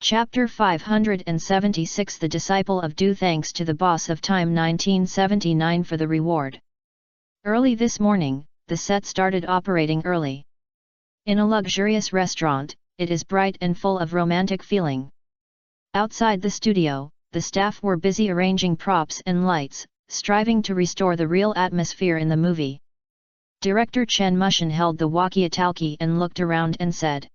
Chapter 576 The Disciple of Du. Thanks to the Boss of Time 1979 for the reward. Early this morning, the set started operating early. In a luxurious restaurant, it is bright and full of romantic feeling. Outside the studio, the staff were busy arranging props and lights, striving to restore the real atmosphere in the movie. Director Chen Mushin held the walkie-talkie and looked around and said,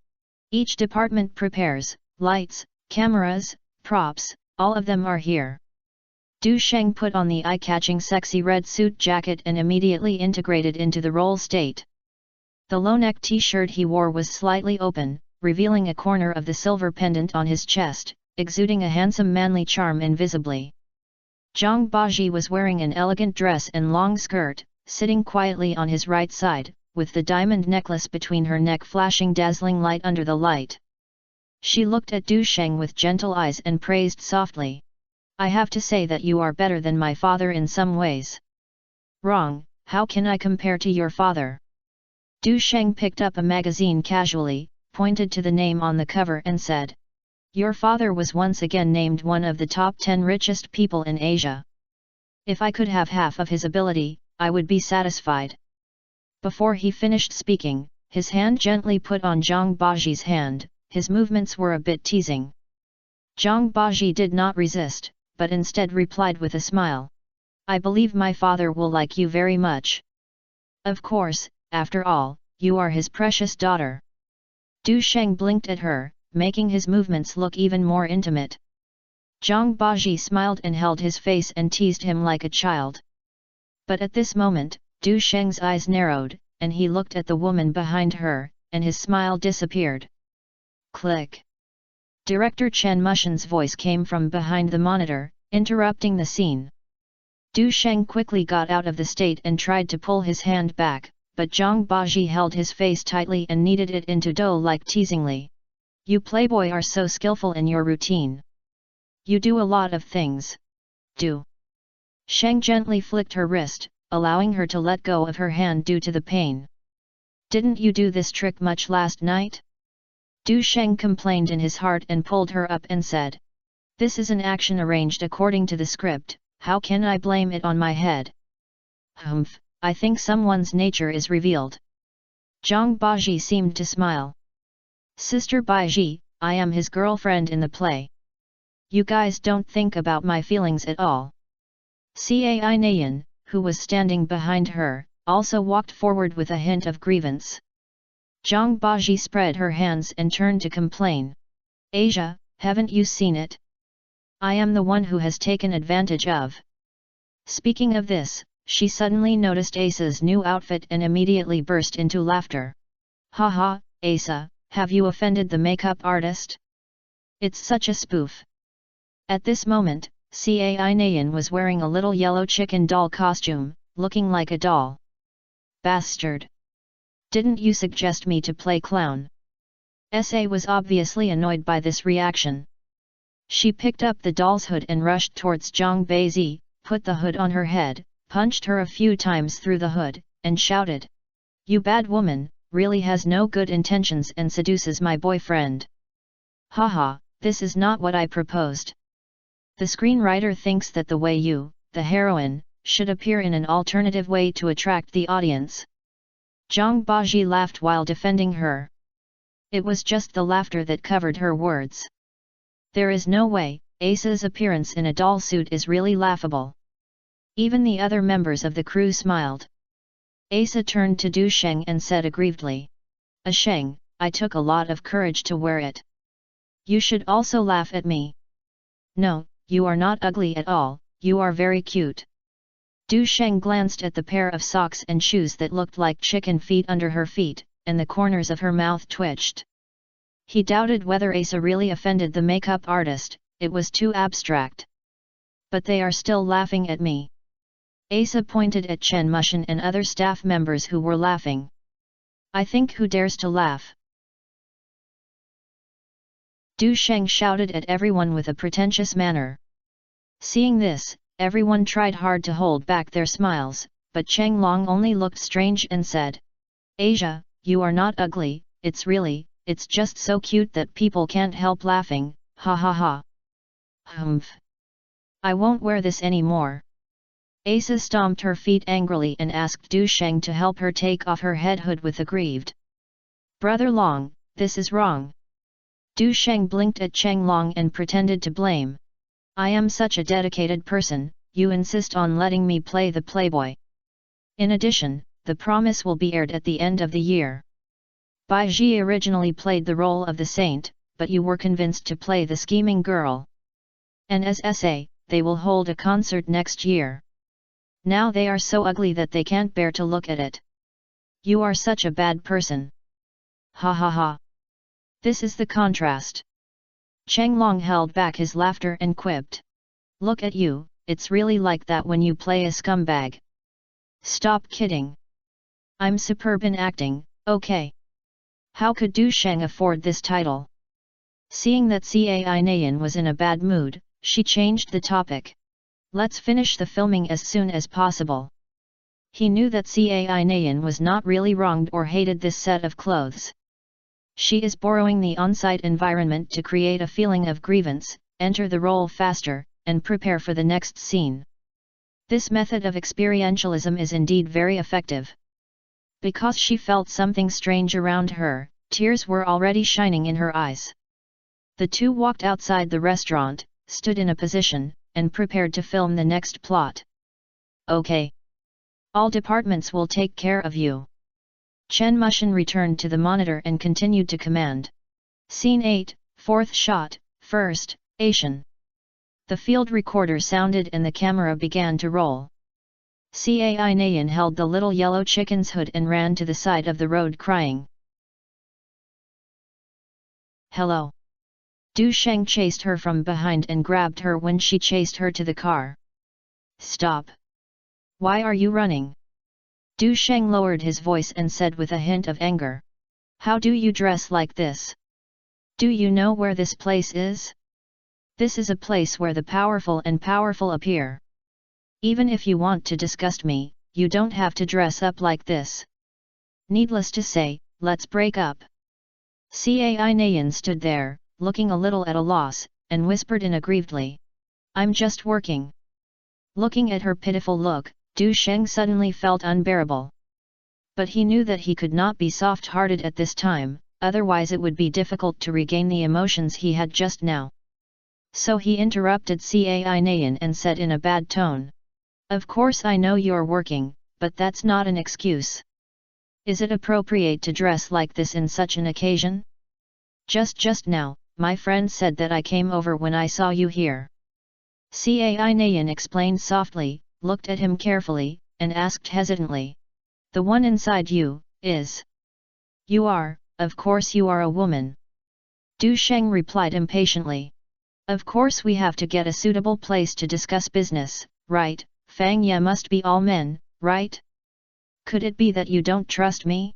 "Each department prepares, lights, cameras, props, all of them are here." Du Sheng put on the eye-catching sexy red suit jacket and immediately integrated into the role state. The low-neck t-shirt he wore was slightly open, revealing a corner of the silver pendant on his chest, exuding a handsome manly charm invisibly. Zhang Baji was wearing an elegant dress and long skirt, sitting quietly on his right side, with the diamond necklace between her neck flashing dazzling light under the light. She looked at Du Sheng with gentle eyes and praised softly. "I have to say that you are better than my father in some ways." "Wrong, how can I compare to your father?" Du Sheng picked up a magazine casually, pointed to the name on the cover and said, "Your father was once again named one of the top 10 richest people in Asia. If I could have half of his ability, I would be satisfied." Before he finished speaking, his hand gently put on Zhang Baji's hand. His movements were a bit teasing. Zhang Baji did not resist, but instead replied with a smile. "I believe my father will like you very much. Of course, after all, you are his precious daughter." Du Sheng blinked at her, making his movements look even more intimate. Zhang Baji smiled and held his face and teased him like a child. But at this moment, Du Sheng's eyes narrowed, and he looked at the woman behind her, and his smile disappeared. Click. Director Chen Mushin's voice came from behind the monitor, interrupting the scene. Du Sheng quickly got out of the state and tried to pull his hand back, but Zhang Baji held his face tightly and kneaded it into dough like teasingly. "You playboy are so skillful in your routine. You do a lot of things. Du." Sheng gently flicked her wrist, allowing her to let go of her hand due to the pain. "Didn't you do this trick much last night?" Du Sheng complained in his heart and pulled her up and said, "This is an action arranged according to the script, how can I blame it on my head?" "Humph, I think someone's nature is revealed." Zhang Baji seemed to smile. "Sister Baiji, I am his girlfriend in the play. You guys don't think about my feelings at all." Cai Nayan, who was standing behind her, also walked forward with a hint of grievance. Zhang Baji spread her hands and turned to complain. "Asia, haven't you seen it? I am the one who has taken advantage of." Speaking of this, she suddenly noticed Asa's new outfit and immediately burst into laughter. "Ha ha, Asa, have you offended the makeup artist? It's such a spoof." At this moment, Cai Nayan was wearing a little yellow chicken doll costume, looking like a doll. "Bastard! Didn't you suggest me to play clown?" Sa was obviously annoyed by this reaction. She picked up the doll's hood and rushed towards Zhang Beizi, put the hood on her head, punched her a few times through the hood, and shouted, "You bad woman, really has no good intentions and seduces my boyfriend. Haha, this is not what I proposed. The screenwriter thinks that the way you, the heroine, should appear in an alternative way to attract the audience." Zhang Baji laughed while defending her. It was just the laughter that covered her words. There is no way, Asa's appearance in a doll suit is really laughable. Even the other members of the crew smiled. Asa turned to Du Sheng and said aggrievedly, Sheng, I took a lot of courage to wear it. You should also laugh at me." "No, you are not ugly at all, you are very cute." Du Sheng glanced at the pair of socks and shoes that looked like chicken feet under her feet, and the corners of her mouth twitched. He doubted whether Asa really offended the makeup artist, it was too abstract. "But they are still laughing at me." Asa pointed at Chen Mushin and other staff members who were laughing. "I think who dares to laugh?" Du Sheng shouted at everyone with a pretentious manner. Seeing this, everyone tried hard to hold back their smiles, but Cheng Long only looked strange and said, "Asia, you are not ugly, it's just so cute that people can't help laughing, Ha ha ha. Humph. I won't wear this anymore. Asa stomped her feet angrily and asked Du Sheng to help her take off her head hood with aggrieved. Brother Long, this is wrong. Du Sheng blinked at Cheng Long and pretended to blame. I am such a dedicated person, you insist on letting me play the playboy. In addition, the promise will be aired at the end of the year. Bai Ji originally played the role of the saint, but you were convinced to play the scheming girl. And as SA, they will hold a concert next year. Now they are so ugly that they can't bear to look at it. You are such a bad person. Ha ha ha. This is the contrast. Cheng Long held back his laughter and quipped. Look at you, it's really like that when you play a scumbag. Stop kidding. I'm superb in acting, okay. How could Du Sheng afford this title? Seeing that Cai Nayan was in a bad mood, she changed the topic. Let's finish the filming as soon as possible. He knew that Cai Nayan was not really wronged or hated this set of clothes. She is borrowing the on-site environment to create a feeling of grievance, enter the role faster, and prepare for the next scene. This method of experientialism is indeed very effective. Because she felt something strange around her, tears were already shining in her eyes. The two walked outside the restaurant, stood in a position, and prepared to film the next plot. Okay. All departments will take care of you. Chen Mushin returned to the monitor and continued to command. Scene 8, 4th shot, 1st, Asian. The field recorder sounded and the camera began to roll. Cai Nayan held the little yellow chicken's hood and ran to the side of the road crying. Hello. Du Sheng chased her from behind and grabbed her when she chased her to the car. Stop. Why are you running? Du Sheng lowered his voice and said with a hint of anger. How do you dress like this? Do you know where this place is? This is a place where the powerful and powerful appear. Even if you want to disgust me, you don't have to dress up like this. Needless to say, let's break up. Cai Nayan stood there, looking a little at a loss, and whispered in aggrievedly. I'm just working. Looking at her pitiful look, Du Sheng suddenly felt unbearable. But he knew that he could not be soft-hearted at this time, otherwise it would be difficult to regain the emotions he had just now. So he interrupted Cai Nayan and said in a bad tone. Of course I know you're working, but that's not an excuse. Is it appropriate to dress like this in such an occasion? Just now, my friend said that I came over when I saw you here. Cai Nayan explained softly, looked at him carefully, and asked hesitantly. The one inside you, is? You are, of course you are a woman. Du Sheng replied impatiently. Of course we have to get a suitable place to discuss business, right? Fang Ye must be all men, right? Could it be that you don't trust me?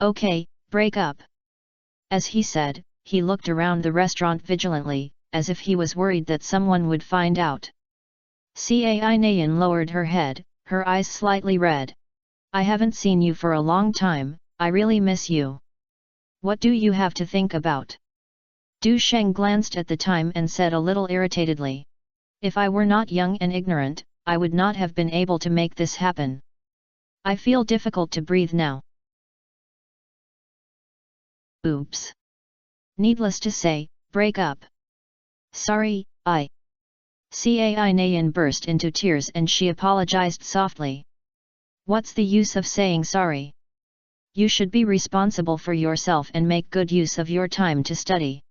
Okay, break up. As he said, he looked around the restaurant vigilantly, as if he was worried that someone would find out. Cai Nayan lowered her head, her eyes slightly red. I haven't seen you for a long time, I really miss you. What do you have to think about? Du Sheng glanced at the time and said a little irritatedly. If I were not young and ignorant, I would not have been able to make this happen. I feel difficult to breathe now. Oops. Needless to say, break up. Sorry, Cai Nayan burst into tears and she apologized softly. What's the use of saying sorry? You should be responsible for yourself and make good use of your time to study.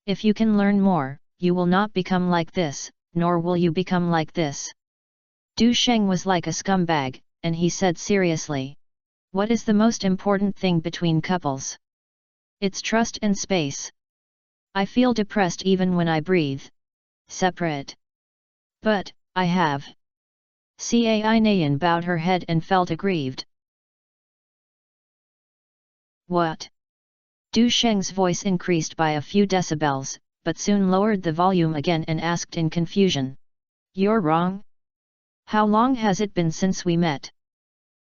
If you can learn more, you will not become like this, nor will you become like this. Du Sheng was like a scumbag, and he said seriously. What is the most important thing between couples? It's trust and space. I feel depressed even when I breathe. Separate. But, I have. Cai Nayan bowed her head and felt aggrieved. What? Du Sheng's voice increased by a few decibels, but soon lowered the volume again and asked in confusion. You're wrong? How long has it been since we met?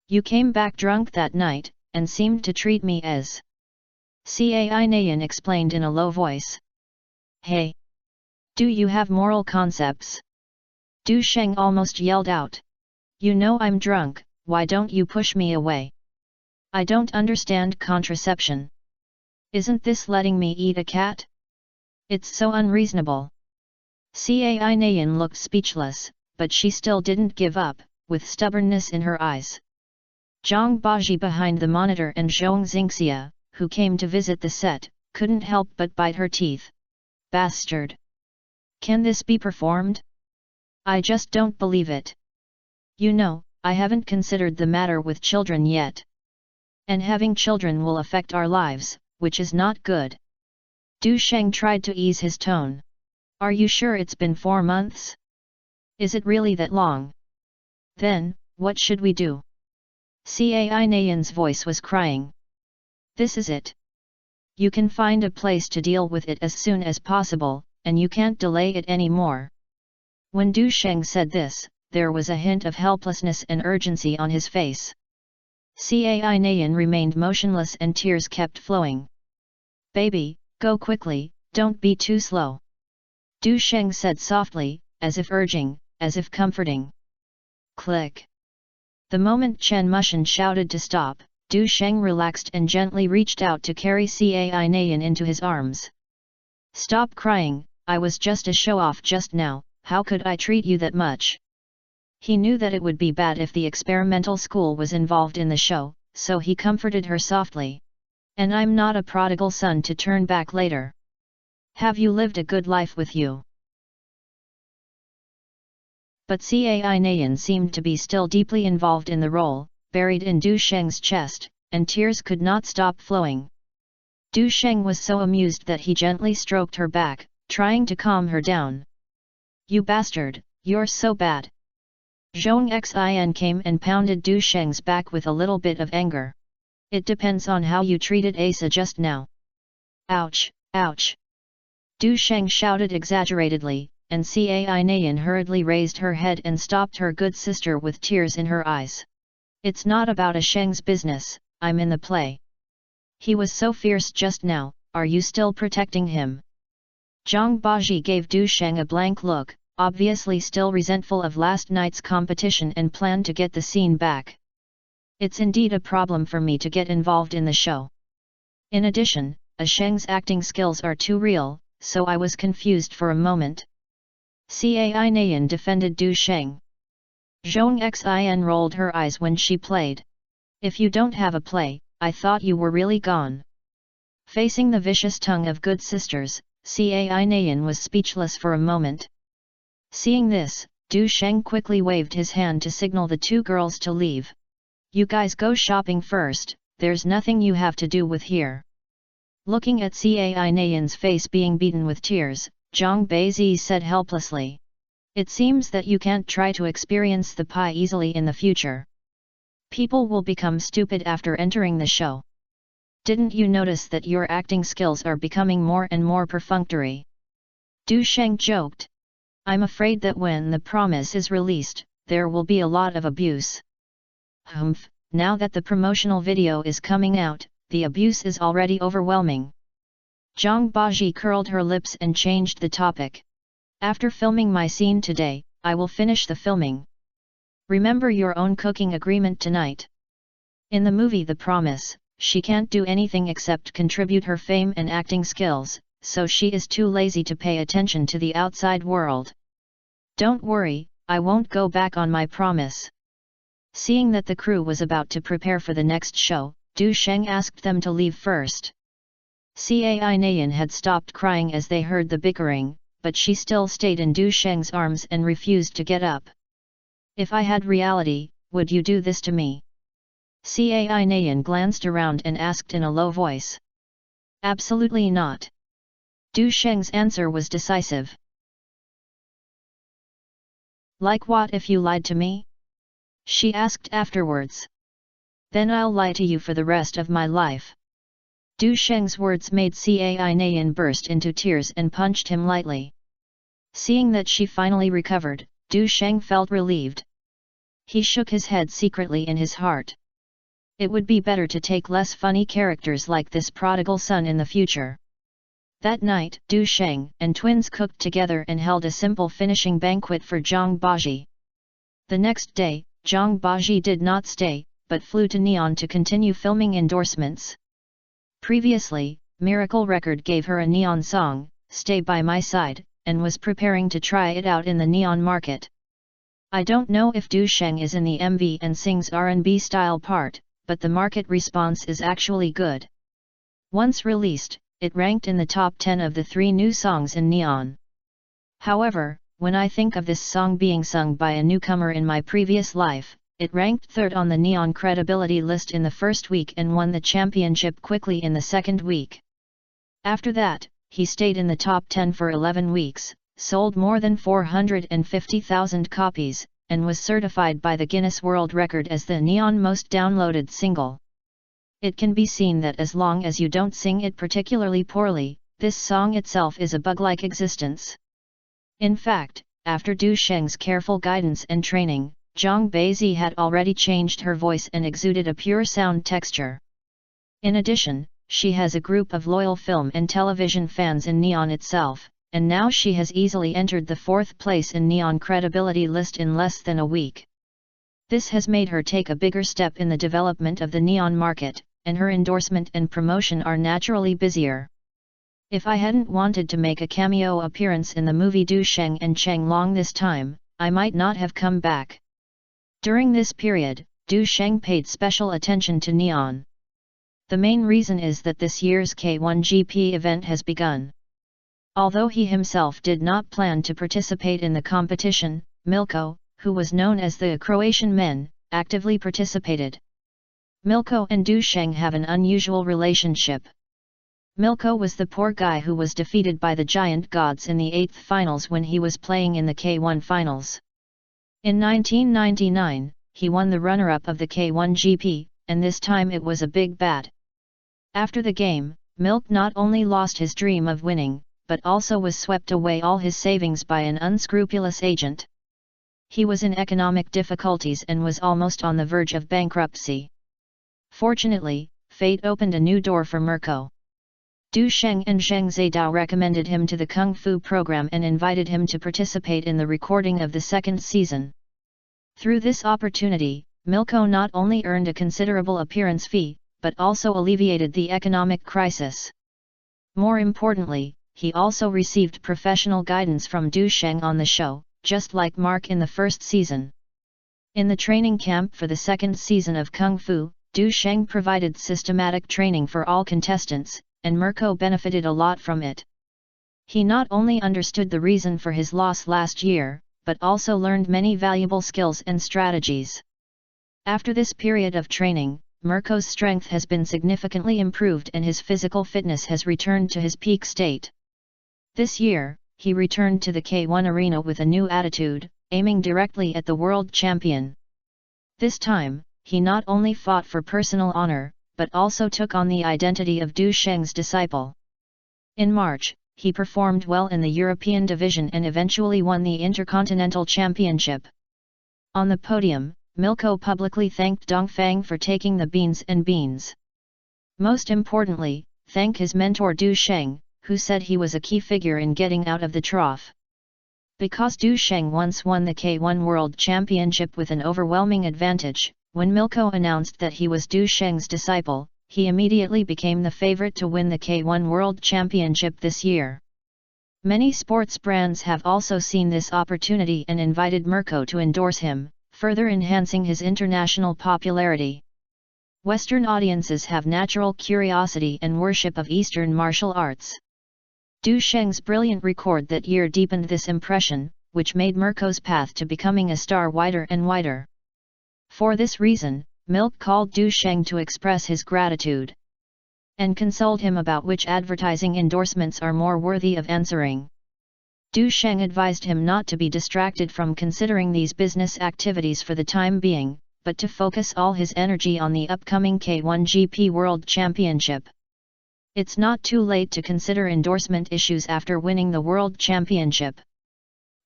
You came back drunk that night, and seemed to treat me as... Cai Nayan explained in a low voice. Hey! Do you have moral concepts? Du Sheng almost yelled out. You know I'm drunk, why don't you push me away? I don't understand contraception. Isn't this letting me eat a cat? It's so unreasonable. Cai Nayan looked speechless, but she still didn't give up, with stubbornness in her eyes. Zhang Baji behind the monitor and Zhong Xingxia, who came to visit the set, couldn't help but bite her teeth. Bastard! Can this be performed? I just don't believe it. You know, I haven't considered the matter with children yet. And having children will affect our lives, which is not good. Du Sheng tried to ease his tone. Are you sure it's been 4 months? Is it really that long? Then, what should we do? Cai Nayan's voice was crying. This is it. You can find a place to deal with it as soon as possible, and you can't delay it any more. When Du Sheng said this, there was a hint of helplessness and urgency on his face. Cai Nayan remained motionless and tears kept flowing. Baby, go quickly, don't be too slow. Du Sheng said softly, as if urging, as if comforting. Click. The moment Chen Mushan shouted to stop, Du Sheng relaxed and gently reached out to carry Cai Nayan into his arms. Stop crying, I was just a show-off just now, how could I treat you that much? He knew that it would be bad if the experimental school was involved in the show, so he comforted her softly. And I'm not a prodigal son to turn back later. Have you lived a good life with you? But Cai Nayan seemed to be still deeply involved in the role, buried in Du Sheng's chest, and tears could not stop flowing. Du Sheng was so amused that he gently stroked her back, trying to calm her down. You bastard, you're so bad. Zhong Xin came and pounded Du Sheng's back with a little bit of anger. It depends on how you treated Asa just now. Ouch, ouch. Du Sheng shouted exaggeratedly, and Cai Nayan hurriedly raised her head and stopped her good sister with tears in her eyes. It's not about a Sheng's business, I'm in the play. He was so fierce just now, are you still protecting him? Zhang Baji gave Du Sheng a blank look, obviously still resentful of last night's competition and planned to get the scene back. It's indeed a problem for me to get involved in the show. In addition, a Sheng's acting skills are too real, so I was confused for a moment. Cai Nayan defended Du Sheng. Zhong Xin rolled her eyes when she played. If you don't have a play, I thought you were really gone. Facing the vicious tongue of good sisters, Cai Nayan was speechless for a moment. Seeing this, Du Sheng quickly waved his hand to signal the two girls to leave. You guys go shopping first, there's nothing you have to do with here. Looking at Cai Nayan's face being beaten with tears, Zhang Beizi said helplessly. It seems that you can't try to experience the pie easily in the future. People will become stupid after entering the show. Didn't you notice that your acting skills are becoming more and more perfunctory? Du Sheng joked. I'm afraid that when the promise is released, there will be a lot of abuse. Humph, now that the promotional video is coming out, the abuse is already overwhelming. Zhang Baji curled her lips and changed the topic. After filming my scene today, I will finish the filming. Remember your own cooking agreement tonight. In the movie The Promise, she can't do anything except contribute her fame and acting skills, so she is too lazy to pay attention to the outside world. Don't worry, I won't go back on my promise. Seeing that the crew was about to prepare for the next show, Du Sheng asked them to leave first. Cai Nayan had stopped crying as they heard the bickering, but she still stayed in Du Sheng's arms and refused to get up. If I had reality, would you do this to me? Cai Nayan glanced around and asked in a low voice. Absolutely not. Du Sheng's answer was decisive. Like what if you lied to me? She asked afterwards. Then I'll lie to you for the rest of my life. Du Sheng's words made Cai Nayan burst into tears and punched him lightly. Seeing that she finally recovered, Du Sheng felt relieved. He shook his head secretly in his heart. It would be better to take less funny characters like this prodigal son in the future. That night, Du Sheng and twins cooked together and held a simple finishing banquet for Zhang Baji. The next day, Zhang Baji did not stay, but flew to Neon to continue filming endorsements. Previously, Miracle Record gave her a Neon song, Stay By My Side, and was preparing to try it out in the Neon market. I don't know if Du Sheng is in the MV and sings R&B style part, but the market response is actually good. Once released, it ranked in the top 10 of the 3 new songs in Neon. However, when I think of this song being sung by a newcomer in my previous life, it ranked 3rd on the Neon credibility list in the first week and won the championship quickly in the second week. After that, he stayed in the top 10 for 11 weeks, sold more than 450,000 copies, and was certified by the Guinness World Record as the Neon most downloaded single. It can be seen that as long as you don't sing it particularly poorly, this song itself is a bug-like existence. In fact, after Du Sheng's careful guidance and training, Zhang Bazi had already changed her voice and exuded a pure sound texture. In addition, she has a group of loyal film and television fans in Neon itself, and now she has easily entered the 4th place in Neon credibility list in less than a week. This has made her take a bigger step in the development of the Neon market, and her endorsement and promotion are naturally busier. If I hadn't wanted to make a cameo appearance in the movie Du Sheng and Cheng Long this time, I might not have come back. During this period, Du Sheng paid special attention to Neon. The main reason is that this year's K1GP event has begun. Although he himself did not plan to participate in the competition, Milko, who was known as the Croatian Men, actively participated. Milko and Du Sheng have an unusual relationship. Milko was the poor guy who was defeated by the giant gods in the 8th finals when he was playing in the K1 finals. In 1999, he won the runner-up of the K1GP, and this time it was a big bat. After the game, Milk not only lost his dream of winning, but also was swept away all his savings by an unscrupulous agent. He was in economic difficulties and was almost on the verge of bankruptcy. Fortunately, fate opened a new door for Mirko. Du Sheng and Zheng Zidao recommended him to the Kung Fu program and invited him to participate in the recording of the 2nd season. Through this opportunity, Milko not only earned a considerable appearance fee, but also alleviated the economic crisis. More importantly, he also received professional guidance from Du Sheng on the show, just like Mark in the 1st season. In the training camp for the 2nd season of Kung Fu, Du Sheng provided systematic training for all contestants, and Mirko benefited a lot from it. He not only understood the reason for his loss last year, but also learned many valuable skills and strategies. After this period of training, Mirko's strength has been significantly improved and his physical fitness has returned to his peak state. This year, he returned to the K1 arena with a new attitude, aiming directly at the world champion. This time, he not only fought for personal honor, but also took on the identity of Du Sheng's disciple. In March, he performed well in the European division and eventually won the Intercontinental Championship. On the podium, Milko publicly thanked Dongfang for taking the beans and beans. Most importantly, thank his mentor Du Sheng, who said he was a key figure in getting out of the trough. Because Du Sheng once won the K1 World Championship with an overwhelming advantage, when Milko announced that he was Du Sheng's disciple, he immediately became the favorite to win the K1 World Championship this year. Many sports brands have also seen this opportunity and invited Mirko to endorse him, further enhancing his international popularity. Western audiences have natural curiosity and worship of Eastern martial arts. Du Sheng's brilliant record that year deepened this impression, which made Mirko's path to becoming a star wider and wider. For this reason, Milk called Du Sheng to express his gratitude and consoled him about which advertising endorsements are more worthy of answering. Du Sheng advised him not to be distracted from considering these business activities for the time being, but to focus all his energy on the upcoming K1GP World Championship. It's not too late to consider endorsement issues after winning the World Championship.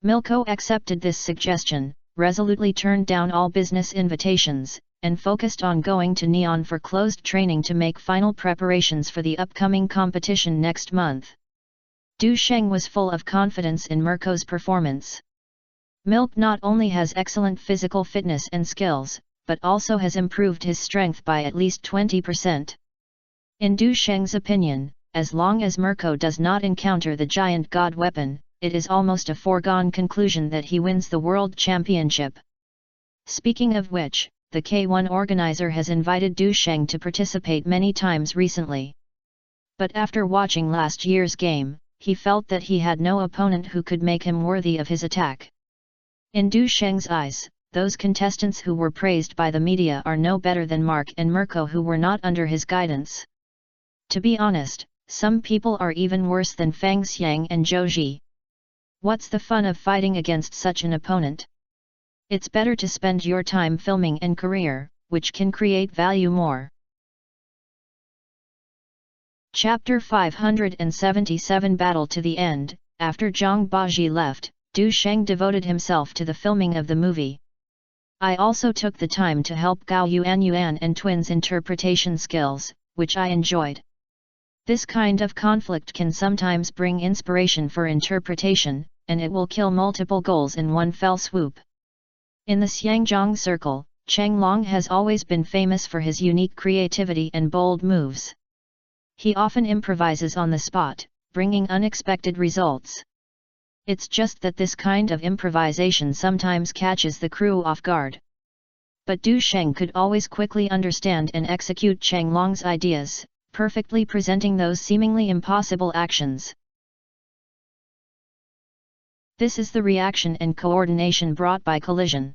Milko accepted this suggestion, resolutely turned down all business invitations, and focused on going to Neon for closed training to make final preparations for the upcoming competition next month. Du Sheng was full of confidence in Mirko's performance. Milk not only has excellent physical fitness and skills, but also has improved his strength by at least 20%. In Du Sheng's opinion, as long as Mirko does not encounter the giant god weapon, it is almost a foregone conclusion that he wins the World Championship. Speaking of which, the K1 organizer has invited Du Sheng to participate many times recently. But after watching last year's game, he felt that he had no opponent who could make him worthy of his attack. In Du Sheng's eyes, those contestants who were praised by the media are no better than Mark and Mirko who were not under his guidance. To be honest, some people are even worse than Fang Xiang and Zhou Ji. What's the fun of fighting against such an opponent? It's better to spend your time filming and career, which can create value more. Chapter 577 Battle to the End. After Zhang Baji left, Du Sheng devoted himself to the filming of the movie. I also took the time to help Gao Yuan and twins' interpretation skills, which I enjoyed. This kind of conflict can sometimes bring inspiration for interpretation, and it will kill multiple goals in one fell swoop. In the Xiangzhong circle, Cheng Long has always been famous for his unique creativity and bold moves. He often improvises on the spot, bringing unexpected results. It's just that this kind of improvisation sometimes catches the crew off guard. But Du Sheng could always quickly understand and execute Cheng Long's ideas, perfectly presenting those seemingly impossible actions. This is the reaction and coordination brought by collision.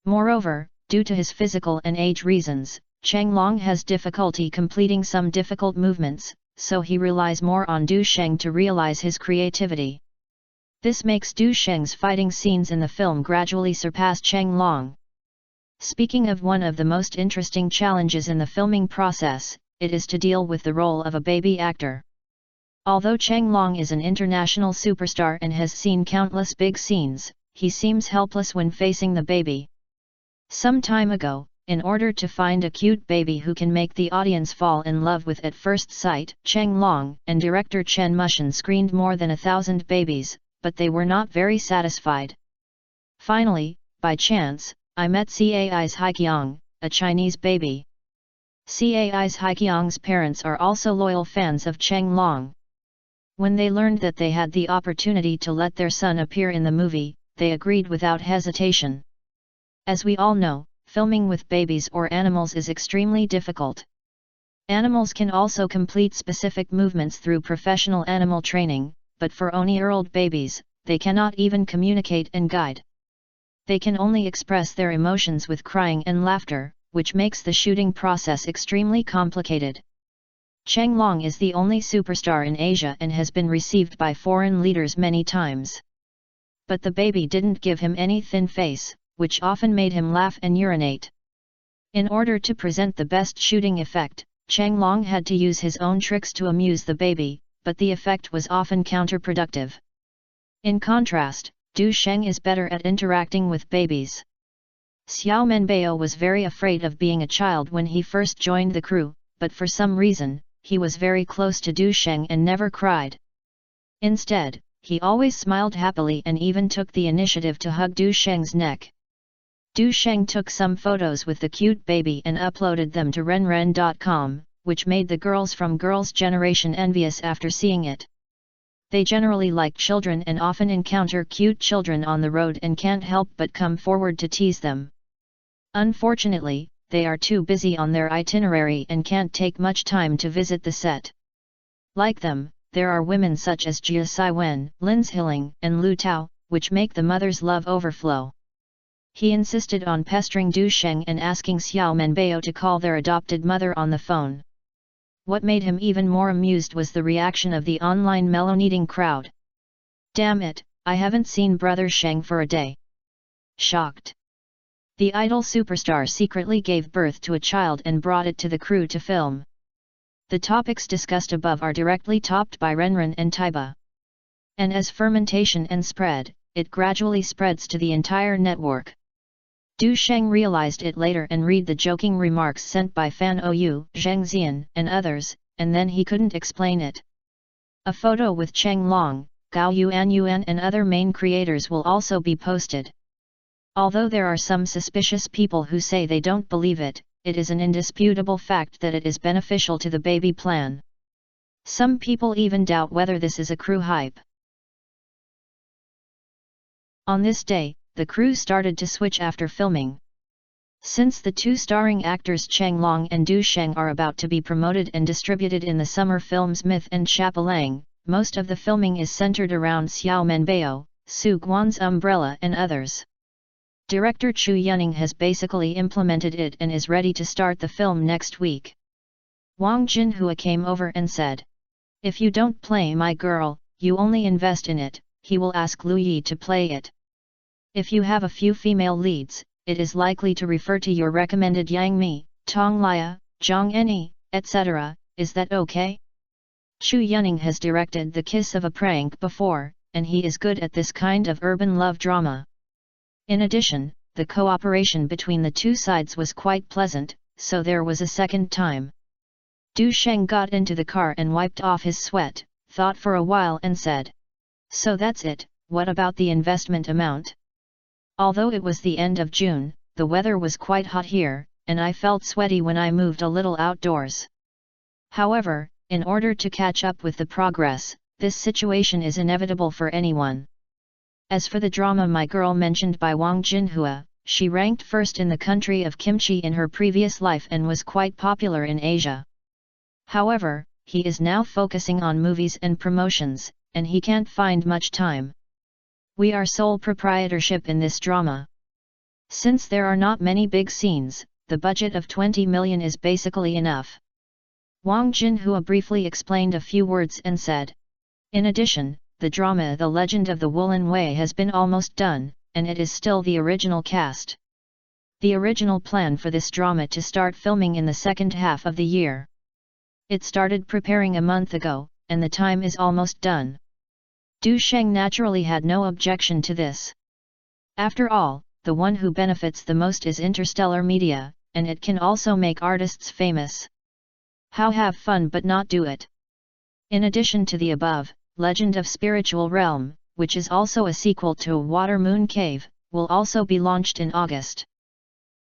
Moreover, due to his physical and age reasons, Cheng Long has difficulty completing some difficult movements, so he relies more on Du Sheng to realize his creativity. This makes Du Sheng's fighting scenes in the film gradually surpass Cheng Long. Speaking of one of the most interesting challenges in the filming process, it is to deal with the role of a baby actor. Although Cheng Long is an international superstar and has seen countless big scenes, he seems helpless when facing the baby. Some time ago, in order to find a cute baby who can make the audience fall in love with at first sight, Cheng Long and director Chen Mushan screened more than 1,000 babies, but they were not very satisfied. Finally, by chance, I met Cai's Haiqiang, a Chinese baby. Cai's Haiqiang's parents are also loyal fans of Cheng Long. When they learned that they had the opportunity to let their son appear in the movie, they agreed without hesitation. As we all know, filming with babies or animals is extremely difficult. Animals can also complete specific movements through professional animal training, but for only-year-old babies, they cannot even communicate and guide. They can only express their emotions with crying and laughter, which makes the shooting process extremely complicated. Cheng Long is the only superstar in Asia and has been received by foreign leaders many times. But the baby didn't give him any thin face, which often made him laugh and urinate. In order to present the best shooting effect, Cheng Long had to use his own tricks to amuse the baby, but the effect was often counterproductive. In contrast, Du Sheng is better at interacting with babies. Xiao Menbao was very afraid of being a child when he first joined the crew, but for some reason, he was very close to Du Sheng and never cried. Instead, he always smiled happily and even took the initiative to hug Du Sheng's neck. Du Sheng took some photos with the cute baby and uploaded them to renren.com, which made the girls from Girls' Generation envious after seeing it. They generally like children and often encounter cute children on the road and can't help but come forward to tease them. Unfortunately, they are too busy on their itinerary and can't take much time to visit the set. Like them, there are women such as Jia Saiwen, Lin Zhiling, and Lu Tao, which make the mother's love overflow. He insisted on pestering Du Sheng and asking Xiao Menbao to call their adopted mother on the phone. What made him even more amused was the reaction of the online melon-eating crowd. "Damn it, I haven't seen Brother Sheng for a day." Shocked. The idol superstar secretly gave birth to a child and brought it to the crew to film. The topics discussed above are directly topped by Renren and Taiba. And as fermentation and spread, it gradually spreads to the entire network. Du Sheng realized it later and read the joking remarks sent by Fan Ou, Zheng Xian, and others, and then he couldn't explain it. A photo with Cheng Long, Gao Yuan and other main creators will also be posted. Although there are some suspicious people who say they don't believe it, it is an indisputable fact that it is beneficial to the baby plan. Some people even doubt whether this is a crew hype. On this day, the crew started to switch after filming. Since the two starring actors Cheng Long and Du Sheng are about to be promoted and distributed in the summer films Myth and Chapelang, most of the filming is centered around Xiao Menbao, Su Guan's Umbrella and others. Director Chu Yuning has basically implemented it and is ready to start the film next week. Wang Jinhua came over and said, "If you don't play my girl, you only invest in it," he will ask Lu Yi to play it. "If you have a few female leads, it is likely to refer to your recommended Yang Mi, Tong Lia, Zhang Eni, etc., is that okay?" Chu Yuning has directed The Kiss of a Prank before, and he is good at this kind of urban love drama. In addition, the cooperation between the two sides was quite pleasant, so there was a second time. Du Sheng got into the car and wiped off his sweat, thought for a while and said, "So that's it, what about the investment amount?" Although it was the end of June, the weather was quite hot here, and I felt sweaty when I moved a little outdoors. However, in order to catch up with the progress, this situation is inevitable for anyone. As for the drama My Girl mentioned by Wang Jinhua, she ranked first in the country of kimchi in her previous life and was quite popular in Asia. However, he is now focusing on movies and promotions, and he can't find much time. We are sole proprietorship in this drama. Since there are not many big scenes, the budget of 20 million is basically enough. Wang Jinhua briefly explained a few words and said, "In addition, the drama The Legend of the Woolen Way has been almost done, and it is still the original cast. The original plan for this drama to start filming in the second half of the year. It started preparing a month ago, and the time is almost done." Du Sheng naturally had no objection to this. After all, the one who benefits the most is interstellar media, and it can also make artists famous. How have fun but not do it? In addition to the above, Legend of Spiritual Realm, which is also a sequel to Water Moon Cave, will also be launched in August.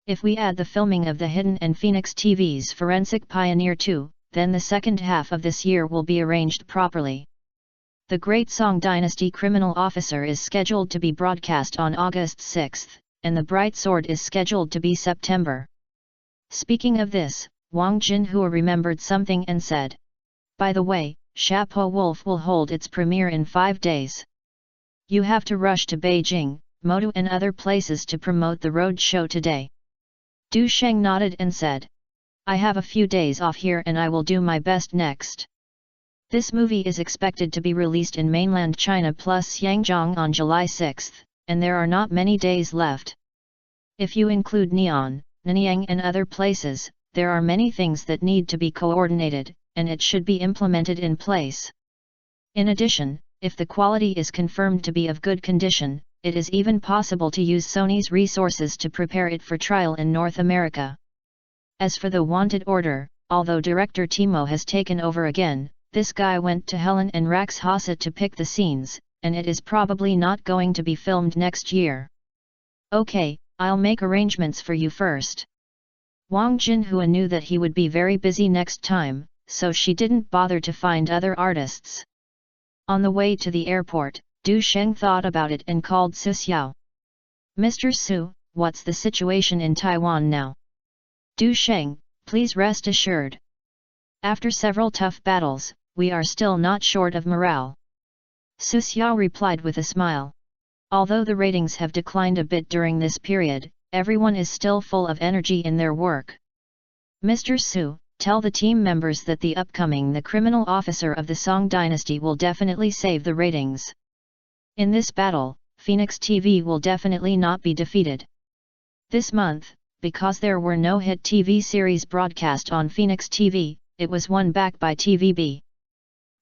If we add the filming of the Hidden and Phoenix TV's Forensic Pioneer 2, then the second half of this year will be arranged properly. The Great Song Dynasty Criminal Officer is scheduled to be broadcast on August 6, and The Bright Sword is scheduled to be September. Speaking of this, Wang Jinhua remembered something and said, "By the way, Chapeau Wolf will hold its premiere in 5 days. You have to rush to Beijing, Modu and other places to promote the road show today." Du Sheng nodded and said, "I have a few days off here and I will do my best next." This movie is expected to be released in mainland China plus Xinjiang on July 6, and there are not many days left. If you include Neon, Nanyang and other places, there are many things that need to be coordinated, and it should be implemented in place. In addition, if the quality is confirmed to be of good condition, it is even possible to use Sony's resources to prepare it for trial in North America. As for The Wanted Order, although director Timo has taken over again, this guy went to Helen and Rax Hassa to pick the scenes, and it is probably not going to be filmed next year. "Okay, I'll make arrangements for you first." Wang Jinhua knew that he would be very busy next time, so she didn't bother to find other artists. On the way to the airport, Du Sheng thought about it and called Su Xiao. "Mr. Su, what's the situation in Taiwan now?" "Du Sheng, please rest assured. After several tough battles, we are still not short of morale." Su Xiao replied with a smile. Although the ratings have declined a bit during this period, everyone is still full of energy in their work. "Mr. Su, tell the team members that the upcoming The Criminal Officer of the Song Dynasty will definitely save the ratings. In this battle, Phoenix TV will definitely not be defeated. This month, because there were no hit TV series broadcast on Phoenix TV, it was won back by TVB."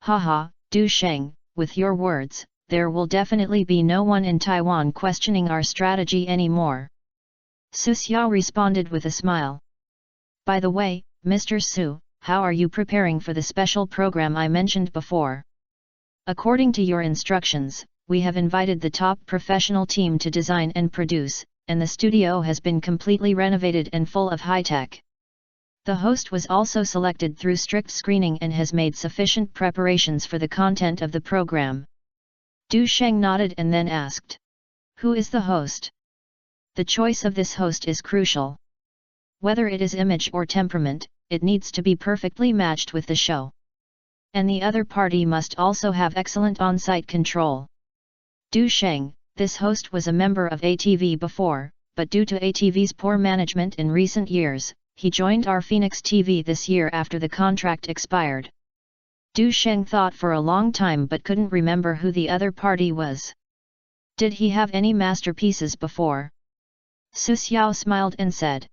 "Haha, Du Sheng, with your words, there will definitely be no one in Taiwan questioning our strategy anymore." Su Xiao responded with a smile. "By the way, Mr. Su, how are you preparing for the special program I mentioned before?" According to your instructions, we have invited the top professional team to design and produce, and the studio has been completely renovated and full of high-tech. The host was also selected through strict screening and has made sufficient preparations for the content of the program. Du Sheng nodded and then asked, "Who is the host?" The choice of this host is crucial. Whether it is image or temperament, it needs to be perfectly matched with the show. And the other party must also have excellent on-site control. Du Sheng, this host was a member of ATV before, but due to ATV's poor management in recent years, he joined our Phoenix TV this year after the contract expired. Du Sheng thought for a long time but couldn't remember who the other party was. Did he have any masterpieces before? Su Xiao smiled and said,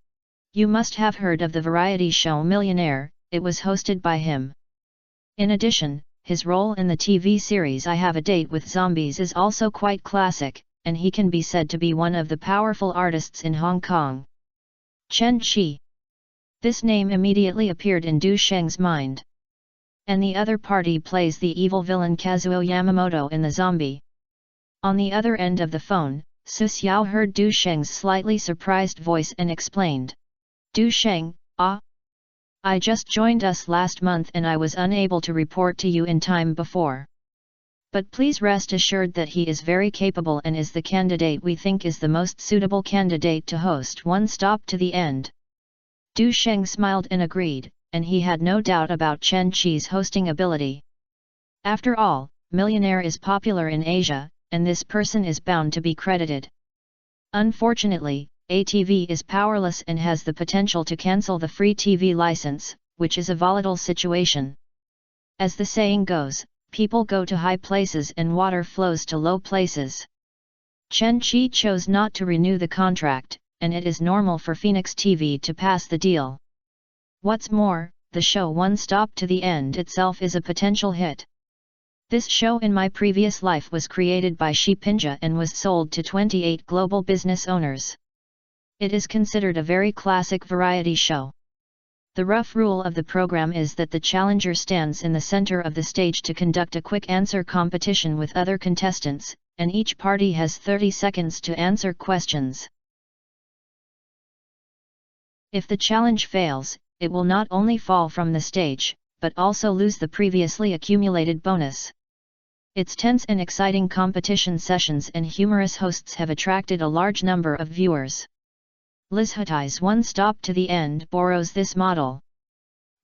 "You must have heard of the variety show Millionaire, it was hosted by him. In addition, his role in the TV series I Have a Date with Zombies is also quite classic, and he can be said to be one of the powerful artists in Hong Kong." Chen Qi. This name immediately appeared in Du Sheng's mind. And the other party plays the evil villain Kazuo Yamamoto in The Zombie. On the other end of the phone, Su Xiao heard Du Sheng's slightly surprised voice and explained. "Du Sheng, I just joined us last month and I was unable to report to you in time before. But please rest assured that he is very capable and is the candidate we think is the most suitable candidate to host One Stop to the End." Du Sheng smiled and agreed, and he had no doubt about Chen Qi's hosting ability. After all, Millionaire is popular in Asia, and this person is bound to be credited. Unfortunately, ATV is powerless and has the potential to cancel the free TV license, which is a volatile situation. As the saying goes, people go to high places and water flows to low places. Chen Qi chose not to renew the contract, and it is normal for Phoenix TV to pass the deal. What's more, the show One Stop to the End itself is a potential hit. This show in my previous life was created by Shi Pinja and was sold to 28 global business owners. It is considered a very classic variety show. The rough rule of the program is that the challenger stands in the center of the stage to conduct a quick answer competition with other contestants, and each party has 30 seconds to answer questions. If the challenge fails, it will not only fall from the stage, but also lose the previously accumulated bonus. Its tense and exciting competition sessions and humorous hosts have attracted a large number of viewers. Liz Huttai's One Stop to the End borrows this model.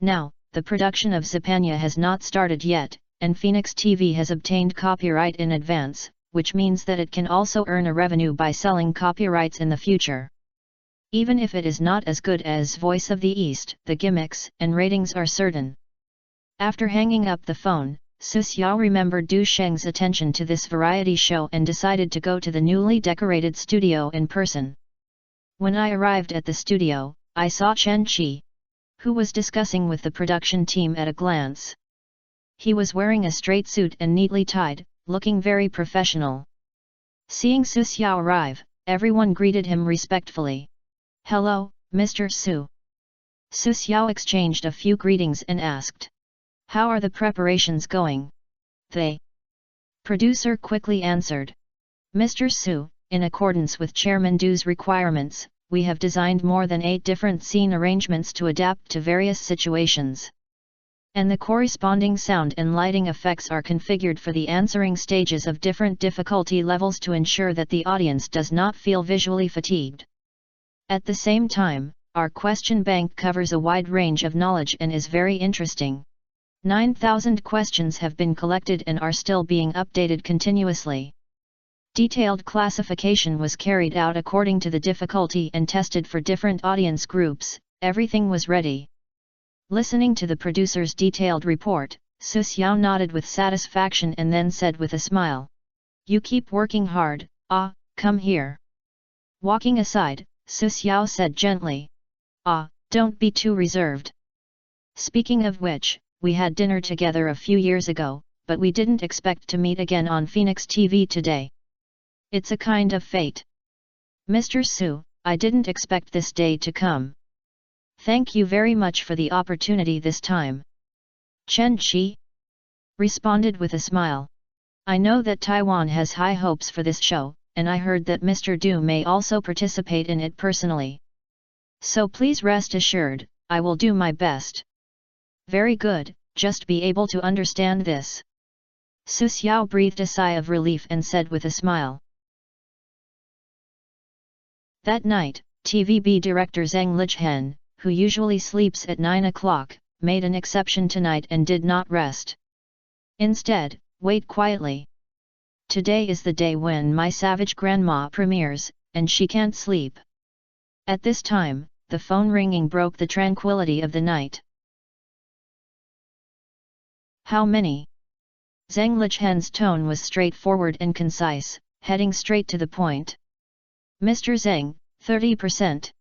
Now, the production of Zapanya has not started yet, and Phoenix TV has obtained copyright in advance, which means that it can also earn a revenue by selling copyrights in the future. Even if it is not as good as Voice of the East, the gimmicks and ratings are certain. After hanging up the phone, Su Xiao remembered Du Sheng's attention to this variety show and decided to go to the newly decorated studio in person. When I arrived at the studio, I saw Chen Qi, who was discussing with the production team at a glance. He was wearing a straight suit and neatly tied, looking very professional. Seeing Su Xiao arrive, everyone greeted him respectfully. "Hello, Mr. Su." Su Xiao exchanged a few greetings and asked, "How are the preparations going?" The producer quickly answered, "Mr. Su, in accordance with Chairman Du's requirements, we have designed more than 8 different scene arrangements to adapt to various situations. And the corresponding sound and lighting effects are configured for the answering stages of different difficulty levels to ensure that the audience does not feel visually fatigued. At the same time, our question bank covers a wide range of knowledge and is very interesting. 9,000 questions have been collected and are still being updated continuously. Detailed classification was carried out according to the difficulty and tested for different audience groups. Everything was ready." Listening to the producer's detailed report, Su Xiao nodded with satisfaction and then said with a smile, "You keep working hard, come here." Walking aside, Su Xiao said gently, "Don't be too reserved. Speaking of which, we had dinner together a few years ago, but we didn't expect to meet again on Phoenix TV today. It's a kind of fate. Mr. Su, I didn't expect this day to come. Thank you very much for the opportunity this time." Chen Qi responded with a smile, I know that Taiwan has high hopes for this show, and I heard that Mr. Du may also participate in it personally. So please rest assured, I will do my best. Very good, just be able to understand this. Su Xiao breathed a sigh of relief and said with a smile. That night, TVB director Zhang Lichhen, who usually sleeps at 9 o'clock, made an exception tonight and did not rest. Instead, wait quietly. Today is the day when My Savage Grandma premieres, and she can't sleep. At this time, the phone ringing broke the tranquility of the night. How many? Zhang Lichhen's tone was straightforward and concise, heading straight to the point. Mr. Zhang, 30%.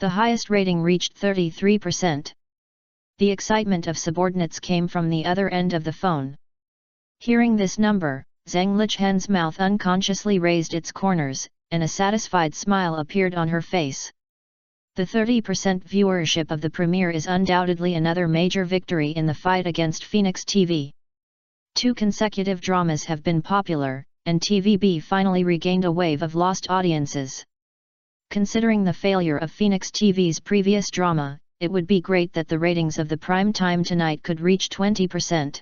The highest rating reached 33%. The excitement of subordinates came from the other end of the phone. Hearing this number, Zhang Lichhen's mouth unconsciously raised its corners, and a satisfied smile appeared on her face. The 30% viewership of the premiere is undoubtedly another major victory in the fight against Phoenix TV. 2 consecutive dramas have been popular, and TVB finally regained a wave of lost audiences. Considering the failure of Phoenix TV's previous drama, it would be great that the ratings of the prime time tonight could reach 20%.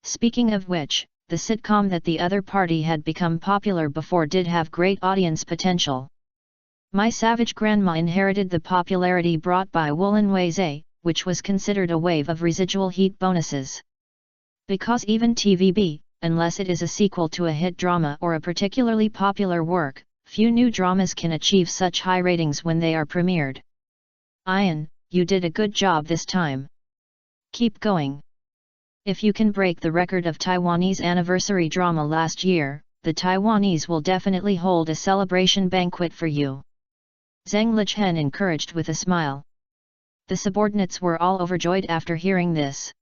Speaking of which, the sitcom that the other party had become popular before did have great audience potential. My Savage Grandma inherited the popularity brought by Woolen Weize, which was considered a wave of residual heat bonuses. Because even TVB, unless it is a sequel to a hit drama or a particularly popular work, few new dramas can achieve such high ratings when they are premiered. Ian, you did a good job this time. Keep going. If you can break the record of Taiwanese anniversary drama last year, the Taiwanese will definitely hold a celebration banquet for you. Zhang Lichhen encouraged with a smile. The subordinates were all overjoyed after hearing this.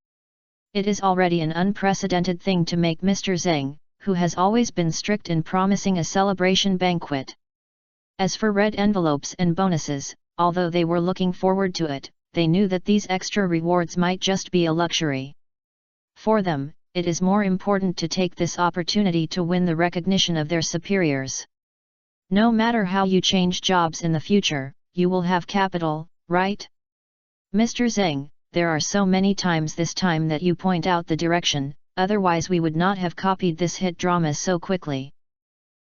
It is already an unprecedented thing to make Mr. Zhang, who has always been strict in promising a celebration banquet. As for red envelopes and bonuses, although they were looking forward to it, they knew that these extra rewards might just be a luxury. For them, it is more important to take this opportunity to win the recognition of their superiors. No matter how you change jobs in the future, you will have capital, right? Mr. Zhang, there are so many times this time that you point out the direction, otherwise we would not have copied this hit drama so quickly.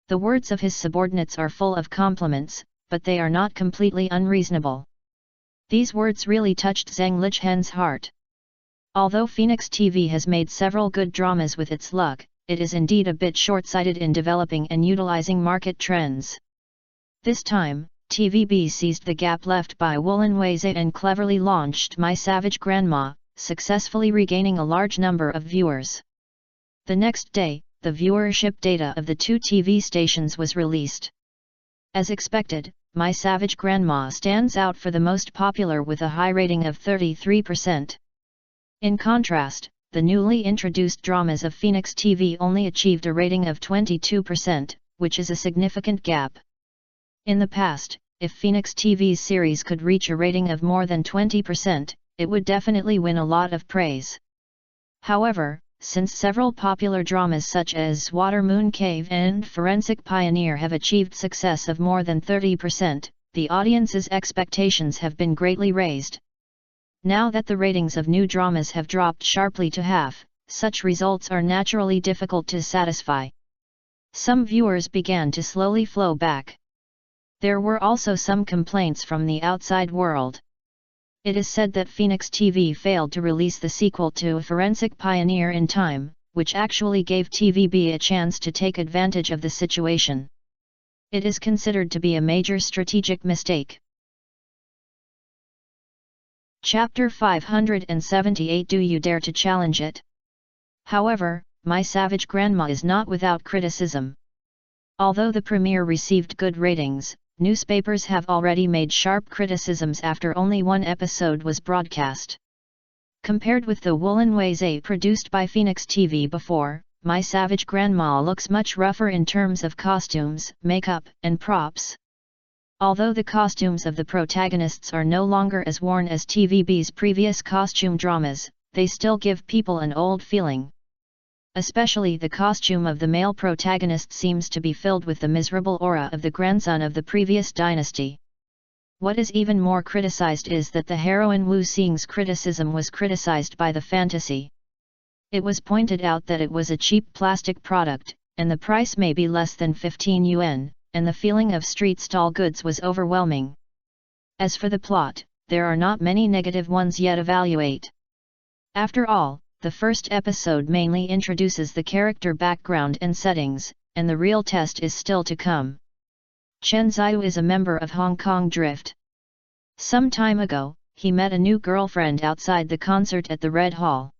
The words of his subordinates are full of compliments, but they are not completely unreasonable. These words really touched Zhang Lichhen's heart. Although Phoenix TV has made several good dramas with its luck, it is indeed a bit short-sighted in developing and utilizing market trends. This time, TVB seized the gap left by Woolen Weize and cleverly launched My Savage Grandma, successfully regaining a large number of viewers. The next day, the viewership data of the 2 TV stations was released. As expected, My Savage Grandma stands out for the most popular with a high rating of 33%. In contrast, the newly introduced dramas of Phoenix TV only achieved a rating of 22%, which is a significant gap. In the past, if Phoenix TV's series could reach a rating of more than 20%, it would definitely win a lot of praise. However, since several popular dramas such as Water Moon Cave and Forensic Pioneer have achieved success of more than 30%, the audience's expectations have been greatly raised. Now that the ratings of new dramas have dropped sharply to half, such results are naturally difficult to satisfy. Some viewers began to slowly flow back. There were also some complaints from the outside world. It is said that Phoenix TV failed to release the sequel to Forensic Pioneer in time, which actually gave TVB a chance to take advantage of the situation. It is considered to be a major strategic mistake. Chapter 578. Do you dare to challenge it? However, My Savage Grandma is not without criticism. Although the premiere received good ratings, newspapers have already made sharp criticisms after only 1 episode was broadcast. Compared with the Woolen Weize produced by Phoenix TV before, My Savage Grandma looks much rougher in terms of costumes, makeup, and props. Although the costumes of the protagonists are no longer as worn as TVB's previous costume dramas, they still give people an old feeling. Especially the costume of the male protagonist seems to be filled with the miserable aura of the grandson of the previous dynasty. What is even more criticized is that the heroine Wu Xing's criticism was criticized by the fantasy. It was pointed out that it was a cheap plastic product, and the price may be less than 15 yuan, and the feeling of street stall goods was overwhelming. As for the plot, there are not many negative ones yet evaluate. After all, the first episode mainly introduces the character background and settings, and the real test is still to come. Chen Ziyu is a member of Hong Kong Drift. Some time ago, he met a new girlfriend outside the concert at the Red Hall.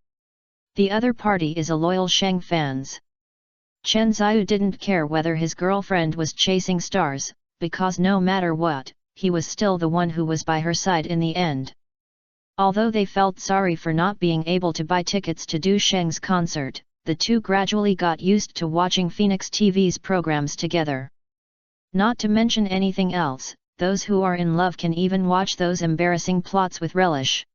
The other party is a loyal Sheng fans. Chen Ziyu didn't care whether his girlfriend was chasing stars, because no matter what, he was still the one who was by her side in the end. Although they felt sorry for not being able to buy tickets to Du Sheng's concert, the two gradually got used to watching Phoenix TV's programs together. Not to mention anything else, those who are in love can even watch those embarrassing plots with relish.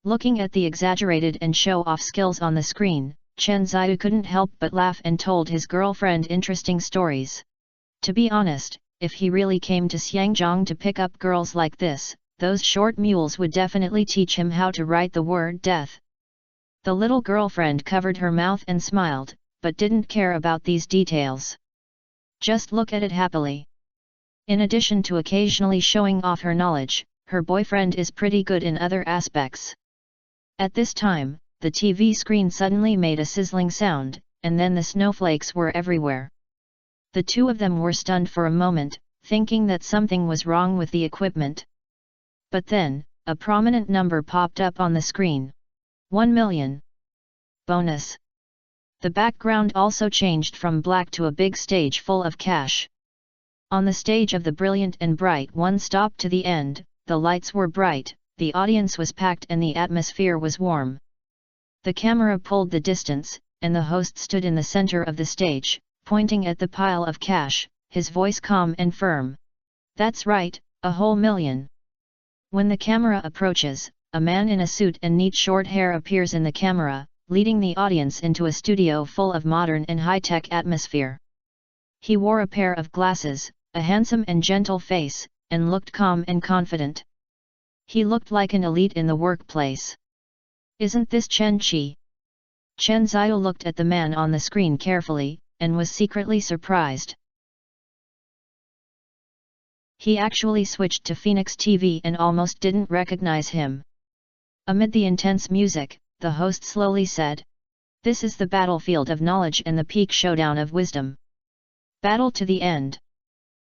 Looking at the exaggerated and show-off skills on the screen, Chen Ziyu couldn't help but laugh and told his girlfriend interesting stories. To be honest, if he really came to Xiangzhong to pick up girls like this, those short mules would definitely teach him how to write the word death. The little girlfriend covered her mouth and smiled, but didn't care about these details. Just look at it happily. In addition to occasionally showing off her knowledge, her boyfriend is pretty good in other aspects. At this time, the TV screen suddenly made a sizzling sound, and then the snowflakes were everywhere. The two of them were stunned for a moment, thinking that something was wrong with the equipment. But then, a prominent number popped up on the screen. 1 million. Bonus. The background also changed from black to a big stage full of cash. On the stage of the brilliant and bright one stop to the end, the lights were bright, the audience was packed and the atmosphere was warm. The camera pulled the distance, and the host stood in the center of the stage, pointing at the pile of cash, his voice calm and firm. That's right, a whole million. When the camera approaches, a man in a suit and neat short hair appears in the camera, leading the audience into a studio full of modern and high-tech atmosphere. He wore a pair of glasses, a handsome and gentle face, and looked calm and confident. He looked like an elite in the workplace. Isn't this Chen Qi? Chen Ziyu looked at the man on the screen carefully, and was secretly surprised. He actually switched to Phoenix TV and almost didn't recognize him. Amid the intense music, the host slowly said, "This is the battlefield of knowledge and the peak showdown of wisdom. Battle to the end.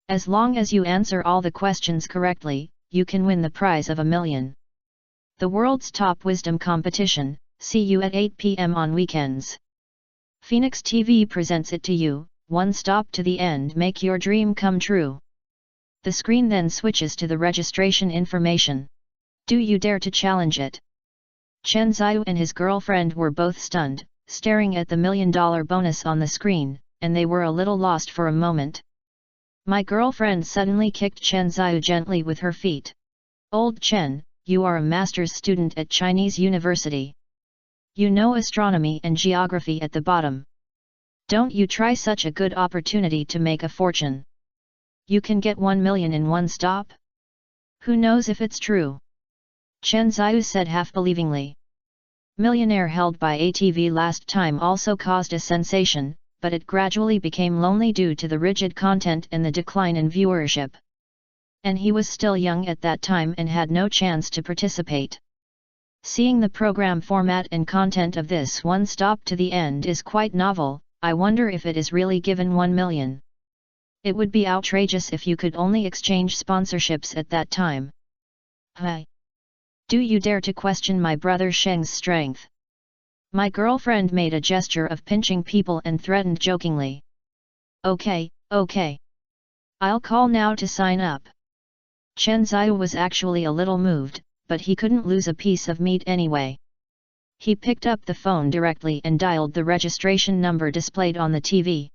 As long as you answer all the questions correctly, you can win the prize of 1 million. The world's top wisdom competition, see you at 8 p.m. on weekends. Phoenix TV presents it to you, one stop to the end, make your dream come true." The screen then switches to the registration information. Do you dare to challenge it? Chen Ziyu and his girlfriend were both stunned, staring at the $1 million bonus on the screen, and they were a little lost for a moment. My girlfriend suddenly kicked Chen Ziyu gently with her feet. "Old Chen, you are a master's student at Chinese University. You know astronomy and geography at the bottom. Don't you try such a good opportunity to make a fortune. You can get 1 million in one stop? Who knows if it's true?" Chen Ziyu said half-believingly. Millionaire held by ATV last time also caused a sensation, but it gradually became lonely due to the rigid content and the decline in viewership. And he was still young at that time and had no chance to participate. Seeing the program format and content of this one stop to the end is quite novel, I wonder if it is really given 1 million. It would be outrageous if you could only exchange sponsorships at that time. Hi. Do you dare to question my brother Sheng's strength? My girlfriend made a gesture of pinching people and threatened jokingly. Okay. I'll call now to sign up. Chen Ziyu was actually a little moved, but he couldn't lose a piece of meat anyway. He picked up the phone directly and dialed the registration number displayed on the TV.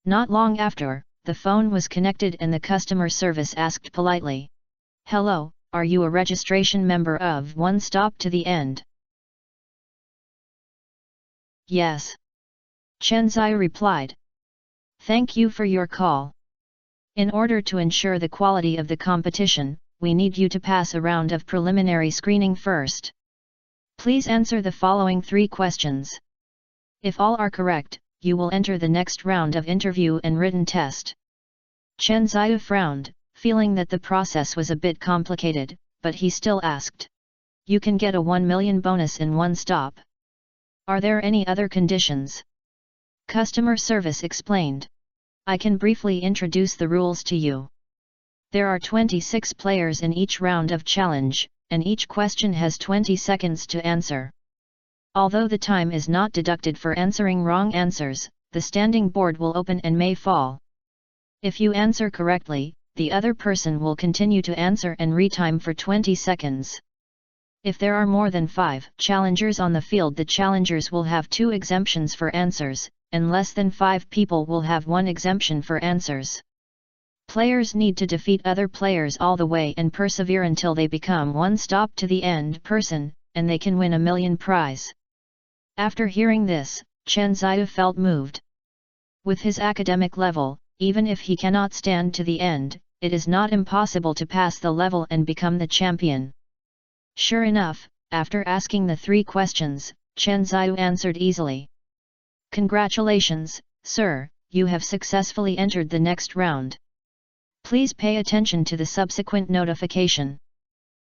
Not long after, the phone was connected and the customer service asked politely, "Hello, are you a registration member of One Stop to the End?" "Yes. Chen Zai replied. Thank you for your call. In order to ensure the quality of the competition, we need you to pass a round of preliminary screening first. Please answer the following 3 questions. If all are correct, you will enter the next round of interview and written test. Chen Zai frowned, feeling that the process was a bit complicated, but he still asked. You can get a 1 million bonus in one stop. Are there any other conditions? Customer service explained. I can briefly introduce the rules to you. There are 26 players in each round of challenge, and each question has 20 seconds to answer. Although the time is not deducted for answering wrong answers, the standing board will open and may fall. If you answer correctly, the other person will continue to answer and retime for 20 seconds. If there are more than 5 challengers on the field, the challengers will have 2 exemptions for answers, and less than 5 people will have 1 exemption for answers. Players need to defeat other players all the way and persevere until they become one stop to the end person, and they can win a million prize. After hearing this, Chen Zai felt moved. With his academic level, even if he cannot stand to the end, it is not impossible to pass the level and become the champion. Sure enough, after asking the 3 questions, Chen Zai answered easily. Congratulations, sir, you have successfully entered the next round. Please pay attention to the subsequent notification.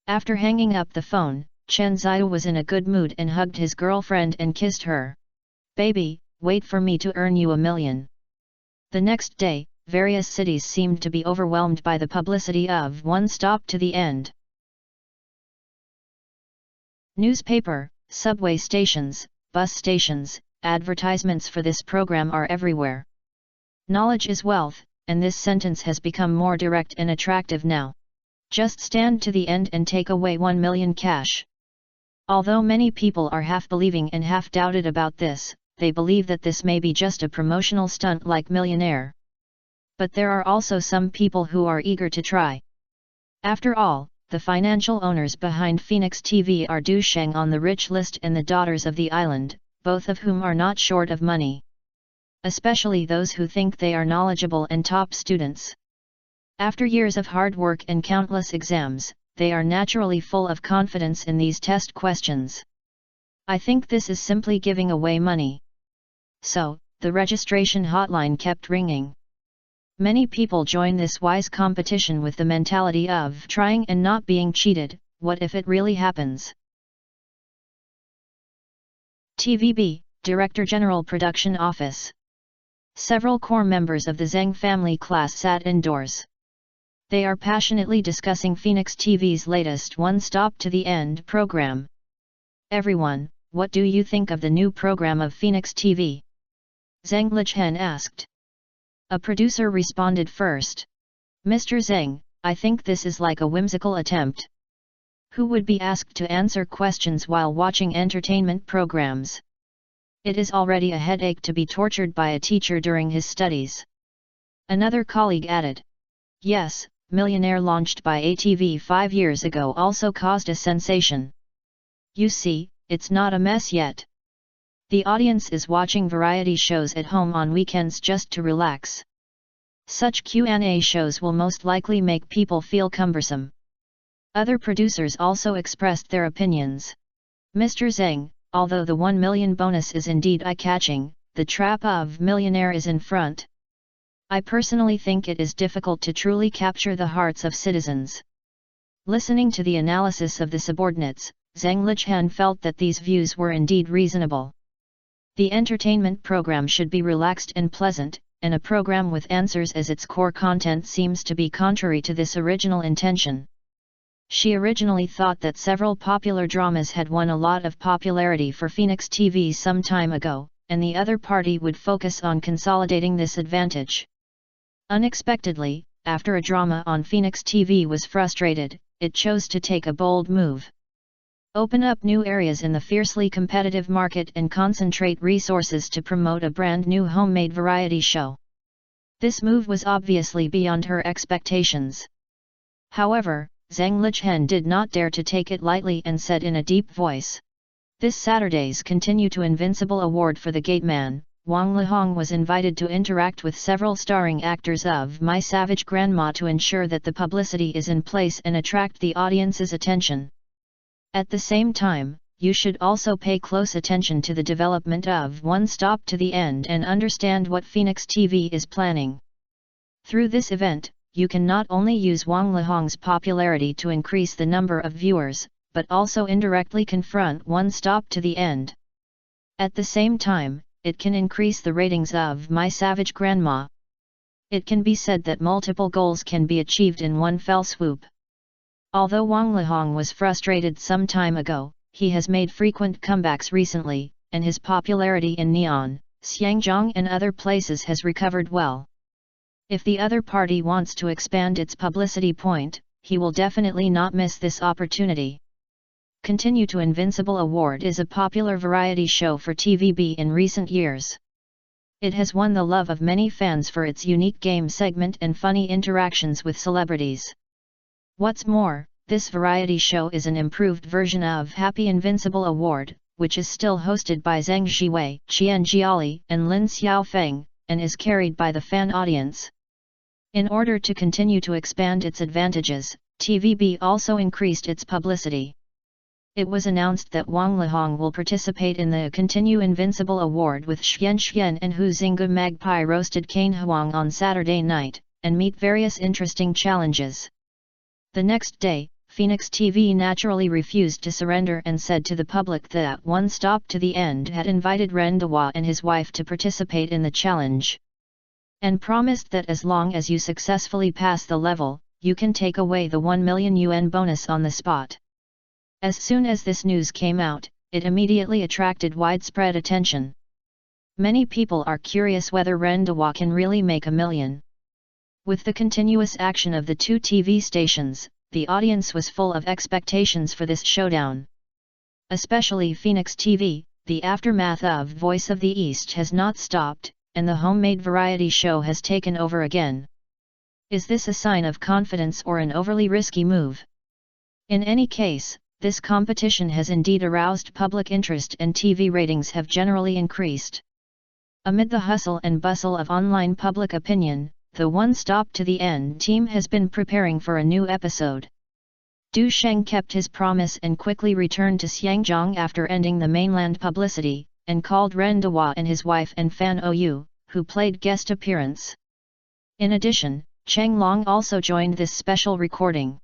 After hanging up the phone, Chen Zai was in a good mood and hugged his girlfriend and kissed her. Baby, wait for me to earn you 1 million. The next day, various cities seemed to be overwhelmed by the publicity of one stop to the end. Newspaper, subway stations, bus stations, advertisements for this program are everywhere. Knowledge is wealth, and this sentence has become more direct and attractive now. Just stand to the end and take away 1 million cash. Although many people are half believing and half doubted about this, they believe that this may be just a promotional stunt like Millionaire. But there are also some people who are eager to try. After all, the financial owners behind Phoenix TV are Du Sheng on the rich list and the Daughters of the Island, both of whom are not short of money. Especially those who think they are knowledgeable and top students. After years of hard work and countless exams, they are naturally full of confidence in these test questions. I think this is simply giving away money. So, the registration hotline kept ringing. Many people join this wise competition with the mentality of trying and not being cheated. What if it really happens? TVB, Director General Production Office. Several core members of the Zheng family class sat indoors. They are passionately discussing Phoenix TV's latest One Stop to the End program. Everyone, what do you think of the new program of Phoenix TV? Zheng Lichen asked. A producer responded first. Mr. Zheng, I think this is like a whimsical attempt. Who would be asked to answer questions while watching entertainment programs? It is already a headache to be tortured by a teacher during his studies. Another colleague added. Yes, Millionaire launched by ATV 5 years ago also caused a sensation. You see, it's not a mess yet. The audience is watching variety shows at home on weekends just to relax. Such Q&A shows will most likely make people feel cumbersome. Other producers also expressed their opinions. Mr. Zheng, although the 1 million bonus is indeed eye-catching, the trap of Millionaire is in front. I personally think it is difficult to truly capture the hearts of citizens. Listening to the analysis of the subordinates, Zheng Lichen felt that these views were indeed reasonable. The entertainment program should be relaxed and pleasant, and a program with answers as its core content seems to be contrary to this original intention. She originally thought that several popular dramas had won a lot of popularity for Phoenix TV some time ago, and the other party would focus on consolidating this advantage. Unexpectedly, after a drama on Phoenix TV was frustrated, it chose to take a bold move. Open up new areas in the fiercely competitive market and concentrate resources to promote a brand new homemade variety show. This move was obviously beyond her expectations. However, Zheng Lichen did not dare to take it lightly and said in a deep voice. This Saturday's Continue to Invincible Award for the Gateman, Wang Lihong was invited to interact with several starring actors of My Savage Grandma to ensure that the publicity is in place and attract the audience's attention. At the same time, you should also pay close attention to the development of One Stop to the End and understand what Phoenix TV is planning. Through this event, you can not only use Wang Lihong's popularity to increase the number of viewers, but also indirectly confront One Stop to the End. At the same time, it can increase the ratings of My Savage Grandma. It can be said that multiple goals can be achieved in one fell swoop. Although Wang Lihong was frustrated some time ago, he has made frequent comebacks recently, and his popularity in Neon, Xiangjiang and other places has recovered well. If the other party wants to expand its publicity point, he will definitely not miss this opportunity. Continue to Invincible Award is a popular variety show for TVB in recent years. It has won the love of many fans for its unique game segment and funny interactions with celebrities. What's more, this variety show is an improved version of Happy Invincible Award, which is still hosted by Zheng Jiwei, Qian Jiali, and Lin Xiaofeng, and is carried by the fan audience. In order to continue to expand its advantages, TVB also increased its publicity. It was announced that Wang Lihong will participate in the Continue Invincible Award with Xian Xian and Hu Xinggu Magpie Roasted Cane Huang on Saturday night, and meet various interesting challenges. The next day, Phoenix TV naturally refused to surrender and said to the public that One Stop to the End had invited Ren Dehua and his wife to participate in the challenge. And promised that as long as you successfully pass the level, you can take away the 1 million yuan bonus on the spot. As soon as this news came out, it immediately attracted widespread attention. Many people are curious whether Ren Dehua can really make $1 million. With the continuous action of the two TV stations, the audience was full of expectations for this showdown. Especially Phoenix TV, the aftermath of Voice of the East has not stopped, and the homemade variety show has taken over again. Is this a sign of confidence or an overly risky move? In any case, this competition has indeed aroused public interest and TV ratings have generally increased. Amid the hustle and bustle of online public opinion, the One Stop to the End team has been preparing for a new episode. Du Sheng kept his promise and quickly returned to Xiangjiang after ending the mainland publicity, and called Ren Dehua and his wife and Fan Ou, who played guest appearance. In addition, Cheng Long also joined this special recording.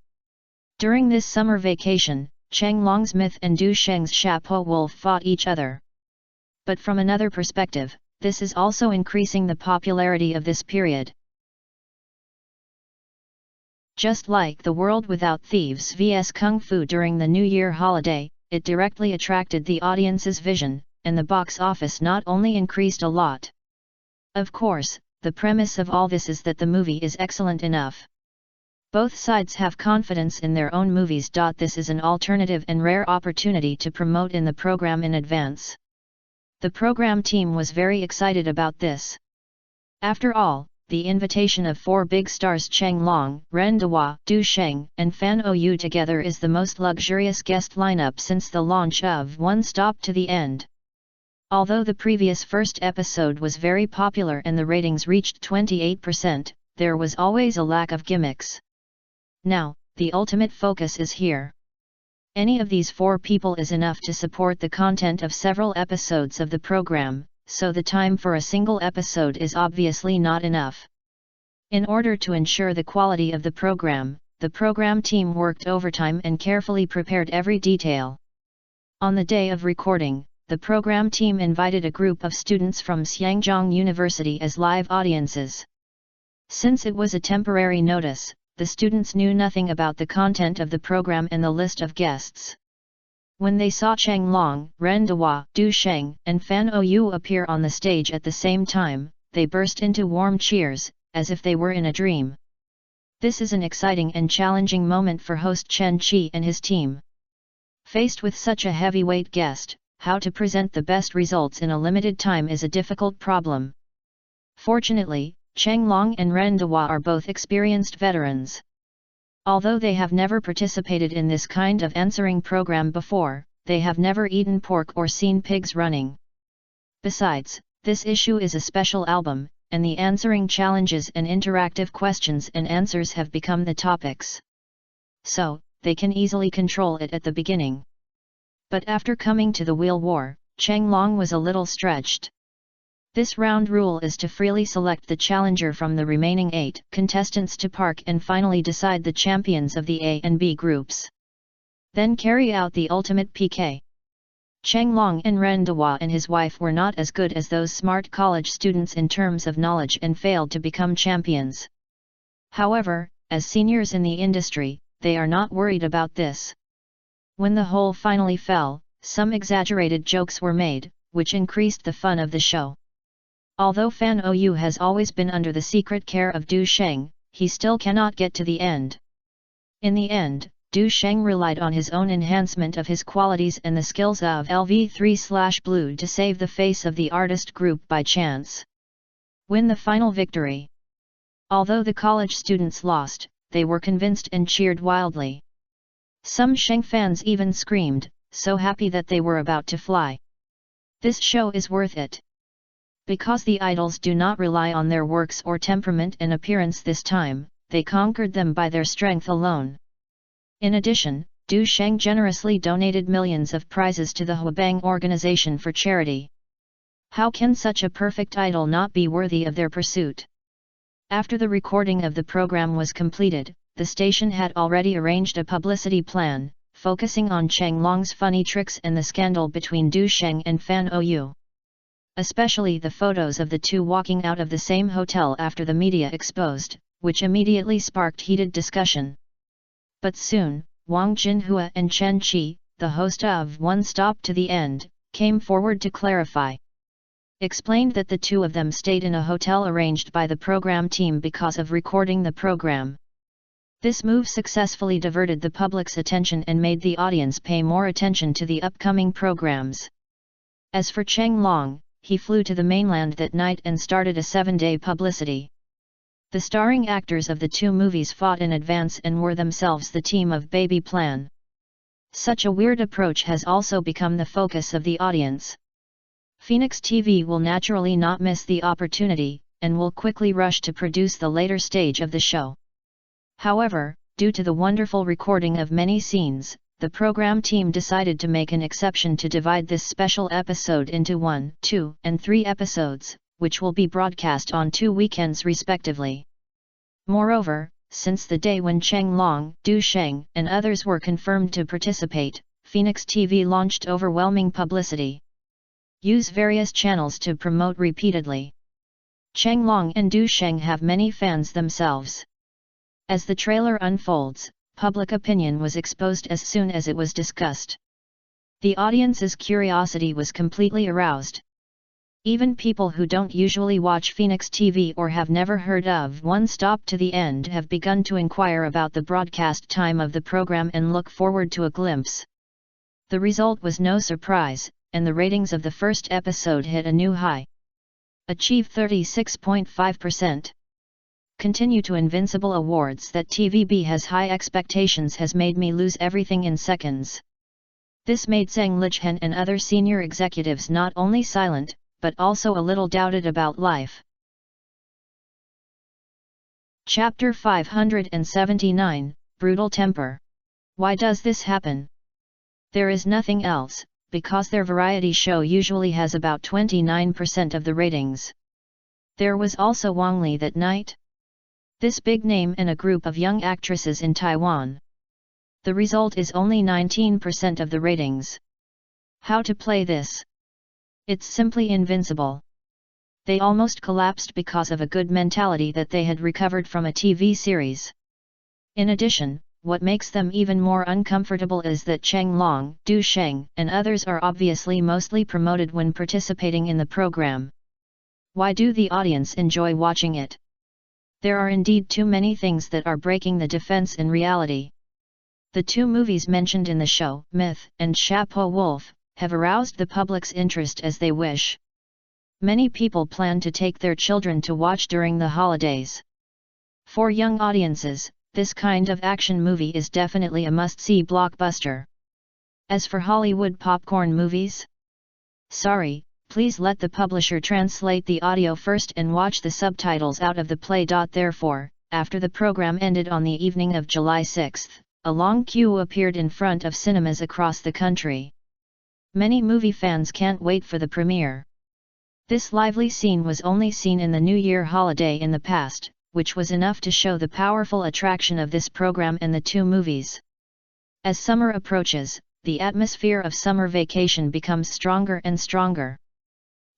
During this summer vacation, Cheng Long's Myth and Du Sheng's Chapeau Wolf fought each other. But from another perspective, this is also increasing the popularity of this period. Just like The World Without Thieves vs Kung Fu during the New Year holiday, it directly attracted the audience's vision, and the box office not only increased a lot. Of course, the premise of all this is that the movie is excellent enough. Both sides have confidence in their own movies. This is an alternative and rare opportunity to promote in the program in advance. The program team was very excited about this. After all, the invitation of 4 big stars Cheng Long, Ren Dehua, Du Sheng, and Fan Ou together is the most luxurious guest lineup since the launch of One Stop to the End. Although the previous first episode was very popular and the ratings reached 28%, there was always a lack of gimmicks. Now, the ultimate focus is here. Any of these 4 people is enough to support the content of several episodes of the program, so the time for a single episode is obviously not enough. In order to ensure the quality of the program team worked overtime and carefully prepared every detail. On the day of recording, the program team invited a group of students from Xiangjiang University as live audiences. Since it was a temporary notice, the students knew nothing about the content of the program and the list of guests. When they saw Cheng Long, Ren Dehua, Du Sheng, and Fan Ou appear on the stage at the same time, they burst into warm cheers, as if they were in a dream. This is an exciting and challenging moment for host Chen Qi and his team. Faced with such a heavyweight guest, how to present the best results in a limited time is a difficult problem. Fortunately, Cheng Long and Ren Dehua are both experienced veterans. Although they have never participated in this kind of answering program before, they have never eaten pork or seen pigs running. Besides, This issue is a special album, and the answering challenges and interactive questions and answers have become the topics. So, they can easily control it at the beginning. But after coming to the Wheel War, Chenglong was a little stretched. This round rule is to freely select the challenger from the remaining 8 contestants to park and finally decide the champions of the A and B groups. Then carry out the ultimate PK. Chenglong and Rendawa and his wife were not as good as those smart college students in terms of knowledge and failed to become champions. However, as seniors in the industry, they are not worried about this. When the hole finally fell, some exaggerated jokes were made, which increased the fun of the show. Although Fan Ou has always been under the secret care of Du Sheng, he still cannot get to the end. In the end, Du Sheng relied on his own enhancement of his qualities and the skills of LV3/Blue to save the face of the artist group by chance. Win the final victory. Although the college students lost, they were convinced and cheered wildly. Some Sheng fans even screamed, so happy that they were about to fly. This show is worth it. Because the idols do not rely on their works or temperament and appearance this time, they conquered them by their strength alone. In addition, Du Sheng generously donated millions of prizes to the Huabang organization for charity. How can such a perfect idol not be worthy of their pursuit? After the recording of the program was completed, the station had already arranged a publicity plan, focusing on Chenglong's funny tricks and the scandal between Du Sheng and Fan Ou. Especially the photos of the two walking out of the same hotel after the media exposed, which immediately sparked heated discussion. But soon, Wang Jinhua and Chen Qi, the host of One Stop to the End, came forward to clarify. Explained that the two of them stayed in a hotel arranged by the program team because of recording the program. This move successfully diverted the public's attention and made the audience pay more attention to the upcoming programs. As for Chenglong, he flew to the mainland that night and started a 7-day publicity. The starring actors of the two movies fought in advance and were themselves the team of Baby Plan. Such a weird approach has also become the focus of the audience. Phoenix TV will naturally not miss the opportunity, and will quickly rush to produce the later stage of the show. However, due to the wonderful recording of many scenes, the program team decided to make an exception to divide this special episode into 1, 2, and 3 episodes, which will be broadcast on 2 weekends respectively. Moreover, since the day when Chenglong, Du Sheng, and others were confirmed to participate, Phoenix TV launched overwhelming publicity. Use various channels to promote repeatedly. Chenglong and Du Sheng have many fans themselves. As the trailer unfolds, public opinion was exposed as soon as it was discussed. The audience's curiosity was completely aroused. Even people who don't usually watch Phoenix TV or have never heard of One Stop to the End have begun to inquire about the broadcast time of the program and look forward to a glimpse. The result was no surprise, and the ratings of the first episode hit a new high. Achieve 36.5%. Continue to Invincible Awards that TVB has high expectations has made me lose everything in seconds. This made Zhang Lichen and other senior executives not only silent, but also a little doubted about life. Chapter 579, Brutal Temper. Why does this happen? There is nothing else, because their variety show usually has about 29% of the ratings. There was also Wang Li that night. This big name and a group of young actresses in Taiwan. The result is only 19% of the ratings. How to play this? It's simply invincible. They almost collapsed because of a good mentality that they had recovered from a TV series. In addition, what makes them even more uncomfortable is that Chenglong, Du Sheng, and others are obviously mostly promoted when participating in the program. Why do the audience enjoy watching it? There are indeed too many things that are breaking the defense in reality. The 2 movies mentioned in the show, Myth and Chapeau Wolf, have aroused the public's interest as they wish. Many people plan to take their children to watch during the holidays. For young audiences, this kind of action movie is definitely a must-see blockbuster. As for Hollywood popcorn movies? Sorry, Please let the publisher translate the audio first and watch the subtitles out of the play. Therefore, after the program ended on the evening of July 6, a long queue appeared in front of cinemas across the country. Many movie fans can't wait for the premiere. This lively scene was only seen in the New Year holiday in the past, which was enough to show the powerful attraction of this program and the two movies. As summer approaches, the atmosphere of summer vacation becomes stronger and stronger.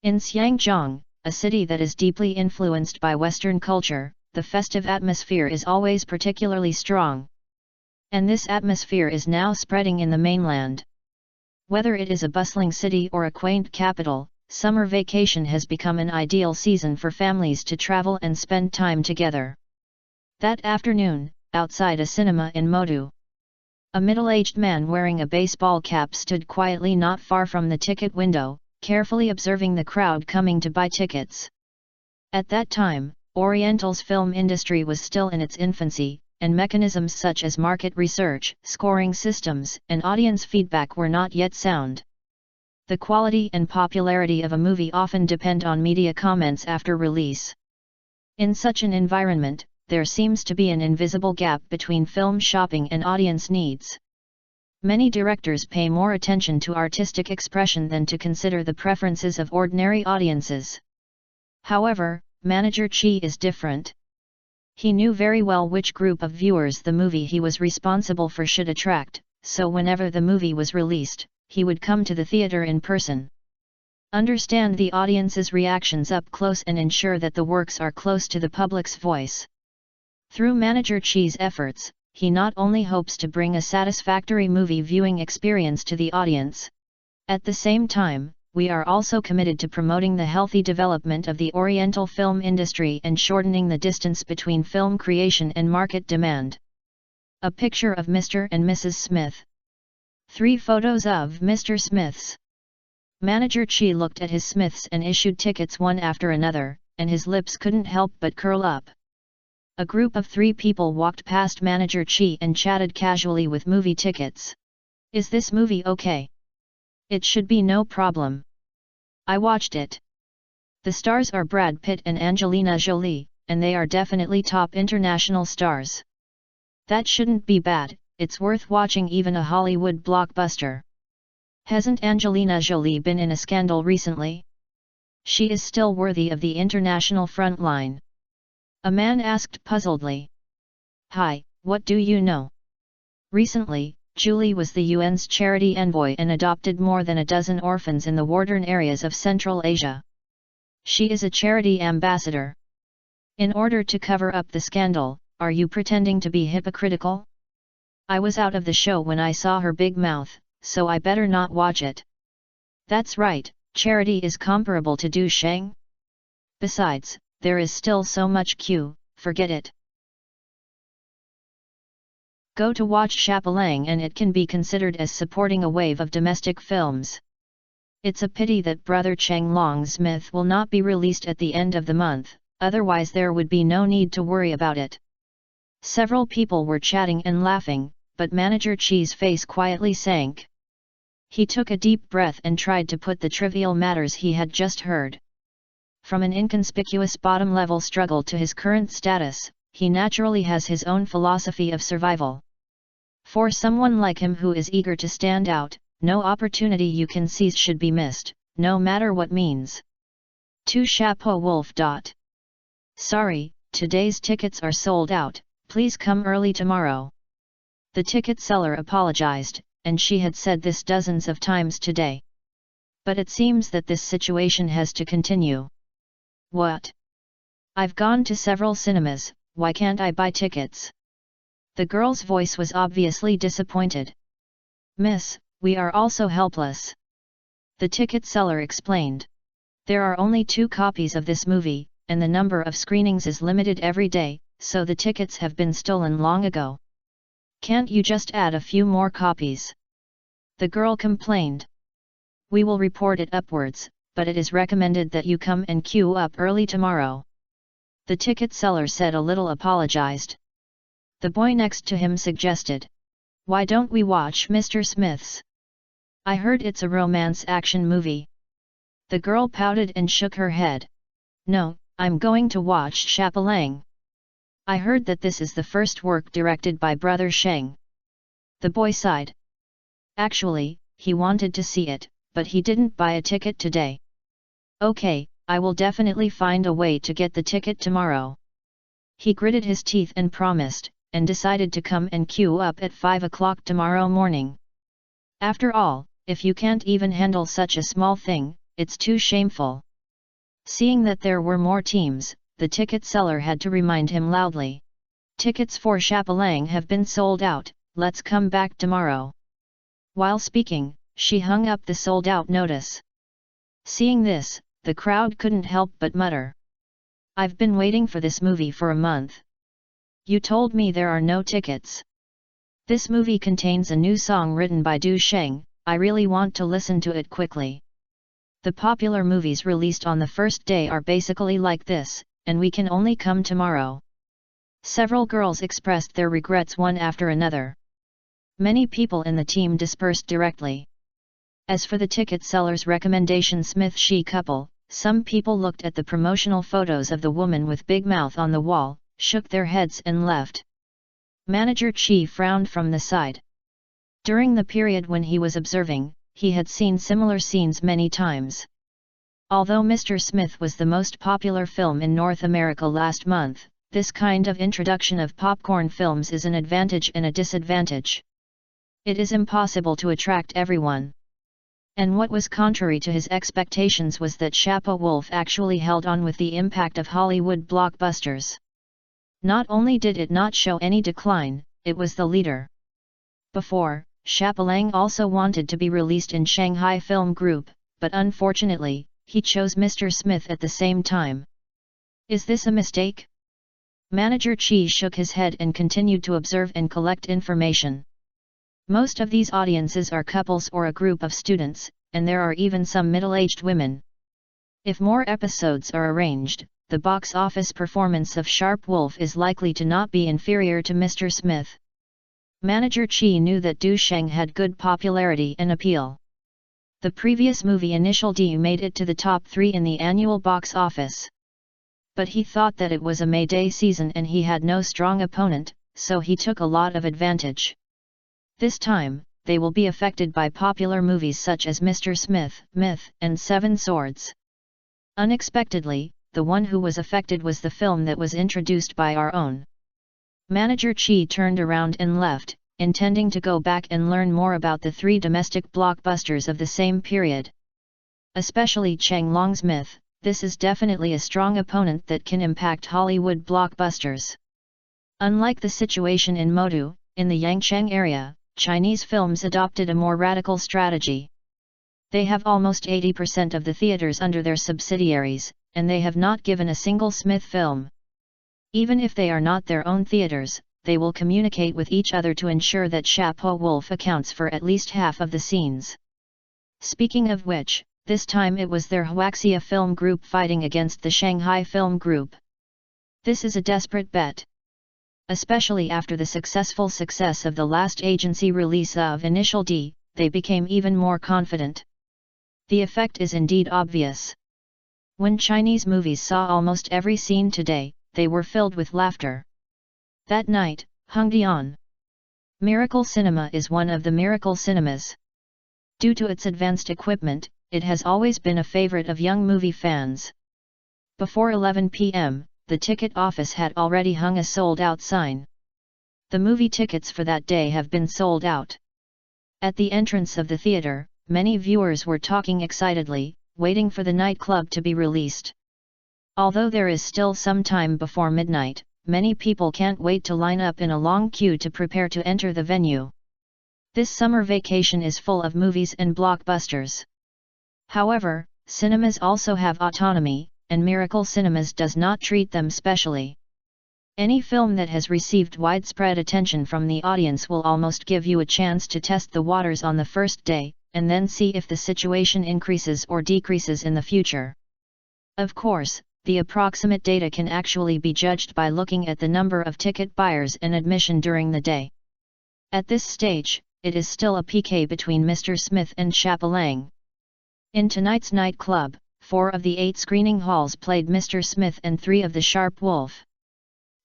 In Xiangjiang, a city that is deeply influenced by Western culture, the festive atmosphere is always particularly strong. And this atmosphere is now spreading in the mainland. Whether it is a bustling city or a quaint capital, summer vacation has become an ideal season for families to travel and spend time together. That afternoon, outside a cinema in Modu, a middle-aged man wearing a baseball cap stood quietly not far from the ticket window, carefully observing the crowd coming to buy tickets. At that time, Oriental's film industry was still in its infancy, and mechanisms such as market research, scoring systems, and audience feedback were not yet sound. The quality and popularity of a movie often depend on media comments after release. In such an environment, there seems to be an invisible gap between film shopping and audience needs. Many directors pay more attention to artistic expression than to consider the preferences of ordinary audiences. However, Manager Chi is different. He knew very well which group of viewers the movie he was responsible for should attract, so whenever the movie was released, he would come to the theater in person. Understand the audience's reactions up close and ensure that the works are close to the public's voice. Through Manager Chi's efforts, he not only hopes to bring a satisfactory movie viewing experience to the audience. At the same time, we are also committed to promoting the healthy development of the Oriental film industry and shortening the distance between film creation and market demand. A picture of Mr. and Mrs. Smith. 3 photos of Mr. Smiths. Manager Chi looked at his Smiths and issued tickets one after another, and his lips couldn't help but curl up. A group of 3 people walked past Manager Chi and chatted casually with movie tickets. Is this movie okay? It should be no problem. I watched it. The stars are Brad Pitt and Angelina Jolie, and they are definitely top international stars. That shouldn't be bad, it's worth watching even a Hollywood blockbuster. Hasn't Angelina Jolie been in a scandal recently? She is still worthy of the international front line. A man asked puzzledly. Hi, what do you know? Recently, Julie was the UN's charity envoy and adopted more than a dozen orphans in the war-torn areas of Central Asia. She is a charity ambassador. In order to cover up the scandal, are you pretending to be hypocritical? I was out of the show when I saw her big mouth, so I better not watch it. That's right, charity is comparable to douching. Besides, there is still so much queue, forget it. Go to watch Chapelang and it can be considered as supporting a wave of domestic films. It's a pity that Brother Cheng Long's Myth will not be released at the end of the month, otherwise there would be no need to worry about it. Several people were chatting and laughing, but Manager Chi's face quietly sank. He took a deep breath and tried to put the trivial matters he had just heard. From an inconspicuous bottom-level struggle to his current status, he naturally has his own philosophy of survival. For someone like him who is eager to stand out, no opportunity you can seize should be missed, no matter what means. To Chapeau Wolf. Sorry, today's tickets are sold out, please come early tomorrow. The ticket seller apologized, and she had said this dozens of times today. But it seems that this situation has to continue. What? I've gone to several cinemas, why can't I buy tickets? The girl's voice was obviously disappointed. Miss, we are also helpless. The ticket seller explained. There are only 2 copies of this movie, and the number of screenings is limited every day, so the tickets have been stolen long ago. Can't you just add a few more copies? The girl complained. We will report it upwards, but it is recommended that you come and queue up early tomorrow. The ticket seller said a little apologized. The boy next to him suggested. Why don't we watch Mr. Smith's? I heard it's a romance action movie. The girl pouted and shook her head. No, I'm going to watch Chapelang. I heard that this is the first work directed by Brother Sheng. The boy sighed. Actually, he wanted to see it, but he didn't buy a ticket today. Okay, I will definitely find a way to get the ticket tomorrow. He gritted his teeth and promised, and decided to come and queue up at 5 o'clock tomorrow morning. After all, if you can't even handle such a small thing, it's too shameful. Seeing that there were more teams, the ticket seller had to remind him loudly. Tickets for Chapelang have been sold out, let's come back tomorrow. While speaking, she hung up the sold out notice. Seeing this, the crowd couldn't help but mutter. I've been waiting for this movie for a month. You told me there are no tickets. This movie contains a new song written by Du Sheng, I really want to listen to it quickly. The popular movies released on the first day are basically like this, and we can only come tomorrow. Several girls expressed their regrets one after another. Many people in the team dispersed directly. As for the ticket seller's recommendation Smith-She couple, some people looked at the promotional photos of the woman with big mouth on the wall, shook their heads and left. Manager Chi frowned from the side. During the period when he was observing, he had seen similar scenes many times. Although Mr. Smith was the most popular film in North America last month, this kind of introduction of popcorn films is an advantage and a disadvantage. It is impossible to attract everyone. And what was contrary to his expectations was that Chapeau Wolf actually held on with the impact of Hollywood blockbusters. Not only did it not show any decline, it was the leader. Before, Chapelang also wanted to be released in Shanghai Film Group, but unfortunately, he chose Mr. Smith at the same time. Is this a mistake? Manager Chi shook his head and continued to observe and collect information. Most of these audiences are couples or a group of students, and there are even some middle-aged women. If more episodes are arranged, the box office performance of Sharp Wolf is likely to not be inferior to Mr. Smith. Manager Chi knew that Du Sheng had good popularity and appeal. The previous movie Initial D made it to the top 3 in the annual box office. But he thought that it was a May Day season and he had no strong opponent, so he took a lot of advantage. This time, they will be affected by popular movies such as Mr. Smith, Myth, and Seven Swords. Unexpectedly, the one who was affected was the film that was introduced by our own. Manager Chi turned around and left, intending to go back and learn more about the 3 domestic blockbusters of the same period. Especially Cheng Long's Myth, this is definitely a strong opponent that can impact Hollywood blockbusters. Unlike the situation in Modu, in the Yangcheng area, Chinese films adopted a more radical strategy. They have almost 80% of the theaters under their subsidiaries, and they have not given a single Smith film. Even if they are not their own theaters, they will communicate with each other to ensure that Chapeau Wolf accounts for at least half of the scenes. Speaking of which, this time it was their Huaxia Film Group fighting against the Shanghai Film Group. This is a desperate bet. Especially after the successful success of the last agency release of Initial D, they became even more confident. The effect is indeed obvious. When Chinese movies saw almost every scene today, they were filled with laughter. That night, Hongdian Miracle Cinema is one of the miracle cinemas. Due to its advanced equipment, it has always been a favorite of young movie fans. Before 11 p.m., the ticket office had already hung a sold-out sign. The movie tickets for that day have been sold out. At the entrance of the theater, many viewers were talking excitedly, waiting for the nightclub to be released. Although there is still some time before midnight, many people can't wait to line up in a long queue to prepare to enter the venue. This summer vacation is full of movies and blockbusters. However, cinemas also have autonomy, and Miracle Cinemas does not treat them specially. Any film that has received widespread attention from the audience will almost give you a chance to test the waters on the first day, and then see if the situation increases or decreases in the future. Of course, the approximate data can actually be judged by looking at the number of ticket buyers and admission during the day. At this stage, it is still a PK between Mr. Smith and Chapelang. In tonight's nightclub, 4 of the 8 screening halls played Mr. Smith and 3 of the Sharp Wolf.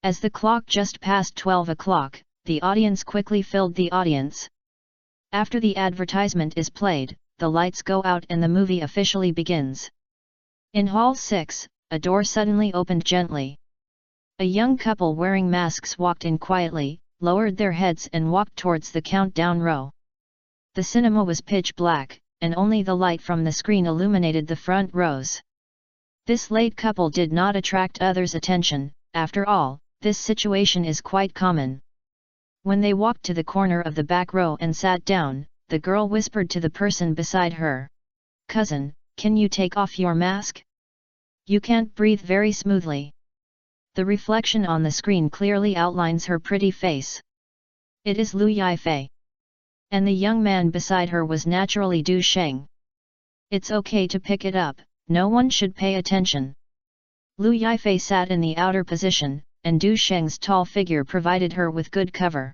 As the clock just passed 12 o'clock, the audience quickly filled the audience. After the advertisement is played, the lights go out and the movie officially begins. In Hall 6, a door suddenly opened gently. A young couple wearing masks walked in quietly, lowered their heads and walked towards the countdown row. The cinema was pitch black, and only the light from the screen illuminated the front rows. This late couple did not attract others' attention. After all, this situation is quite common. When they walked to the corner of the back row and sat down, the girl whispered to the person beside her, "Cousin, can you take off your mask? You can't breathe very smoothly." The reflection on the screen clearly outlines her pretty face. It is Lu Yifei. And the young man beside her was naturally Du Sheng. It's okay to pick it up, no one should pay attention. Lu Yifei sat in the outer position, and Du Sheng's tall figure provided her with good cover.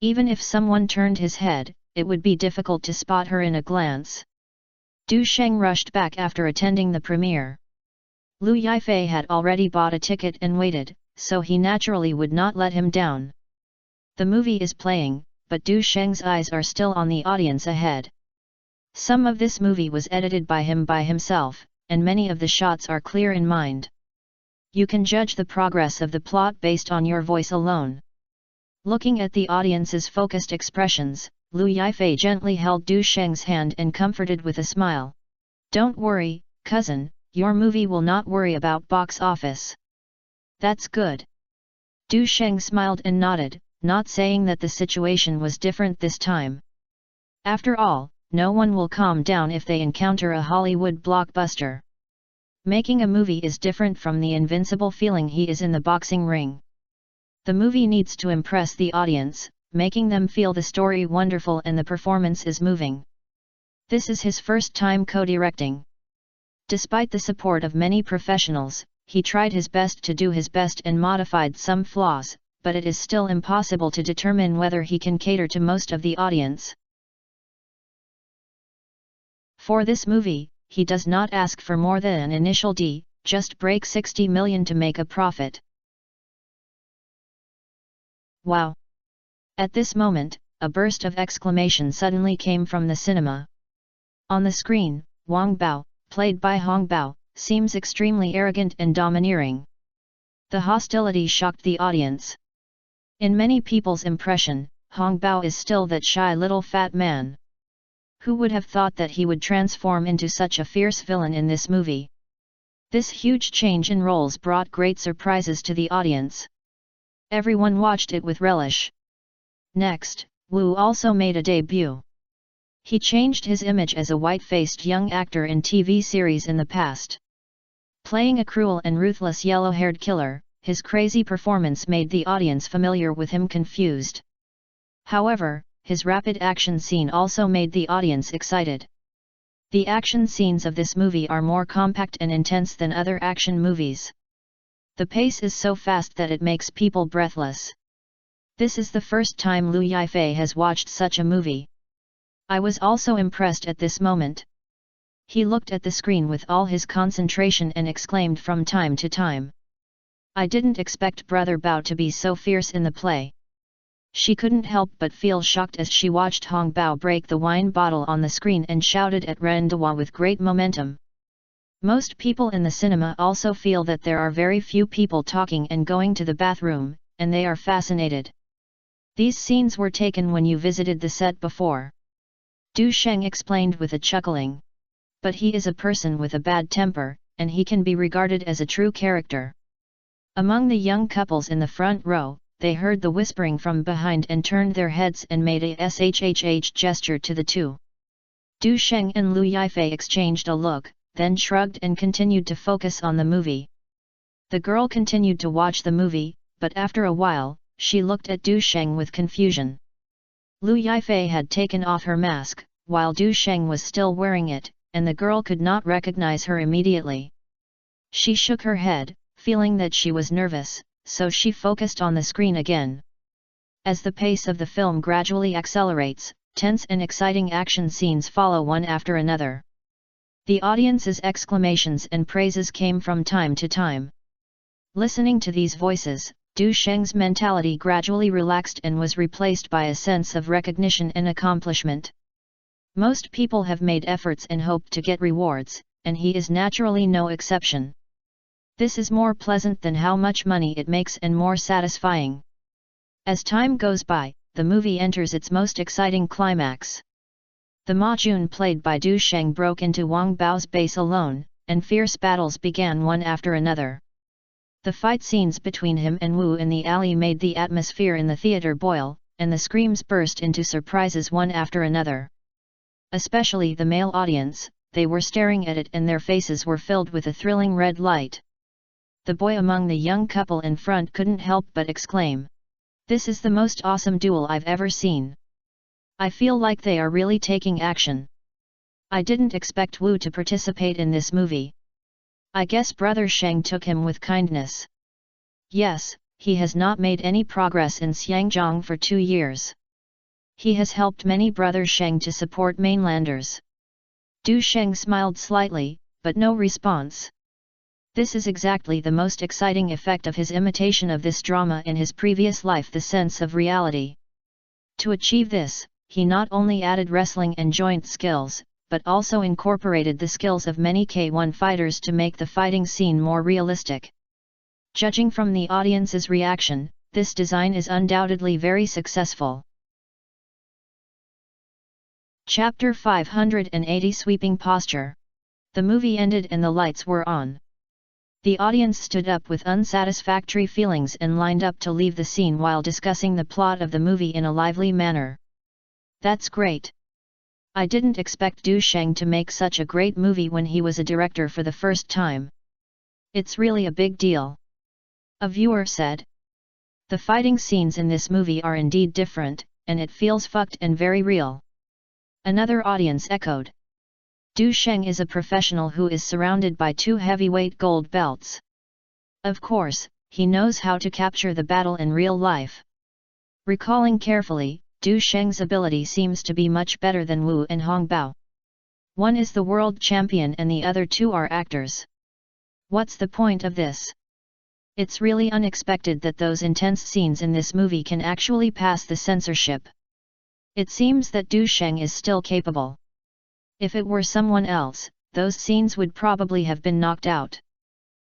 Even if someone turned his head, it would be difficult to spot her in a glance. Du Sheng rushed back after attending the premiere. Lu Yifei had already bought a ticket and waited, so he naturally would not let him down. The movie is playing, but Du Sheng's eyes are still on the audience ahead. Some of this movie was edited by himself, and many of the shots are clear in mind. You can judge the progress of the plot based on your voice alone. Looking at the audience's focused expressions, Lu Yifei gently held Du Sheng's hand and comforted with a smile. "Don't worry, cousin, your movie will not worry about box office." "That's good." Du Sheng smiled and nodded, not saying that the situation was different this time. After all, no one will calm down if they encounter a Hollywood blockbuster. Making a movie is different from the invincible feeling he is in the boxing ring. The movie needs to impress the audience, making them feel the story wonderful and the performance is moving. This is his first time co-directing. Despite the support of many professionals, he tried his best to do his best and modified some flaws, but it is still impossible to determine whether he can cater to most of the audience. For this movie, he does not ask for more than an initial D, just break 60 million to make a profit. Wow! At this moment, a burst of exclamation suddenly came from the cinema. On the screen, Wang Bao, played by Hong Bao, seems extremely arrogant and domineering. The hostility shocked the audience. In many people's impression, Hong Bao is still that shy little fat man. Who would have thought that he would transform into such a fierce villain in this movie? This huge change in roles brought great surprises to the audience. Everyone watched it with relish. Next, Wu also made a debut. He changed his image as a white-faced young actor in TV series in the past. Playing a cruel and ruthless yellow-haired killer, his crazy performance made the audience familiar with him confused. However, his rapid action scene also made the audience excited. The action scenes of this movie are more compact and intense than other action movies. The pace is so fast that it makes people breathless. This is the first time Lu Yifei has watched such a movie. I was also impressed at this moment. He looked at the screen with all his concentration and exclaimed from time to time, "I didn't expect Brother Bao to be so fierce in the play." She couldn't help but feel shocked as she watched Hong Bao break the wine bottle on the screen and shouted at Rendawa with great momentum. Most people in the cinema also feel that there are very few people talking and going to the bathroom, and they are fascinated. These scenes were taken when you visited the set before. Du Sheng explained with a chuckling. But he is a person with a bad temper, and he can be regarded as a true character. Among the young couples in the front row, they heard the whispering from behind and turned their heads and made a shhh gesture to the two. Du Sheng and Lu Yifei exchanged a look, then shrugged and continued to focus on the movie. The girl continued to watch the movie, but after a while, she looked at Du Sheng with confusion. Lu Yifei had taken off her mask, while Du Sheng was still wearing it, and the girl could not recognize her immediately. She shook her head, feeling that she was nervous, so she focused on the screen again. As the pace of the film gradually accelerates, tense and exciting action scenes follow one after another. The audience's exclamations and praises came from time to time. Listening to these voices, Du Sheng's mentality gradually relaxed and was replaced by a sense of recognition and accomplishment. Most people have made efforts and hope to get rewards, and he is naturally no exception. This is more pleasant than how much money it makes and more satisfying. As time goes by, the movie enters its most exciting climax. The Ma Jun played by Du Sheng broke into Wang Bao's base alone, and fierce battles began one after another. The fight scenes between him and Wu in the alley made the atmosphere in the theater boil, and the screams burst into surprises one after another. Especially the male audience, they were staring at it and their faces were filled with a thrilling red light. The boy among the young couple in front couldn't help but exclaim, "This is the most awesome duel I've ever seen. I feel like they are really taking action. I didn't expect Wu to participate in this movie. I guess Brother Sheng took him with kindness. Yes, he has not made any progress in Xiangzhong for 2 years. He has helped many Brother Sheng to support mainlanders." Du Sheng smiled slightly, but no response. This is exactly the most exciting effect of his imitation of this drama in his previous life, the sense of reality. To achieve this, he not only added wrestling and joint skills, but also incorporated the skills of many K1 fighters to make the fighting scene more realistic. Judging from the audience's reaction, this design is undoubtedly very successful. Chapter 580 Sweeping Posture. The movie ended and the lights were on. The audience stood up with unsatisfactory feelings and lined up to leave the scene while discussing the plot of the movie in a lively manner. "That's great. I didn't expect Du Sheng to make such a great movie when he was a director for the first time. It's really a big deal," a viewer said. "The fighting scenes in this movie are indeed different, and it feels fucked and very real." Another audience echoed. "Du Sheng is a professional who is surrounded by 2 heavyweight gold belts. Of course, he knows how to capture the battle in real life." Recalling carefully, Du Sheng's ability seems to be much better than Wu and Hong Bao. One is the world champion and the other 2 are actors. What's the point of this? It's really unexpected that those intense scenes in this movie can actually pass the censorship. It seems that Du Sheng is still capable. If it were someone else, those scenes would probably have been knocked out.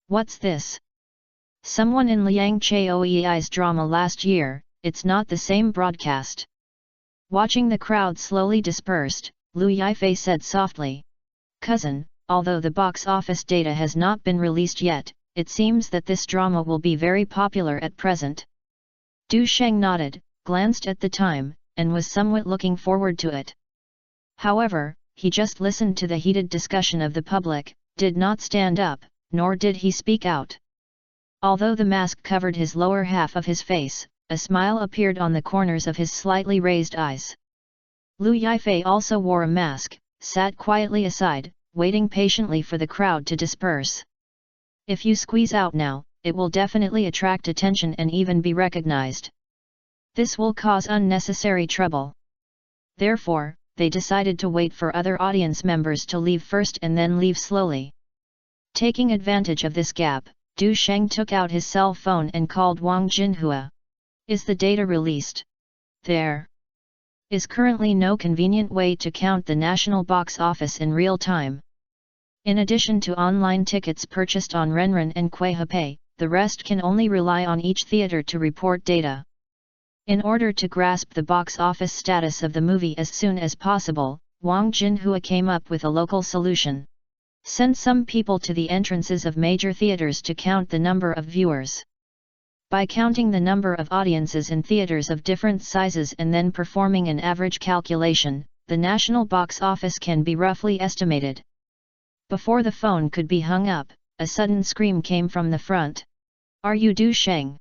What's this? Someone in Liang Chaoei's drama last year, it's not the same broadcast. Watching the crowd slowly dispersed, Lu Yifei said softly, "Cousin, although the box office data has not been released yet, it seems that this drama will be very popular at present." Du Sheng nodded, glanced at the time, and was somewhat looking forward to it. However, he just listened to the heated discussion of the public, did not stand up, nor did he speak out. Although the mask covered his lower half of his face, a smile appeared on the corners of his slightly raised eyes. Lu Yifei also wore a mask, sat quietly aside, waiting patiently for the crowd to disperse. "If you squeeze out now, it will definitely attract attention and even be recognized. This will cause unnecessary trouble." Therefore, they decided to wait for other audience members to leave first and then leave slowly. Taking advantage of this gap, Du Sheng took out his cell phone and called Wang Jinhua. "Is the data released?" "There is currently no convenient way to count the national box office in real time. In addition to online tickets purchased on Renren and Kuehapei, the rest can only rely on each theater to report data. In order to grasp the box office status of the movie as soon as possible, Wang Jinhua came up with a local solution. Send some people to the entrances of major theaters to count the number of viewers. By counting the number of audiences in theaters of different sizes and then performing an average calculation, the national box office can be roughly estimated." Before the phone could be hung up, a sudden scream came from the front. "Are you Du Sheng?"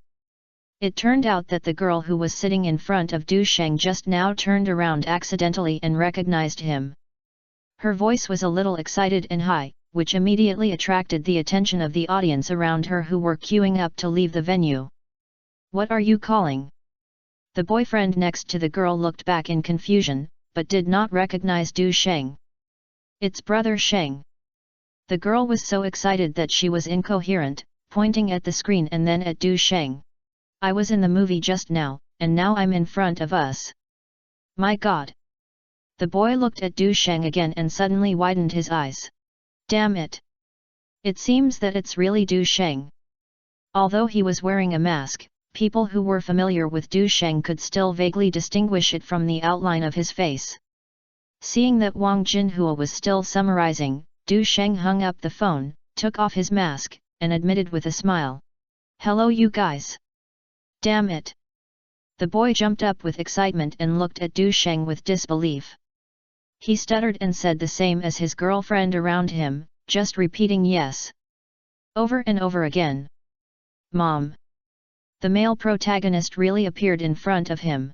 It turned out that the girl who was sitting in front of Du Sheng just now turned around accidentally and recognized him. Her voice was a little excited and high, which immediately attracted the attention of the audience around her who were queuing up to leave the venue. "What are you calling?" The boyfriend next to the girl looked back in confusion, but did not recognize Du Sheng. "It's Brother Sheng. The girl was so excited that she was incoherent, pointing at the screen and then at Du Sheng. I was in the movie just now, and now I'm in front of us. My God! The boy looked at Du Sheng again and suddenly widened his eyes. Damn it! It seems that it's really Du Sheng. Although he was wearing a mask, people who were familiar with Du Sheng could still vaguely distinguish it from the outline of his face. Seeing that Wang Jinhua was still summarizing, Du Sheng hung up the phone, took off his mask, and admitted with a smile. Hello you guys! Damn it! The boy jumped up with excitement and looked at Du Sheng with disbelief. He stuttered and said the same as his girlfriend around him, just repeating yes. Over and over again. Mom! The male protagonist really appeared in front of him.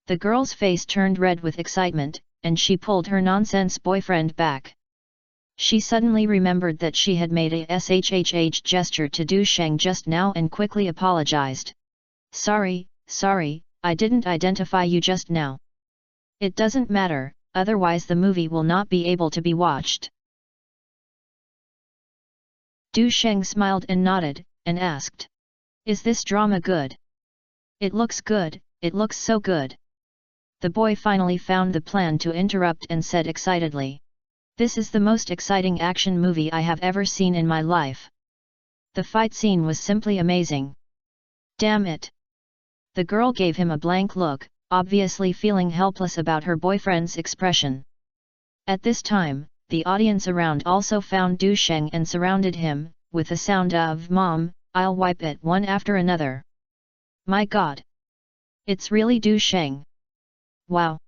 The girl's face turned red with excitement, and she pulled her nonsense boyfriend back. She suddenly remembered that she had made a shhh gesture to Du Sheng just now and quickly apologized. Sorry, I didn't identify you just now. It doesn't matter, otherwise the movie will not be able to be watched. Du Sheng smiled and nodded, and asked. Is this drama good? It looks good, it looks so good. The boy finally found the plan to interrupt and said excitedly. This is the most exciting action movie I have ever seen in my life. The fight scene was simply amazing. Damn it! The girl gave him a blank look, obviously feeling helpless about her boyfriend's expression. At this time, the audience around also found Du Sheng and surrounded him, with the sound of Mom, I'll wipe it one after another. My God! It's really Du Sheng. Wow!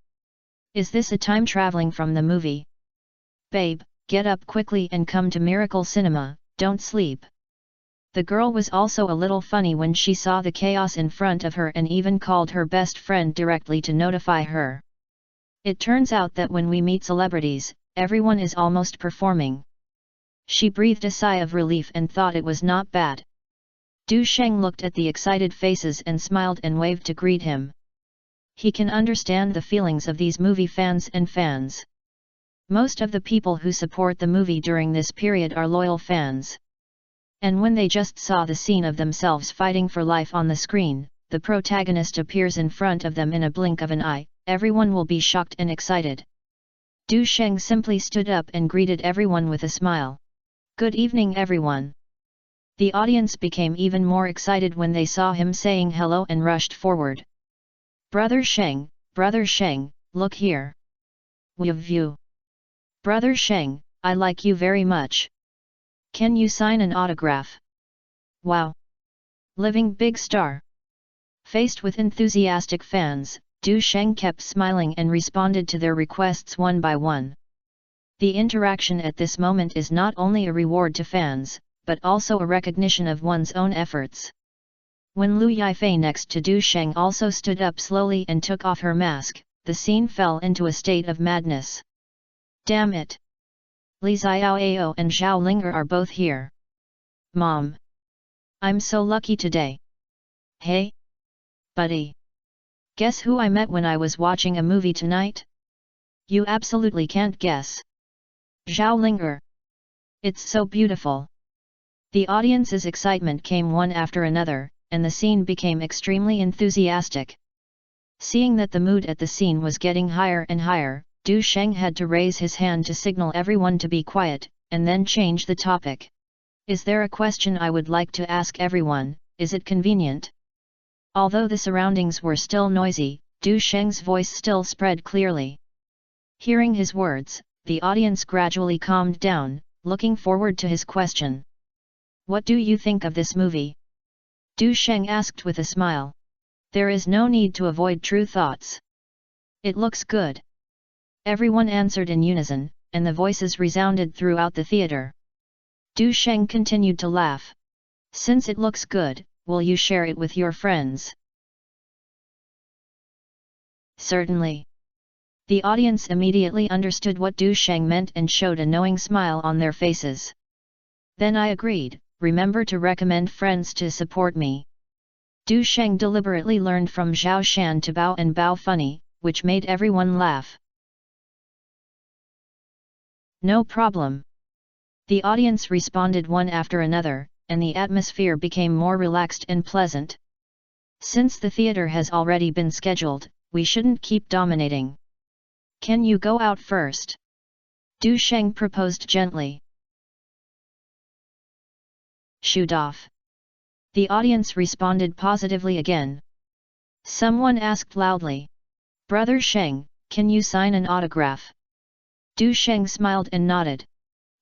Is this a time traveling from the movie? Babe, get up quickly and come to Miracle Cinema, don't sleep. The girl was also a little funny when she saw the chaos in front of her and even called her best friend directly to notify her. It turns out that when we meet celebrities, everyone is almost performing. She breathed a sigh of relief and thought it was not bad. Du Sheng looked at the excited faces and smiled and waved to greet him. He can understand the feelings of these movie fans and fans. Most of the people who support the movie during this period are loyal fans. And when they just saw the scene of themselves fighting for life on the screen, the protagonist appears in front of them in a blink of an eye, everyone will be shocked and excited. Du Sheng simply stood up and greeted everyone with a smile. Good evening everyone. The audience became even more excited when they saw him saying hello and rushed forward. Brother Sheng, look here. View. Brother Sheng, I like you very much. Can you sign an autograph? Wow! Living big star! Faced with enthusiastic fans, Du Sheng kept smiling and responded to their requests one by one. The interaction at this moment is not only a reward to fans, but also a recognition of one's own efforts. When Lu Yifei next to Du Sheng also stood up slowly and took off her mask, the scene fell into a state of madness. Damn it! Li Xiaoao and Zhao Linger are both here. Mom! I'm so lucky today. Hey? Buddy! Guess who I met when I was watching a movie tonight? You absolutely can't guess. Zhao Linger! It's so beautiful. The audience's excitement came one after another, and the scene became extremely enthusiastic. Seeing that the mood at the scene was getting higher and higher, Du Sheng had to raise his hand to signal everyone to be quiet, and then change the topic. Is there a question I would like to ask everyone, is it convenient? Although the surroundings were still noisy, Du Sheng's voice still spread clearly. Hearing his words, the audience gradually calmed down, looking forward to his question. What do you think of this movie? Du Sheng asked with a smile. There is no need to avoid true thoughts. It looks good. Everyone answered in unison, and the voices resounded throughout the theater. Du Sheng continued to laugh. Since it looks good, will you share it with your friends? Certainly. The audience immediately understood what Du Sheng meant and showed a knowing smile on their faces. Then I agreed, remember to recommend friends to support me. Du Sheng deliberately learned from Zhao Shan to bow and bow funny, which made everyone laugh. No problem. The audience responded one after another, and the atmosphere became more relaxed and pleasant. Since the theater has already been scheduled, we shouldn't keep dominating. Can you go out first? Du Sheng proposed gently. Shoot off. The audience responded positively again. Someone asked loudly. Brother Sheng, can you sign an autograph? Du Sheng smiled and nodded.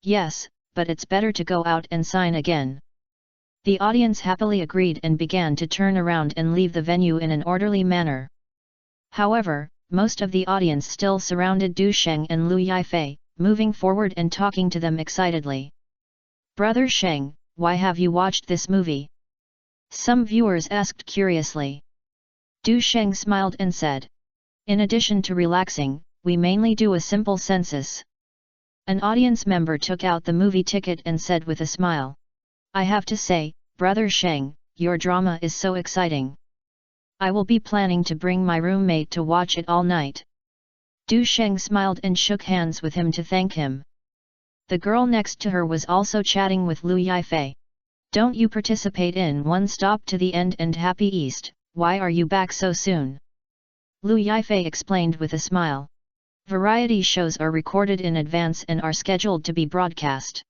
Yes, but it's better to go out and sign again. The audience happily agreed and began to turn around and leave the venue in an orderly manner. However, most of the audience still surrounded Du Sheng and Lu Yifei, moving forward and talking to them excitedly. Brother Sheng, why have you watched this movie? Some viewers asked curiously. Du Sheng smiled and said. In addition to relaxing, we mainly do a simple census. An audience member took out the movie ticket and said with a smile. I have to say, Brother Sheng, your drama is so exciting. I will be planning to bring my roommate to watch it all night. Du Sheng smiled and shook hands with him to thank him. The girl next to her was also chatting with Lu Yifei. Don't you participate in One Stop to the End and Happy East, why are you back so soon? Lu Yifei explained with a smile. Variety shows are recorded in advance and are scheduled to be broadcast.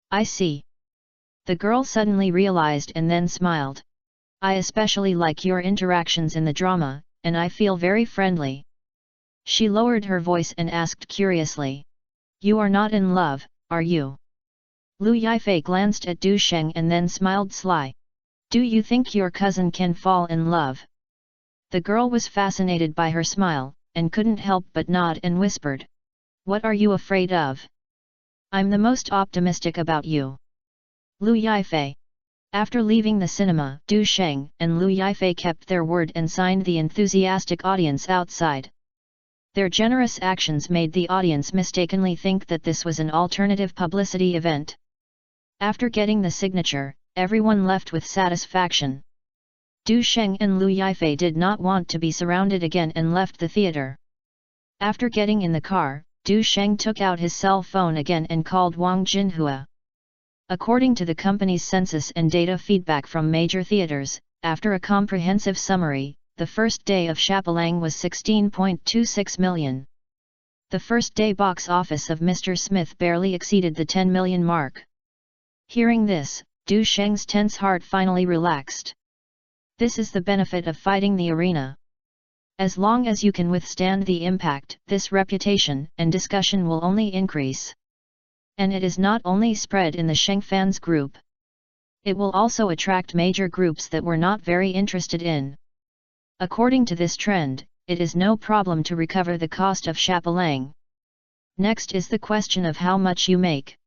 I see. The girl suddenly realized and then smiled. I especially like your interactions in the drama, and I feel very friendly. She lowered her voice and asked curiously. You are not in love, are you? Lu Yifei glanced at Du Sheng and then smiled sly. Do you think your cousin can fall in love? The girl was fascinated by her smile, and couldn't help but nod and whispered. What are you afraid of? I'm the most optimistic about you. Lu Yifei. After leaving the cinema, Du Sheng and Lu Yifei kept their word and signed the enthusiastic audience outside. Their generous actions made the audience mistakenly think that this was an alternative publicity event. After getting the signature, everyone left with satisfaction. Du Sheng and Lu Yifei did not want to be surrounded again and left the theater. After getting in the car, Du Sheng took out his cell phone again and called Wang Jinhua. According to the company's census and data feedback from major theaters, after a comprehensive summary, the first day of Chapelang was 16.26 million. The first day box office of Mr. Smith barely exceeded the 10 million mark. Hearing this, Du Sheng's tense heart finally relaxed. This is the benefit of fighting the arena. As long as you can withstand the impact, this reputation and discussion will only increase. And it is not only spread in the Sheng fans group. It will also attract major groups that were not very interested in. According to this trend, it is no problem to recover the cost of Chapelang. Next is the question of how much you make.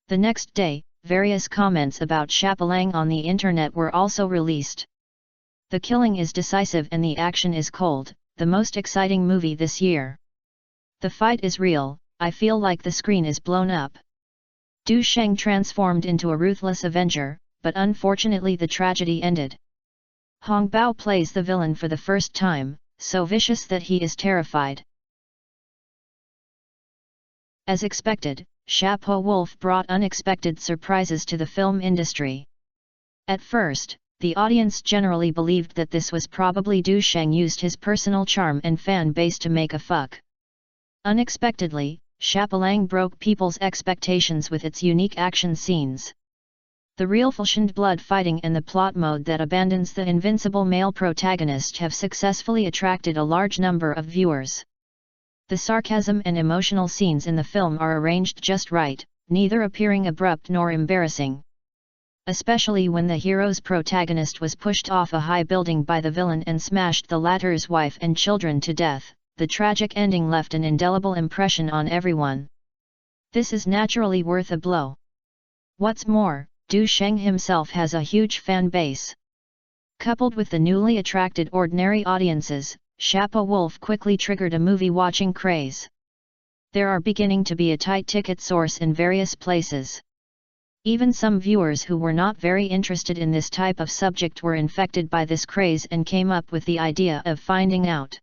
The next day, various comments about Chapelang on the internet were also released. The killing is decisive and the action is cold, the most exciting movie this year. The fight is real, I feel like the screen is blown up. Du Sheng transformed into a ruthless avenger, but unfortunately the tragedy ended. Hong Bao plays the villain for the first time, so vicious that he is terrified. As expected, Chapeau Wolf brought unexpected surprises to the film industry. At first, the audience generally believed that this was probably Du Sheng used his personal charm and fan base to make a fuck. Unexpectedly, Chapelang broke people's expectations with its unique action scenes. The real fashioned blood fighting and the plot mode that abandons the invincible male protagonist have successfully attracted a large number of viewers. The sarcasm and emotional scenes in the film are arranged just right, neither appearing abrupt nor embarrassing. Especially when the hero's protagonist was pushed off a high building by the villain and smashed the latter's wife and children to death, the tragic ending left an indelible impression on everyone. This is naturally worth a blow. What's more, Du Sheng himself has a huge fan base. Coupled with the newly attracted ordinary audiences, Chapeau Wolf quickly triggered a movie-watching craze. There are beginning to be a tight ticket source in various places. Even some viewers who were not very interested in this type of subject were infected by this craze and came up with the idea of finding out.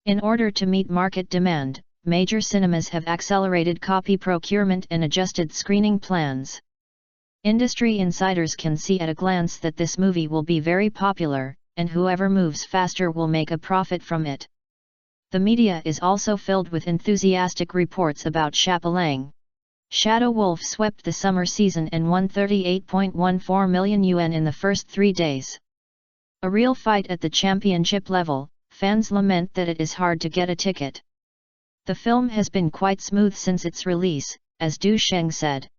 In order to meet market demand, major cinemas have accelerated copy procurement and adjusted screening plans. Industry insiders can see at a glance that this movie will be very popular, and whoever moves faster will make a profit from it. The media is also filled with enthusiastic reports about Chapelang. Shadow Wolf swept the summer season and won 38.14 million yuan in the first 3 days. A real fight at the championship level, fans lament that it is hard to get a ticket. The film has been quite smooth since its release, as Du Sheng said.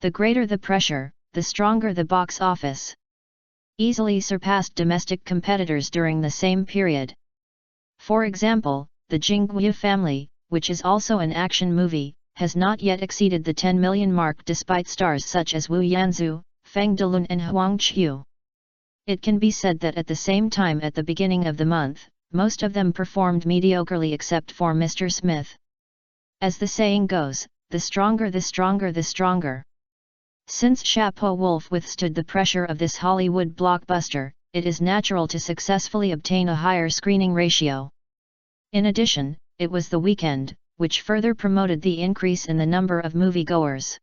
The greater the pressure, the stronger the box office. Easily surpassed domestic competitors during the same period. For example, The Jingguo Family, which is also an action movie, has not yet exceeded the 10 million mark despite stars such as Wu Yanzu, Feng Delun and Huang Qiu. It can be said that at the same time at the beginning of the month, most of them performed mediocrely except for Mr. Smith. As the saying goes, the stronger the stronger the stronger. Since Chapeau Wolf withstood the pressure of this Hollywood blockbuster, it is natural to successfully obtain a higher screening ratio. In addition, it was the weekend, which further promoted the increase in the number of moviegoers.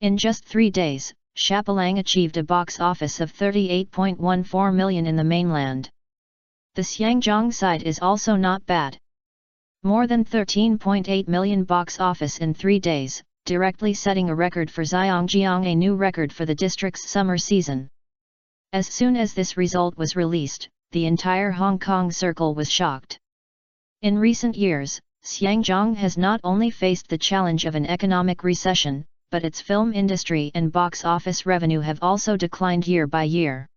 In just 3 days, Chapelang achieved a box office of 38.14 million in the mainland. The Xiangjiang side is also not bad. More than 13.8 million box office in 3 days, directly setting a record for Zhangjiang, a new record for the district's summer season. As soon as this result was released, the entire Hong Kong circle was shocked. In recent years, Xiangjiang has not only faced the challenge of an economic recession, but its film industry and box office revenue have also declined year by year.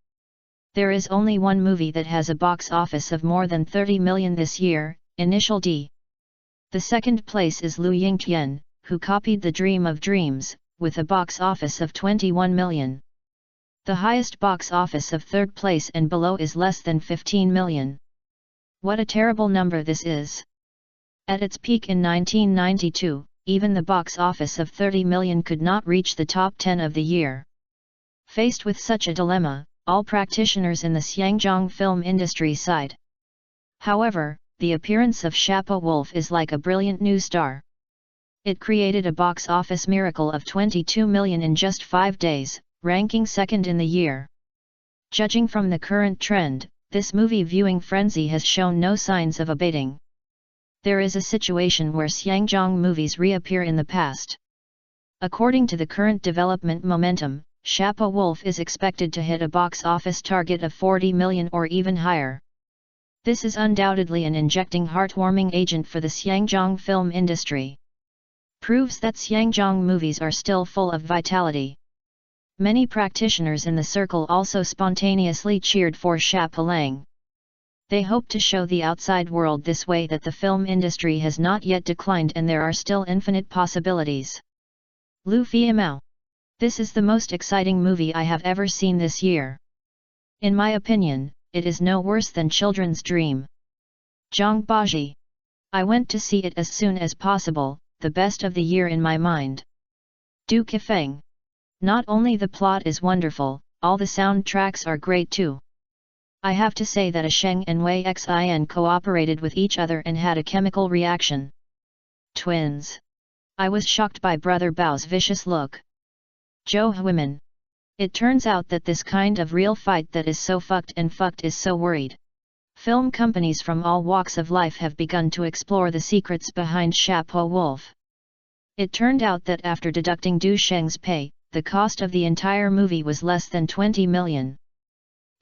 There is only one movie that has a box office of more than 30 million this year, Initial D. The second place is Lu Yingtian, who copied The Dream of Dreams, with a box office of 21 million. The highest box office of third place and below is less than 15 million. What a terrible number this is! At its peak in 1992, even the box office of 30 million could not reach the top 10 of the year. Faced with such a dilemma, all practitioners in the Xiangjiang film industry sighed. However, the appearance of Chapeau Wolf is like a brilliant new star. It created a box office miracle of 22 million in just 5 days, ranking second in the year. Judging from the current trend, this movie viewing frenzy has shown no signs of abating. There is a situation where Xiangjiang movies reappear in the past. According to the current development momentum, Chapeau Wolf is expected to hit a box office target of 40 million or even higher. This is undoubtedly an injecting heartwarming agent for the Xiangjiang film industry. Proves that Xiangjiang movies are still full of vitality. Many practitioners in the circle also spontaneously cheered for Chapelang. They hope to show the outside world this way that the film industry has not yet declined and there are still infinite possibilities. Lu Fiamao. This is the most exciting movie I have ever seen this year. In my opinion, it is no worse than Children's Dream. Zhang Baji. I went to see it as soon as possible, the best of the year in my mind. Du Kifeng. Not only the plot is wonderful, all the soundtracks are great too. I have to say that Sheng and Wei Xin cooperated with each other and had a chemical reaction. Twins. I was shocked by Brother Bao's vicious look. Zhou Huimin. It turns out that this kind of real fight that is so fucked and fucked is so worried. Film companies from all walks of life have begun to explore the secrets behind Chapeau Wolf. It turned out that after deducting Du Sheng's pay, the cost of the entire movie was less than 20 million.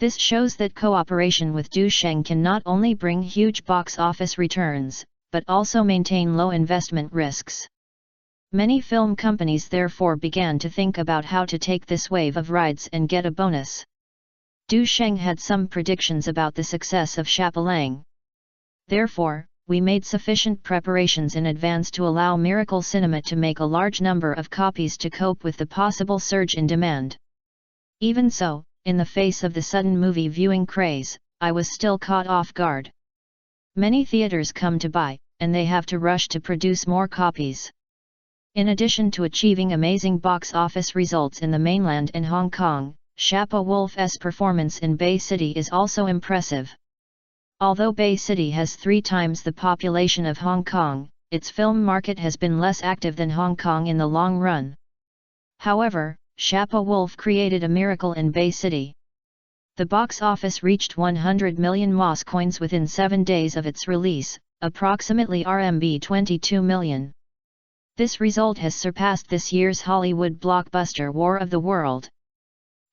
This shows that cooperation with Du Sheng can not only bring huge box office returns, but also maintain low investment risks. Many film companies therefore began to think about how to take this wave of rides and get a bonus. Du Sheng had some predictions about the success of Chapelang. Therefore, we made sufficient preparations in advance to allow Miracle Cinema to make a large number of copies to cope with the possible surge in demand. Even so, in the face of the sudden movie viewing craze, I was still caught off guard. Many theaters come to buy, and they have to rush to produce more copies. In addition to achieving amazing box office results in the mainland and Hong Kong, Chapeau Wolf's performance in Bay City is also impressive. Although Bay City has 3 times the population of Hong Kong, its film market has been less active than Hong Kong in the long run. However, Sharpa Wolf created a miracle in Bay City. The box office reached 100 million MOS coins within 7 days of its release, approximately RMB 22 million. This result has surpassed this year's Hollywood blockbuster War of the World,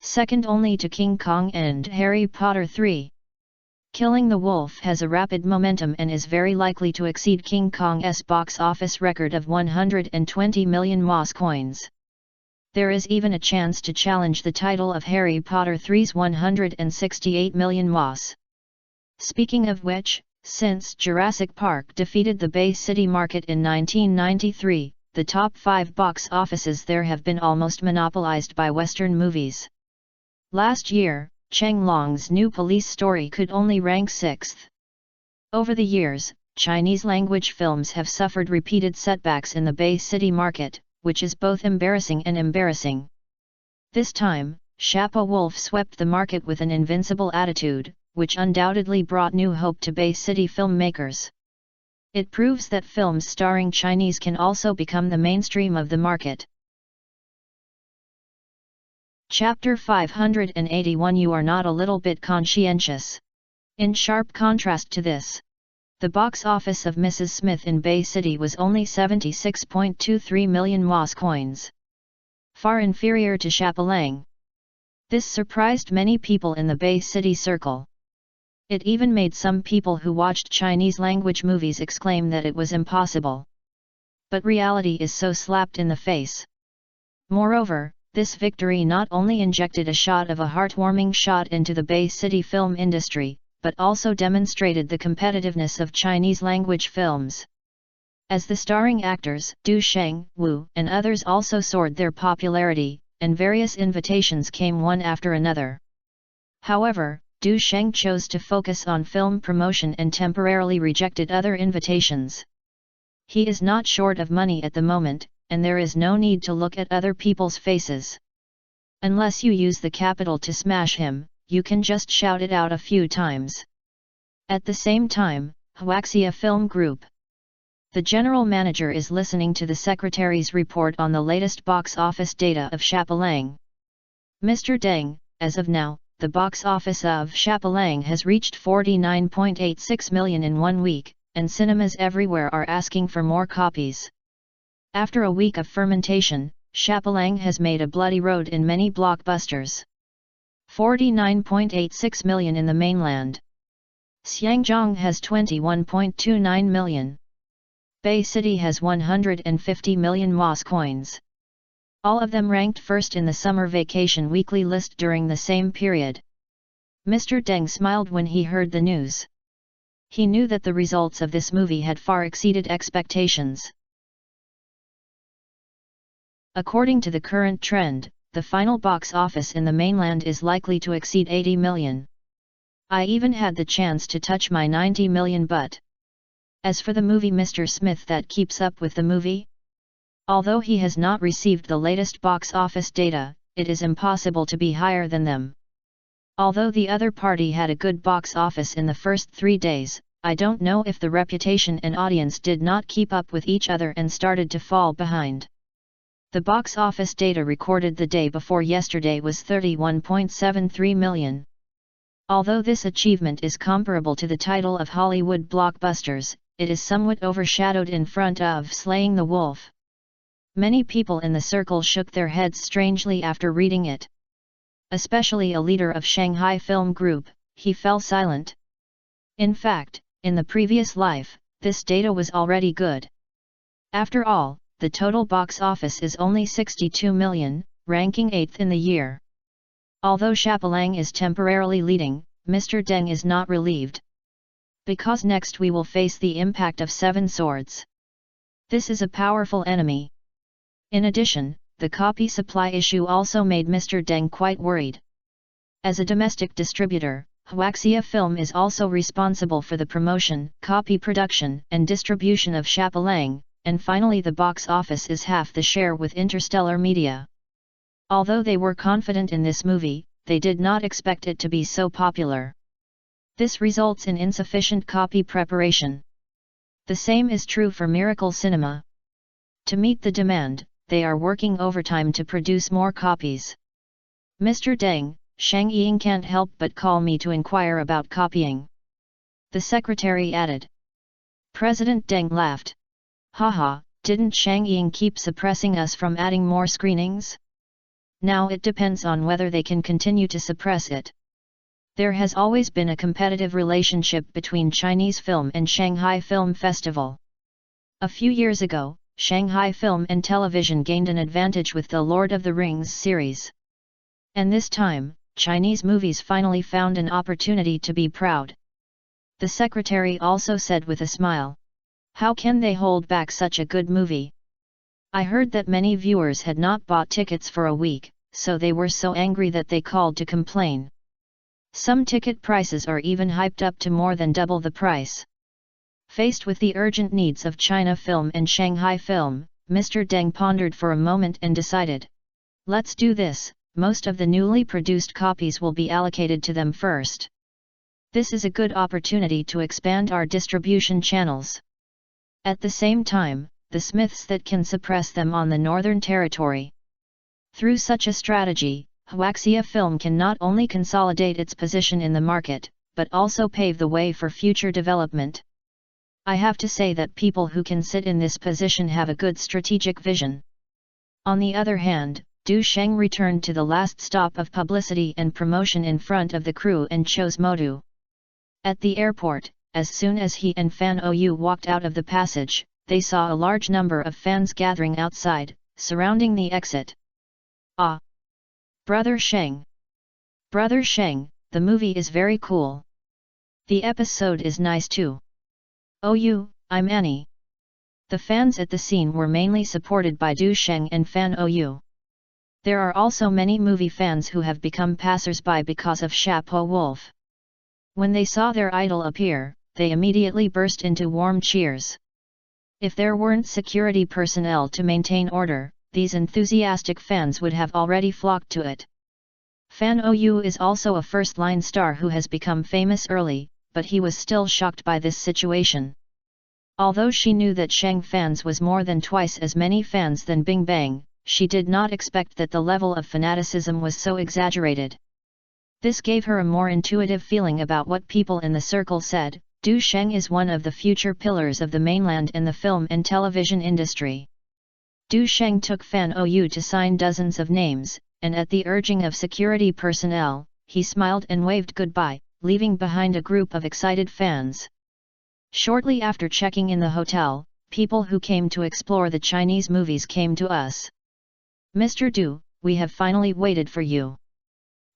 second only to King Kong and Harry Potter 3. Killing the Wolf has a rapid momentum and is very likely to exceed King Kong's box office record of 120 million MOS coins. There is even a chance to challenge the title of Harry Potter 3's 168 million MOS. Speaking of which, since Jurassic Park defeated the Bay City market in 1993, the top 5 box offices there have been almost monopolized by Western movies. Last year, Cheng Long's new police story could only rank 6th. Over the years, Chinese-language films have suffered repeated setbacks in the Bay City market, which is both embarrassing and embarrassing. This time, Sharpa Wolf swept the market with an invincible attitude, which undoubtedly brought new hope to Bay City filmmakers. It proves that films starring Chinese can also become the mainstream of the market. Chapter 581 You are not a little bit conscientious. In sharp contrast to this, the box office of Mrs. Smith in Bay City was only 76.23 million MOS coins. Far inferior to Sharpa Lang. This surprised many people in the Bay City circle. It even made some people who watched Chinese-language movies exclaim that it was impossible. But reality is so slapped in the face. Moreover, this victory not only injected a shot of a heartwarming shot into the Bay City film industry, but also demonstrated the competitiveness of Chinese-language films. As the starring actors, Du Sheng, Wu, and others also soared their popularity, and various invitations came one after another. However, Du Sheng chose to focus on film promotion and temporarily rejected other invitations. He is not short of money at the moment, and there is no need to look at other people's faces. Unless you use the capital to smash him, you can just shout it out a few times. At the same time, Huaxia Film Group. The general manager is listening to the secretary's report on the latest box office data of Sharpa Lang. Mr. Deng, as of now, the box office of Sharpa Lang has reached 49.86 million in 1 week, and cinemas everywhere are asking for more copies. After a week of fermentation, Sharpa Lang has made a bloody road in many blockbusters. 49.86 million in the mainland. Xiangzhong has 21.29 million. Bay City has 150 million MOS coins. All of them ranked first in the summer vacation weekly list during the same period. Mr. Deng smiled when he heard the news. He knew that the results of this movie had far exceeded expectations. According to the current trend, the final box office in the mainland is likely to exceed 80 million. I even had the chance to touch my 90 million but. As for the movie Mr. Smith that keeps up with the movie? Although he has not received the latest box office data, it is impossible to be higher than them. Although the other party had a good box office in the first 3 days, I don't know if the reputation and audience did not keep up with each other and started to fall behind. The box office data recorded the day before yesterday was 31.73 million. Although this achievement is comparable to the title of Hollywood blockbusters, it is somewhat overshadowed in front of Slaying the Wolf. Many people in the circle shook their heads strangely after reading it. Especially a leader of Shanghai Film Group, he fell silent. In fact, in the previous life, this data was already good. After all, the total box office is only 62 million, ranking 8th in the year. Although Sharpa Lang is temporarily leading, Mr. Deng is not relieved. Because next we will face the impact of 7 Swords. This is a powerful enemy. In addition, the copy supply issue also made Mr. Deng quite worried. As a domestic distributor, Huaxia Film is also responsible for the promotion, copy production, and distribution of Sharpa Lang, and finally the box office is half the share with Interstellar Media. Although they were confident in this movie, they did not expect it to be so popular. This results in insufficient copy preparation. The same is true for Miracle Cinema. To meet the demand, they are working overtime to produce more copies. Mr. Deng, Shang Ying can't help but call me to inquire about copying. The secretary added. President Deng laughed. Haha, didn't Shang Ying keep suppressing us from adding more screenings? Now it depends on whether they can continue to suppress it. There has always been a competitive relationship between Chinese film and Shanghai Film Festival. A few years ago, Shanghai Film and Television gained an advantage with the Lord of the Rings series. And this time, Chinese movies finally found an opportunity to be proud. The secretary also said with a smile. How can they hold back such a good movie? I heard that many viewers had not bought tickets for a week, so they were so angry that they called to complain. Some ticket prices are even hyped up to more than double the price. Faced with the urgent needs of China Film and Shanghai Film, Mr. Deng pondered for a moment and decided. Let's do this, most of the newly produced copies will be allocated to them first. This is a good opportunity to expand our distribution channels. At the same time, the Smiths that can suppress them on the Northern Territory. Through such a strategy, Huaxia Film can not only consolidate its position in the market, but also pave the way for future development. I have to say that people who can sit in this position have a good strategic vision. On the other hand, Du Sheng returned to the last stop of publicity and promotion in front of the crew and chose Modu. At the airport, as soon as he and Fan Ou walked out of the passage, they saw a large number of fans gathering outside, surrounding the exit. Ah! Brother Sheng! Brother Sheng, the movie is very cool. The episode is nice too. Oh, I'm Annie. The fans at the scene were mainly supported by Du Sheng and Fan Ou. There are also many movie fans who have become passers-by because of Chapeau Wolf. When they saw their idol appear, they immediately burst into warm cheers. If there weren't security personnel to maintain order, these enthusiastic fans would have already flocked to it. Fan Ou is also a first-line star who has become famous early, but he was still shocked by this situation. Although she knew that Sheng fans was more than twice as many fans than Bing Bang, she did not expect that the level of fanaticism was so exaggerated. This gave her a more intuitive feeling about what people in the circle said. Du Sheng is one of the future pillars of the mainland and the film and television industry. Du Sheng took Fan Ou to sign dozens of names, and at the urging of security personnel, he smiled and waved goodbye, leaving behind a group of excited fans. Shortly after checking in the hotel, people who came to explore the Chinese movies came to us. Mr. Du, we have finally waited for you.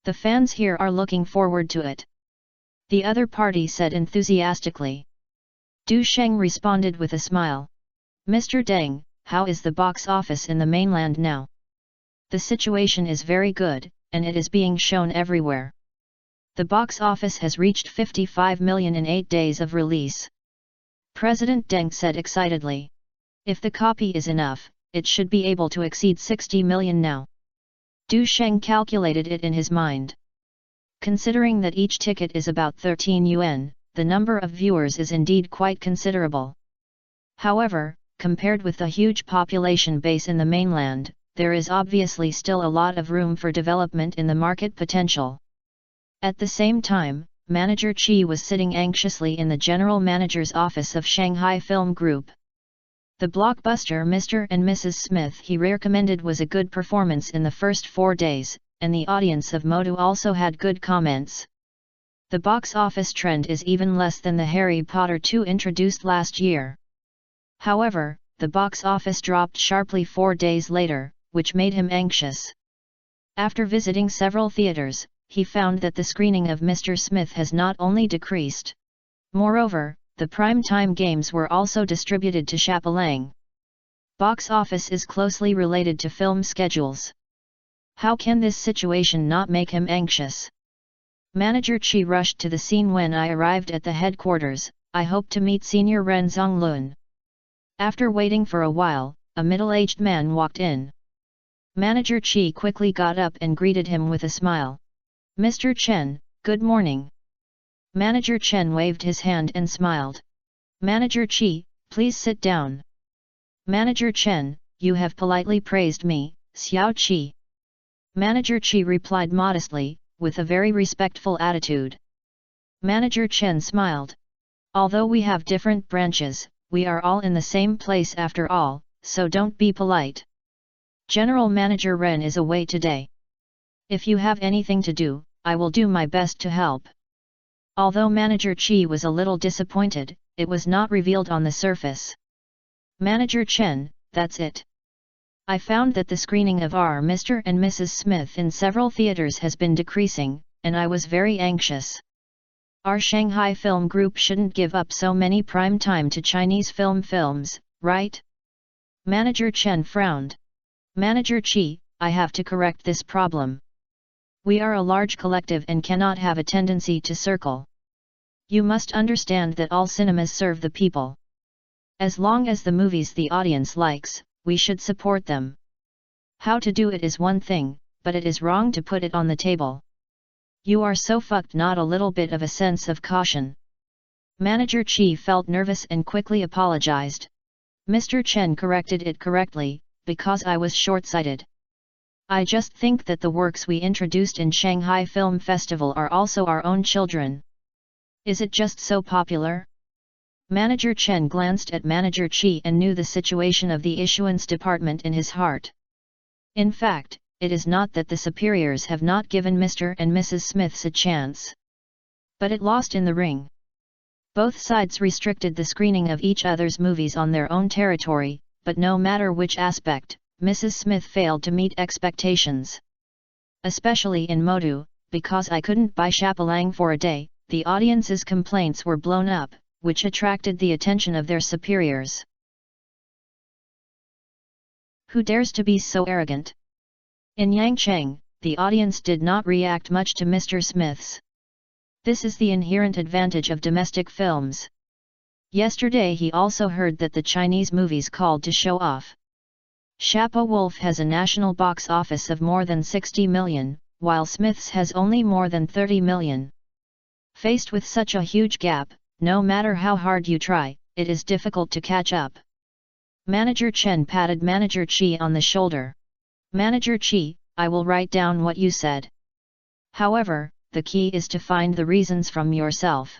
The fans here are looking forward to it. The other party said enthusiastically. Du Sheng responded with a smile. Mr. Deng, how is the box office in the mainland now? The situation is very good, and it is being shown everywhere. The box office has reached 55 million in 8 days of release. President Deng said excitedly. If the copy is enough, it should be able to exceed 60 million now. Du Sheng calculated it in his mind. Considering that each ticket is about 13 yuan, the number of viewers is indeed quite considerable. However, compared with the huge population base in the mainland, there is obviously still a lot of room for development in the market potential. At the same time, Manager Qi was sitting anxiously in the General Manager's office of Shanghai Film Group. The blockbuster Mr. and Mrs. Smith he recommended was a good performance in the first 4 days, and the audience of Modu also had good comments. The box office trend is even less than the Harry Potter 2 introduced last year. However, the box office dropped sharply 4 days later, which made him anxious. After visiting several theaters, he found that the screening of Mr. Smith has not only decreased. Moreover, the prime-time games were also distributed to Chapelang. Box office is closely related to film schedules. How can this situation not make him anxious? Manager Qi rushed to the scene when I arrived at the headquarters. I hope to meet Senior Ren Zonglun. After waiting for a while, a middle-aged man walked in. Manager Qi quickly got up and greeted him with a smile. Mr. Chen, good morning. Manager Chen waved his hand and smiled. Manager Qi, Please sit down. Manager Chen, you have politely praised me, Xiao Qi. Manager Qi replied modestly, with a very respectful attitude. Manager Chen smiled. Although we have different branches, we are all in the same place after all, so don't be polite. General Manager Ren is away today. If you have anything to do, I will do my best to help. Although Manager Qi was a little disappointed, it was not revealed on the surface. Manager Chen, that's it. I found that the screening of our Mr. and Mrs. Smith in several theaters has been decreasing, and I was very anxious. Our Shanghai film group shouldn't give up so many prime time to Chinese films, right? Manager Chen frowned. Manager Qi, I have to correct this problem. We are a large collective and cannot have a tendency to circle. You must understand that all cinemas serve the people. As long as the movies the audience likes, we should support them. How to do it is one thing, but it is wrong to put it on the table. You are so fucked. Not a little bit of a sense of caution. Manager Qi felt nervous and quickly apologized. Mr. Chen corrected it correctly, because I was short-sighted. I just think that the works we introduced in Shanghai Film Festival are also our own children. Is it just so popular? Manager Chen glanced at Manager Qi and knew the situation of the issuance department in his heart. In fact, it is not that the superiors have not given Mr. and Mrs. Smiths a chance. But it lost in the ring. Both sides restricted the screening of each other's movies on their own territory, but no matter which aspect, Mrs. Smith failed to meet expectations. Especially in Modu, because I couldn't buy Chapelang for a day, the audience's complaints were blown up, which attracted the attention of their superiors. Who dares to be so arrogant? In Yangcheng, the audience did not react much to Mr. Smith's. This is the inherent advantage of domestic films. Yesterday he also heard that the Chinese movies called to show off. Chapeau Wolf has a national box office of more than 60 million, while Smith's has only more than 30 million. Faced with such a huge gap, no matter how hard you try, it is difficult to catch up. Manager Chen patted Manager Qi on the shoulder. Manager Qi, I will write down what you said. However, the key is to find the reasons from yourself.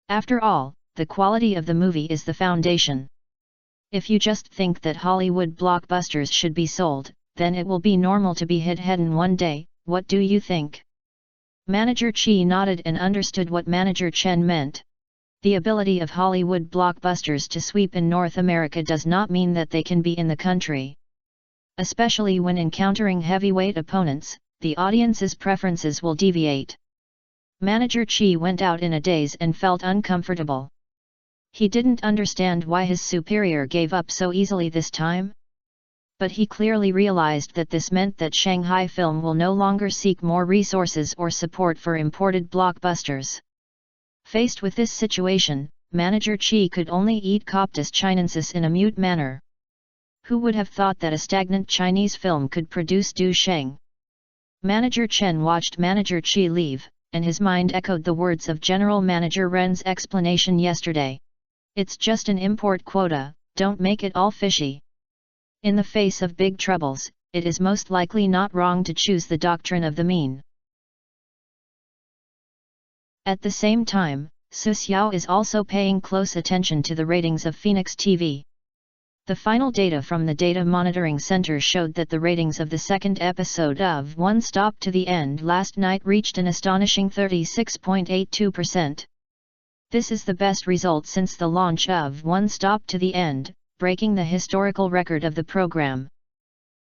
After all, the quality of the movie is the foundation. If you just think that Hollywood blockbusters should be sold, then it will be normal to be hit-headed one day. What do you think? Manager Qi nodded and understood what Manager Chen meant. The ability of Hollywood blockbusters to sweep in North America does not mean that they can be in the country. Especially when encountering heavyweight opponents, the audience's preferences will deviate. Manager Qi went out in a daze and felt uncomfortable. He didn't understand why his superior gave up so easily this time. But he clearly realized that this meant that Shanghai Film will no longer seek more resources or support for imported blockbusters. Faced with this situation, Manager Qi could only eat Coptus chinensis in a mute manner. Who would have thought that a stagnant Chinese film could produce Du Sheng? Manager Chen watched Manager Qi leave, and his mind echoed the words of General Manager Ren's explanation yesterday. It's just an import quota, don't make it all fishy. In the face of big troubles, it is most likely not wrong to choose the doctrine of the mean. At the same time, Su Xiao is also paying close attention to the ratings of Phoenix TV. The final data from the Data Monitoring Center showed that the ratings of the second episode of One Stop to the End last night reached an astonishing 36.82%. This is the best result since the launch of One Stop to the End, breaking the historical record of the program.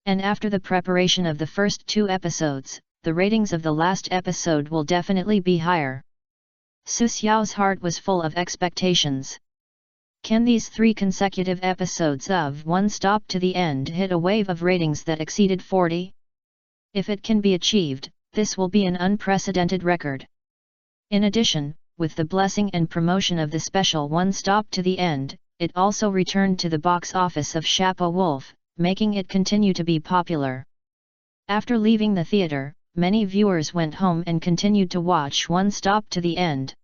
And after the preparation of the first 2 episodes, the ratings of the last episode will definitely be higher. Su Xiao's heart was full of expectations. Can these 3 consecutive episodes of One Stop to the End hit a wave of ratings that exceeded 40? If it can be achieved, this will be an unprecedented record. In addition, with the blessing and promotion of the special One Stop to the End, it also returned to the box office of Chapeau Wolf, making it continue to be popular. After leaving the theater, many viewers went home and continued to watch One Stop to the End.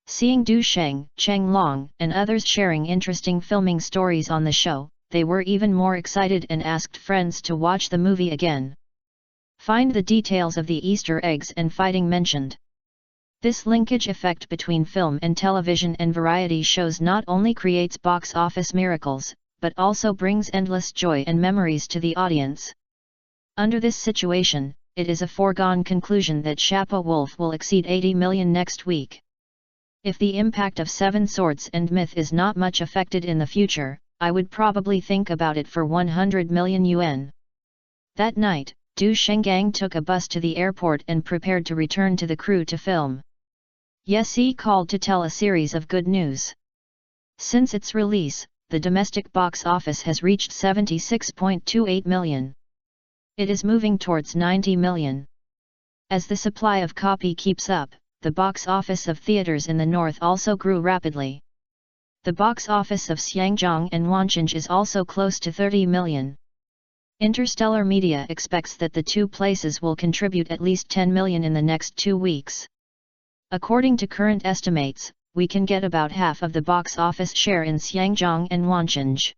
Seeing Du Sheng, Cheng Long, and others sharing interesting filming stories on the show, they were even more excited and asked friends to watch the movie again. Find the details of the Easter eggs and fighting mentioned. This linkage effect between film and television and variety shows not only creates box office miracles, but also brings endless joy and memories to the audience. Under this situation, it is a foregone conclusion that Shapa Wolf will exceed 80 million next week. If the impact of Seven Swords and Myth is not much affected in the future, I would probably think about it for 100 million yuan. That night, Du Shenggang took a bus to the airport and prepared to return to the crew to film. Yesi called to tell a series of good news. Since its release, the domestic box office has reached 76.28 million. It is moving towards 90 million. As the supply of copy keeps up, the box office of theaters in the north also grew rapidly. The box office of Xiangjiang and Wancheng is also close to 30 million. Interstellar Media expects that the two places will contribute at least 10 million in the next 2 weeks. According to current estimates, we can get about half of the box office share in Xiangjiang and Wancheng.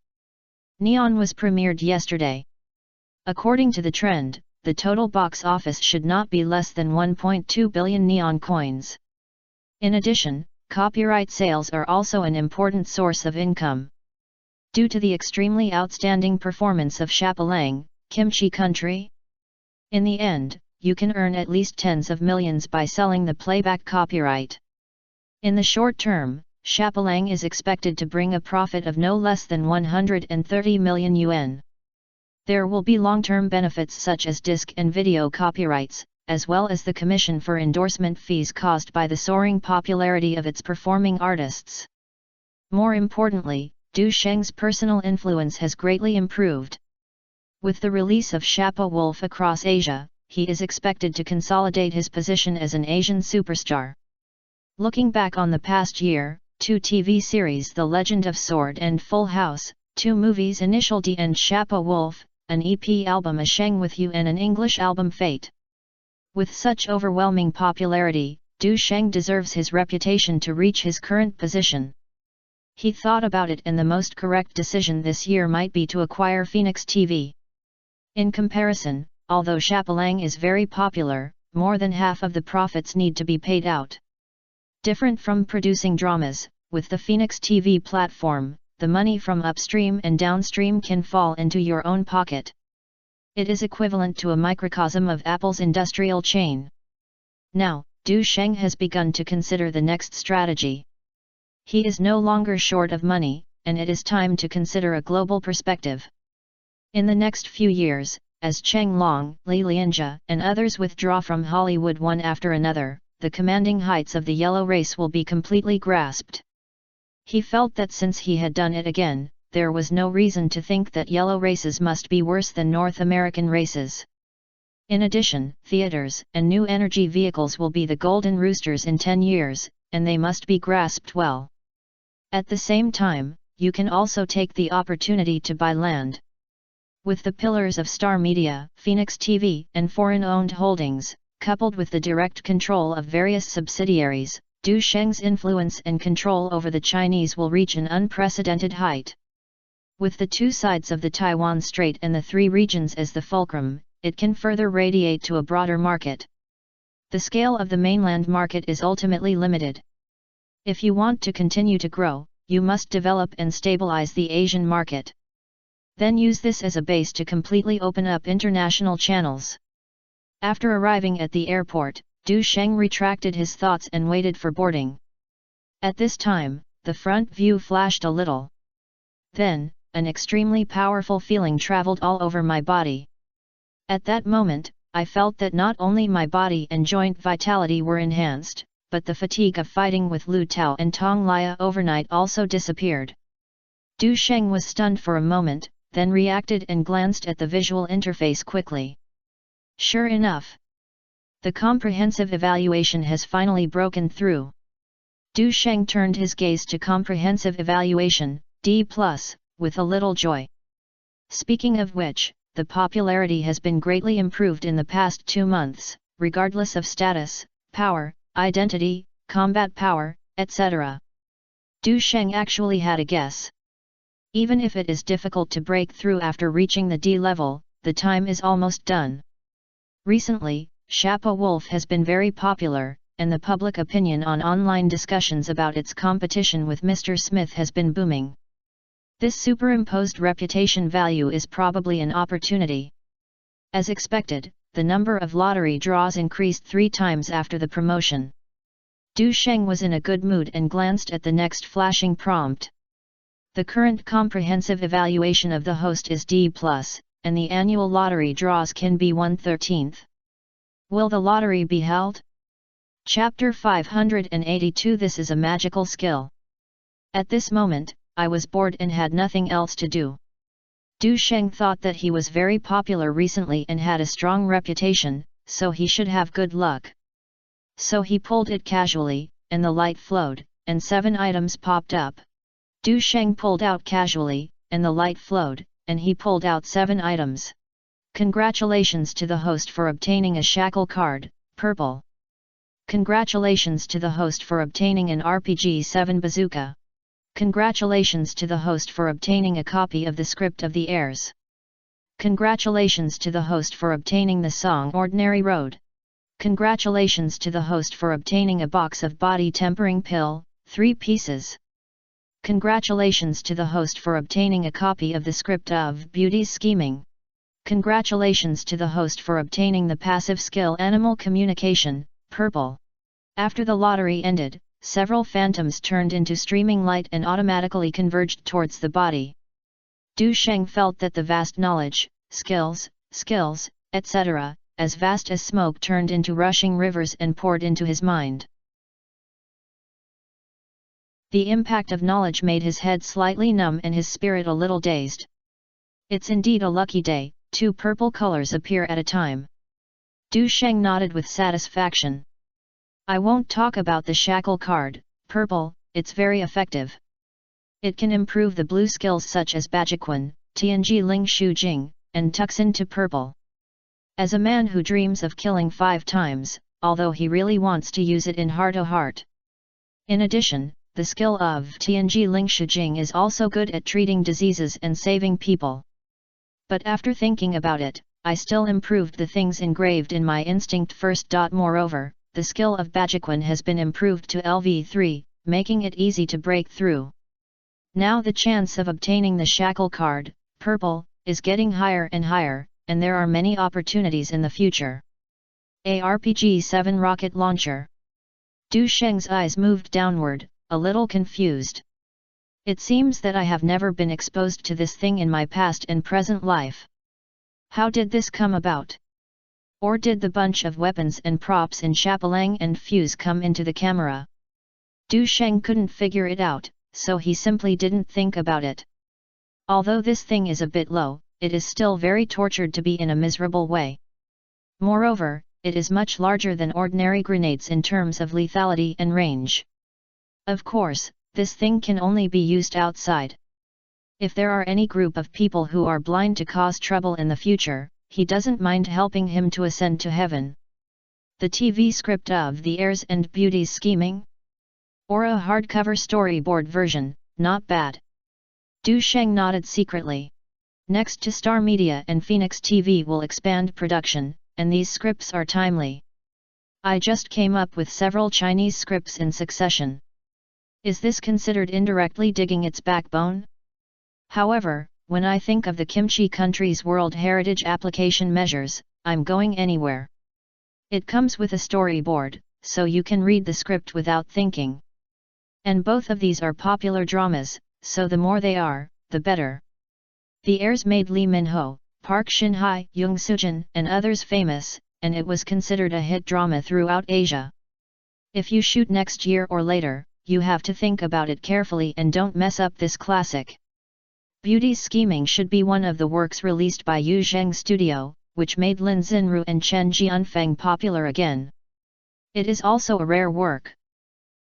Neon was premiered yesterday. According to the trend, the total box office should not be less than 1.2 billion Neon coins. In addition, copyright sales are also an important source of income. Due to the extremely outstanding performance of Shapalang, Kimchi Country. In the end, you can earn at least tens of millions by selling the playback copyright. In the short term, Shapalang is expected to bring a profit of no less than 130 million yuan. There will be long-term benefits such as disc and video copyrights, as well as the commission for endorsement fees caused by the soaring popularity of its performing artists. More importantly, Du Sheng's personal influence has greatly improved. With the release of Shapa Wolf across Asia, he is expected to consolidate his position as an Asian superstar. Looking back on the past year, 2 TV series The Legend of Sword and Full House, 2 movies Initial D and Shapa Wolf, an EP album A Sheng With You and an English album Fate. With such overwhelming popularity, Du Sheng deserves his reputation to reach his current position. He thought about it and the most correct decision this year might be to acquire Phoenix TV. In comparison, although Shapalang is very popular, more than half of the profits need to be paid out. Different from producing dramas, with the Phoenix TV platform, the money from upstream and downstream can fall into your own pocket. It is equivalent to a microcosm of Apple's industrial chain. Now, Du Sheng has begun to consider the next strategy. He is no longer short of money, and it is time to consider a global perspective. In the next few years, as Cheng Long, Li Lianjia, and others withdraw from Hollywood one after another, the commanding heights of the yellow race will be completely grasped. He felt that since he had done it again, there was no reason to think that yellow races must be worse than North American races. In addition, theaters and new energy vehicles will be the golden roosters in 10 years, and they must be grasped well. At the same time, you can also take the opportunity to buy land. With the pillars of Star Media, Phoenix TV, and foreign-owned holdings, coupled with the direct control of various subsidiaries, Du Sheng's influence and control over the Chinese will reach an unprecedented height. With the 2 sides of the Taiwan Strait and the 3 regions as the fulcrum, it can further radiate to a broader market. The scale of the mainland market is ultimately limited. If you want to continue to grow, you must develop and stabilize the Asian market. Then use this as a base to completely open up international channels. After arriving at the airport, Du Sheng retracted his thoughts and waited for boarding. At this time, the front view flashed a little. Then, an extremely powerful feeling traveled all over my body. At that moment, I felt that not only my body and joint vitality were enhanced, but the fatigue of fighting with Lu Tao and Tong Lia overnight also disappeared. Du Sheng was stunned for a moment, then reacted and glanced at the visual interface quickly. Sure enough, the comprehensive evaluation has finally broken through. Du Sheng turned his gaze to comprehensive evaluation, D+, with a little joy. Speaking of which, the popularity has been greatly improved in the past 2 months, regardless of status, power, identity, combat power, etc. Du Sheng actually had a guess. Even if it is difficult to break through after reaching the D level, the time is almost done. Recently, Shapa Wolf has been very popular, and the public opinion on online discussions about its competition with Mr. Smith has been booming. This superimposed reputation value is probably an opportunity. As expected, the number of lottery draws increased 3 times after the promotion. Du Sheng was in a good mood and glanced at the next flashing prompt. The current comprehensive evaluation of the host is D+, and the annual lottery draws can be 1/13. Will the lottery be held? Chapter 582. This is a magical skill. At this moment, I was bored and had nothing else to do. Du Sheng thought that he was very popular recently and had a strong reputation, so he should have good luck. So he pulled it casually, and the light flowed, and 7 items popped up. Du Sheng pulled out casually, and the light flowed, and he pulled out 7 items. Congratulations to the host for obtaining a shackle card, purple. Congratulations to the host for obtaining an RPG-7 bazooka. Congratulations to the host for obtaining a copy of the script of the Heirs. Congratulations to the host for obtaining the song Ordinary Road. Congratulations to the host for obtaining a box of body tempering pill, 3 pieces. Congratulations to the host for obtaining a copy of the script of Beauty's Scheming. Congratulations to the host for obtaining the passive skill Animal Communication, purple. After the lottery ended, several phantoms turned into streaming light and automatically converged towards the body. Du Sheng felt that the vast knowledge, skills, etc., as vast as smoke turned into rushing rivers and poured into his mind. The impact of knowledge made his head slightly numb and his spirit a little dazed. It's indeed a lucky day, 2 purple colors appear at a time. Du Sheng nodded with satisfaction. I won't talk about the shackle card, purple, it's very effective. It can improve the blue skills such as Bajiquan, Tianji Ling Shu Jing, and Tuxin to purple. As a man who dreams of killing 5 times, although he really wants to use it in heart-to-heart. In addition, the skill of Tianji Ling Shu Jing is also good at treating diseases and saving people. But after thinking about it, I still improved the things engraved in my instinct first. Moreover, the skill of Bajiquan has been improved to LV3, making it easy to break through. Now the chance of obtaining the shackle card, purple, is getting higher and higher, and there are many opportunities in the future. A RPG-7 rocket launcher. Du Sheng's eyes moved downward, a little confused. It seems that I have never been exposed to this thing in my past and present life. How did this come about? Or did the bunch of weapons and props in Chapelang and Fuse come into the camera? Du Sheng couldn't figure it out, so he simply didn't think about it. Although this thing is a bit low, it is still very tortured to be in a miserable way. Moreover, it is much larger than ordinary grenades in terms of lethality and range. Of course, this thing can only be used outside. If there are any group of people who are blind to cause trouble in the future, he doesn't mind helping him to ascend to heaven. The TV script of The Heirs and Beauty's Scheming? Or a hardcover storyboard version, not bad. Du Sheng nodded secretly. Next to Star Media and Phoenix TV will expand production, and these scripts are timely. I just came up with several Chinese scripts in succession. Is this considered indirectly digging its backbone? However, when I think of the kimchi country's World Heritage application measures, I'm going anywhere. It comes with a storyboard, so you can read the script without thinking. And both of these are popular dramas, so the more they are, the better. The Heirs made Lee Min-ho, Park Shin-hye, Jung Soo-jin, and others famous, and it was considered a hit drama throughout Asia. If you shoot next year or later, you have to think about it carefully and don't mess up this classic. Beauty's Scheming should be one of the works released by Yu Zheng Studio, which made Lin Xinru and Chen Jianfeng popular again. It is also a rare work.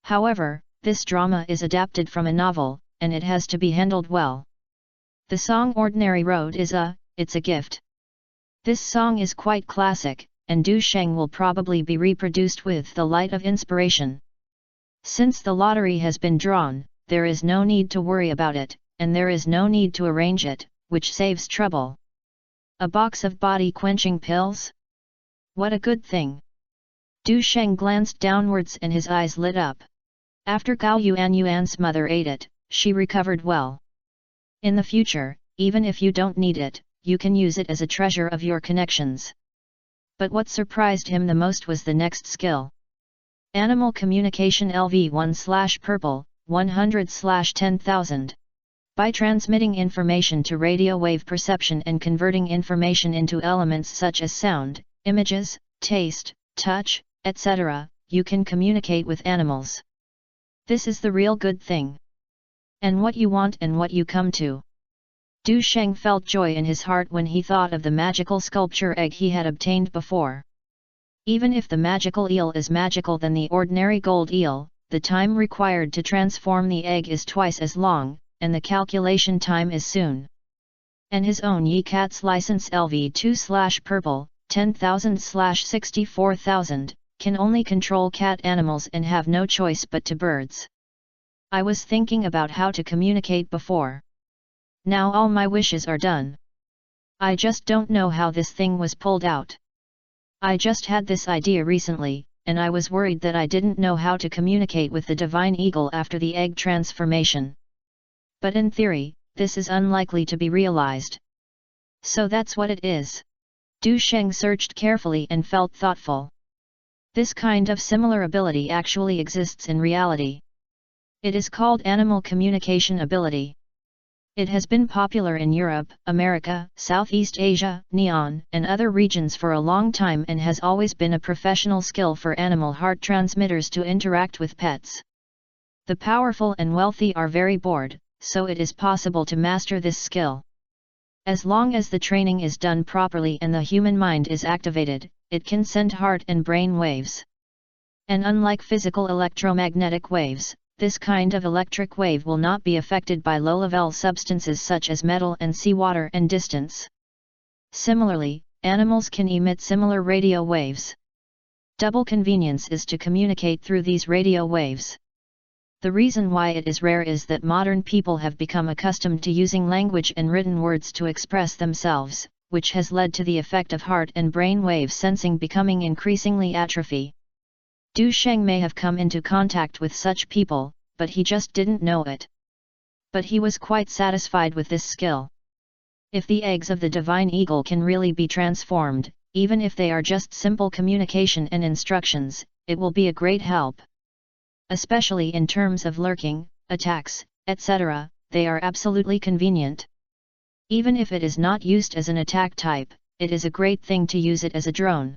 However, this drama is adapted from a novel, and it has to be handled well. The song Ordinary Road it's a gift. This song is quite classic, and Du Sheng will probably be reproduced with the light of inspiration. Since the lottery has been drawn, there is no need to worry about it, and there is no need to arrange it, which saves trouble. A box of body-quenching pills? What a good thing! Du Sheng glanced downwards and his eyes lit up. After Gao Yuan's mother ate it, she recovered well. In the future, even if you don't need it, you can use it as a treasure of your connections. But what surprised him the most was the next skill. Animal Communication LV1/Purple, 100/10,000. By transmitting information to radio wave perception and converting information into elements such as sound, images, taste, touch, etc., you can communicate with animals. This is the real good thing. And what you want and what you come to. Du Sheng felt joy in his heart when he thought of the magical sculpture egg he had obtained before. Even if the magical eel is magical than the ordinary gold eel, the time required to transform the egg is twice as long, and the calculation time is soon. And his own Yi Cat's license LV2/Purple, 10,000/64,000, can only control cat animals and have no choice but to birds. I was thinking about how to communicate before. Now all my wishes are done. I just don't know how this thing was pulled out. I just had this idea recently, and I was worried that I didn't know how to communicate with the divine eagle after the egg transformation. But in theory, this is unlikely to be realized. So that's what it is. Du Sheng searched carefully and felt thoughtful. This kind of similar ability actually exists in reality. It is called animal communication ability. It has been popular in Europe, America, Southeast Asia, Neon, and other regions for a long time and has always been a professional skill for animal heart transmitters to interact with pets. The powerful and wealthy are very bored, so it is possible to master this skill. As long as the training is done properly and the human mind is activated, it can send heart and brain waves. And unlike physical electromagnetic waves, this kind of electric wave will not be affected by low-level substances such as metal and seawater and distance. Similarly, animals can emit similar radio waves. Double convenience is to communicate through these radio waves. The reason why it is rare is that modern people have become accustomed to using language and written words to express themselves, which has led to the effect of heart and brain wave sensing becoming increasingly atrophy. Du Sheng may have come into contact with such people, but he just didn't know it. But he was quite satisfied with this skill. If the eggs of the divine eagle can really be transformed, even if they are just simple communication and instructions, it will be a great help. Especially in terms of lurking, attacks, etc., they are absolutely convenient. Even if it is not used as an attack type, it is a great thing to use it as a drone.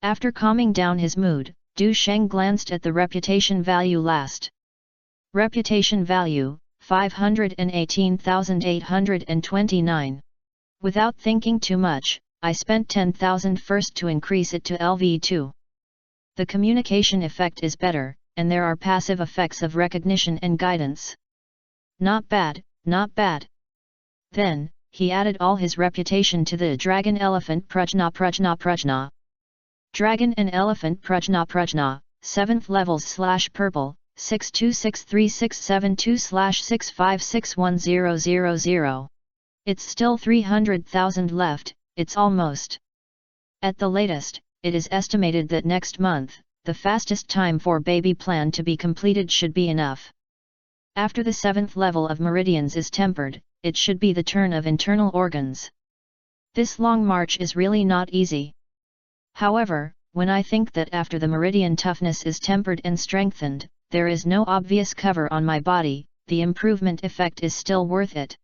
After calming down his mood, Du Sheng glanced at the reputation value last. Reputation value, 518,829. Without thinking too much, I spent 10,000 first to increase it to LV2. The communication effect is better, and there are passive effects of recognition and guidance. Not bad, not bad. Then, he added all his reputation to the Dragon Elephant Prajna. Dragon and Elephant Prajna, 7th levels/purple, 62636726561000. It's still 300,000 left, it's almost. At the latest, it is estimated that next month, the fastest time for baby plan to be completed should be enough. After the 7th level of meridians is tempered, it should be the turn of internal organs. This long march is really not easy. However, when I think that after the meridian toughness is tempered and strengthened, there is no obvious cover on my body, the improvement effect is still worth it.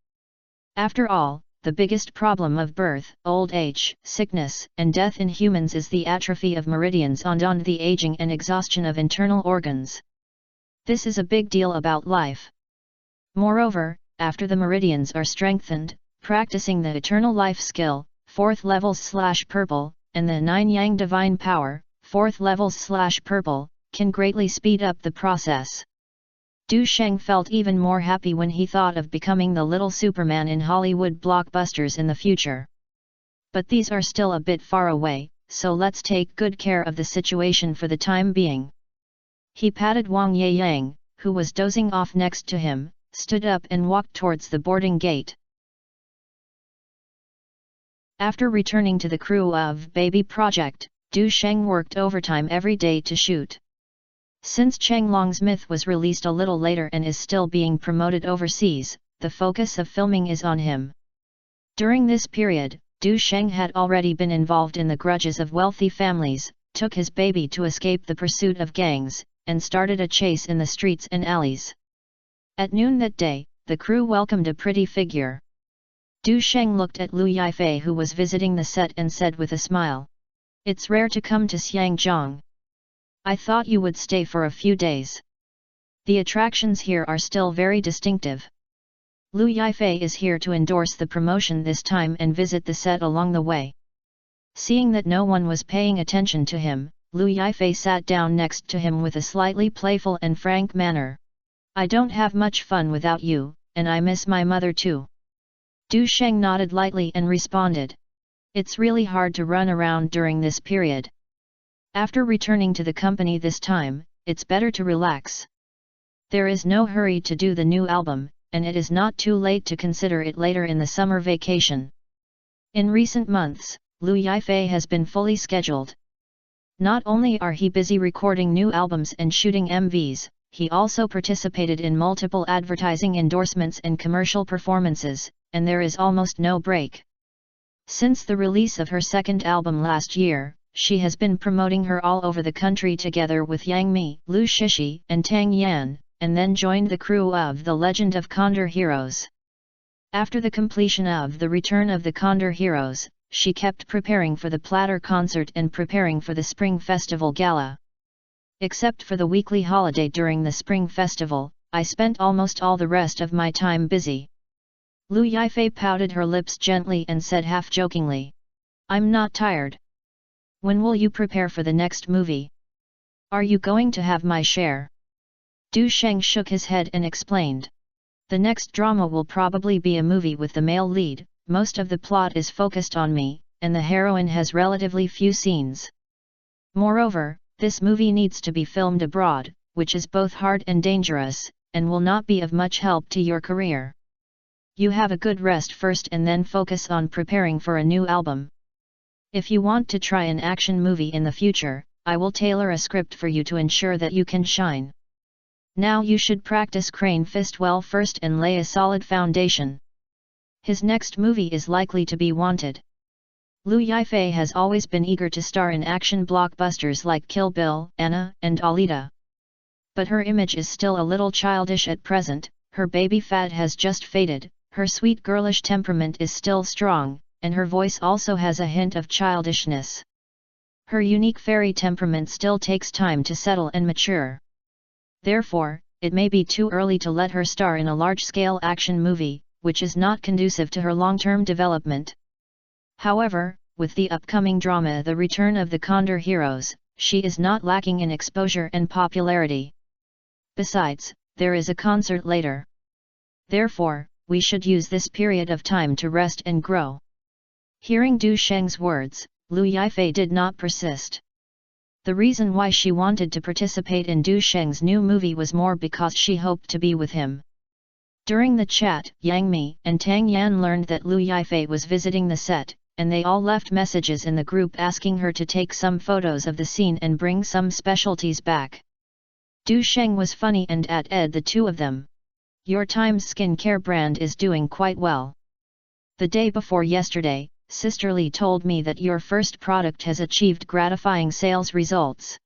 After all, the biggest problem of birth, old age, sickness, and death in humans is the atrophy of meridians and the aging and exhaustion of internal organs. This is a big deal about life. Moreover, after the meridians are strengthened, practicing the eternal life skill, 4th levels/purple, and the 9 Yang divine power, 4th levels/purple, can greatly speed up the process. Du Sheng felt even more happy when he thought of becoming the little Superman in Hollywood blockbusters in the future. But these are still a bit far away, so let's take good care of the situation for the time being. He patted Wang Yeyang, who was dozing off next to him, stood up and walked towards the boarding gate. After returning to the crew of Baby Project, Du Sheng worked overtime every day to shoot. Since Changlong's Myth was released a little later and is still being promoted overseas, the focus of filming is on him. During this period, Du Sheng had already been involved in the grudges of wealthy families, took his baby to escape the pursuit of gangs, and started a chase in the streets and alleys. At noon that day, the crew welcomed a pretty figure. Du Sheng looked at Lu Yifei, who was visiting the set, and said with a smile, "It's rare to come to Xiangzhong. I thought you would stay for a few days. The attractions here are still very distinctive. Lu Yifei is here to endorse the promotion this time and visit the set along the way." Seeing that no one was paying attention to him, Lu Yifei sat down next to him with a slightly playful and frank manner. "I don't have much fun without you, and I miss my mother too." Du Sheng nodded lightly and responded, "It's really hard to run around during this period. After returning to the company this time, it's better to relax. There is no hurry to do the new album, and it is not too late to consider it later in the summer vacation." In recent months, Lu Yifei has been fully scheduled. Not only are he busy recording new albums and shooting MVs, he also participated in multiple advertising endorsements and commercial performances, and there is almost no break. Since the release of her second album last year, she has been promoting her all over the country together with Yang Mi, Lu Shishi, and Tang Yan, and then joined the crew of The Legend of Condor Heroes. After the completion of The Return of the Condor Heroes, she kept preparing for the Platter concert and preparing for the Spring Festival Gala. "Except for the weekly holiday during the Spring Festival, I spent almost all the rest of my time busy." Lu Yifei pouted her lips gently and said half-jokingly, "I'm not tired. When will you prepare for the next movie? Are you going to have my share?" Du Sheng shook his head and explained, "The next drama will probably be a movie with the male lead. Most of the plot is focused on me, and the heroine has relatively few scenes. Moreover, this movie needs to be filmed abroad, which is both hard and dangerous, and will not be of much help to your career. You have a good rest first and then focus on preparing for a new album. If you want to try an action movie in the future, I will tailor a script for you to ensure that you can shine. Now you should practice Crane Fist well first and lay a solid foundation. His next movie is likely to be Wanted." Lu Yifei has always been eager to star in action blockbusters like Kill Bill, Anna, and Alita. But her image is still a little childish at present, her baby fat has just faded, her sweet girlish temperament is still strong, and her voice also has a hint of childishness. Her unique fairy temperament still takes time to settle and mature. Therefore, it may be too early to let her star in a large-scale action movie, which is not conducive to her long-term development. However, with the upcoming drama The Return of the Condor Heroes, she is not lacking in exposure and popularity. Besides, there is a concert later. Therefore, we should use this period of time to rest and grow." Hearing Du Sheng's words, Lu Yifei did not persist. The reason why she wanted to participate in Du Sheng's new movie was more because she hoped to be with him. During the chat, Yang Mi and Tang Yan learned that Lu Yifei was visiting the set, and they all left messages in the group asking her to take some photos of the scene and bring some specialties back. Du Sheng was funny and at the two of them. "Your Times skincare brand is doing quite well. The day before yesterday, Sister Lee told me that your first product has achieved gratifying sales results.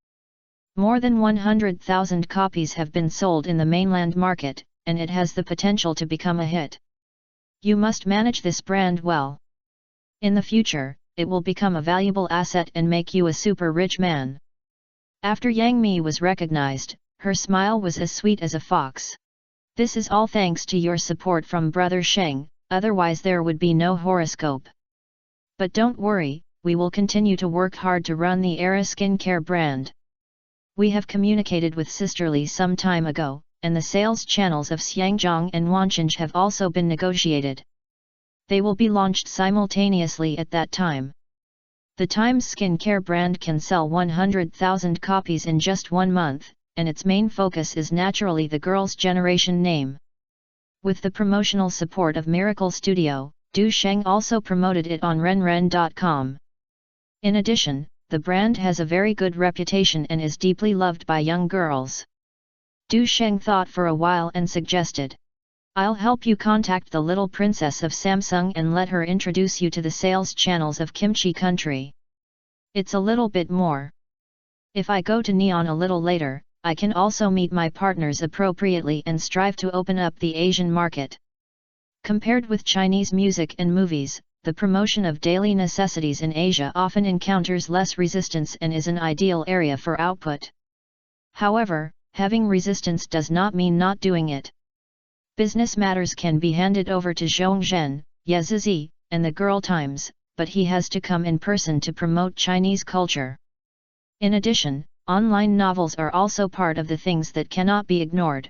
More than 100,000 copies have been sold in the mainland market, and it has the potential to become a hit. You must manage this brand well. In the future, it will become a valuable asset and make you a super rich man." After Yang Mi was recognized, her smile was as sweet as a fox. "This is all thanks to your support from Brother Sheng, otherwise there would be no horoscope. But don't worry, we will continue to work hard to run the Era skincare brand. We have communicated with Sister Lee some time ago, and the sales channels of Xiangzhong and Wancheng have also been negotiated. They will be launched simultaneously at that time. The Times skincare brand can sell 100,000 copies in just 1 month, and its main focus is naturally the girl's generation name. With the promotional support of Miracle Studio, Du Sheng also promoted it on renren.com. In addition, the brand has a very good reputation and is deeply loved by young girls. Du Sheng thought for a while and suggested, "I'll help you contact the little princess of Samsung and let her introduce you to the sales channels of Kimchi Country. It's a little bit more. If I go to Neon a little later, I can also meet my partners appropriately and strive to open up the Asian market." Compared with Chinese music and movies, the promotion of daily necessities in Asia often encounters less resistance and is an ideal area for output. However, having resistance does not mean not doing it. Business matters can be handed over to Zhongzhen, Yezizi, and the Girl Times, but he has to come in person to promote Chinese culture. In addition, online novels are also part of the things that cannot be ignored.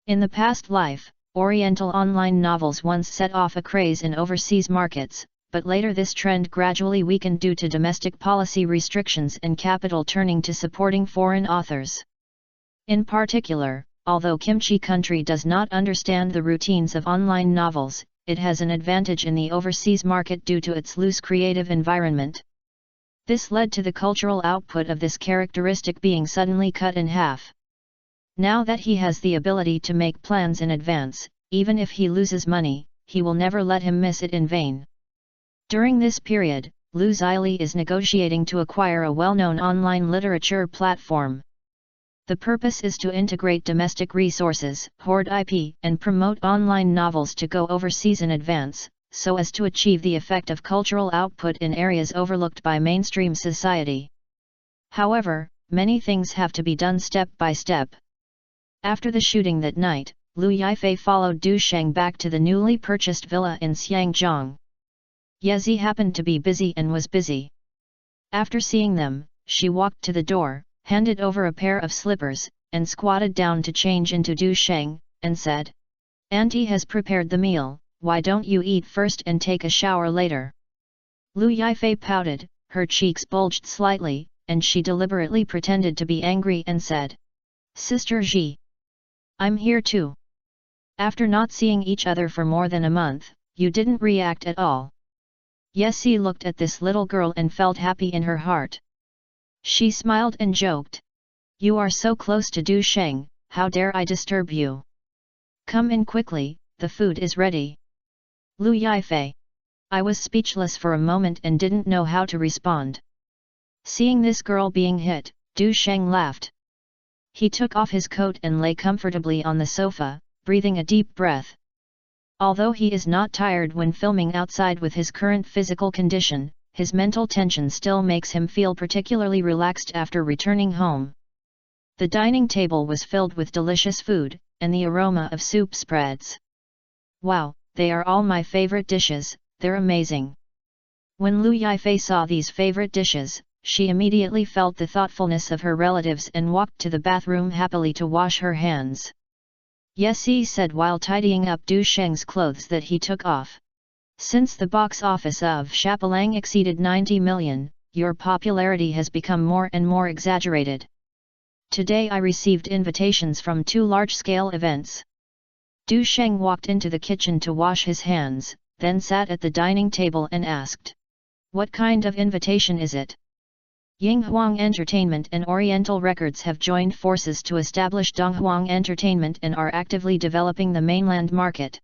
In the past life, Oriental online novels once set off a craze in overseas markets, but later this trend gradually weakened due to domestic policy restrictions and capital turning to supporting foreign authors. In particular, although Kimchi Country does not understand the routines of online novels, it has an advantage in the overseas market due to its loose creative environment. This led to the cultural output of this characteristic being suddenly cut in half. Now that he has the ability to make plans in advance, even if he loses money, he will never let him miss it in vain. During this period, Lu Xili is negotiating to acquire a well-known online literature platform. The purpose is to integrate domestic resources, hoard IP, and promote online novels to go overseas in advance, so as to achieve the effect of cultural output in areas overlooked by mainstream society. However, many things have to be done step by step. After the shooting that night, Lu Yifei followed Du Sheng back to the newly purchased villa in Xiangjiang. Yezi happened to be busy and was busy. After seeing them, she walked to the door, handed over a pair of slippers, and squatted down to change into Du Sheng, and said, "Auntie has prepared the meal, why don't you eat first and take a shower later?" Lu Yifei pouted, her cheeks bulged slightly, and she deliberately pretended to be angry and said, "Sister Ji, I'm here too. After not seeing each other for more than a month, you didn't react at all." Yesi looked at this little girl and felt happy in her heart. She smiled and joked, "You are so close to Du Sheng, how dare I disturb you? Come in quickly, the food is ready." Lu Yifei. I was speechless for a moment and didn't know how to respond. Seeing this girl being hit, Du Sheng laughed. He took off his coat and lay comfortably on the sofa, breathing a deep breath. Although he is not tired when filming outside with his current physical condition, his mental tension still makes him feel particularly relaxed after returning home. The dining table was filled with delicious food, and the aroma of soup spreads. "Wow, they are all my favorite dishes, they're amazing." When Lu Yifei saw these favorite dishes, she immediately felt the thoughtfulness of her relatives and walked to the bathroom happily to wash her hands. Yesi said while tidying up Du Sheng's clothes that he took off. "Since the box office of Chapelang exceeded 90 million, your popularity has become more and more exaggerated. Today I received invitations from 2 large-scale events." Du Sheng walked into the kitchen to wash his hands, then sat at the dining table and asked, "What kind of invitation is it?" Yinghuang Entertainment and Oriental Records have joined forces to establish Donghuang Entertainment and are actively developing the mainland market.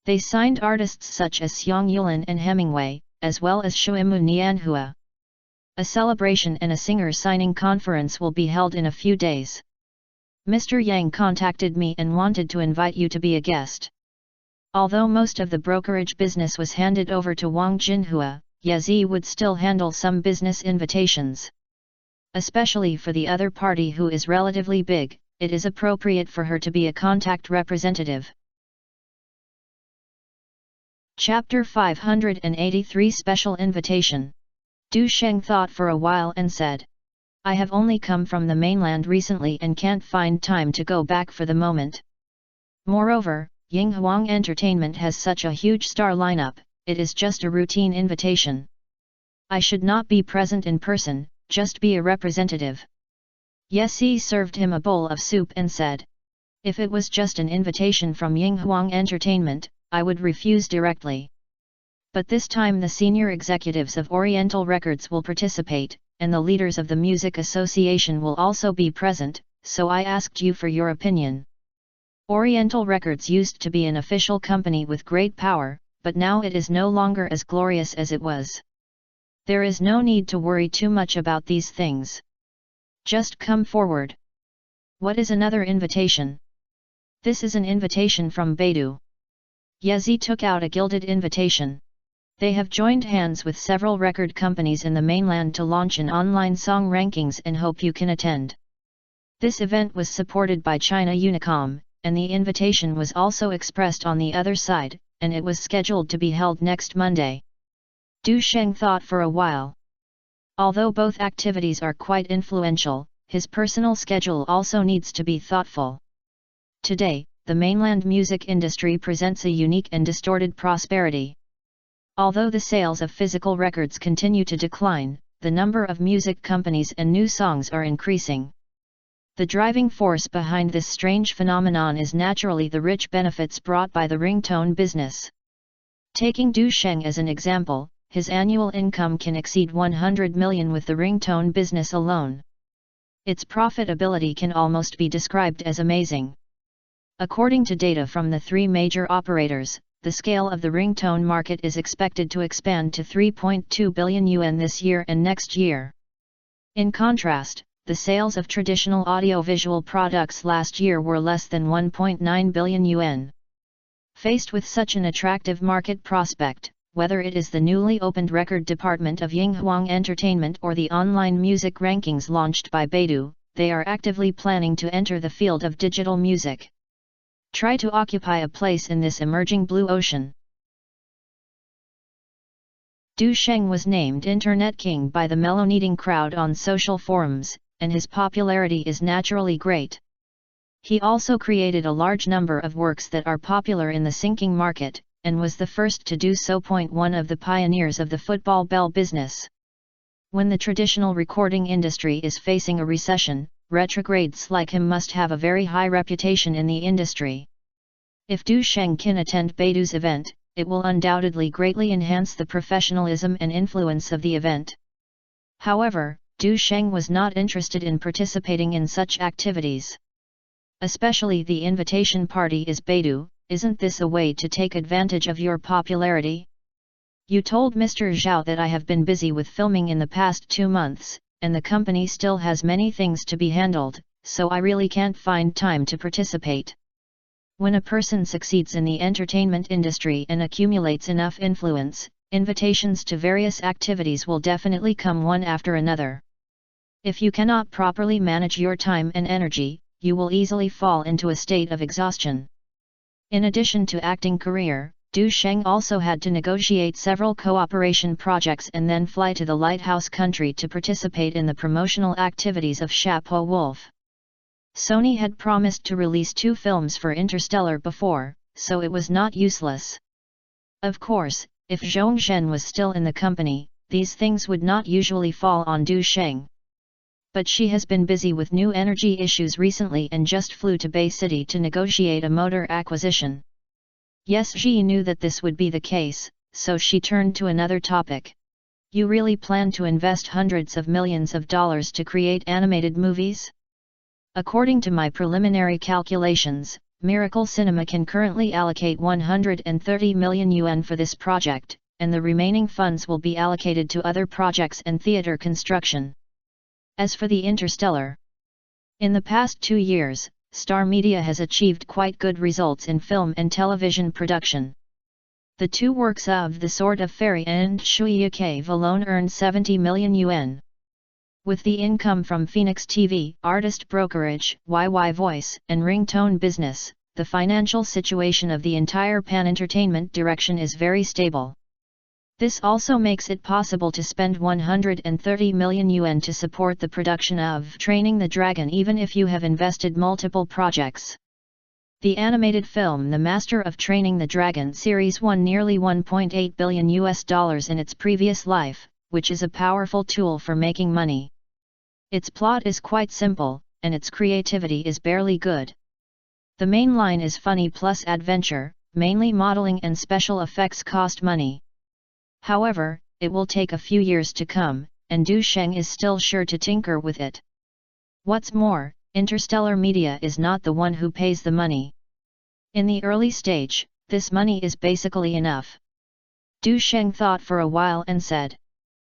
They signed artists such as Xiang Yulin and Hemingway, as well as Shuimu Nianhua. A celebration and a singer signing conference will be held in a few days. Mr. Yang contacted me and wanted to invite you to be a guest. Although most of the brokerage business was handed over to Wang Jinhua, Yezi would still handle some business invitations. Especially for the other party who is relatively big, it is appropriate for her to be a contact representative. Chapter 583 Special Invitation. Du Sheng thought for a while and said, "I have only come from the mainland recently and can't find time to go back for the moment. Moreover, Yinghuang Entertainment has such a huge star lineup. It is just a routine invitation. I should not be present in person, just be a representative." Yesi served him a bowl of soup and said, "If it was just an invitation from Yinghuang Entertainment, I would refuse directly. But this time the senior executives of Oriental Records will participate, and the leaders of the Music Association will also be present, so I asked you for your opinion. Oriental Records used to be an official company with great power, but now it is no longer as glorious as it was. There is no need to worry too much about these things. Just come forward." "What is another invitation?" "This is an invitation from Beidou." Yezi took out a gilded invitation. "They have joined hands with several record companies in the mainland to launch an online song rankings and hope you can attend. This event was supported by China Unicom, and the invitation was also expressed on the other side, and it was scheduled to be held next Monday." Du Sheng thought for a while. Although both activities are quite influential, his personal schedule also needs to be thoughtful. Today, the mainland music industry presents a unique and distorted prosperity. Although the sales of physical records continue to decline, the number of music companies and new songs are increasing. The driving force behind this strange phenomenon is naturally the rich benefits brought by the ringtone business. Taking Du Sheng as an example, his annual income can exceed 100 million with the ringtone business alone. Its profitability can almost be described as amazing. According to data from the three major operators, the scale of the ringtone market is expected to expand to 3.2 billion yuan this year and next year. In contrast, the sales of traditional audiovisual products last year were less than 1.9 billion yuan. Faced with such an attractive market prospect, whether it is the newly opened record department of Yinghuang Entertainment or the online music rankings launched by Beidou, they are actively planning to enter the field of digital music. Try to occupy a place in this emerging blue ocean. Du Sheng was named Internet King by the melon-eating crowd on social forums, and his popularity is naturally great. He also created a large number of works that are popular in the sinking market, and was the first to do so. One of the pioneers of the football bell business. When the traditional recording industry is facing a recession, retrogrades like him must have a very high reputation in the industry. If Du Sheng can attend Beidou's event, it will undoubtedly greatly enhance the professionalism and influence of the event. However, Du Sheng was not interested in participating in such activities. Especially the invitation party is Beidou. Isn't this a way to take advantage of your popularity? You told Mr. Zhao that I have been busy with filming in the past 2 months, and the company still has many things to be handled, so I really can't find time to participate. When a person succeeds in the entertainment industry and accumulates enough influence, invitations to various activities will definitely come one after another. If you cannot properly manage your time and energy, you will easily fall into a state of exhaustion. In addition to acting career, Du Sheng also had to negotiate several cooperation projects and then fly to the lighthouse country to participate in the promotional activities of Chapeau Wolf. Sony had promised to release 2 films for Interstellar before, so it was not useless. Of course, if Zhong Zhen was still in the company, these things would not usually fall on Du Sheng. But she has been busy with new energy issues recently and just flew to Bay City to negotiate a motor acquisition. Yes, she knew that this would be the case, so she turned to another topic. You really plan to invest hundreds of millions of dollars to create animated movies? According to my preliminary calculations, Miracle Cinema can currently allocate 130 million yuan for this project, and the remaining funds will be allocated to other projects and theater construction. As for the Interstellar, in the past 2 years, Star Media has achieved quite good results in film and television production. The 2 works of The Sword of Fairy and Shuya Cave alone earned 70 million yuan. With the income from Phoenix TV, artist brokerage, YY Voice, and ringtone business, the financial situation of the entire Pan Entertainment direction is very stable. This also makes it possible to spend 130 million yuan to support the production of Training the Dragon even if you have invested multiple projects. The animated film The Master of Training the Dragon series won nearly $1.8 billion in its previous life, which is a powerful tool for making money. Its plot is quite simple, and its creativity is barely good. The main line is funny plus adventure, mainly modeling and special effects cost money. However, it will take a few years to come, and Du Sheng is still sure to tinker with it. What's more, Interstellar Media is not the one who pays the money. In the early stage, this money is basically enough. Du Sheng thought for a while and said,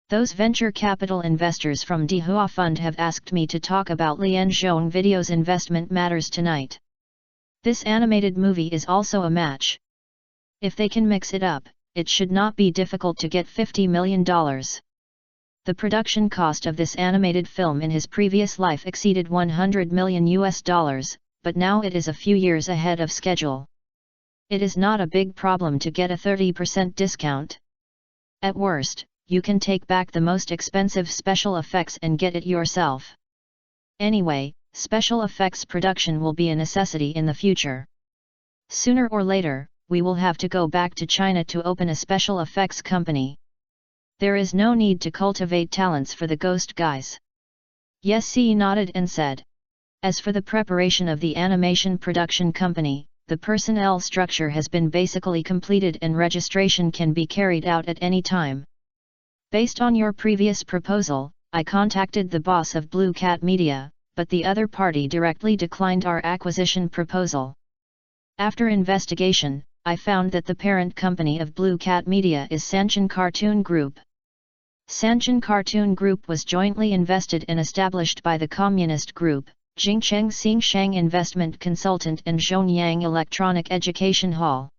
"Those venture capital investors from Dihua Fund have asked me to talk about Lian Zhong Video's investment matters tonight. This animated movie is also a match. If they can mix it up, it should not be difficult to get $50 million. The production cost of this animated film in his previous life exceeded $100 million, but now it is a few years ahead of schedule. It is not a big problem to get a 30% discount. At worst, you can take back the most expensive special effects and get it yourself. Anyway, special effects production will be a necessity in the future. Sooner or later, we will have to go back to China to open a special effects company. There is no need to cultivate talents for the ghost guys." Yessi nodded and said, "As for the preparation of the animation production company, the personnel structure has been basically completed and registration can be carried out at any time. Based on your previous proposal, I contacted the boss of Blue Cat Media, but the other party directly declined our acquisition proposal. After investigation, I found that the parent company of Blue Cat Media is Sanchin Cartoon Group. Sanchin Cartoon Group was jointly invested and established by the Communist Group, Jingcheng Xingshang Investment Consultant and Zhongyang Electronic Education Hall.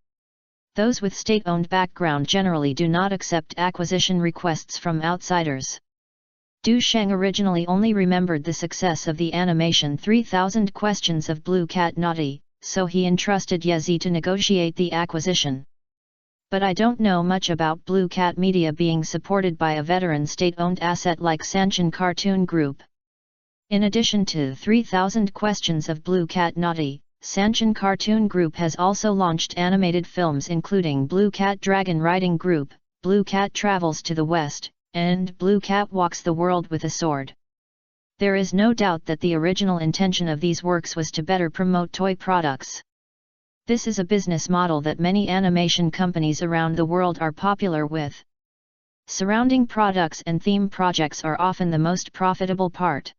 Those with state-owned background generally do not accept acquisition requests from outsiders." Du Sheng originally only remembered the success of the animation 3000 Questions of Blue Cat Naughty, so he entrusted Yezi to negotiate the acquisition. "But I don't know much about Blue Cat Media being supported by a veteran state-owned asset like Sanchin Cartoon Group. In addition to 3000 Questions of Blue Cat Naughty, Sanchin Cartoon Group has also launched animated films including Blue Cat Dragon Riding Group, Blue Cat Travels to the West, and Blue Cat Walks the World with a Sword. There is no doubt that the original intention of these works was to better promote toy products. This is a business model that many animation companies around the world are popular with. Surrounding products and theme projects are often the most profitable part."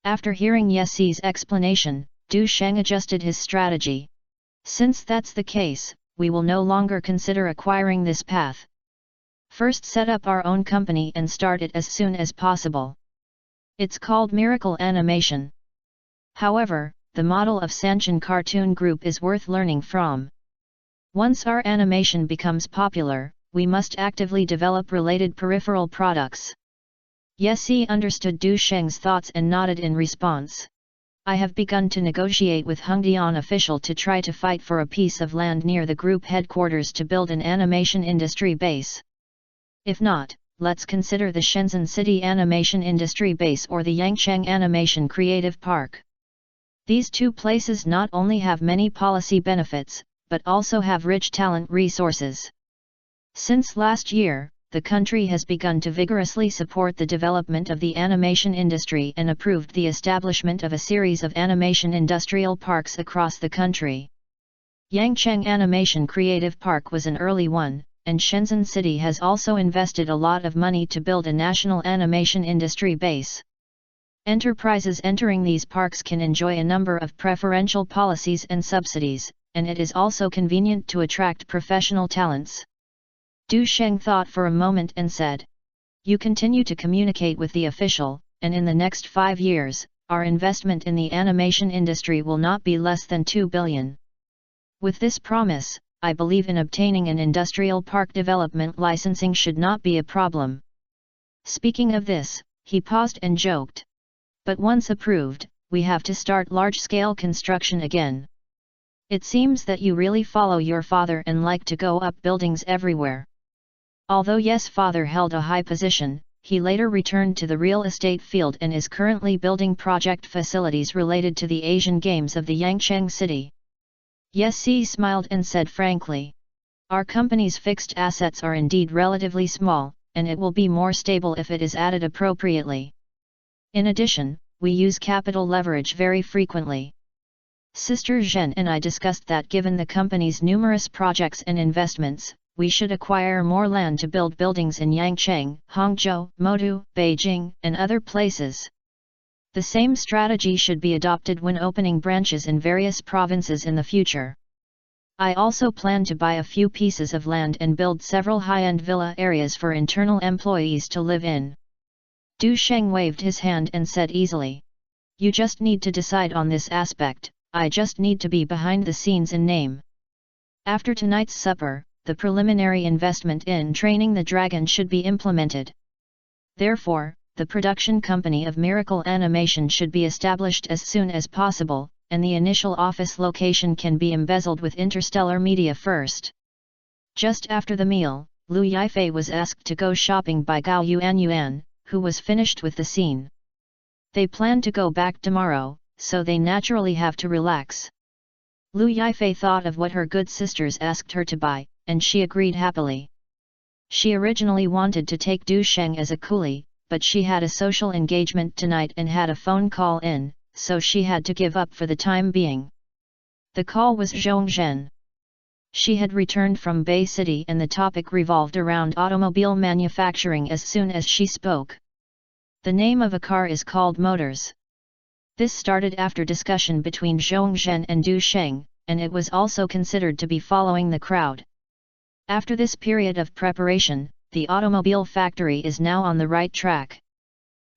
After hearing Yessi's explanation, Du Sheng adjusted his strategy. "Since that's the case, we will no longer consider acquiring this path. First set up our own company and start it as soon as possible. It's called Miracle Animation. However, the model of Sanchin Cartoon Group is worth learning from. Once our animation becomes popular, we must actively develop related peripheral products." Yessi understood Du Sheng's thoughts and nodded in response. "I have begun to negotiate with Hengdian official to try to fight for a piece of land near the group headquarters to build an animation industry base. If not, let's consider the Shenzhen City Animation Industry Base or the Yangcheng Animation Creative Park. These two places not only have many policy benefits, but also have rich talent resources. Since last year, the country has begun to vigorously support the development of the animation industry and approved the establishment of a series of animation industrial parks across the country. Yangcheng Animation Creative Park was an early one, and Shenzhen City has also invested a lot of money to build a national animation industry base. Enterprises entering these parks can enjoy a number of preferential policies and subsidies, and it is also convenient to attract professional talents." Du Sheng thought for a moment and said, "You continue to communicate with the official, and in the next 5 years, our investment in the animation industry will not be less than 2 billion. With this promise, I believe in obtaining an industrial park development licensing should not be a problem." Speaking of this, he paused and joked, "But once approved, we have to start large-scale construction again. It seems that you really follow your father and like to go up buildings everywhere." Although Yes' father held a high position, he later returned to the real estate field and is currently building project facilities related to the Asian Games of the Yangcheng City. Yessi smiled and said frankly, "Our company's fixed assets are indeed relatively small, and it will be more stable if it is added appropriately. In addition, we use capital leverage very frequently. Sister Zhen and I discussed that given the company's numerous projects and investments, we should acquire more land to build buildings in Yangcheng, Hangzhou, Modu, Beijing, and other places. The same strategy should be adopted when opening branches in various provinces in the future. I also plan to buy a few pieces of land and build several high-end villa areas for internal employees to live in. Du Sheng waved his hand and said easily, "You just need to decide on this aspect, I just need to be behind the scenes in name." After tonight's supper, the preliminary investment in training the dragon should be implemented. Therefore, the production company of Miracle Animation should be established as soon as possible, and the initial office location can be embezzled with interstellar media first. Just after the meal, Lu Yifei was asked to go shopping by Gao Yuan, who was finished with the scene. They plan to go back tomorrow, so they naturally have to relax. Lu Yifei thought of what her good sisters asked her to buy, and she agreed happily. She originally wanted to take Du Sheng as a coolie, but she had a social engagement tonight and had a phone call in, so she had to give up for the time being. The call was Zhong Zhen. She had returned from Bay City and the topic revolved around automobile manufacturing as soon as she spoke. The name of a car is called Motors. This started after discussion between Zhong Zhen and Du Sheng, and it was also considered to be following the crowd. After this period of preparation, the automobile factory is now on the right track.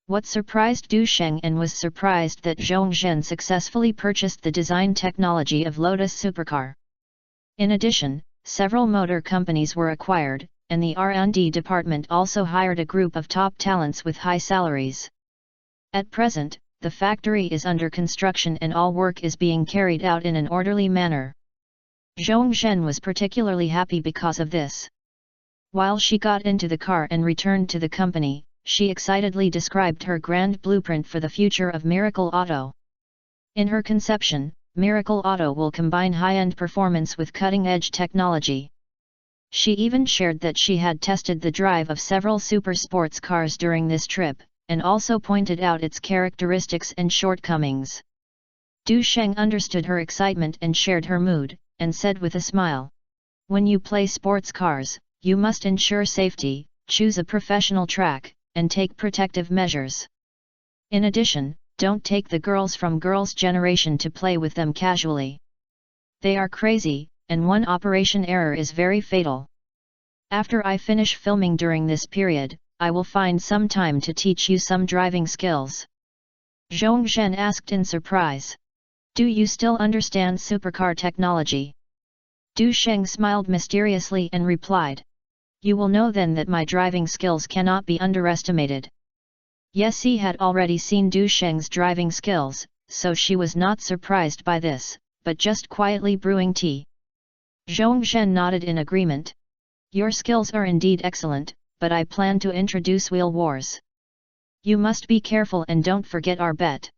What surprised Du Sheng and was surprised that Zhong Zhen successfully purchased the design technology of Lotus Supercar. In addition, several motor companies were acquired, and the R&D department also hired a group of top talents with high salaries. At present, the factory is under construction and all work is being carried out in an orderly manner. Zhong Zhen was particularly happy because of this. While she got into the car and returned to the company, she excitedly described her grand blueprint for the future of Miracle Auto. In her conception, Miracle Auto will combine high-end performance with cutting-edge technology. She even shared that she had tested the drive of several super sports cars during this trip, and also pointed out its characteristics and shortcomings. Du Sheng understood her excitement and shared her mood, and said with a smile, "When you play sports cars, you must ensure safety, choose a professional track, and take protective measures. In addition, don't take the girls from girls' generation to play with them casually. They are crazy, and one operation error is very fatal. After I finish filming during this period, I will find some time to teach you some driving skills." Zhong Zhen asked in surprise, "Do you still understand supercar technology?" Du Sheng smiled mysteriously and replied, "You will know then that my driving skills cannot be underestimated." Yes, he had already seen Du Sheng's driving skills, so she was not surprised by this, but just quietly brewing tea. Zhong Zhen nodded in agreement. "Your skills are indeed excellent, but I plan to introduce wheel wars. You must be careful and don't forget our bet."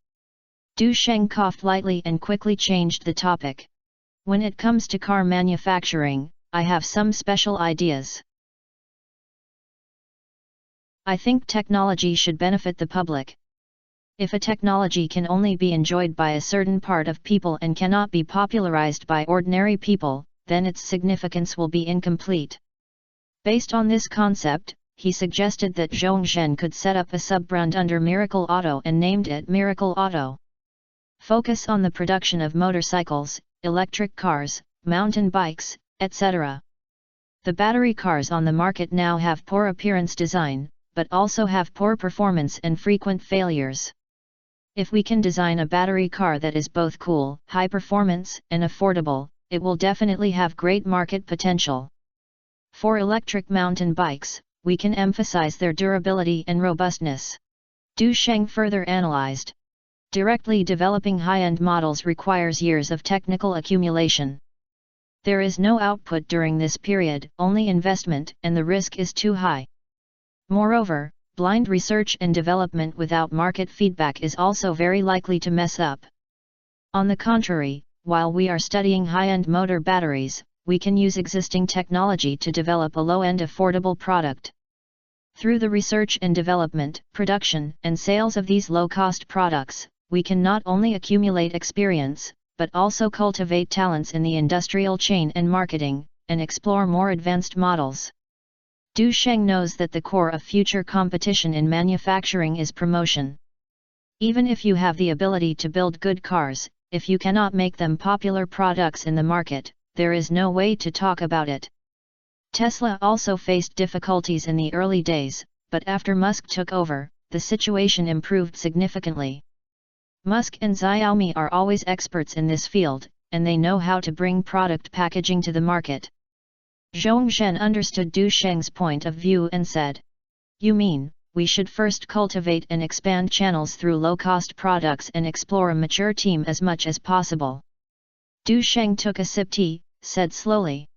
Du Sheng coughed lightly and quickly changed the topic. "When it comes to car manufacturing, I have some special ideas. I think technology should benefit the public. If a technology can only be enjoyed by a certain part of people and cannot be popularized by ordinary people, then its significance will be incomplete." Based on this concept, he suggested that Zhong Zhen could set up a sub-brand under Miracle Auto and named it Miracle Auto. Focus on the production of motorcycles, electric cars, mountain bikes, etc. The battery cars on the market now have poor appearance design, but also have poor performance and frequent failures. If we can design a battery car that is both cool, high performance, and affordable, it will definitely have great market potential. For electric mountain bikes, we can emphasize their durability and robustness. Du Sheng further analyzed. Directly developing high-end models requires years of technical accumulation. There is no output during this period, only investment, and the risk is too high. Moreover, blind research and development without market feedback is also very likely to mess up. On the contrary, while we are studying high-end motor batteries, we can use existing technology to develop a low-end affordable product. Through the research and development, production, and sales of these low-cost products, we can not only accumulate experience, but also cultivate talents in the industrial chain and marketing, and explore more advanced models. Du Sheng knows that the core of future competition in manufacturing is promotion. Even if you have the ability to build good cars, if you cannot make them popular products in the market, there is no way to talk about it. Tesla also faced difficulties in the early days, but after Musk took over, the situation improved significantly. Musk and Xiaomi are always experts in this field, and they know how to bring product packaging to the market. Zhong Zhen understood Du Sheng's point of view and said, "You mean, we should first cultivate and expand channels through low-cost products and explore a mature team as much as possible?" Du Sheng took a sip tea, said slowly,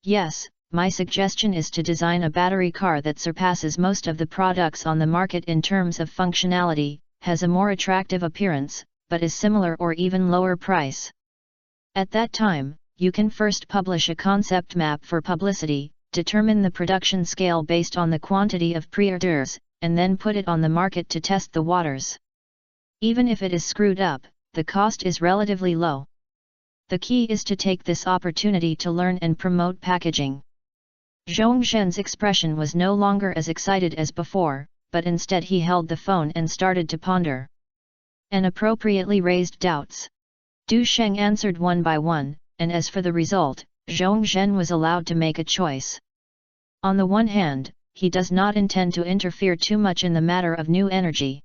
"Yes, my suggestion is to design a battery car that surpasses most of the products on the market in terms of functionality, has a more attractive appearance, but is similar or even lower price. At that time, you can first publish a concept map for publicity, determine the production scale based on the quantity of pre-orders, and then put it on the market to test the waters. Even if it is screwed up, the cost is relatively low. The key is to take this opportunity to learn and promote packaging." Zhong Zhen's expression was no longer as excited as before, but instead he held the phone and started to ponder. And appropriately raised doubts. Du Sheng answered one by one, and as for the result, Zhong Zhen was allowed to make a choice. On the one hand, he does not intend to interfere too much in the matter of new energy.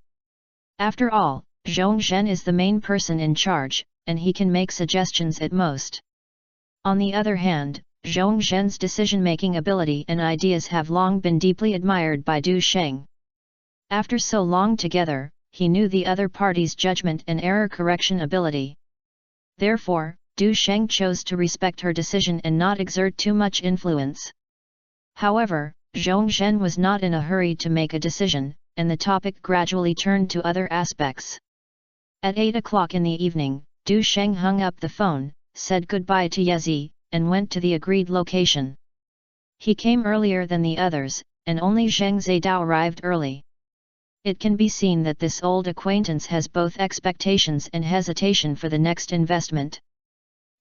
After all, Zhong Zhen is the main person in charge, and he can make suggestions at most. On the other hand, Zhong Zhen's decision-making ability and ideas have long been deeply admired by Du Sheng. After so long together, he knew the other party's judgment and error correction ability. Therefore, Du Sheng chose to respect her decision and not exert too much influence. However, Zhong Zhen was not in a hurry to make a decision, and the topic gradually turned to other aspects. At 8 o'clock in the evening, Du Sheng hung up the phone, said goodbye to Yezi, and went to the agreed location. He came earlier than the others, and only Zheng Zidao arrived early. It can be seen that this old acquaintance has both expectations and hesitation for the next investment.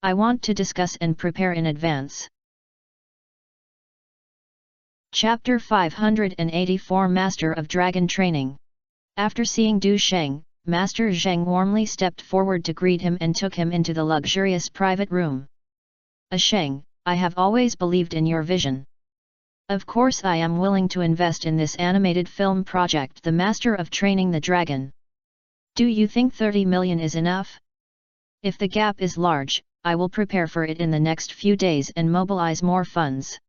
I want to discuss and prepare in advance. Chapter 584 Master of Dragon Training. After seeing Du Sheng, Master Zheng warmly stepped forward to greet him and took him into the luxurious private room. Sheng, I have always believed in your vision. Of course I am willing to invest in this animated film project, The Master of Training the Dragon. Do you think 30 million is enough? If the gap is large, I will prepare for it in the next few days and mobilize more funds.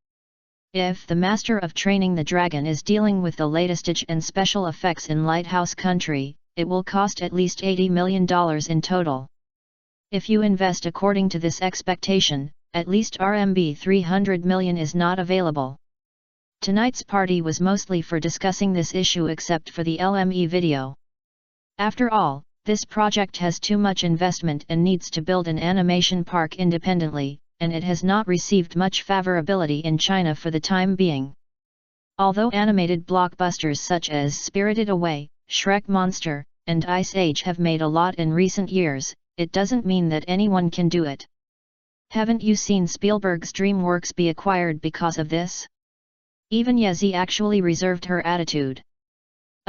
If The Master of Training the Dragon is dealing with the latest and special effects in Lighthouse Country, it will cost at least $80 million in total. If you invest according to this expectation, at least RMB 300 million is not available. Tonight's party was mostly for discussing this issue except for the LME video. After all, this project has too much investment and needs to build an animation park independently, and it has not received much favorability in China for the time being. Although animated blockbusters such as Spirited Away, Shrek Monster, and Ice Age have made a lot in recent years, it doesn't mean that anyone can do it. Haven't you seen Spielberg's DreamWorks be acquired because of this? Even Yezi actually reserved her attitude.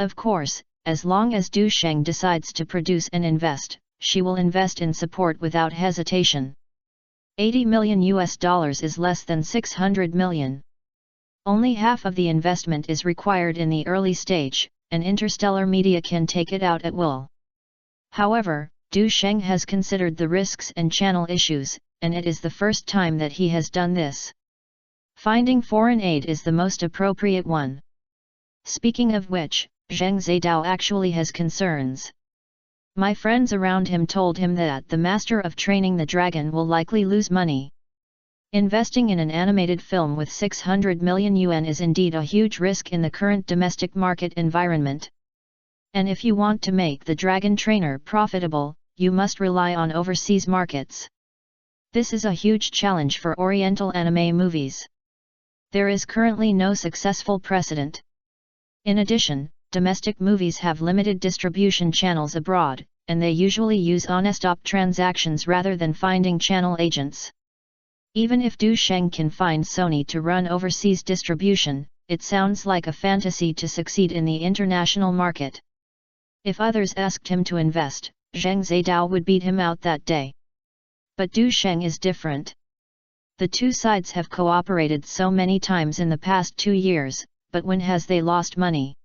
Of course, as long as Du Sheng decides to produce and invest, she will invest in support without hesitation. $80 million is less than 600 million. Only half of the investment is required in the early stage, and Interstellar Media can take it out at will. However, Du Sheng has considered the risks and channel issues, and it is the first time that he has done this. Finding foreign aid is the most appropriate one. Speaking of which, Zheng Zidao actually has concerns. My friends around him told him that the Master of Training the Dragon will likely lose money. Investing in an animated film with 600 million yuan is indeed a huge risk in the current domestic market environment. And if you want to make the Dragon Trainer profitable, you must rely on overseas markets. This is a huge challenge for Oriental anime movies. There is currently no successful precedent. In addition, domestic movies have limited distribution channels abroad, and they usually use honest op transactions rather than finding channel agents. Even if Du Sheng can find Sony to run overseas distribution, it sounds like a fantasy to succeed in the international market. If others asked him to invest, Zheng Zidao would beat him out that day. But Du Sheng is different. The two sides have cooperated so many times in the past 2 years, but when has they lost money?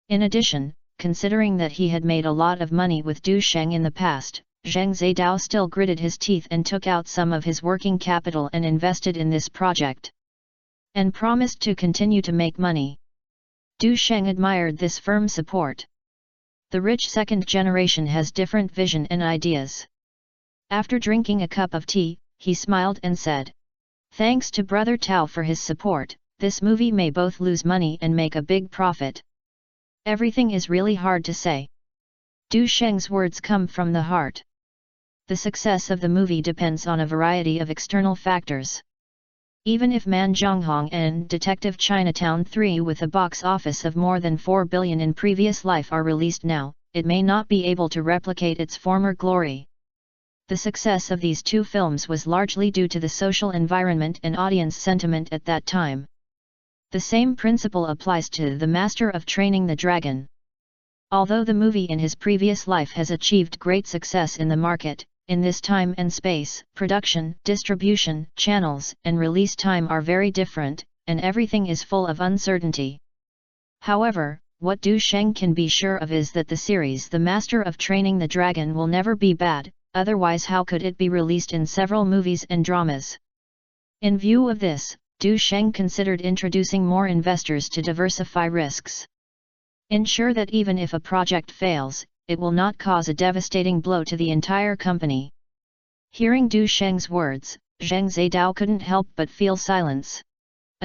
In addition, considering that he had made a lot of money with Du Sheng in the past, Zheng Zidao still gritted his teeth and took out some of his working capital and invested in this project. And promised to continue to make money. Du Sheng admired this firm support. The rich second generation has different vision and ideas. After drinking a cup of tea, he smiled and said, "Thanks to Brother Tao for his support, this movie may both lose money and make a big profit." Everything is really hard to say. Du Sheng's words come from the heart. The success of the movie depends on a variety of external factors. Even if Man Zhonghong and Detective Chinatown 3 with a box office of more than 4 billion in previous life are released now, it may not be able to replicate its former glory. The success of these two films was largely due to the social environment and audience sentiment at that time. The same principle applies to The Master of Training the Dragon. Although the movie in his previous life has achieved great success in the market, in this time and space, production, distribution, channels, and release time are very different, and everything is full of uncertainty. However, what Du Sheng can be sure of is that the series The Master of Training the Dragon will never be bad, otherwise how could it be released in several movies and dramas? In view of this, Du Sheng considered introducing more investors to diversify risks. Ensure that even if a project fails, it will not cause a devastating blow to the entire company. Hearing Du Sheng's words, Zheng Zidao couldn't help but feel silence.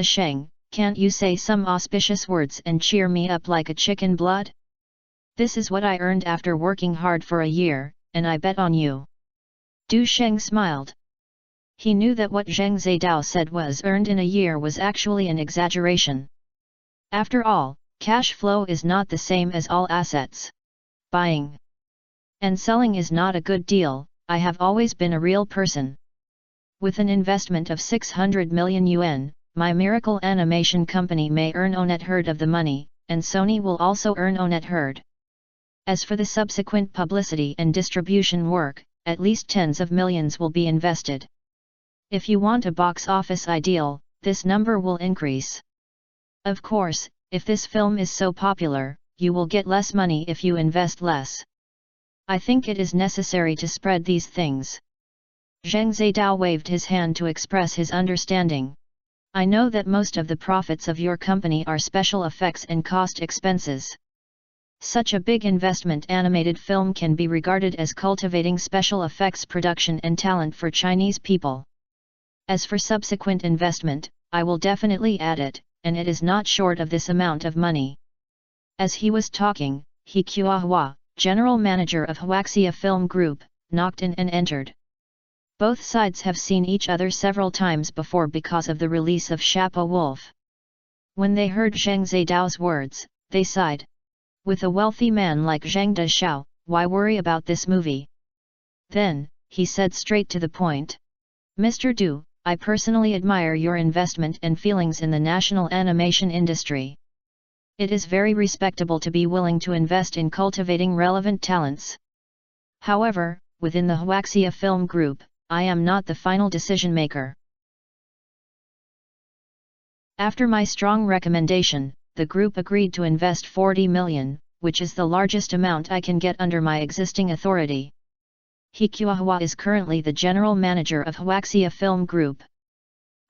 Sheng, can't you say some auspicious words and cheer me up like a chicken blood? This is what I earned after working hard for a year, and I bet on you. Du Sheng smiled. He knew that what Zheng Zidao said was earned in a year was actually an exaggeration. After all, cash flow is not the same as all assets. Buying and selling is not a good deal. I have always been a real person. With an investment of 600 million yuan, my miracle animation company may earn a net herd of the money, and Sony will also earn a net herd. As for the subsequent publicity and distribution work, at least tens of millions will be invested. If you want a box office ideal, this number will increase. Of course, if this film is so popular, you will get less money if you invest less. I think it is necessary to spread these things. Zheng Zidao waved his hand to express his understanding. I know that most of the profits of your company are special effects and cost expenses. Such a big investment animated film can be regarded as cultivating special effects production and talent for Chinese people. As for subsequent investment, I will definitely add it, and it is not short of this amount of money. As he was talking, He Kuahua, general manager of Huaxia Film Group, knocked in and entered. Both sides have seen each other several times before because of the release of Shapa Wolf. When they heard Zheng Zidao's words, they sighed. With a wealthy man like Zheng Deshao, why worry about this movie? Then, he said straight to the point. Mr. Du, I personally admire your investment and feelings in the national animation industry. It is very respectable to be willing to invest in cultivating relevant talents. However, within the Huaxia Film Group, I am not the final decision maker. After my strong recommendation, the group agreed to invest 40 million, which is the largest amount I can get under my existing authority. He Kuahua is currently the general manager of Huaxia Film Group.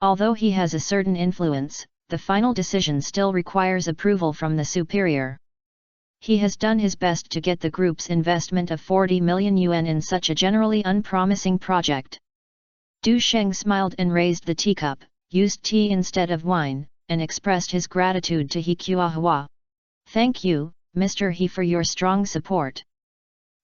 Although he has a certain influence, the final decision still requires approval from the superior. He has done his best to get the group's investment of 40 million yuan in such a generally unpromising project. Du Sheng smiled and raised the teacup, used tea instead of wine, and expressed his gratitude to He Kuahua. Thank you, Mr. He, for your strong support.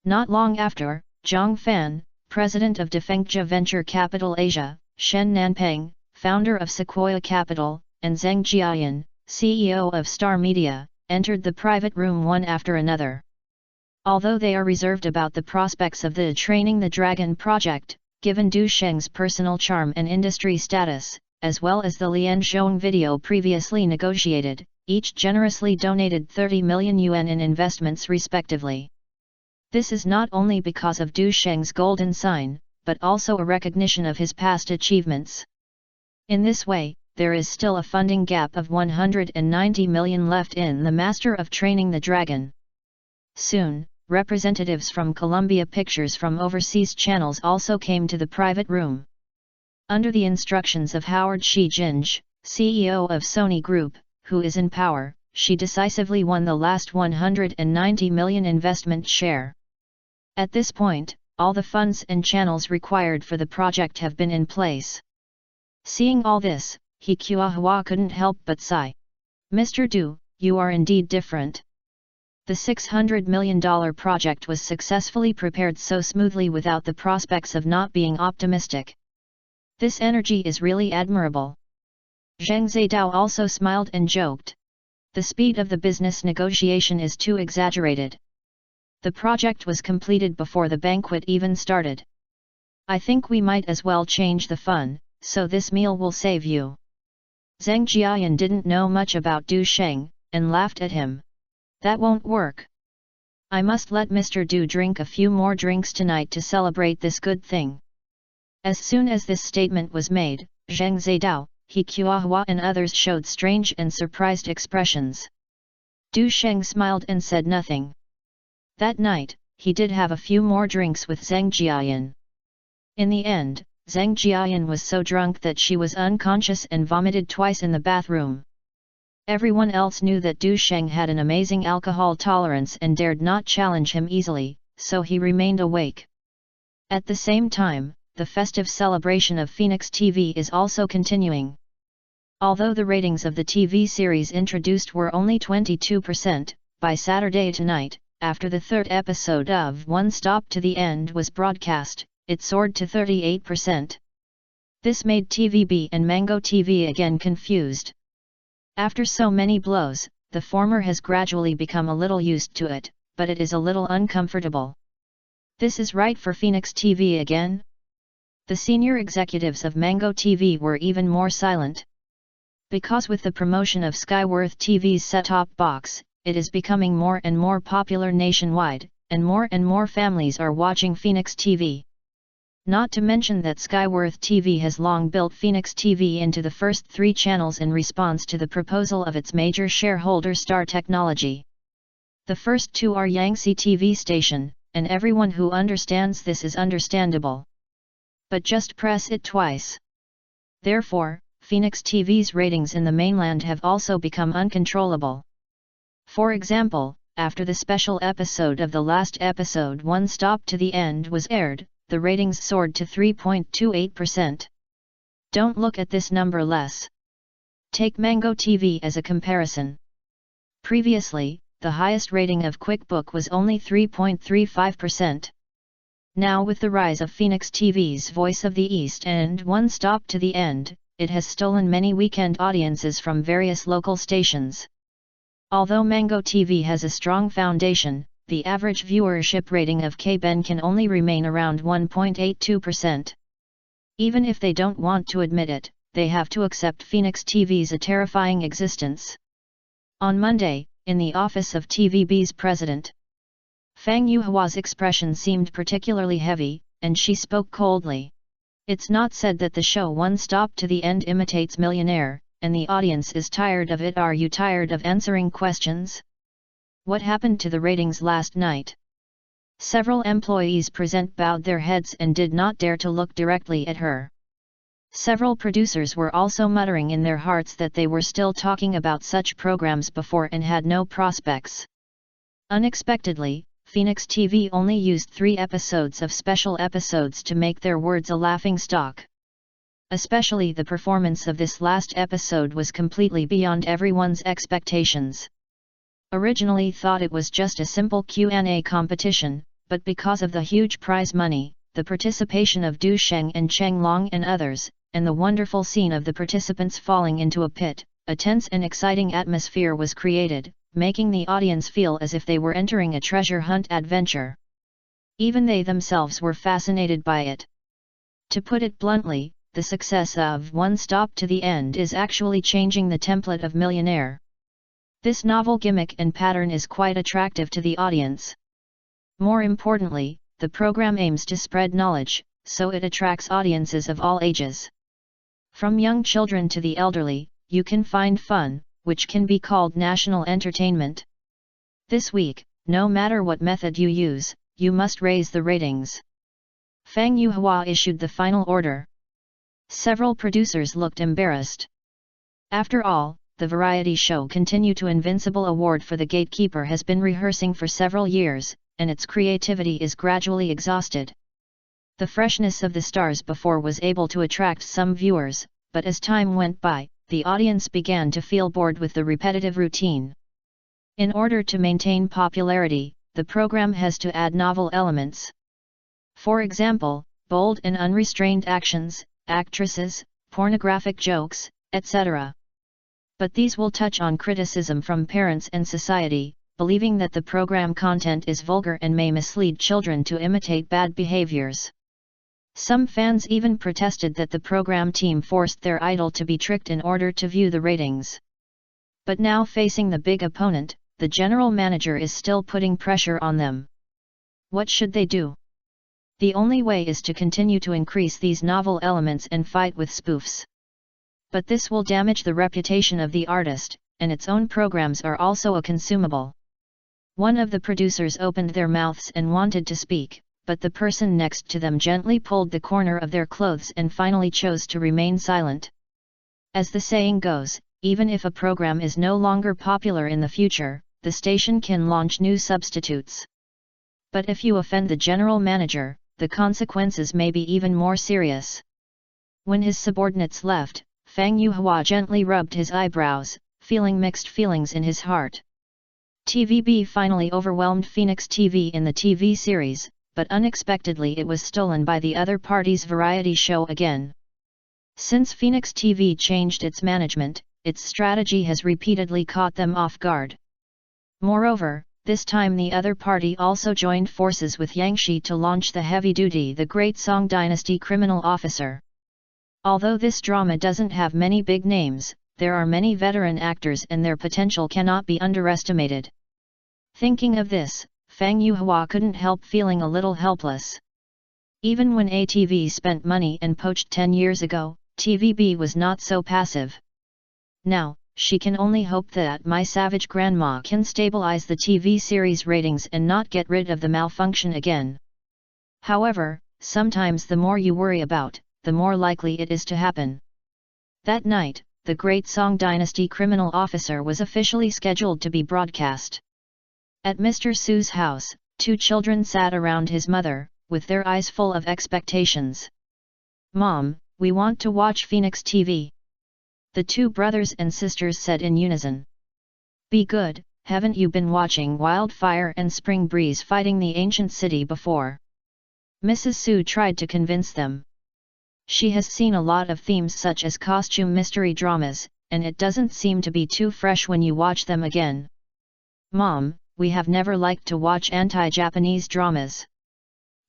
Not long after, Zhang Fan, president of Defengja Venture Capital Asia, Shen Nanpeng, founder of Sequoia Capital, and Zheng Jiayan, CEO of Star Media, entered the private room one after another. Although they are reserved about the prospects of the Training the Dragon project, given Du Sheng's personal charm and industry status, as well as the Lianzhong video previously negotiated, each generously donated 30 million yuan in investments respectively. This is not only because of Du Sheng's golden sign, but also a recognition of his past achievements. In this way, there is still a funding gap of 190 million left in the Master of Training the Dragon. Soon, representatives from Columbia Pictures from overseas channels also came to the private room. Under the instructions of Howard Shi-Jinj, CEO of Sony Group, who is in power, she decisively won the last 190 million investment share. At this point, all the funds and channels required for the project have been in place. Seeing all this, He Kuahua couldn't help but sigh. Mr. Du, you are indeed different. The $600 million project was successfully prepared so smoothly without the prospects of not being optimistic. This energy is really admirable. Zhang Zidao also smiled and joked. The speed of the business negotiation is too exaggerated. The project was completed before the banquet even started. I think we might as well change the fun, so this meal will save you. Zhang Jiayan didn't know much about Du Sheng, and laughed at him. That won't work. I must let Mr. Du drink a few more drinks tonight to celebrate this good thing. As soon as this statement was made, Zhang Zidao, He Kuahua and others showed strange and surprised expressions. Du Sheng smiled and said nothing. That night, he did have a few more drinks with Zhang Jiayan. In the end, Zhang Jiayan was so drunk that she was unconscious and vomited twice in the bathroom. Everyone else knew that Du Sheng had an amazing alcohol tolerance and dared not challenge him easily, so he remained awake. At the same time, the festive celebration of Phoenix TV is also continuing. Although the ratings of the TV series introduced were only 22%, by Saturday tonight, after the third episode of One Stop to the End was broadcast, it soared to 38%. This made TVB and Mango TV again confused. After so many blows, the former has gradually become a little used to it, but it is a little uncomfortable. This is right for Phoenix TV again? The senior executives of Mango TV were even more silent. Because with the promotion of Skyworth TV's set-top box, it is becoming more and more popular nationwide, and more families are watching Phoenix TV. Not to mention that Skyworth TV has long built Phoenix TV into the first 3 channels in response to the proposal of its major shareholder Star Technology. The first 2 are Yangtze TV station, and everyone who understands this is understandable. But just press it twice. Therefore, Phoenix TV's ratings in the mainland have also become uncontrollable. For example, after the special episode of the last episode One Stop to the End was aired, the ratings soared to 3.28%. Don't look at this number less. Take Mango TV as a comparison. Previously, the highest rating of QuickBook was only 3.35%. Now with the rise of Phoenix TV's Voice of the East and One Stop to the End, it has stolen many weekend audiences from various local stations. Although Mango TV has a strong foundation, the average viewership rating of K-Ben can only remain around 1.82%. Even if they don't want to admit it, they have to accept Phoenix TV's a terrifying existence. On Monday, in the office of TVB's president, Fang Yuhua's expression seemed particularly heavy, and she spoke coldly. It's not said that the show One Stop to the End imitates Millionaire, and the audience is tired of it. Are you tired of answering questions? What happened to the ratings last night? Several employees present bowed their heads and did not dare to look directly at her. Several producers were also muttering in their hearts that they were still talking about such programs before and had no prospects. Unexpectedly, Phoenix TV only used 3 episodes of special episodes to make their words a laughingstock. Especially the performance of this last episode was completely beyond everyone's expectations. Originally thought it was just a simple Q&A competition, but because of the huge prize money, the participation of Du Sheng and Cheng Long and others, and the wonderful scene of the participants falling into a pit, a tense and exciting atmosphere was created, making the audience feel as if they were entering a treasure hunt adventure. Even they themselves were fascinated by it. To put it bluntly, the success of One Stop to the End is actually changing the template of Millionaire. This novel gimmick and pattern is quite attractive to the audience. More importantly, the program aims to spread knowledge, so it attracts audiences of all ages. From young children to the elderly, you can find fun, which can be called national entertainment. This week, no matter what method you use, you must raise the ratings. Fang Yuhua issued the final order. Several producers looked embarrassed. After all, the variety show Continue to Invincible award for the gatekeeper has been rehearsing for several years, and its creativity is gradually exhausted. The freshness of the stars before was able to attract some viewers, but as time went by, the audience began to feel bored with the repetitive routine. In order to maintain popularity, the program has to add novel elements. For example, bold and unrestrained actions, actresses, pornographic jokes, etc. But these will touch on criticism from parents and society, believing that the program content is vulgar and may mislead children to imitate bad behaviors. Some fans even protested that the program team forced their idol to be tricked in order to view the ratings. But now facing the big opponent, the general manager is still putting pressure on them. What should they do? The only way is to continue to increase these novel elements and fight with spoofs. But this will damage the reputation of the artist, and its own programs are also a consumable. One of the producers opened their mouths and wanted to speak, but the person next to them gently pulled the corner of their clothes and finally chose to remain silent. As the saying goes, even if a program is no longer popular in the future, the station can launch new substitutes. But if you offend the general manager, the consequences may be even more serious. When his subordinates left, Fang Yuhua gently rubbed his eyebrows, feeling mixed feelings in his heart. TVB finally overwhelmed Phoenix TV in the TV series, but unexpectedly it was stolen by the other party's variety show again. Since Phoenix TV changed its management, its strategy has repeatedly caught them off guard. Moreover, this time the other party also joined forces with Yangshi to launch the heavy-duty The Great Song Dynasty Criminal Officer. Although this drama doesn't have many big names, there are many veteran actors and their potential cannot be underestimated. Thinking of this, Fang Yuhua couldn't help feeling a little helpless. Even when ATV spent money and poached 10 years ago, TVB was not so passive. Now, she can only hope that My Savage Grandma can stabilize the TV series ratings and not get rid of the malfunction again. However, sometimes the more you worry about, the more likely it is to happen. That night, The Great Song Dynasty Criminal Officer was officially scheduled to be broadcast. At Mr. Su's house, two children sat around his mother, with their eyes full of expectations. "Mom, we want to watch Phoenix TV." The two brothers and sisters said in unison. "Be good, haven't you been watching Wildfire and Spring Breeze fighting the ancient city before?" Mrs. Su tried to convince them. She has seen a lot of themes such as costume mystery dramas, and it doesn't seem to be too fresh when you watch them again. "Mom, we have never liked to watch anti-Japanese dramas.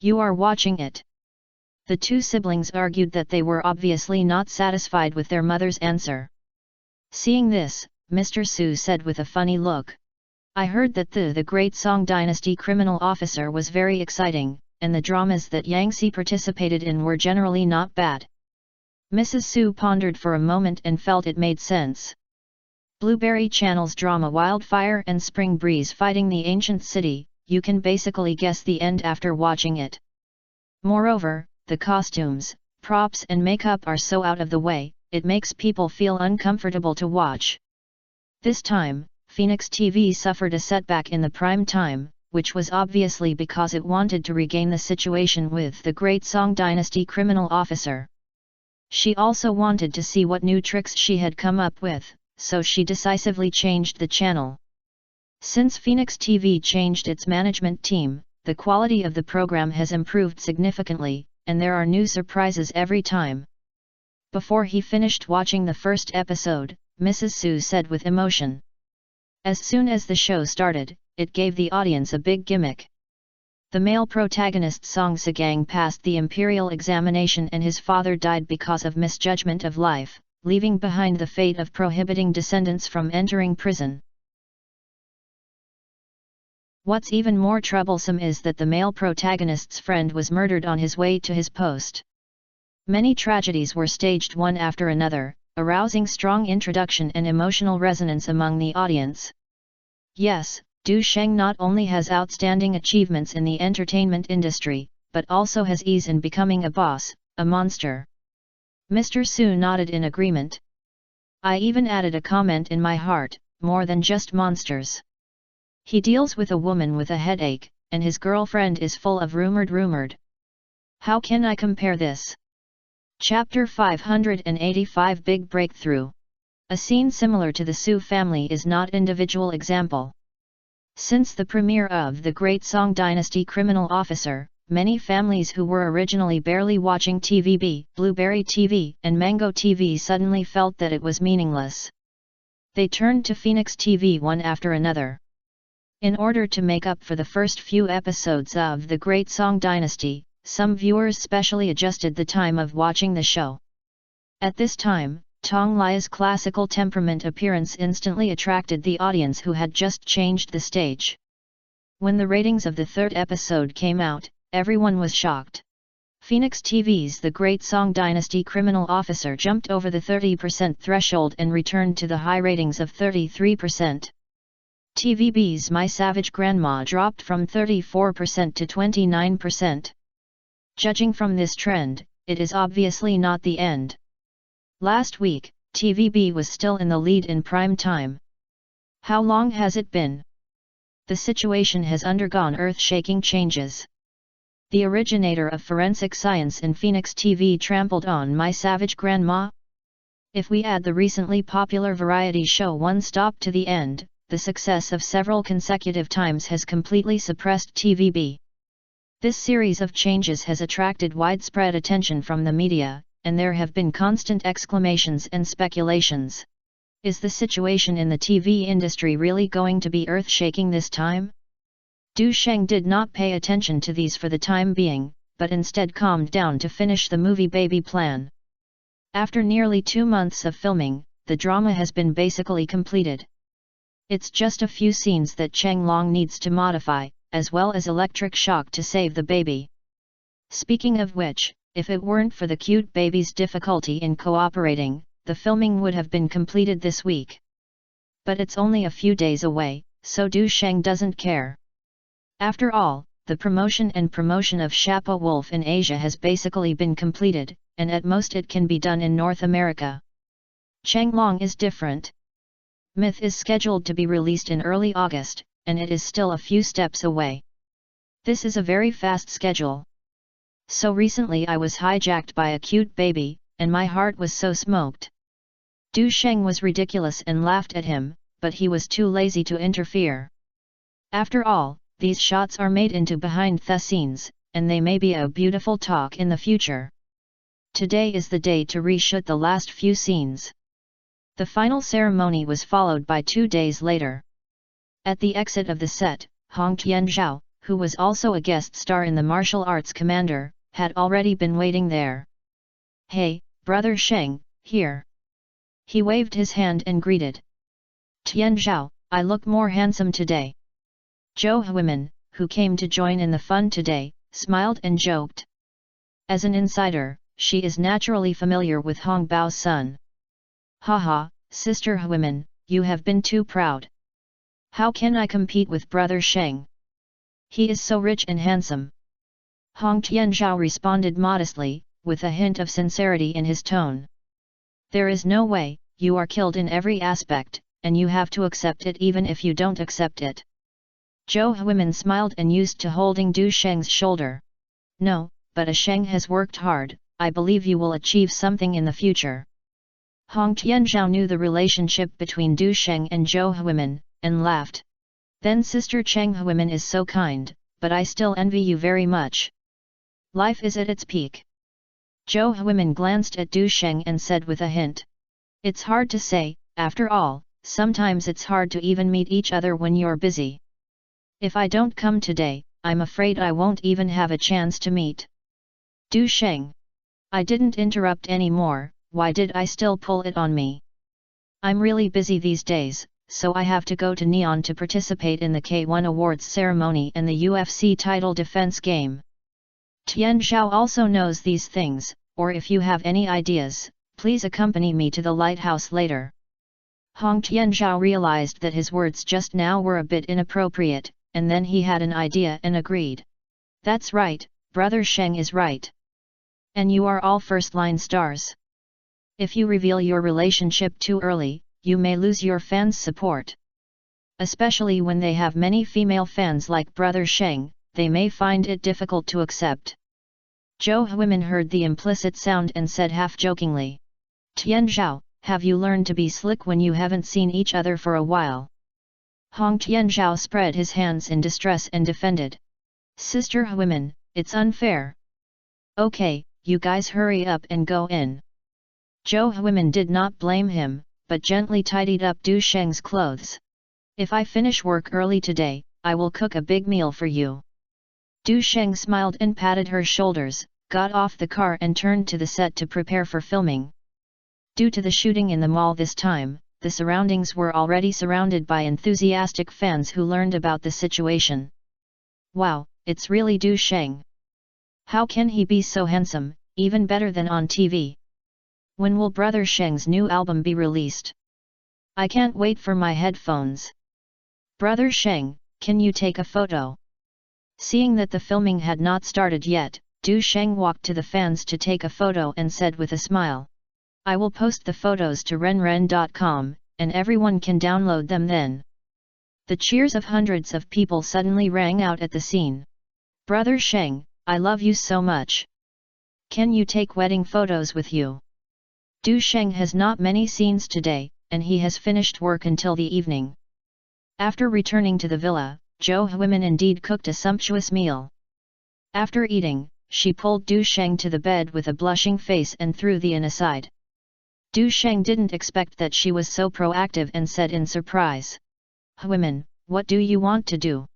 You are watching it." The two siblings argued that they were obviously not satisfied with their mother's answer. Seeing this, Mr. Su said with a funny look, "I heard that the Great Song Dynasty Criminal Officer was very exciting, and the dramas that Yangtze participated in were generally not bad." Mrs. Su pondered for a moment and felt it made sense. Blueberry Channel's drama Wildfire and Spring Breeze fighting the ancient city, you can basically guess the end after watching it. Moreover, the costumes, props and makeup are so out of the way, it makes people feel uncomfortable to watch. This time, Phoenix TV suffered a setback in the prime time, which was obviously because it wanted to regain the situation with the Great Song Dynasty Criminal Officer. She also wanted to see what new tricks she had come up with, so she decisively changed the channel. Since Phoenix TV changed its management team, the quality of the program has improved significantly, and there are new surprises every time. Before he finished watching the first episode, Mrs. Su said with emotion, As soon as the show started, it gave the audience a big gimmick. The male protagonist Song Sagang passed the imperial examination and his father died because of misjudgment of life, leaving behind the fate of prohibiting descendants from entering prison. What's even more troublesome is that the male protagonist's friend was murdered on his way to his post. Many tragedies were staged one after another, arousing strong introduction and emotional resonance among the audience. Yes, Du Sheng not only has outstanding achievements in the entertainment industry, but also has ease in becoming a boss, a monster. Mr. Su nodded in agreement. I even added a comment in my heart, more than just monsters. He deals with a woman with a headache, and his girlfriend is full of rumored. How can I compare this? Chapter 585 Big Breakthrough. A scene similar to the Su family is not individual example. Since the premiere of The Great Song Dynasty Criminal Officer, many families who were originally barely watching TVB, Blueberry TV, and Mango TV suddenly felt that it was meaningless. They turned to Phoenix TV one after another. In order to make up for the first few episodes of The Great Song Dynasty, some viewers specially adjusted the time of watching the show. At this time, Tong Lia's classical temperament appearance instantly attracted the audience who had just changed the stage. When the ratings of the third episode came out, everyone was shocked. Phoenix TV's The Great Song Dynasty Criminal Officer jumped over the 30% threshold and returned to the high ratings of 33%. TVB's My Savage Grandma dropped from 34% to 29%. Judging from this trend, it is obviously not the end. Last week, TVB was still in the lead in prime time. How long has it been? The situation has undergone earth-shaking changes. The originator of forensic science in Phoenix TV trampled on My Savage Grandma? If we add the recently popular variety show One Stop to the End, the success of several consecutive times has completely suppressed TVB. This series of changes has attracted widespread attention from the media, and there have been constant exclamations and speculations. Is the situation in the TV industry really going to be earth-shaking this time? Du Sheng did not pay attention to these for the time being, but instead calmed down to finish the movie Baby Plan. After nearly 2 months of filming, the drama has been basically completed. It's just a few scenes that Cheng Long needs to modify, as well as electric shock to save the baby. Speaking of which, if it weren't for the cute baby's difficulty in cooperating, the filming would have been completed this week. But it's only a few days away, so Du Sheng doesn't care. After all, the promotion of Shapa Wolf in Asia has basically been completed, and at most it can be done in North America. Cheng Long is different. Myth is scheduled to be released in early August, and it is still a few steps away. This is a very fast schedule. So recently I was hijacked by a cute baby, and my heart was so smoked. Du Sheng was ridiculous and laughed at him, but he was too lazy to interfere. After all, these shots are made into behind the scenes, and they may be a beautiful talk in the future. Today is the day to reshoot the last few scenes. The final ceremony was followed by 2 days later. At the exit of the set, Hong Tianzhao, who was also a guest star in the martial arts Commander, had already been waiting there. Hey, brother Sheng, here. He waved his hand and greeted. Tianzhao, I look more handsome today. Zhou Huimin, who came to join in the fun today, smiled and joked. As an insider, she is naturally familiar with Hong Bao's son. Haha, Sister Huimin, you have been too proud. How can I compete with brother Sheng? He is so rich and handsome. Hong Tianzhao responded modestly, with a hint of sincerity in his tone. There is no way, you are killed in every aspect, and you have to accept it even if you don't accept it. Zhou Huimin smiled and used to holding Du Sheng's shoulder. No, but Sheng has worked hard, I believe you will achieve something in the future. Hong Tianzhao knew the relationship between Du Sheng and Zhou Huimin, and laughed. Then Sister Cheng Huimin is so kind, but I still envy you very much. Life is at its peak. Zhou Huimin glanced at Du Sheng and said with a hint. It's hard to say, after all, sometimes it's hard to even meet each other when you're busy. If I don't come today, I'm afraid I won't even have a chance to meet Du Sheng. I didn't interrupt anymore, why did I still pull it on me? I'm really busy these days, so I have to go to Neon to participate in the K1 Awards ceremony and the UFC title defense game. Tian Zhao also knows these things, or if you have any ideas, please accompany me to the lighthouse later. Hong Tianzhao realized that his words just now were a bit inappropriate, and then he had an idea and agreed. That's right, Brother Sheng is right. And you are all first-line stars. If you reveal your relationship too early, you may lose your fans' support. Especially when they have many female fans like Brother Sheng, they may find it difficult to accept. Zhou Huimin heard the implicit sound and said half-jokingly, Tian Zhao, have you learned to be slick when you haven't seen each other for a while? Hong Tianzhao spread his hands in distress and defended. Sister Huimin, it's unfair. Okay, you guys hurry up and go in. Zhou Huimin did not blame him, but gently tidied up Du Sheng's clothes. If I finish work early today, I will cook a big meal for you. Du Sheng smiled and patted her shoulders, got off the car and turned to the set to prepare for filming. Due to the shooting in the mall this time, the surroundings were already surrounded by enthusiastic fans who learned about the situation. Wow, it's really Du Sheng. How can he be so handsome, even better than on TV? When will Brother Sheng's new album be released? I can't wait for my headphones. Brother Sheng, can you take a photo? Seeing that the filming had not started yet, Du Sheng walked to the fans to take a photo and said with a smile. I will post the photos to renren.com, and everyone can download them then. The cheers of hundreds of people suddenly rang out at the scene. Brother Sheng, I love you so much. Can you take wedding photos with you? Du Sheng has not many scenes today, and he has finished work until the evening. After returning to the villa, Zhou Huimin indeed cooked a sumptuous meal. After eating, she pulled Du Sheng to the bed with a blushing face and threw the aside. Du Sheng didn't expect that she was so proactive and said in surprise. Huimin, what do you want to do?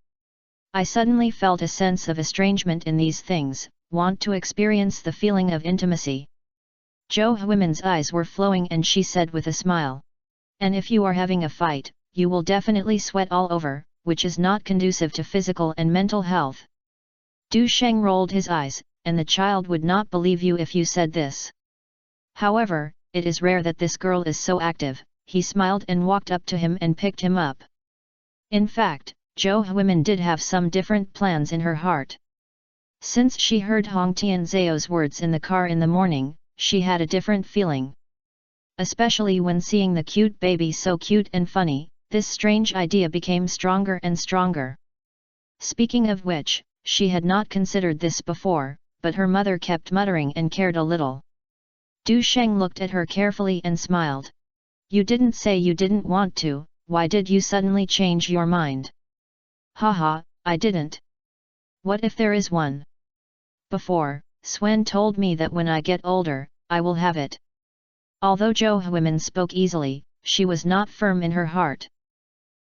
I suddenly felt a sense of estrangement in these things, want to experience the feeling of intimacy. Zhou Huimin's eyes were flowing and she said with a smile. And if you are having a fight, you will definitely sweat all over, which is not conducive to physical and mental health. Du Sheng rolled his eyes, and the child would not believe you if you said this. However, it is rare that this girl is so active, he smiled and walked up to him and picked him up. In fact, Zhou Huimin did have some different plans in her heart. Since she heard Hong Tianzhao's words in the car in the morning, she had a different feeling. Especially when seeing the cute baby so cute and funny, this strange idea became stronger and stronger. Speaking of which, she had not considered this before, but her mother kept muttering and cared a little. Du Sheng looked at her carefully and smiled. You didn't say you didn't want to, why did you suddenly change your mind? Haha, I didn't. What if there is one? Before, Swen told me that when I get older, I will have it. Although Zhou Huimin spoke easily, she was not firm in her heart.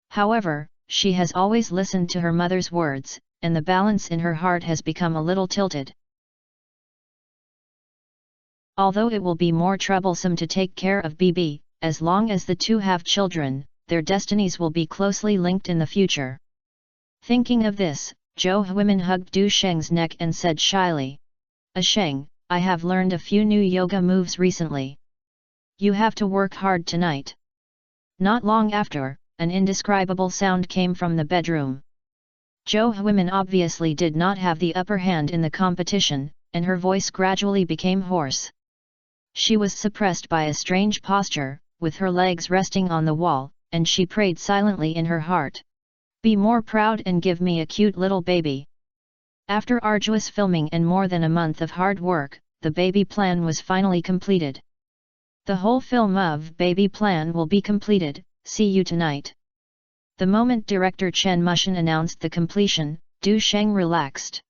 However, she has always listened to her mother's words, and the balance in her heart has become a little tilted. Although it will be more troublesome to take care of BB, as long as the two have children, their destinies will be closely linked in the future. Thinking of this, Zhou Huimin hugged Du Sheng's neck and said shyly. Sheng, I have learned a few new yoga moves recently. You have to work hard tonight. Not long after, an indescribable sound came from the bedroom. Zhou Huimin obviously did not have the upper hand in the competition, and her voice gradually became hoarse. She was suppressed by a strange posture, with her legs resting on the wall, and she prayed silently in her heart. Be more proud and give me a cute little baby. After arduous filming and more than a month of hard work, the baby plan was finally completed. The whole film of Baby Plan will be completed, see you tonight. The moment director Chen Mushan announced the completion, Du Sheng relaxed.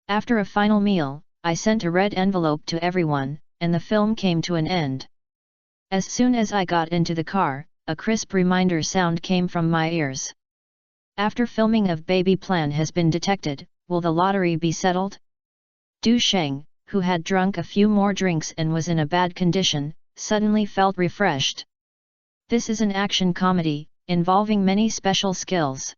After a final meal, I sent a red envelope to everyone, and the film came to an end. As soon as I got into the car, a crisp reminder sound came from my ears. After filming of baby plan has been detected, will the lottery be settled? Du Sheng, who had drunk a few more drinks and was in a bad condition, suddenly felt refreshed. This is an action comedy, involving many special skills.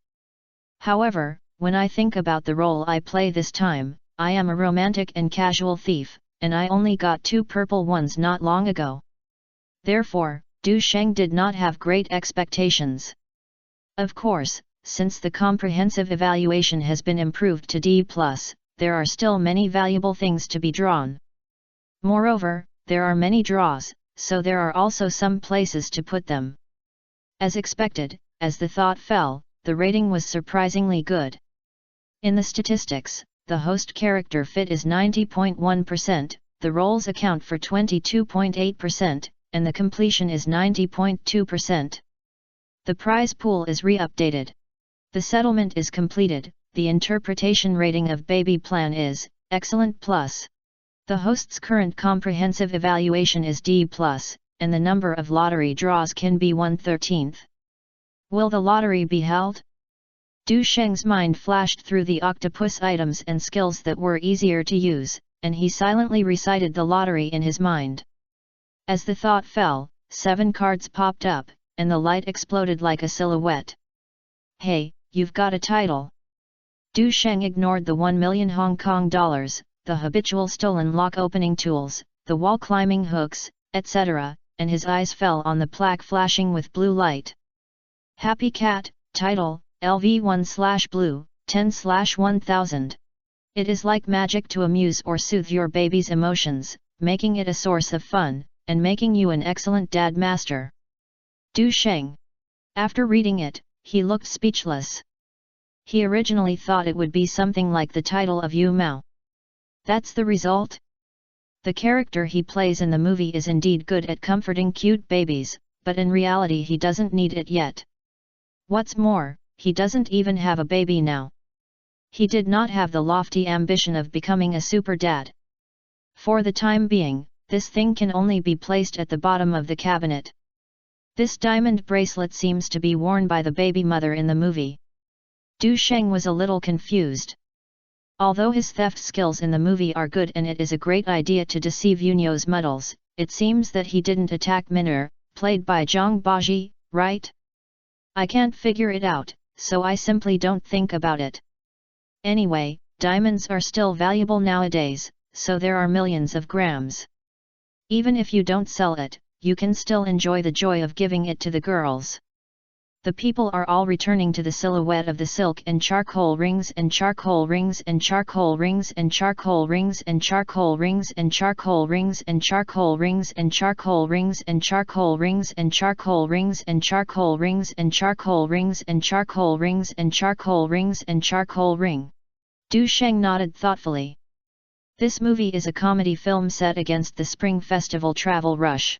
However, when I think about the role I play this time, I am a romantic and casual thief, and I only got 2 purple ones not long ago. Therefore, Du Sheng did not have great expectations. Of course, since the comprehensive evaluation has been improved to D+, there are still many valuable things to be drawn. Moreover, there are many draws, so there are also some places to put them. As expected, as the thought fell, the rating was surprisingly good. In the statistics, the host character fit is 90.1%, the roles account for 22.8%, and the completion is 90.2%. The prize pool is re-updated. The settlement is completed, the interpretation rating of baby plan is excellent plus. The host's current comprehensive evaluation is D+, and the number of lottery draws can be 1/13. Will the lottery be held? Du Sheng's mind flashed through the octopus items and skills that were easier to use, and he silently recited the lottery in his mind. As the thought fell, 7 cards popped up, and the light exploded like a silhouette. Hey, you've got a title! Du Sheng ignored the 1 million Hong Kong dollars, the habitual stolen lock opening tools, the wall climbing hooks, etc., and his eyes fell on the plaque flashing with blue light. Happy Cat, title, LV1/Blue, 10/1000. It is like magic to amuse or soothe your baby's emotions, making it a source of fun, and making you an excellent dad master. Du Sheng. After reading it, he looked speechless. He originally thought it would be something like the title of Yu Mao. That's the result? The character he plays in the movie is indeed good at comforting cute babies, but in reality he doesn't need it yet. What's more, he doesn't even have a baby now. He did not have the lofty ambition of becoming a super dad. For the time being, this thing can only be placed at the bottom of the cabinet. This diamond bracelet seems to be worn by the baby mother in the movie. Du Sheng was a little confused. Although his theft skills in the movie are good and it is a great idea to deceive Yunyo's muddles, it seems that he didn't attack Miner, played by Zhang Baji, right? I can't figure it out, so I simply don't think about it. Anyway, diamonds are still valuable nowadays, so there are millions of grams. Even if you don't sell it, you can still enjoy the joy of giving it to the girls. The people are all returning to the silhouette of the silk and charcoal rings and charcoal rings and charcoal rings and charcoal rings and charcoal rings and charcoal rings and charcoal rings and charcoal rings and charcoal rings and charcoal rings and charcoal rings and charcoal rings and charcoal rings and charcoal rings and charcoal ring. Du Sheng nodded thoughtfully. This movie is a comedy film set against the Spring Festival travel rush.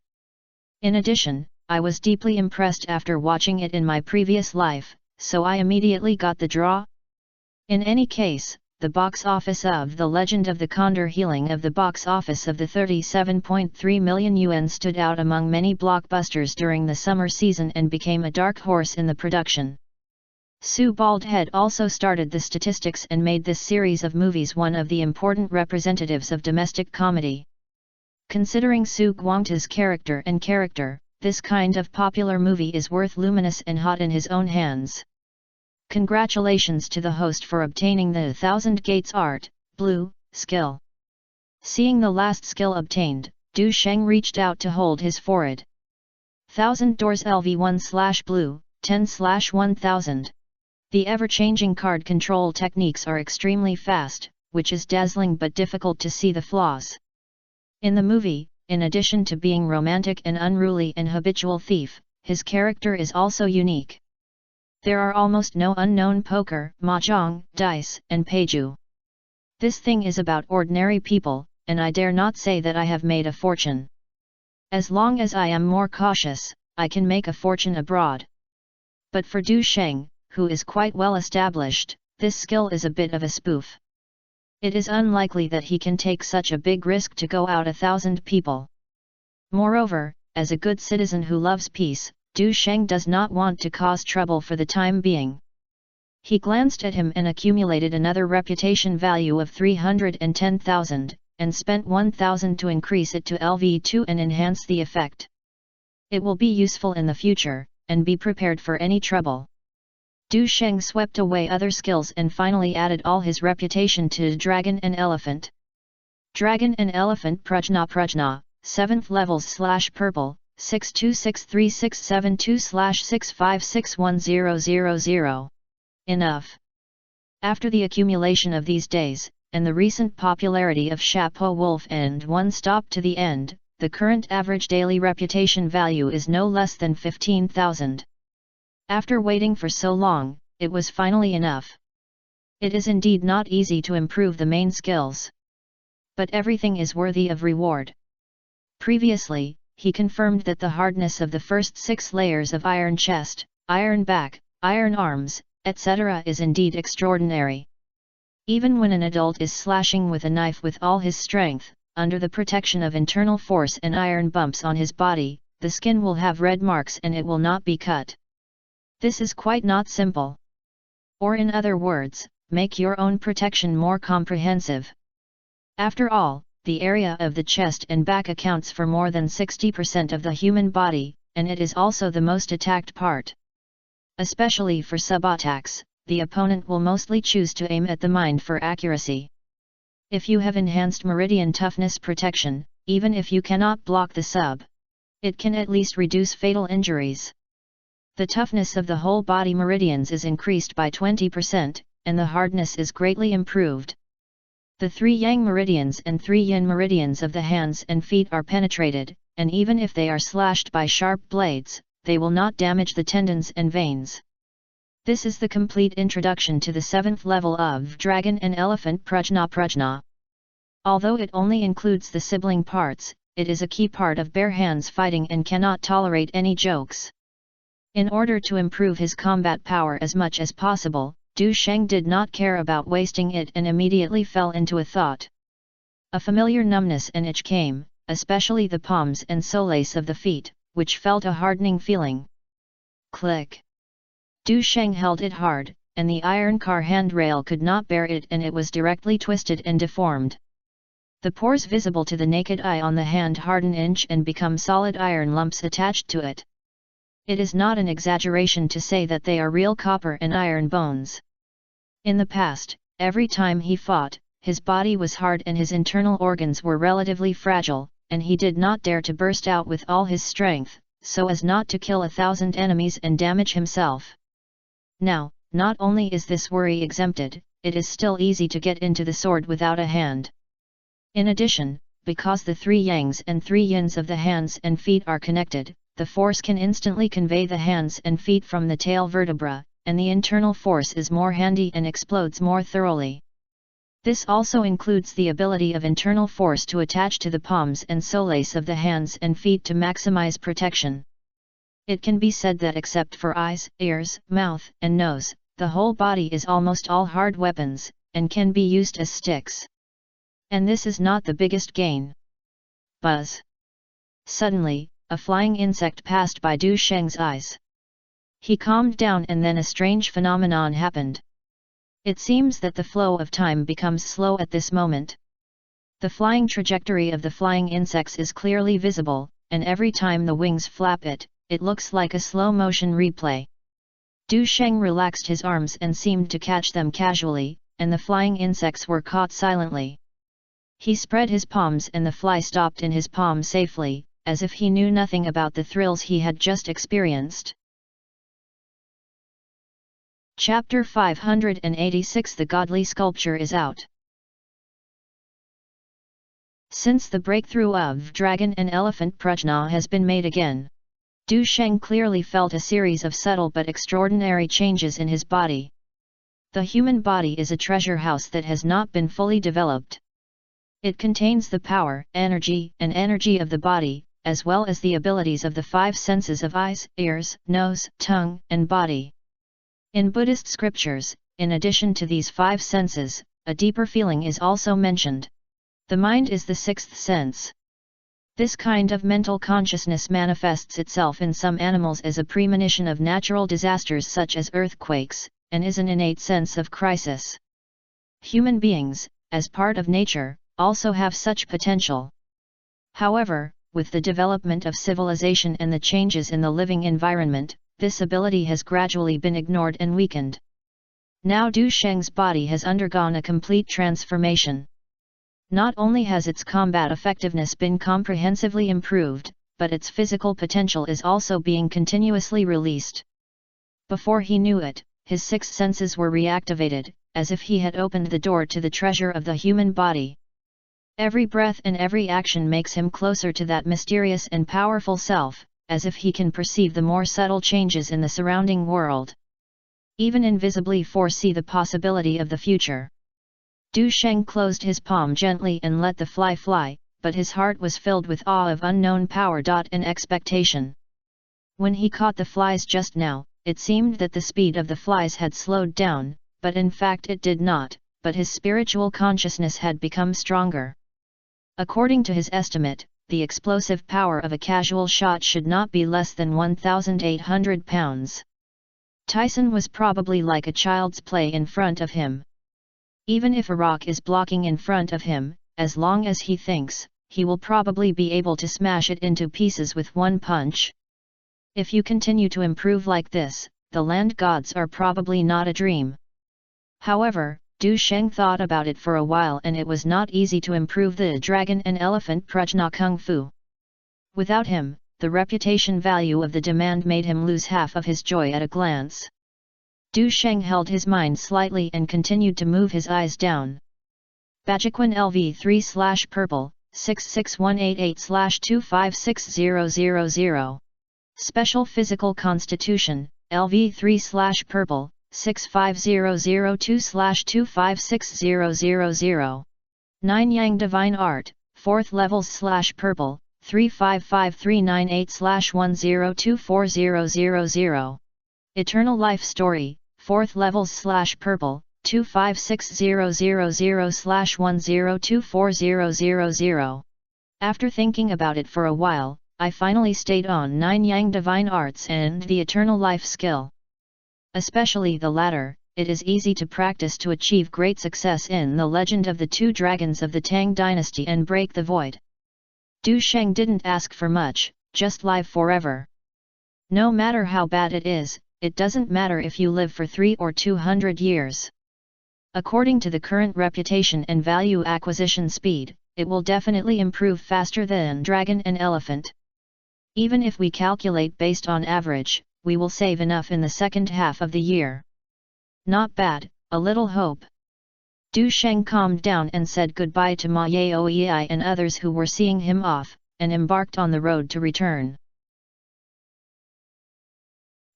In addition, I was deeply impressed after watching it in my previous life, so I immediately got the draw. In any case, the box office of The Legend of the Condor Healing of the box office of the 37.3 million yuan stood out among many blockbusters during the summer season and became a dark horse in the production. Su Baldhead also started the statistics and made this series of movies one of the important representatives of domestic comedy. Considering Su Guangta's character, this kind of popular movie is worth luminous and hot in his own hands. Congratulations to the host for obtaining the 1000 Gates Art, Blue, skill. Seeing the last skill obtained, Du Sheng reached out to hold his forehead. 1000 Doors LV1/Blue, 10/1000. The ever-changing card control techniques are extremely fast, which is dazzling but difficult to see the flaws. In the movie, in addition to being romantic and unruly and habitual thief, his character is also unique. There are almost no unknown poker, mahjong, dice, and peiju. This thing is about ordinary people, and I dare not say that I have made a fortune. As long as I am more cautious, I can make a fortune abroad. But for Du Sheng, who is quite well established, this skill is a bit of a spoof. It is unlikely that he can take such a big risk to go out 1000 people. Moreover, as a good citizen who loves peace, Du Sheng does not want to cause trouble for the time being. He glanced at him and accumulated another reputation value of 310,000, and spent 1,000 to increase it to LV2 and enhance the effect. It will be useful in the future, and be prepared for any trouble. Du Sheng swept away other skills and finally added all his reputation to Dragon and Elephant. Dragon and Elephant Prajna, 7th levels / purple, 626372/6561000. Enough. After the accumulation of these days, and the recent popularity of Chapeau Wolf and One Stop to the End, the current average daily reputation value is no less than 15,000. After waiting for so long, it was finally enough. It is indeed not easy to improve the main skills. But everything is worthy of reward. Previously, he confirmed that the hardness of the first 6 layers of iron chest, iron back, iron arms, etc. is indeed extraordinary. Even when an adult is slashing with a knife with all his strength, under the protection of internal force and iron bumps on his body, the skin will have red marks and it will not be cut. This is quite not simple. Or in other words, make your own protection more comprehensive. After all, the area of the chest and back accounts for more than 60% of the human body, and it is also the most attacked part. Especially for sub-attacks, the opponent will mostly choose to aim at the mind for accuracy. If you have enhanced meridian toughness protection, even if you cannot block the sub, it can at least reduce fatal injuries. The toughness of the whole body meridians is increased by 20%, and the hardness is greatly improved. The 3 yang meridians and 3 yin meridians of the hands and feet are penetrated, and even if they are slashed by sharp blades, they will not damage the tendons and veins. This is the complete introduction to the 7th level of Dragon and Elephant Prajna. Although it only includes the sibling parts, it is a key part of bare hands fighting and cannot tolerate any jokes. In order to improve his combat power as much as possible, Du Sheng did not care about wasting it and immediately fell into a thought. A familiar numbness and itch came, especially the palms and soles of the feet, which felt a hardening feeling. Click. Du Sheng held it hard, and the iron car handrail could not bear it and it was directly twisted and deformed. The pores visible to the naked eye on the hand harden inch and become solid iron lumps attached to it. It is not an exaggeration to say that they are real copper and iron bones. In the past, every time he fought, his body was hard and his internal organs were relatively fragile, and he did not dare to burst out with all his strength, so as not to kill 1,000 enemies and damage himself. Now, not only is this worry exempted, it is still easy to get into the sword without a hand. In addition, because the 3 yangs and 3 yins of the hands and feet are connected, the force can instantly convey the hands and feet from the tail vertebra, and the internal force is more handy and explodes more thoroughly. This also includes the ability of internal force to attach to the palms and soles of the hands and feet to maximize protection. It can be said that except for eyes, ears, mouth, and nose, the whole body is almost all hard weapons, and can be used as sticks. And this is not the biggest gain. Buzz! Suddenly, a flying insect passed by Du Sheng's eyes. He calmed down and then a strange phenomenon happened. It seems that the flow of time becomes slow at this moment. The flying trajectory of the flying insects is clearly visible, and every time the wings flap it looks like a slow-motion replay. Du Sheng relaxed his arms and seemed to catch them casually, and the flying insects were caught silently. He spread his palms and the fly stopped in his palm safely, as if he knew nothing about the thrills he had just experienced. Chapter 586 The Godly Sculpture is out. Since the breakthrough of Dragon and Elephant Prajna has been made again, Du Sheng clearly felt a series of subtle but extraordinary changes in his body. The human body is a treasure house that has not been fully developed. It contains the power, energy of the body, as well as the abilities of the 5 senses of eyes, ears, nose, tongue, and body. In Buddhist scriptures, in addition to these 5 senses, a deeper feeling is also mentioned. The mind is the 6th sense. This kind of mental consciousness manifests itself in some animals as a premonition of natural disasters such as earthquakes, and is an innate sense of crisis. Human beings, as part of nature, also have such potential. However, with the development of civilization and the changes in the living environment, this ability has gradually been ignored and weakened. Now Du Sheng's body has undergone a complete transformation. Not only has its combat effectiveness been comprehensively improved, but its physical potential is also being continuously released. Before he knew it, his six senses were reactivated, as if he had opened the door to the treasure of the human body. Every breath and every action makes him closer to that mysterious and powerful self, as if he can perceive the more subtle changes in the surrounding world. Even invisibly foresee the possibility of the future. Du Sheng closed his palm gently and let the fly fly, but his heart was filled with awe of unknown power and expectation. When he caught the flies just now, it seemed that the speed of the flies had slowed down, but in fact it did not, but his spiritual consciousness had become stronger. According to his estimate, the explosive power of a casual shot should not be less than 1,800 pounds. Tyson was probably like a child's play in front of him. Even if a rock is blocking in front of him, as long as he thinks, he will probably be able to smash it into pieces with one punch. If you continue to improve like this, the land gods are probably not a dream. However, Du Sheng thought about it for a while and it was not easy to improve the dragon and elephant prajna kung fu. Without him, the reputation value of the demand made him lose half of his joy at a glance. Du Sheng held his mind slightly and continued to move his eyes down. Bajiquan LV3/purple, 66188/256000. Special Physical Constitution, LV3/purple, 65002/256000. 9 Yang Divine Art, 4th levels/purple, 355398/10240000. Eternal Life Story, 4th levels/purple, 25600/10240000. After thinking about it for a while, I finally stayed on 9 Yang Divine Arts and the Eternal Life skill. Especially the latter, it is easy to practice to achieve great success in the legend of the two dragons of the Tang dynasty and break the void. Du Sheng didn't ask for much, just live forever. No matter how bad it is, it doesn't matter if you live for 3 or 200 years. According to the current reputation and value acquisition speed, it will definitely improve faster than dragon and elephant. Even if we calculate based on average, we will save enough in the second half of the year. Not bad, a little hope. Du Sheng calmed down and said goodbye to Ma Yaoyi and others who were seeing him off, and embarked on the road to return.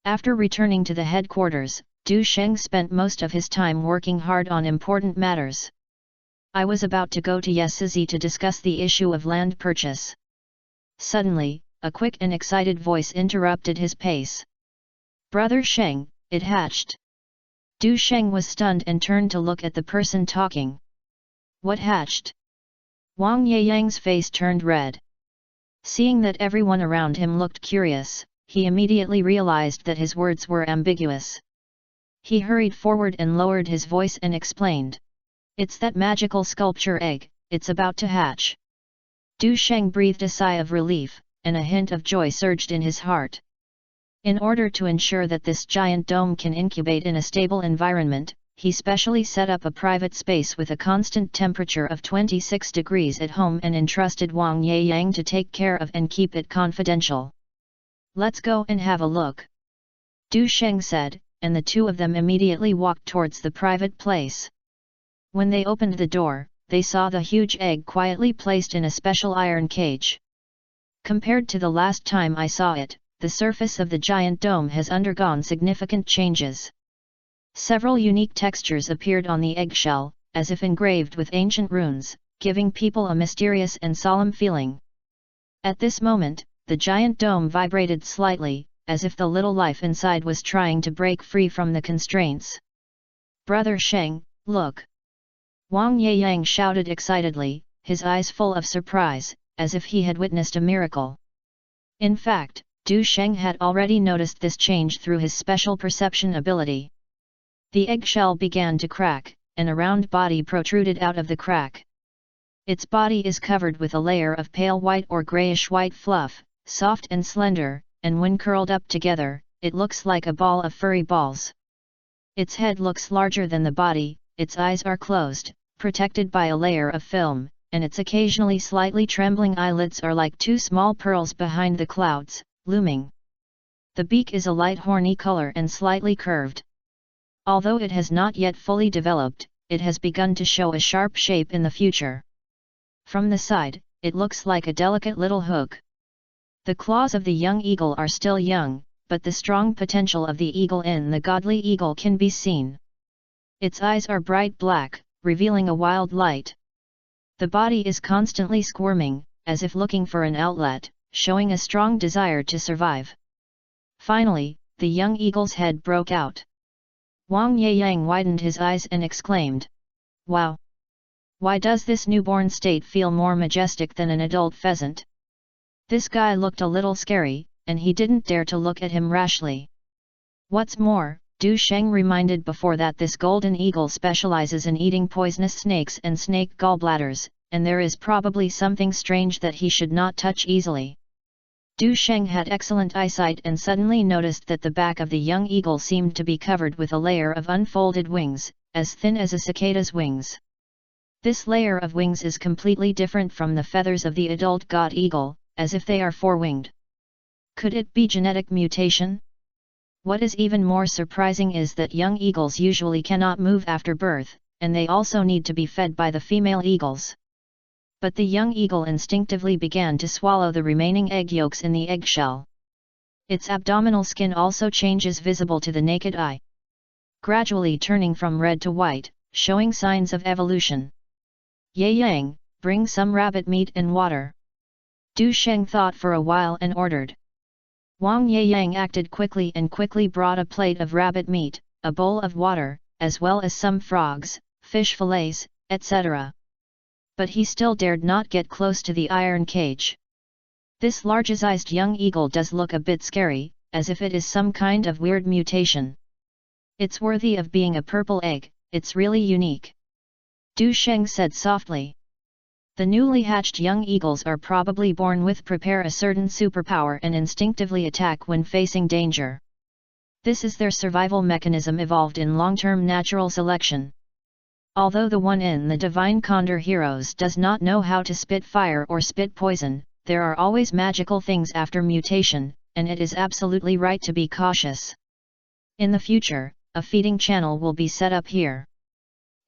After returning to the headquarters, Du Sheng spent most of his time working hard on important matters. I was about to go to Yesizi to discuss the issue of land purchase. Suddenly, a quick and excited voice interrupted his pace. "Brother Sheng, it hatched." Du Sheng was stunned and turned to look at the person talking. "What hatched?" Wang Yeyang's face turned red. Seeing that everyone around him looked curious, he immediately realized that his words were ambiguous. He hurried forward and lowered his voice and explained. "It's that magical sculpture egg, it's about to hatch." Du Sheng breathed a sigh of relief, and a hint of joy surged in his heart. In order to ensure that this giant dome can incubate in a stable environment, he specially set up a private space with a constant temperature of 26 degrees at home and entrusted Wang Yeyang to take care of and keep it confidential. "Let's go and have a look," Du Sheng said, and the two of them immediately walked towards the private place. When they opened the door, they saw the huge egg quietly placed in a special iron cage. Compared to the last time I saw it, the surface of the giant dome has undergone significant changes. Several unique textures appeared on the eggshell, as if engraved with ancient runes, giving people a mysterious and solemn feeling. At this moment, the giant dome vibrated slightly, as if the little life inside was trying to break free from the constraints. "Brother Sheng, look!" Wang Yeyang shouted excitedly, his eyes full of surprise, as if he had witnessed a miracle. In fact, Du Sheng had already noticed this change through his special perception ability. The eggshell began to crack, and a round body protruded out of the crack. Its body is covered with a layer of pale white or grayish-white fluff, soft and slender, and when curled up together, it looks like a ball of furry balls. Its head looks larger than the body, its eyes are closed, protected by a layer of film, and its occasionally slightly trembling eyelids are like two small pearls behind the clouds, looming. The beak is a light horny color and slightly curved. Although it has not yet fully developed, it has begun to show a sharp shape in the future. From the side, it looks like a delicate little hook. The claws of the young eagle are still young, but the strong potential of the eagle in the godly eagle can be seen. Its eyes are bright black, revealing a wild light. The body is constantly squirming, as if looking for an outlet, showing a strong desire to survive. Finally, the young eagle's head broke out. Wang Yeyang widened his eyes and exclaimed, "Wow! Why does this newborn state feel more majestic than an adult pheasant?" This guy looked a little scary, and he didn't dare to look at him rashly. What's more, Du Sheng reminded before that this golden eagle specializes in eating poisonous snakes and snake gallbladders, and there is probably something strange that he should not touch easily. Du Sheng had excellent eyesight and suddenly noticed that the back of the young eagle seemed to be covered with a layer of unfolded wings, as thin as a cicada's wings. This layer of wings is completely different from the feathers of the adult god eagle, as if they are four-winged. Could it be genetic mutation? What is even more surprising is that young eagles usually cannot move after birth, and they also need to be fed by the female eagles. But the young eagle instinctively began to swallow the remaining egg yolks in the eggshell. Its abdominal skin also changes visible to the naked eye, gradually turning from red to white, showing signs of evolution. "Ye Yang, bring some rabbit meat and water." Du Sheng thought for a while and ordered. Wang Yeyang acted quickly and quickly brought a plate of rabbit meat, a bowl of water, as well as some frogs, fish fillets, etc. But he still dared not get close to the iron cage. This large-sized young eagle does look a bit scary, as if it is some kind of weird mutation. It's worthy of being a purple egg, it's really unique. Du Sheng said softly. The newly hatched young eagles are probably born with prepare a certain superpower and instinctively attack when facing danger. This is their survival mechanism evolved in long-term natural selection. Although the one in the Divine Condor Heroes does not know how to spit fire or spit poison, there are always magical things after mutation, and it is absolutely right to be cautious. In the future, a feeding channel will be set up here.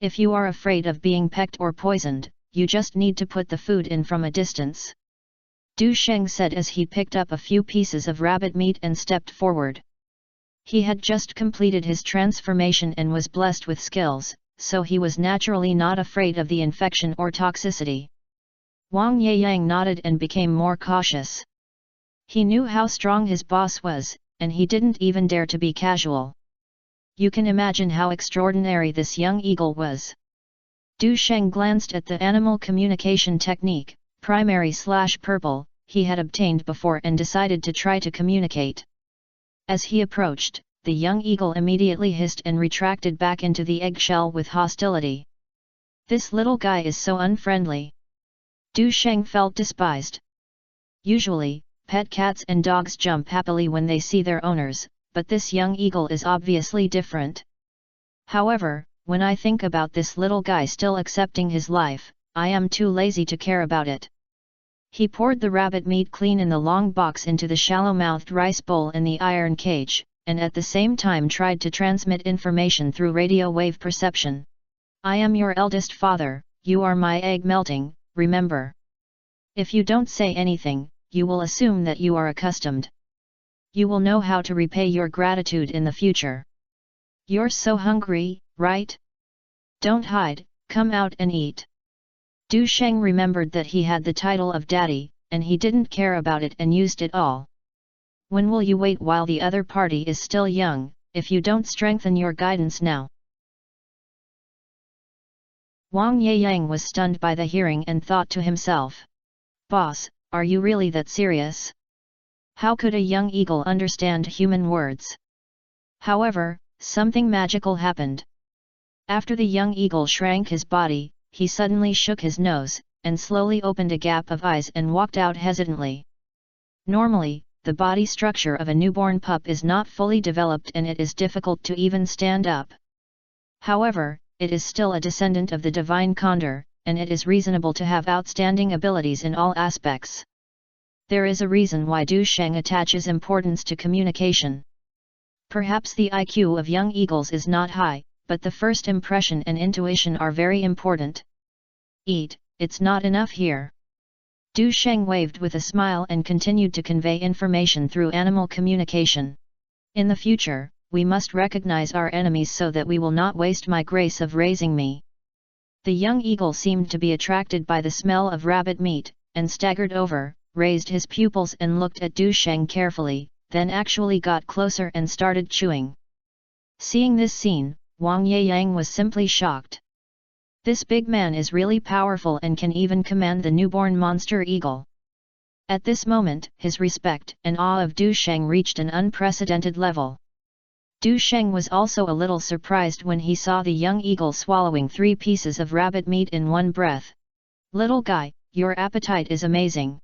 If you are afraid of being pecked or poisoned, you just need to put the food in from a distance. Du Sheng said as he picked up a few pieces of rabbit meat and stepped forward. He had just completed his transformation and was blessed with skills, so he was naturally not afraid of the infection or toxicity. Wang Yeyang nodded and became more cautious. He knew how strong his boss was, and he didn't even dare to be casual. You can imagine how extraordinary this young eagle was. Du Sheng glanced at the animal communication technique, primary/purple, he had obtained before and decided to try to communicate. As he approached, the young eagle immediately hissed and retracted back into the eggshell with hostility. This little guy is so unfriendly. Du Sheng felt despised. Usually, pet cats and dogs jump happily when they see their owners, but this young eagle is obviously different. However, when I think about this little guy still accepting his life, I am too lazy to care about it. He poured the rabbit meat clean in the long box into the shallow-mouthed rice bowl in the iron cage, and at the same time tried to transmit information through radio wave perception. "I am your eldest father, you are my egg melting, remember. If you don't say anything, you will assume that you are accustomed. You will know how to repay your gratitude in the future. You're so hungry, right? Don't hide, come out and eat." Du Sheng remembered that he had the title of daddy, and he didn't care about it and used it all. "When will you wait while the other party is still young, if you don't strengthen your guidance now?" Wang Yeyang was stunned by the hearing and thought to himself. "Boss, are you really that serious? How could a young eagle understand human words?" However, something magical happened. After the young eagle shrank his body, he suddenly shook his nose, and slowly opened a gap of eyes and walked out hesitantly. Normally, the body structure of a newborn pup is not fully developed and it is difficult to even stand up. However, it is still a descendant of the divine condor, and it is reasonable to have outstanding abilities in all aspects. There is a reason why Du Sheng attaches importance to communication. Perhaps the IQ of young eagles is not high, but the first impression and intuition are very important. "Eat, it's not enough here." Du Sheng waved with a smile and continued to convey information through animal communication. "In the future, we must recognize our enemies so that we will not waste my grace of raising me." The young eagle seemed to be attracted by the smell of rabbit meat, and staggered over, raised his pupils and looked at Du Sheng carefully, then actually got closer and started chewing. Seeing this scene, Wang Yeyang was simply shocked. This big man is really powerful and can even command the newborn monster eagle. At this moment, his respect and awe of Du Sheng reached an unprecedented level. Du Sheng was also a little surprised when he saw the young eagle swallowing 3 pieces of rabbit meat in one breath. "Little guy, your appetite is amazing.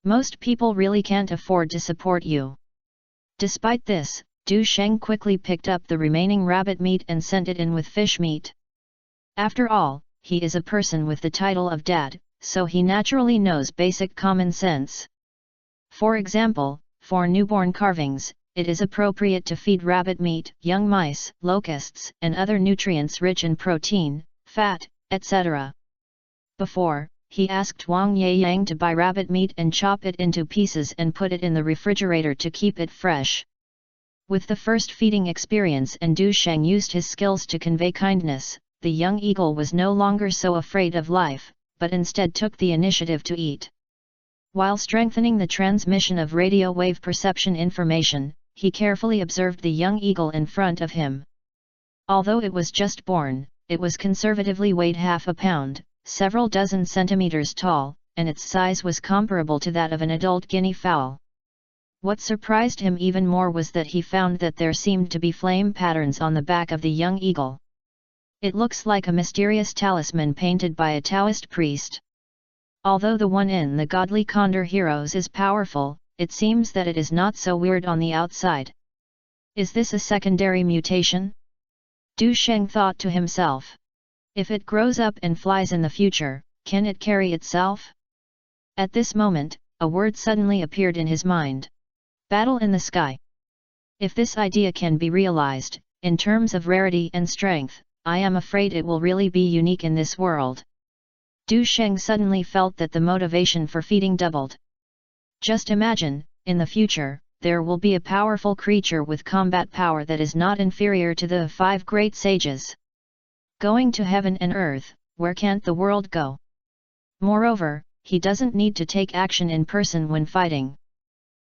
Most people really can't afford to support you." Despite this, Du Sheng quickly picked up the remaining rabbit meat and sent it in with fish meat. After all, he is a person with the title of dad, so he naturally knows basic common sense. For example, for newborn carvings, it is appropriate to feed rabbit meat, young mice, locusts, and other nutrients rich in protein, fat, etc. Before, he asked Wang Yeyang to buy rabbit meat and chop it into pieces and put it in the refrigerator to keep it fresh. With the first feeding experience and Du Sheng used his skills to convey kindness, the young eagle was no longer so afraid of life, but instead took the initiative to eat. While strengthening the transmission of radio wave perception information, he carefully observed the young eagle in front of him. Although it was just born, it was conservatively weighed half a pound, several dozen centimeters tall, and its size was comparable to that of an adult guinea fowl. What surprised him even more was that he found that there seemed to be flame patterns on the back of the young eagle. It looks like a mysterious talisman painted by a Taoist priest. Although the one in the Godly Condor Heroes is powerful, it seems that it is not so weird on the outside. Is this a secondary mutation? Du Sheng thought to himself. If it grows up and flies in the future, can it carry itself? At this moment, a word suddenly appeared in his mind. Battle in the sky. If this idea can be realized, in terms of rarity and strength, I am afraid it will really be unique in this world. Du Sheng suddenly felt that the motivation for feeding doubled. Just imagine, in the future, there will be a powerful creature with combat power that is not inferior to the 5 great sages. Going to heaven and earth, where can't the world go? Moreover, he doesn't need to take action in person when fighting.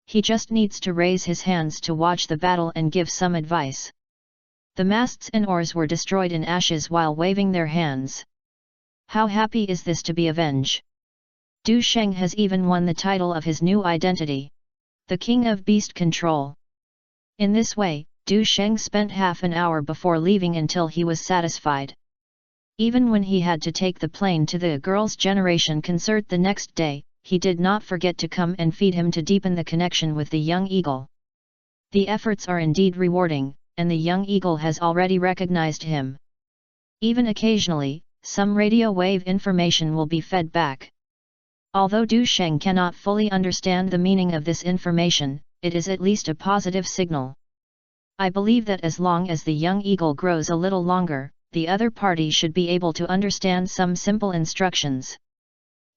He just needs to raise his hands to watch the battle and give some advice. The masts and oars were destroyed in ashes while waving their hands. How happy is this to be avenged? Du Sheng has even won the title of his new identity. The King of Beast Control. In this way, Du Sheng spent half an hour before leaving until he was satisfied. Even when he had to take the plane to the Girls' Generation concert the next day, he did not forget to come and feed him to deepen the connection with the young eagle. The efforts are indeed rewarding, and the young eagle has already recognized him. Even occasionally, some radio wave information will be fed back. Although Du Sheng cannot fully understand the meaning of this information, it is at least a positive signal. I believe that as long as the young eagle grows a little longer, the other party should be able to understand some simple instructions.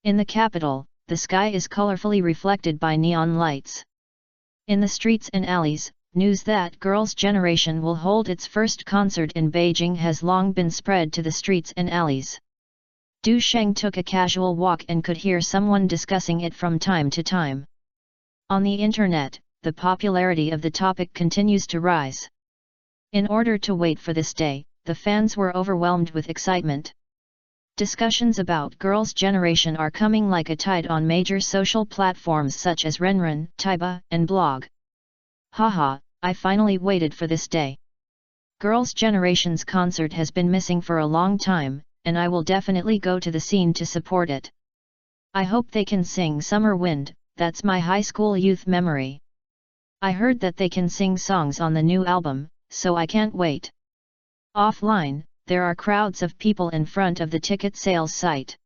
In the capital, the sky is colorfully reflected by neon lights. In the streets and alleys, news that Girls' Generation will hold its first concert in Beijing has long been spread to the streets and alleys. Du Sheng took a casual walk and could hear someone discussing it from time to time. On the internet, the popularity of the topic continues to rise. In order to wait for this day, the fans were overwhelmed with excitement. Discussions about girls' generation are coming like a tide on major social platforms such as Renren, Taiba, and Blog. Haha, I finally waited for this day. Girls' Generation's concert has been missing for a long time, and I will definitely go to the scene to support it. I hope they can sing Summer Wind, that's my high school youth memory. I heard that they can sing songs on the new album, so I can't wait. Offline, there are crowds of people in front of the ticket sales site.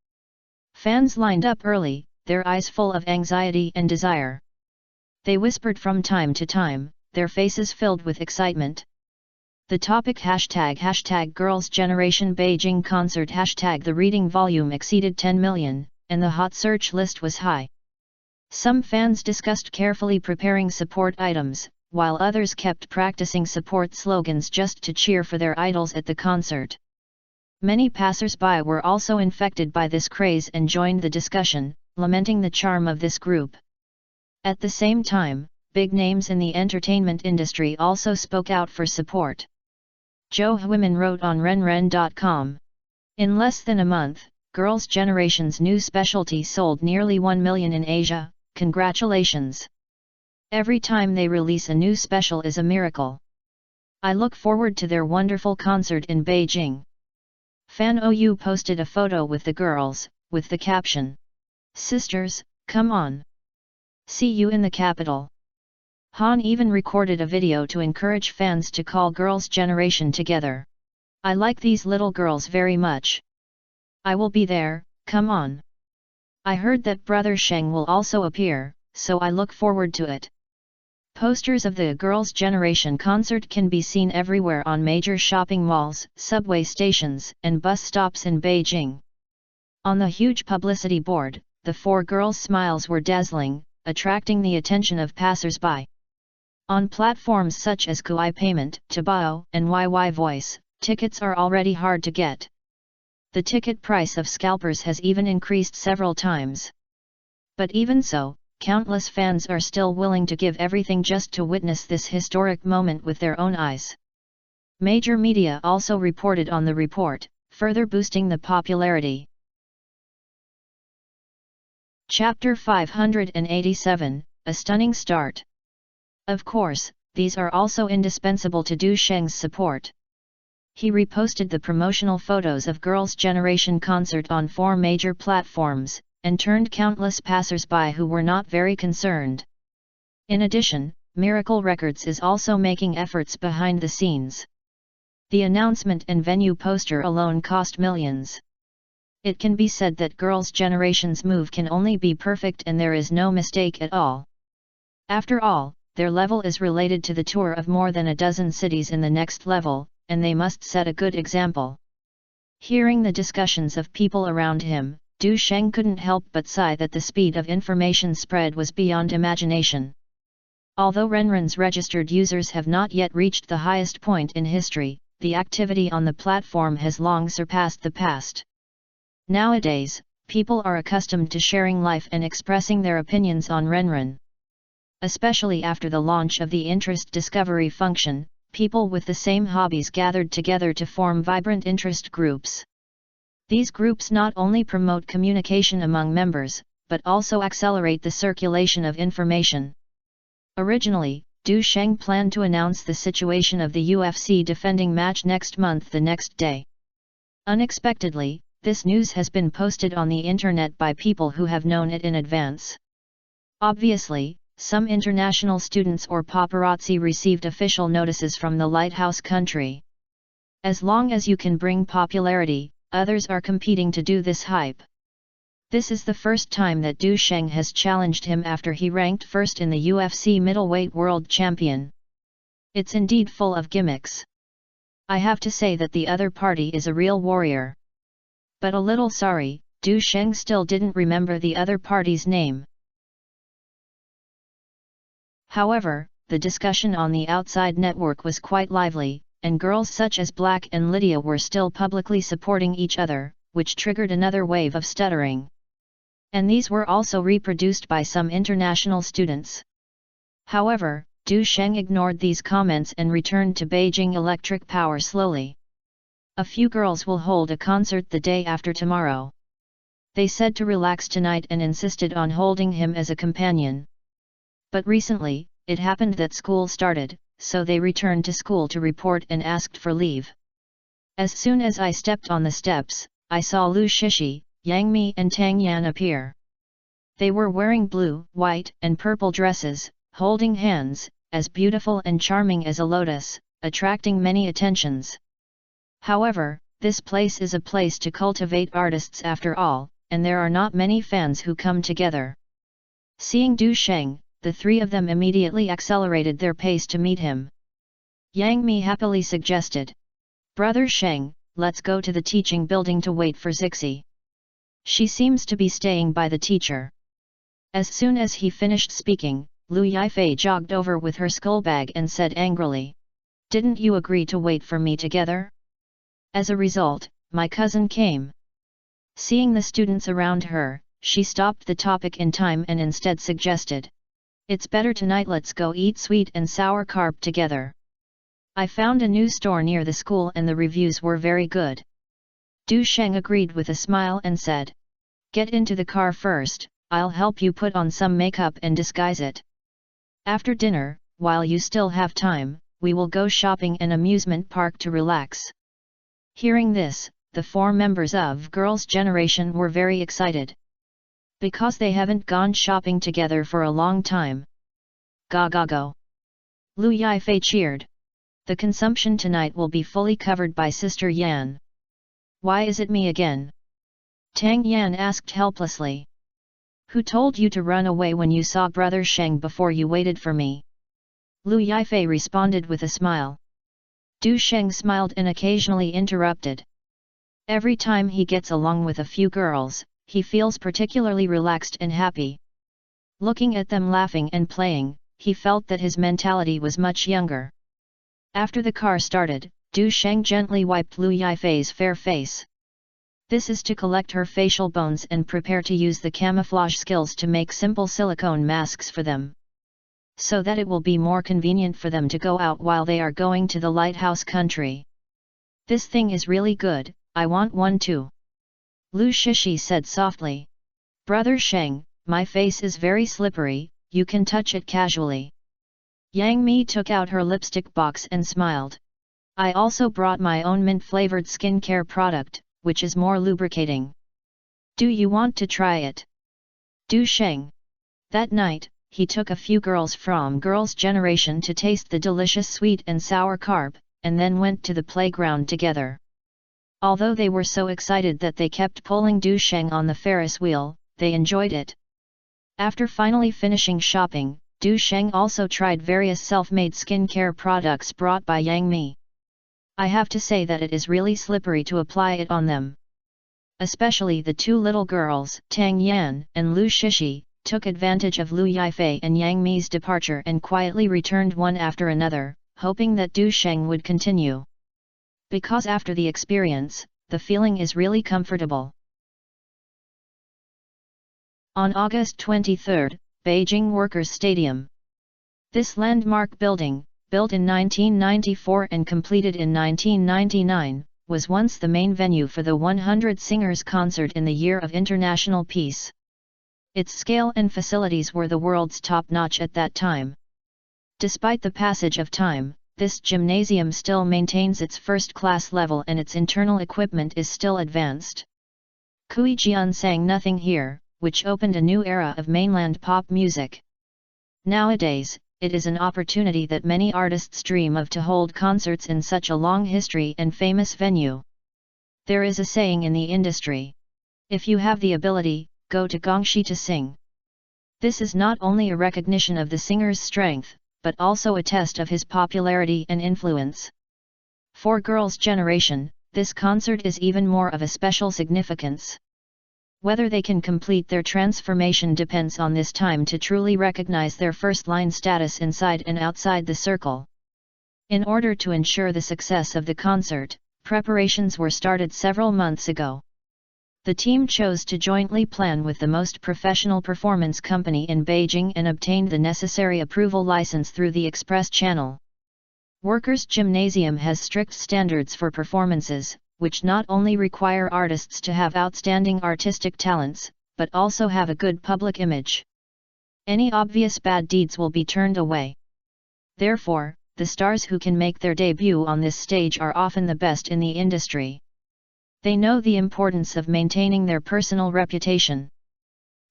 Fans lined up early, their eyes full of anxiety and desire. They whispered from time to time, their faces filled with excitement. The topic hashtag Girls' Generation Beijing Concert hashtag the reading volume exceeded 10 million, and the hot search list was high. Some fans discussed carefully preparing support items, while others kept practicing support slogans just to cheer for their idols at the concert. Many passers-by were also infected by this craze and joined the discussion, lamenting the charm of this group. At the same time, big names in the entertainment industry also spoke out for support. Zhou Huimin wrote on renren.com. In less than a month, Girls' Generation's new specialty sold nearly 1 million in Asia. Congratulations! Every time they release a new special is a miracle. I look forward to their wonderful concert in Beijing. Fan OU posted a photo with the girls, with the caption, "Sisters, come on! See you in the capital." Han even recorded a video to encourage fans to call Girls' Generation together. I like these little girls very much. I will be there, come on. I heard that Brother Sheng will also appear, so I look forward to it. Posters of the Girls' Generation concert can be seen everywhere on major shopping malls, subway stations, and bus stops in Beijing. On the huge publicity board, the 4 girls' smiles were dazzling, attracting the attention of passers-by. On platforms such as Kuai Payment, Taobao, and YY Voice, tickets are already hard to get. The ticket price of scalpers has even increased several times. But even so, countless fans are still willing to give everything just to witness this historic moment with their own eyes. Major media also reported on the report, further boosting the popularity. Chapter 587, A Stunning Start. Of course, these are also indispensable to Du Sheng's support. He reposted the promotional photos of Girls' Generation concert on 4 major platforms, and turned countless passers-by who were not very concerned. In addition, Miracle Records is also making efforts behind the scenes. The announcement and venue poster alone cost millions. It can be said that Girls' Generation's move can only be perfect and there is no mistake at all. After all, their level is related to the tour of more than a dozen cities in the next level, and they must set a good example. Hearing the discussions of people around him, Du Sheng couldn't help but sigh that the speed of information spread was beyond imagination. Although Renren's registered users have not yet reached the highest point in history, the activity on the platform has long surpassed the past. Nowadays, people are accustomed to sharing life and expressing their opinions on Renren. Especially after the launch of the interest discovery function, people with the same hobbies gathered together to form vibrant interest groups. These groups not only promote communication among members, but also accelerate the circulation of information. Originally, Du Sheng planned to announce the situation of the UFC defending match next month the next day. Unexpectedly, this news has been posted on the internet by people who have known it in advance. Obviously, some international students or paparazzi received official notices from the lighthouse country. As long as you can bring popularity, others are competing to do this hype. This is the first time that Du Sheng has challenged him after he ranked first in the UFC middleweight world champion. It's indeed full of gimmicks. I have to say that the other party is a real warrior. But a little sorry, Du Sheng still didn't remember the other party's name. However, the discussion on the outside network was quite lively, and girls such as Black and Lydia were still publicly supporting each other, which triggered another wave of stuttering. And these were also reproduced by some international students. However, Du Sheng ignored these comments and returned to Beijing Electric Power slowly. A few girls will hold a concert the day after tomorrow. They said to relax tonight and insisted on holding him as a companion. But recently, it happened that school started, so they returned to school to report and asked for leave. As soon as I stepped on the steps, I saw Lu Shishi, Yang Mi and Tang Yan appear. They were wearing blue, white, and purple dresses, holding hands, as beautiful and charming as a lotus, attracting many attentions. However, this place is a place to cultivate artists after all, and there are not many fans who come together. Seeing Du Sheng, the three of them immediately accelerated their pace to meet him. Yang Mi happily suggested, "Brother Sheng, let's go to the teaching building to wait for Zixi. She seems to be staying by the teacher." As soon as he finished speaking, Lu Yifei jogged over with her skullbag and said angrily, "Didn't you agree to wait for me together? As a result, my cousin came." Seeing the students around her, she stopped the topic in time and instead suggested, "It's better tonight, let's go eat sweet and sour carp together. I found a new store near the school and the reviews were very good." Du Sheng agreed with a smile and said, "Get into the car first, I'll help you put on some makeup and disguise it. After dinner, while you still have time, we will go shopping and amusement park to relax." Hearing this, the four members of Girls' Generation were very excited. Because they haven't gone shopping together for a long time. Go go go! Lu Yifei cheered. "The consumption tonight will be fully covered by Sister Yan." "Why is it me again?" Tang Yan asked helplessly. "Who told you to run away when you saw Brother Sheng before you waited for me?" Lu Yifei responded with a smile. Du Sheng smiled and occasionally interrupted. Every time he gets along with a few girls, he feels particularly relaxed and happy. Looking at them laughing and playing, he felt that his mentality was much younger. After the car started, Du Sheng gently wiped Lu Yifei's fair face. This is to collect her facial bones and prepare to use the camouflage skills to make simple silicone masks for them, so that it will be more convenient for them to go out while they are going to the lighthouse country. "This thing is really good, I want one too." Lu Shishi said softly. "Brother Sheng, my face is very slippery, you can touch it casually." Yang Mi took out her lipstick box and smiled. "I also brought my own mint-flavored skincare product, which is more lubricating. Do you want to try it?" Du Sheng. That night, he took a few girls from Girls' Generation to taste the delicious sweet and sour carp, and then went to the playground together. Although they were so excited that they kept pulling Du Sheng on the Ferris wheel, they enjoyed it. After finally finishing shopping, Du Sheng also tried various self-made skincare products brought by Yang Mi. I have to say that it is really slippery to apply it on them. Especially the two little girls, Tang Yan and Lu Shishi, took advantage of Lu Yifei and Yang Mi's departure and quietly returned one after another, hoping that Du Sheng would continue. Because after the experience, the feeling is really comfortable. On August 23, Beijing Workers' Stadium. This landmark building, built in 1994 and completed in 1999, was once the main venue for the 100 Singers concert in the Year of International Peace. Its scale and facilities were the world's top-notch at that time. Despite the passage of time, this gymnasium still maintains its first-class level and its internal equipment is still advanced. Kui Jian sang Nothing Here, which opened a new era of mainland pop music. Nowadays, it is an opportunity that many artists dream of to hold concerts in such a long history and famous venue. There is a saying in the industry: if you have the ability, go to Gongshi to sing. This is not only a recognition of the singer's strength, but also a test of his popularity and influence. For Girls' Generation, this concert is even more of a special significance. Whether they can complete their transformation depends on this time to truly recognize their first-line status inside and outside the circle. In order to ensure the success of the concert, preparations were started several months ago. The team chose to jointly plan with the most professional performance company in Beijing and obtained the necessary approval license through the Express Channel. Workers' Gymnasium has strict standards for performances, which not only require artists to have outstanding artistic talents, but also have a good public image. Any obvious bad deeds will be turned away. Therefore, the stars who can make their debut on this stage are often the best in the industry. They know the importance of maintaining their personal reputation.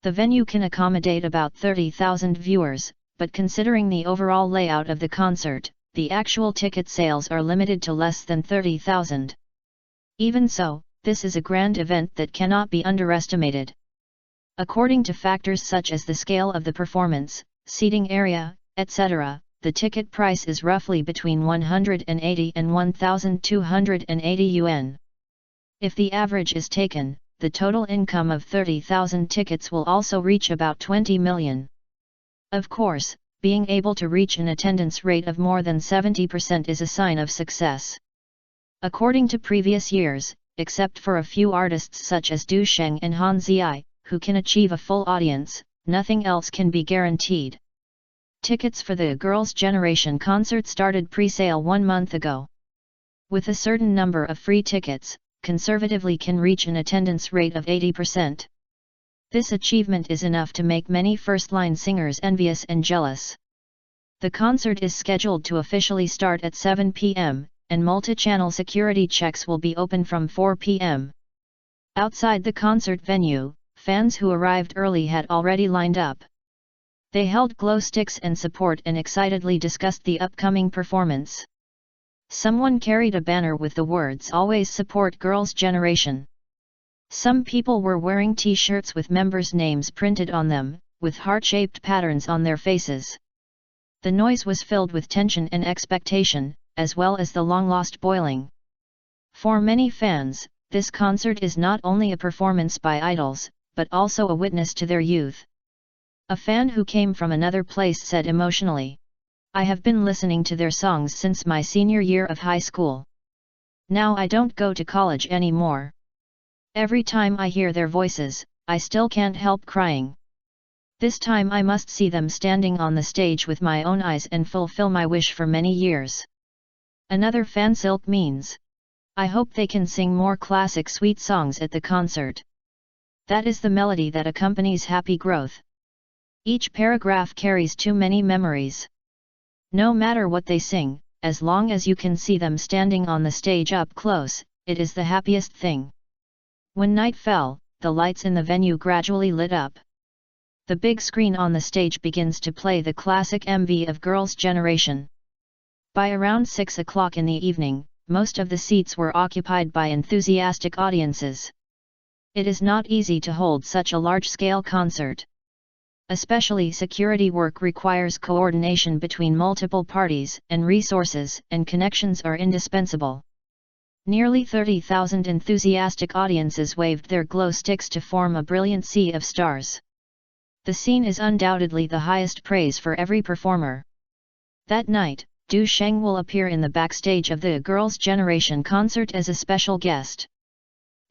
The venue can accommodate about 30,000 viewers, but considering the overall layout of the concert, the actual ticket sales are limited to less than 30,000. Even so, this is a grand event that cannot be underestimated. According to factors such as the scale of the performance, seating area, etc., the ticket price is roughly between 180 and 1,280 yuan. If the average is taken, the total income of 30,000 tickets will also reach about 20 million. Of course, being able to reach an attendance rate of more than 70% is a sign of success. According to previous years, except for a few artists such as Du Sheng and Han Ziyi, who can achieve a full audience, nothing else can be guaranteed. Tickets for the Girls' Generation concert started pre-sale 1 month ago. With a certain number of free tickets, conservatively can reach an attendance rate of 80%. This achievement is enough to make many first-line singers envious and jealous. The concert is scheduled to officially start at 7 p.m., and multi-channel security checks will be open from 4 p.m. Outside the concert venue, fans who arrived early had already lined up. They held glow sticks and support and excitedly discussed the upcoming performance. Someone carried a banner with the words "Always Support Girls' Generation." Some people were wearing t-shirts with members' names printed on them, with heart-shaped patterns on their faces. The noise was filled with tension and expectation, as well as the long-lost boiling. For many fans, this concert is not only a performance by idols, but also a witness to their youth. A fan who came from another place said emotionally, "I have been listening to their songs since my senior year of high school. Now I don't go to college anymore. Every time I hear their voices, I still can't help crying. This time I must see them standing on the stage with my own eyes and fulfill my wish for many years." Another fan Silk means, "I hope they can sing more classic sweet songs at the concert. That is the melody that accompanies happy growth. Each paragraph carries too many memories. No matter what they sing, as long as you can see them standing on the stage up close, it is the happiest thing." When night fell, the lights in the venue gradually lit up. The big screen on the stage begins to play the classic MV of Girls' Generation. By around 6 o'clock in the evening, most of the seats were occupied by enthusiastic audiences. It is not easy to hold such a large-scale concert. Especially security work requires coordination between multiple parties, and resources and connections are indispensable. Nearly 30,000 enthusiastic audiences waved their glow sticks to form a brilliant sea of stars. The scene is undoubtedly the highest praise for every performer. That night, Du Sheng will appear in the backstage of the Girls' Generation concert as a special guest.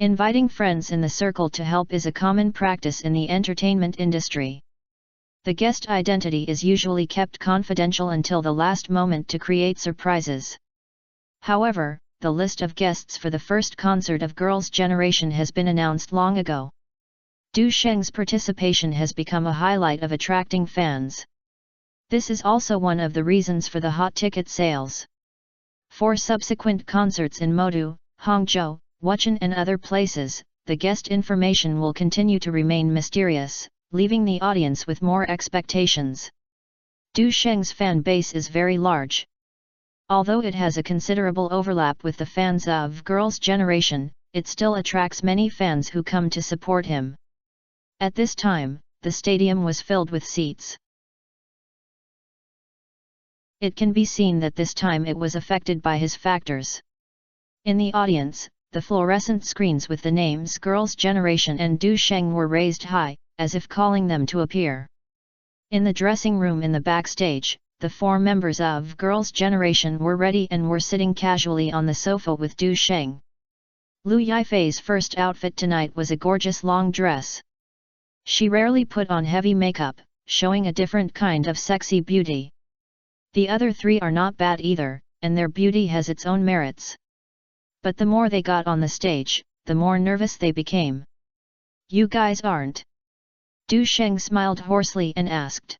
Inviting friends in the circle to help is a common practice in the entertainment industry. The guest identity is usually kept confidential until the last moment to create surprises. However, the list of guests for the first concert of Girls' Generation has been announced long ago. Du Sheng's participation has become a highlight of attracting fans. This is also one of the reasons for the hot ticket sales. For subsequent concerts in Modu, Hangzhou, Wuchen and other places, the guest information will continue to remain mysterious, leaving the audience with more expectations. Du Sheng's fan base is very large. Although it has a considerable overlap with the fans of Girls' Generation, it still attracts many fans who come to support him. At this time, the stadium was filled with seats. It can be seen that this time it was affected by his factors. In the audience, the fluorescent screens with the names Girls' Generation and Du Sheng were raised high, as if calling them to appear. In the dressing room in the backstage, the 4 members of Girls' Generation were ready and were sitting casually on the sofa with Du Sheng. Lu Yifei's first outfit tonight was a gorgeous long dress. She rarely put on heavy makeup, showing a different kind of sexy beauty. The other 3 are not bad either, and their beauty has its own merits. But the more they got on the stage, the more nervous they became. "You guys aren't?" Du Sheng smiled hoarsely and asked.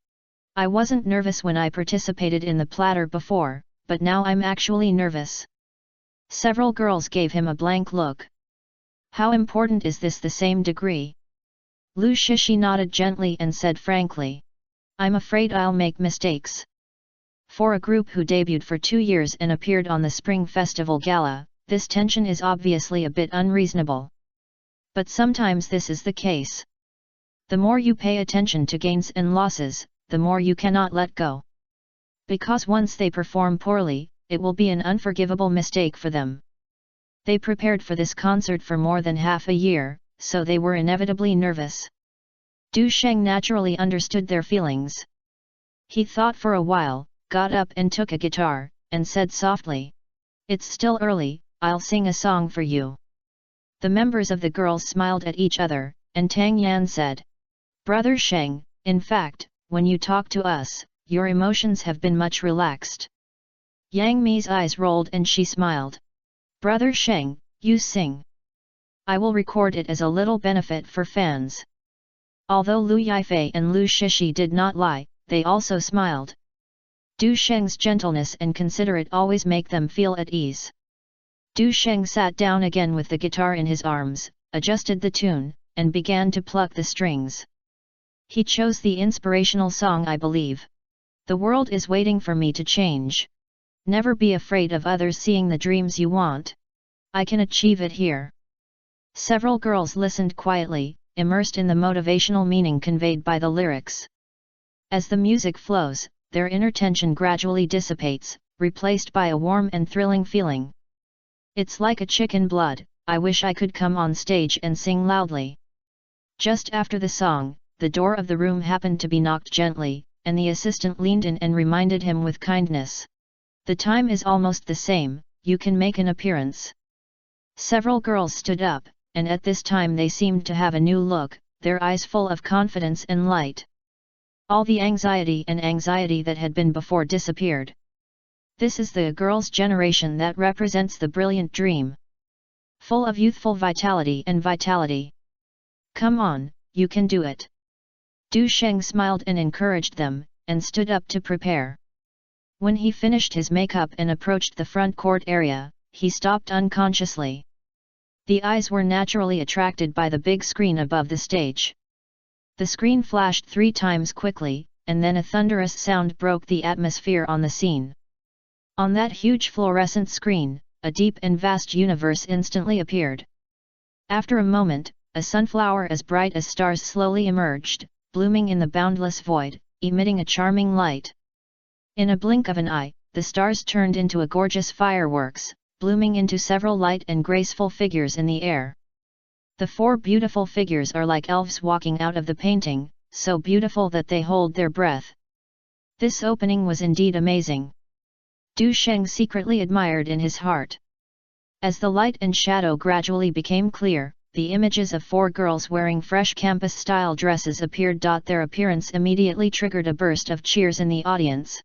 "I wasn't nervous when I participated in the platter before, but now I'm actually nervous." Several girls gave him a blank look. "How important is this, the same degree?" Lu Shishi nodded gently and said frankly. "I'm afraid I'll make mistakes." For a group who debuted for 2 years and appeared on the Spring Festival Gala, this tension is obviously a bit unreasonable. But sometimes this is the case. The more you pay attention to gains and losses, the more you cannot let go. Because once they perform poorly, it will be an unforgivable mistake for them. They prepared for this concert for more than half a year, so they were inevitably nervous. Du Sheng naturally understood their feelings. He thought for a while, got up and took a guitar, and said softly, "It's still early, I'll sing a song for you." The members of the girls smiled at each other, and Tang Yan said, "Brother Sheng, in fact, when you talk to us, your emotions have been much relaxed." Yang Mi's eyes rolled and she smiled. "Brother Sheng, you sing. I will record it as a little benefit for fans." Although Lu Yifei and Lu Shishi did not lie, they also smiled. Du Sheng's gentleness and considerate always make them feel at ease. Du Sheng sat down again with the guitar in his arms, adjusted the tune, and began to pluck the strings. He chose the inspirational song "I Believe." "The world is waiting for me to change. Never be afraid of others seeing the dreams you want. I can achieve it here." Several girls listened quietly, immersed in the motivational meaning conveyed by the lyrics. As the music flows, their inner tension gradually dissipates, replaced by a warm and thrilling feeling. "It's like a chicken blood, I wish I could come on stage and sing loudly." Just after the song, the door of the room happened to be knocked gently, and the assistant leaned in and reminded him with kindness. "The time is almost the same, you can make an appearance." Several girls stood up, and at this time they seemed to have a new look, their eyes full of confidence and light. All the anxiety that had been before disappeared. This is the girls' generation that represents the brilliant dream. Full of youthful vitality and vitality. "Come on, you can do it." Du Sheng smiled and encouraged them, and stood up to prepare. When he finished his makeup and approached the front court area, he stopped unconsciously. The eyes were naturally attracted by the big screen above the stage. The screen flashed 3 times quickly, and then a thunderous sound broke the atmosphere on the scene. On that huge fluorescent screen, a deep and vast universe instantly appeared. After a moment, a sunflower as bright as stars slowly emerged, blooming in the boundless void, emitting a charming light. In a blink of an eye, the stars turned into a gorgeous fireworks, blooming into several light and graceful figures in the air. The 4 beautiful figures are like elves walking out of the painting, so beautiful that they hold their breath. This opening was indeed amazing. Du Sheng secretly admired in his heart. As the light and shadow gradually became clear, the images of 4 girls wearing fresh campus-style dresses appeared. Their appearance immediately triggered a burst of cheers in the audience.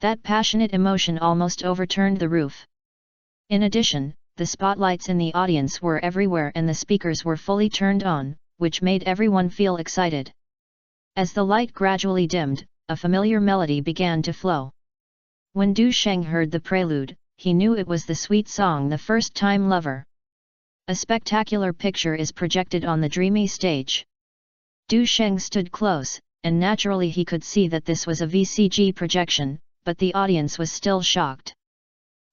That passionate emotion almost overturned the roof. In addition, the spotlights in the audience were everywhere and the speakers were fully turned on, which made everyone feel excited. As the light gradually dimmed, a familiar melody began to flow. When Du Sheng heard the prelude, he knew it was the sweet song "The First Time Lover." A spectacular picture is projected on the dreamy stage. Du Sheng stood close, and naturally he could see that this was a VCG projection, but the audience was still shocked.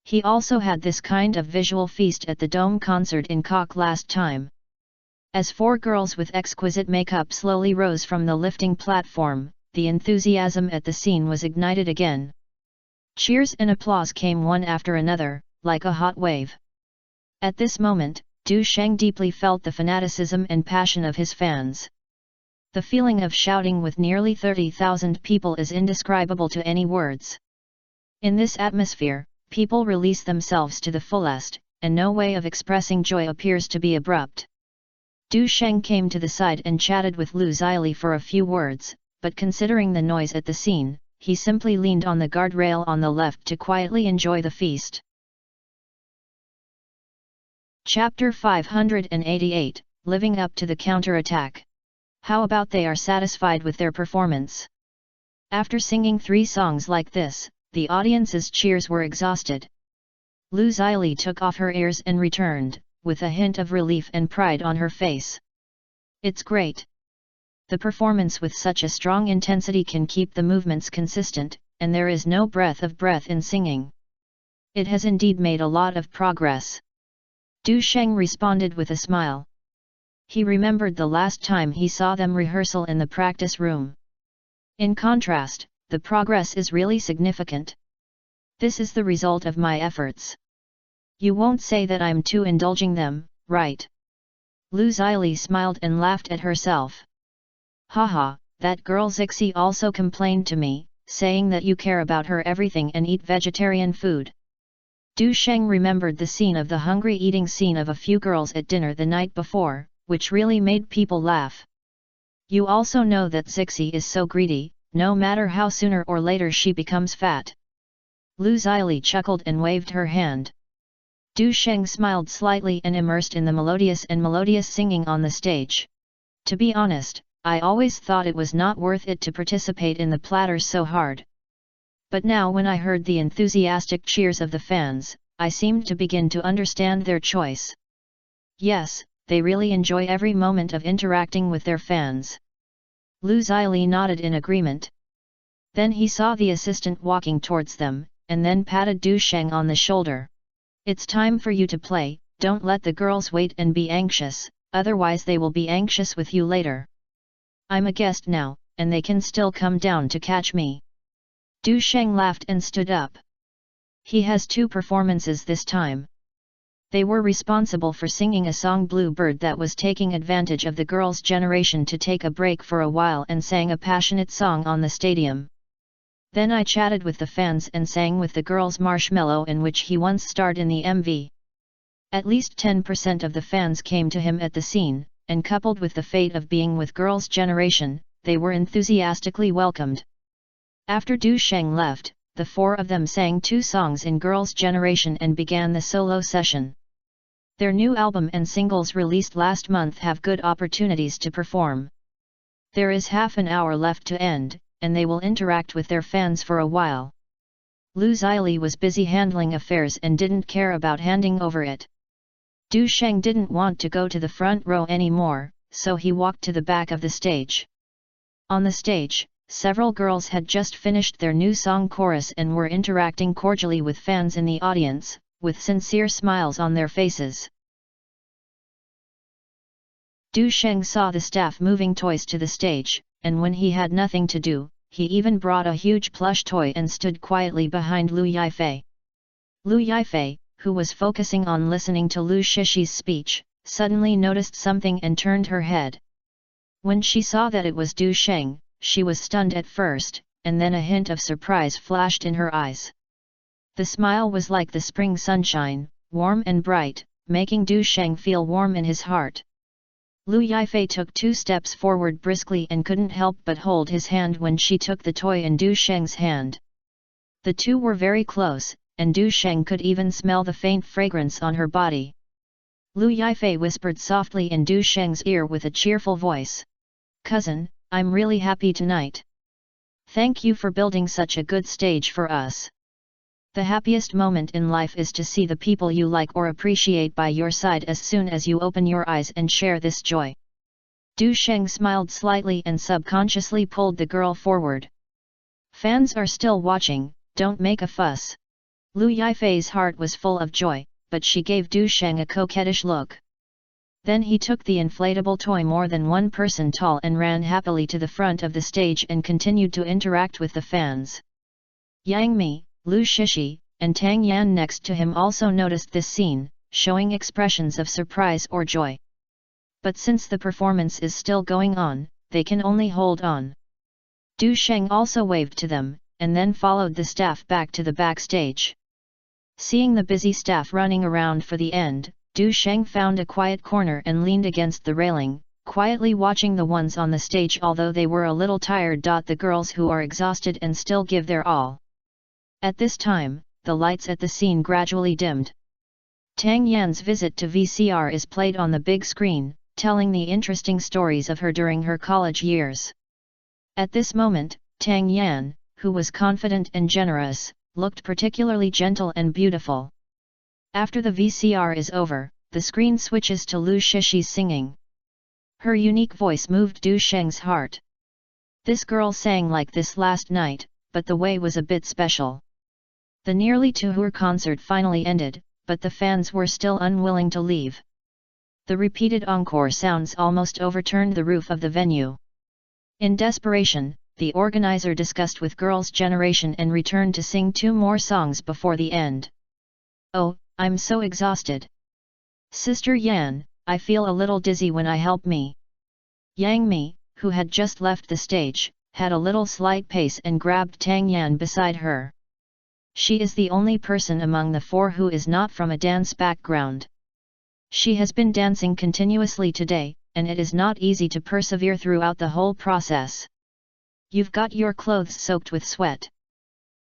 He also had this kind of visual feast at the Dome concert in Kok last time. As 4 girls with exquisite makeup slowly rose from the lifting platform, the enthusiasm at the scene was ignited again. Cheers and applause came one after another, like a hot wave. At this moment, Du Sheng deeply felt the fanaticism and passion of his fans. The feeling of shouting with nearly 30,000 people is indescribable to any words. In this atmosphere, people release themselves to the fullest, and no way of expressing joy appears to be abrupt. Du Sheng came to the side and chatted with Lu Zili for a few words, but considering the noise at the scene, he simply leaned on the guardrail on the left to quietly enjoy the feast. Chapter 588, Living Up to the Counterattack. How about they are satisfied with their performance? After singing 3 songs like this, the audience's cheers were exhausted. Lu Xili took off her ears and returned, with a hint of relief and pride on her face. It's great. The performance with such a strong intensity can keep the movements consistent, and there is no breath in singing. It has indeed made a lot of progress. Du Sheng responded with a smile. He remembered the last time he saw them rehearsal in the practice room. In contrast, the progress is really significant. This is the result of my efforts. You won't say that I'm too indulging them, right? Lu Xili smiled and laughed at herself. Haha, that girl Zixi also complained to me, saying that you care about her everything and eat vegetarian food. Du Sheng remembered the scene of the hungry eating scene of a few girls at dinner the night before, which really made people laugh. You also know that Zixi is so greedy, no matter how sooner or later she becomes fat. Lu Xili chuckled and waved her hand. Du Sheng smiled slightly and immersed in the melodious singing on the stage. To be honest, I always thought it was not worth it to participate in the platters so hard. But now when I heard the enthusiastic cheers of the fans, I seemed to begin to understand their choice. Yes, they really enjoy every moment of interacting with their fans. Lu Xili nodded in agreement. Then he saw the assistant walking towards them, and then patted Du Sheng on the shoulder. It's time for you to play, don't let the girls wait and be anxious, otherwise they will be anxious with you later. I'm a guest now, and they can still come down to catch me. Du Sheng laughed and stood up. He has 2 performances this time. They were responsible for singing a song Blue Bird that was taking advantage of the girls' generation to take a break for a while and sang a passionate song on the stadium. Then I chatted with the fans and sang with the girls Marshmallow, in which he once starred in the MV. At least 10% of the fans came to him at the scene, and coupled with the fate of being with girls' generation, they were enthusiastically welcomed. After Du Sheng left, the 4 of them sang 2 songs in girls' generation and began the solo session. Their new album and singles released last month have good opportunities to perform. There is half an hour left to end, and they will interact with their fans for a while. Lu Xili was busy handling affairs and didn't care about handing over it. Du Sheng didn't want to go to the front row anymore, so he walked to the back of the stage. On the stage, several girls had just finished their new song chorus and were interacting cordially with fans in the audience, with sincere smiles on their faces. Du Sheng saw the staff moving toys to the stage, and when he had nothing to do, he even brought a huge plush toy and stood quietly behind Lu Yifei. Lu Yifei, who was focusing on listening to Lu Shishi's speech, suddenly noticed something and turned her head. When she saw that it was Du Sheng, she was stunned at first, and then a hint of surprise flashed in her eyes. The smile was like the spring sunshine, warm and bright, making Du Sheng feel warm in his heart. Lu Yifei took 2 steps forward briskly and couldn't help but hold his hand when she took the toy in Du Sheng's hand. The 2 were very close, and Du Sheng could even smell the faint fragrance on her body. Lu Yifei whispered softly in Du Sheng's ear with a cheerful voice. "Cousin, I'm really happy tonight. Thank you for building such a good stage for us. The happiest moment in life is to see the people you like or appreciate by your side as soon as you open your eyes and share this joy." Du Sheng smiled slightly and subconsciously pulled the girl forward. "Fans are still watching, don't make a fuss." Lu Yifei's heart was full of joy, but she gave Du Sheng a coquettish look. Then he took the inflatable toy more than 1 person tall and ran happily to the front of the stage and continued to interact with the fans. Yang Mi, Lu Shishi, and Tang Yan next to him also noticed this scene, showing expressions of surprise or joy. But since the performance is still going on, they can only hold on. Du Sheng also waved to them, and then followed the staff back to the backstage. Seeing the busy staff running around for the end, Du Sheng found a quiet corner and leaned against the railing, quietly watching the ones on the stage although they were a little tired. The girls who are exhausted and still give their all. At this time, the lights at the scene gradually dimmed. Tang Yan's visit to VCR is played on the big screen, telling the interesting stories of her during her college years. At this moment, Tang Yan, who was confident and generous, looked particularly gentle and beautiful. After the VCR is over, the screen switches to Lu Shishi's singing. Her unique voice moved Du Sheng's heart. This girl sang like this last night, but the way was a bit special. The nearly 2-hour concert finally ended, but the fans were still unwilling to leave. The repeated encore sounds almost overturned the roof of the venue. In desperation, the organizer discussed with Girls' Generation and returned to sing 2 more songs before the end. "Oh, I'm so exhausted. Sister Yan, I feel a little dizzy when I help me." Yang Mi, who had just left the stage, had a little slight pace and grabbed Tang Yan beside her. She is the only person among the 4 who is not from a dance background. She has been dancing continuously today, and it is not easy to persevere throughout the whole process. "You've got your clothes soaked with sweat.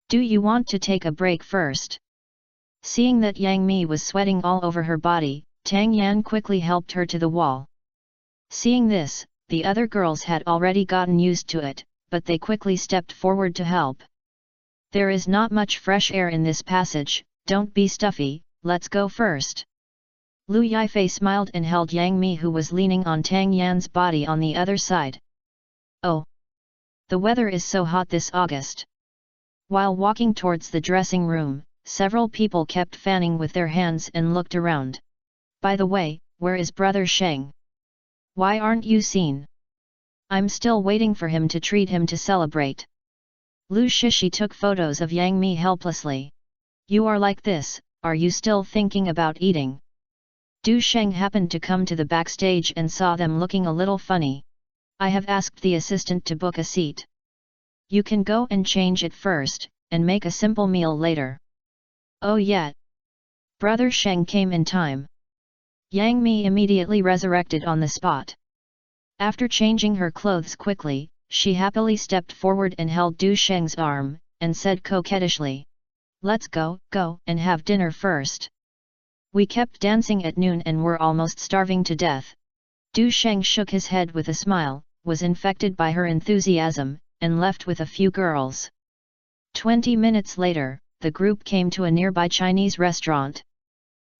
Do you want to take a break first?" Seeing that Yang Mi was sweating all over her body, Tang Yan quickly helped her to the wall. Seeing this, the other girls had already gotten used to it, but they quickly stepped forward to help. "There is not much fresh air in this passage, don't be stuffy, let's go first." Lu Yifei smiled and held Yang Mi, who was leaning on Tang Yan's body on the other side. "Oh! The weather is so hot this August." While walking towards the dressing room, several people kept fanning with their hands and looked around. "By the way, where is Brother Sheng? Why aren't you seen? I'm still waiting for him to treat him to celebrate." Lu Shishi took photos of Yang Mi helplessly. "You are like this, are you still thinking about eating?" Du Sheng happened to come to the backstage and saw them looking a little funny. "I have asked the assistant to book a seat. You can go and change it first, and make a simple meal later." "Oh yeah." Brother Sheng came in time. Yang Mi immediately resurrected on the spot. After changing her clothes quickly, she happily stepped forward and held Du Sheng's arm, and said coquettishly, "Let's go and have dinner first. We kept dancing at noon and were almost starving to death." Du Sheng shook his head with a smile, was infected by her enthusiasm, and left with a few girls. 20 minutes later, the group came to a nearby Chinese restaurant.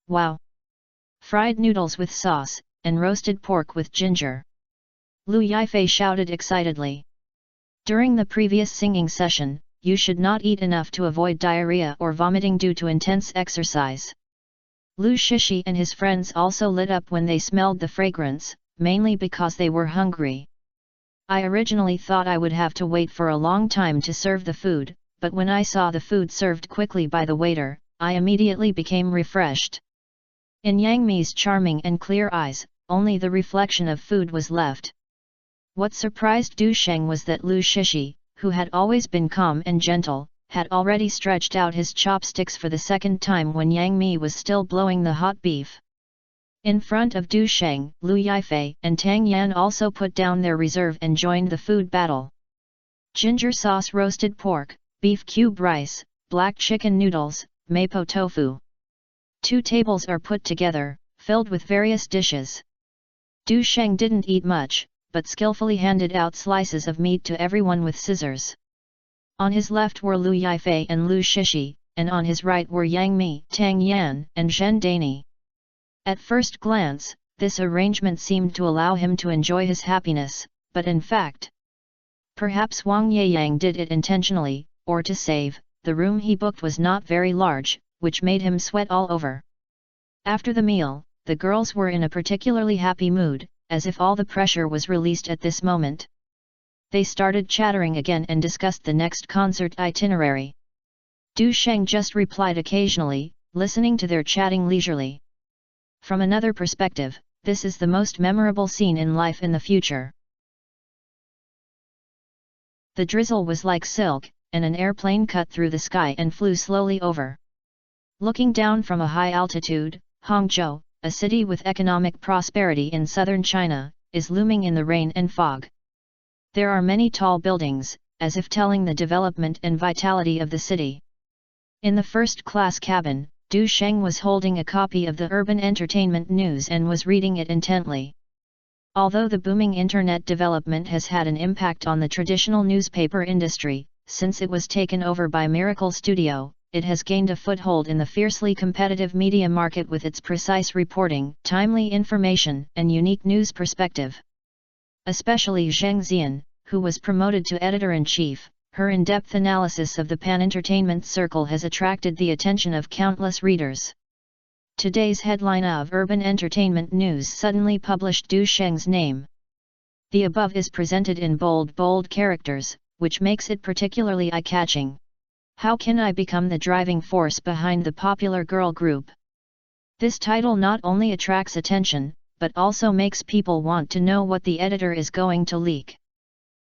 "Wow! Fried noodles with sauce, and roasted pork with ginger." Lu Yifei shouted excitedly. "During the previous singing session, you should not eat enough to avoid diarrhea or vomiting due to intense exercise." Lu Shishi and his friends also lit up when they smelled the fragrance, mainly because they were hungry. "I originally thought I would have to wait for a long time to serve the food, but when I saw the food served quickly by the waiter, I immediately became refreshed." In Yang Mi's charming and clear eyes, only the reflection of food was left. What surprised Du Sheng was that Lu Shishi, who had always been calm and gentle, had already stretched out his chopsticks for the second time when Yang Mi was still blowing the hot beef. In front of Du Sheng, Lu Yifei and Tang Yan also put down their reserve and joined the food battle. Ginger sauce roasted pork, beef cube rice, black chicken noodles, mapo tofu. 2 tables are put together, filled with various dishes. Du Sheng didn't eat much, but skillfully handed out slices of meat to everyone with scissors. On his left were Lu Yifei and Lu Shishi, and on his right were Yang Mi, Tang Yan, and Zhen Daini. At first glance, this arrangement seemed to allow him to enjoy his happiness, but in fact, perhaps Wang Yeyang did it intentionally, or to save. The room he booked was not very large, which made him sweat all over. After the meal, the girls were in a particularly happy mood, as if all the pressure was released at this moment. They started chattering again and discussed the next concert itinerary. Du Sheng just replied occasionally, listening to their chatting leisurely. From another perspective, this is the most memorable scene in life in the future. The drizzle was like silk, and an airplane cut through the sky and flew slowly over. Looking down from a high altitude, Hangzhou, a city with economic prosperity in southern China, is looming in the rain and fog. There are many tall buildings, as if telling the development and vitality of the city. In the first-class cabin, Du Sheng was holding a copy of the Urban Entertainment News and was reading it intently. Although the booming internet development has had an impact on the traditional newspaper industry, since it was taken over by Miracle Studio, it has gained a foothold in the fiercely competitive media market with its precise reporting, timely information, and unique news perspective. Especially Zheng Xian, who was promoted to editor-in-chief, her in-depth analysis of the pan-entertainment circle has attracted the attention of countless readers. Today's headline of Urban Entertainment News suddenly published Du Sheng's name. The above is presented in bold characters, which makes it particularly eye-catching. How can I become the driving force behind the popular girl group? This title not only attracts attention, but also makes people want to know what the editor is going to leak.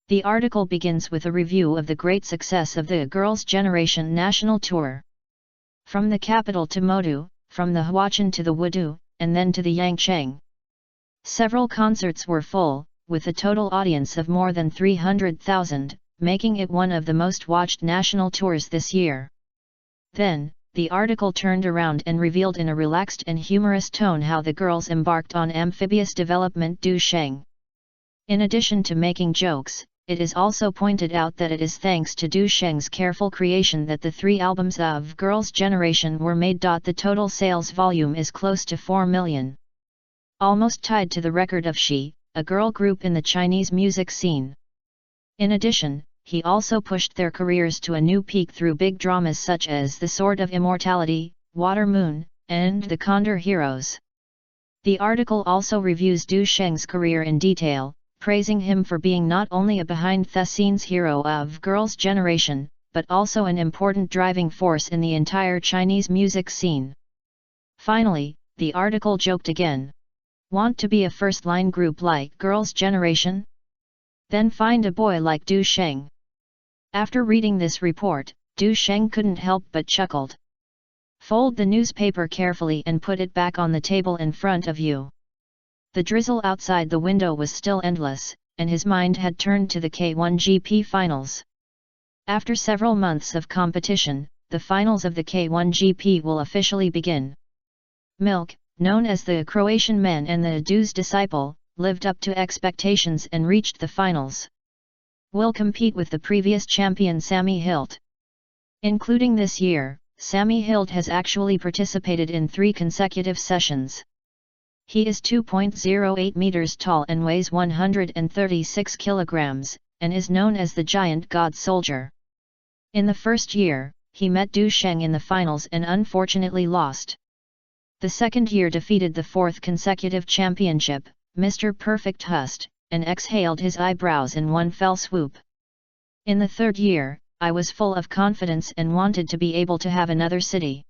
The article begins with a review of the great success of the Girls' Generation National Tour. From the capital to Modu, from the Huachan to the Wudu, and then to the Yangcheng. Several concerts were full, with a total audience of more than 300,000, making it one of the most watched national tours this year. Then, the article turned around and revealed in a relaxed and humorous tone how the girls embarked on amphibious development Du Sheng. In addition to making jokes, it is also pointed out that it is thanks to Du Sheng's careful creation that the 3 albums of Girls' Generation were made. The total sales volume is close to 4 million. Almost tied to the record of She, a girl group in the Chinese music scene. In addition, he also pushed their careers to a new peak through big dramas such as The Sword of Immortality, Water Moon, and The Condor Heroes. The article also reviews Du Sheng's career in detail, praising him for being not only a behind-the-scenes hero of Girls' Generation, but also an important driving force in the entire Chinese music scene. Finally, the article joked again. Want to be a first-line group like Girls' Generation? Then find a boy like Du Sheng. After reading this report, Du Sheng couldn't help but chuckled. Fold the newspaper carefully and put it back on the table in front of you. The drizzle outside the window was still endless, and his mind had turned to the K1 GP finals. After several months of competition, the finals of the K1 GP will officially begin. Milk, known as the Croatian man and the Du's disciple, lived up to expectations and reached the finals. Will compete with the previous champion Sammy Hilt. Including this year, Sammy Hilt has actually participated in 3 consecutive sessions. He is 2.08 meters tall and weighs 136 kilograms, and is known as the Giant God Soldier. In the first year, he met Du Sheng in the finals and unfortunately lost. The second year defeated the 4th consecutive championship, Mr. Perfect Hust, and exhaled his eyebrows in one fell swoop. In the third year, I was full of confidence and wanted to be able to have another city.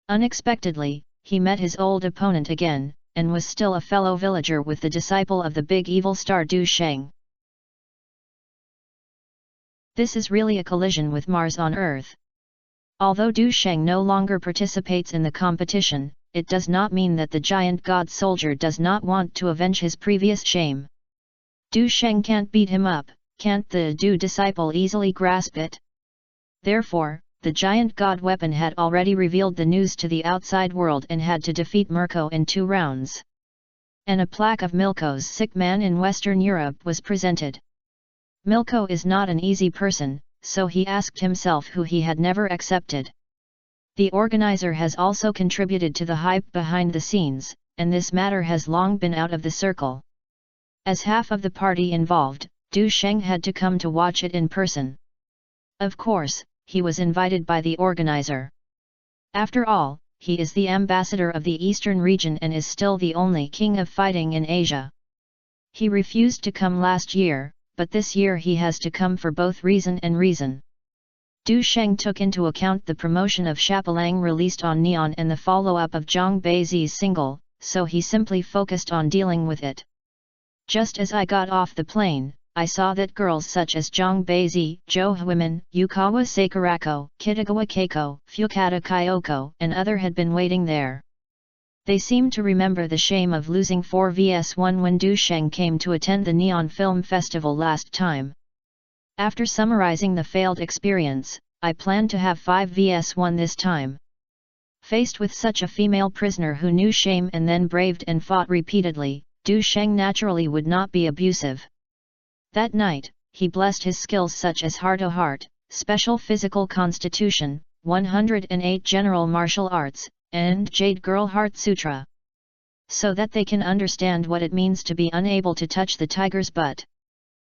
Unexpectedly, he met his old opponent again, and was still a fellow villager with the disciple of the big evil star Du Sheng. This is really a collision with Mars on Earth. Although Du Sheng no longer participates in the competition, it does not mean that the Giant God Soldier does not want to avenge his previous shame. Du Sheng can't beat him up, can't the Du disciple easily grasp it? Therefore, the Giant God weapon had already revealed the news to the outside world and had to defeat Mirko in 2 rounds. And a plaque of Milko's sick man in Western Europe was presented. Milko is not an easy person, so he asked himself who he had never accepted. The organizer has also contributed to the hype behind the scenes, and this matter has long been out of the circle. As half of the party involved, Du Sheng had to come to watch it in person. Of course, he was invited by the organizer. After all, he is the ambassador of the Eastern region and is still the only king of fighting in Asia. He refused to come last year, but this year he has to come for both reason and reason. Du Sheng took into account the promotion of Chapelang released on Neon and the follow-up of Zhang Beizi's single, so he simply focused on dealing with it. Just as I got off the plane, I saw that girls such as Zhang Beizi, Jo Huimin, Yukawa Sakurako, Kitagawa Keiko, Fukata Kyoko and other had been waiting there. They seemed to remember the shame of losing 4 vs 1 when Du Sheng came to attend the Neon Film Festival last time. After summarizing the failed experience, I plan to have 5 vs 1 this time. Faced with such a female prisoner who knew shame and then braved and fought repeatedly, Du Sheng naturally would not be abusive. That night, he blessed his skills such as heart-to-heart, special physical constitution, 108 general martial arts, and Jade Girl Heart Sutra, so that they can understand what it means to be unable to touch the tiger's butt.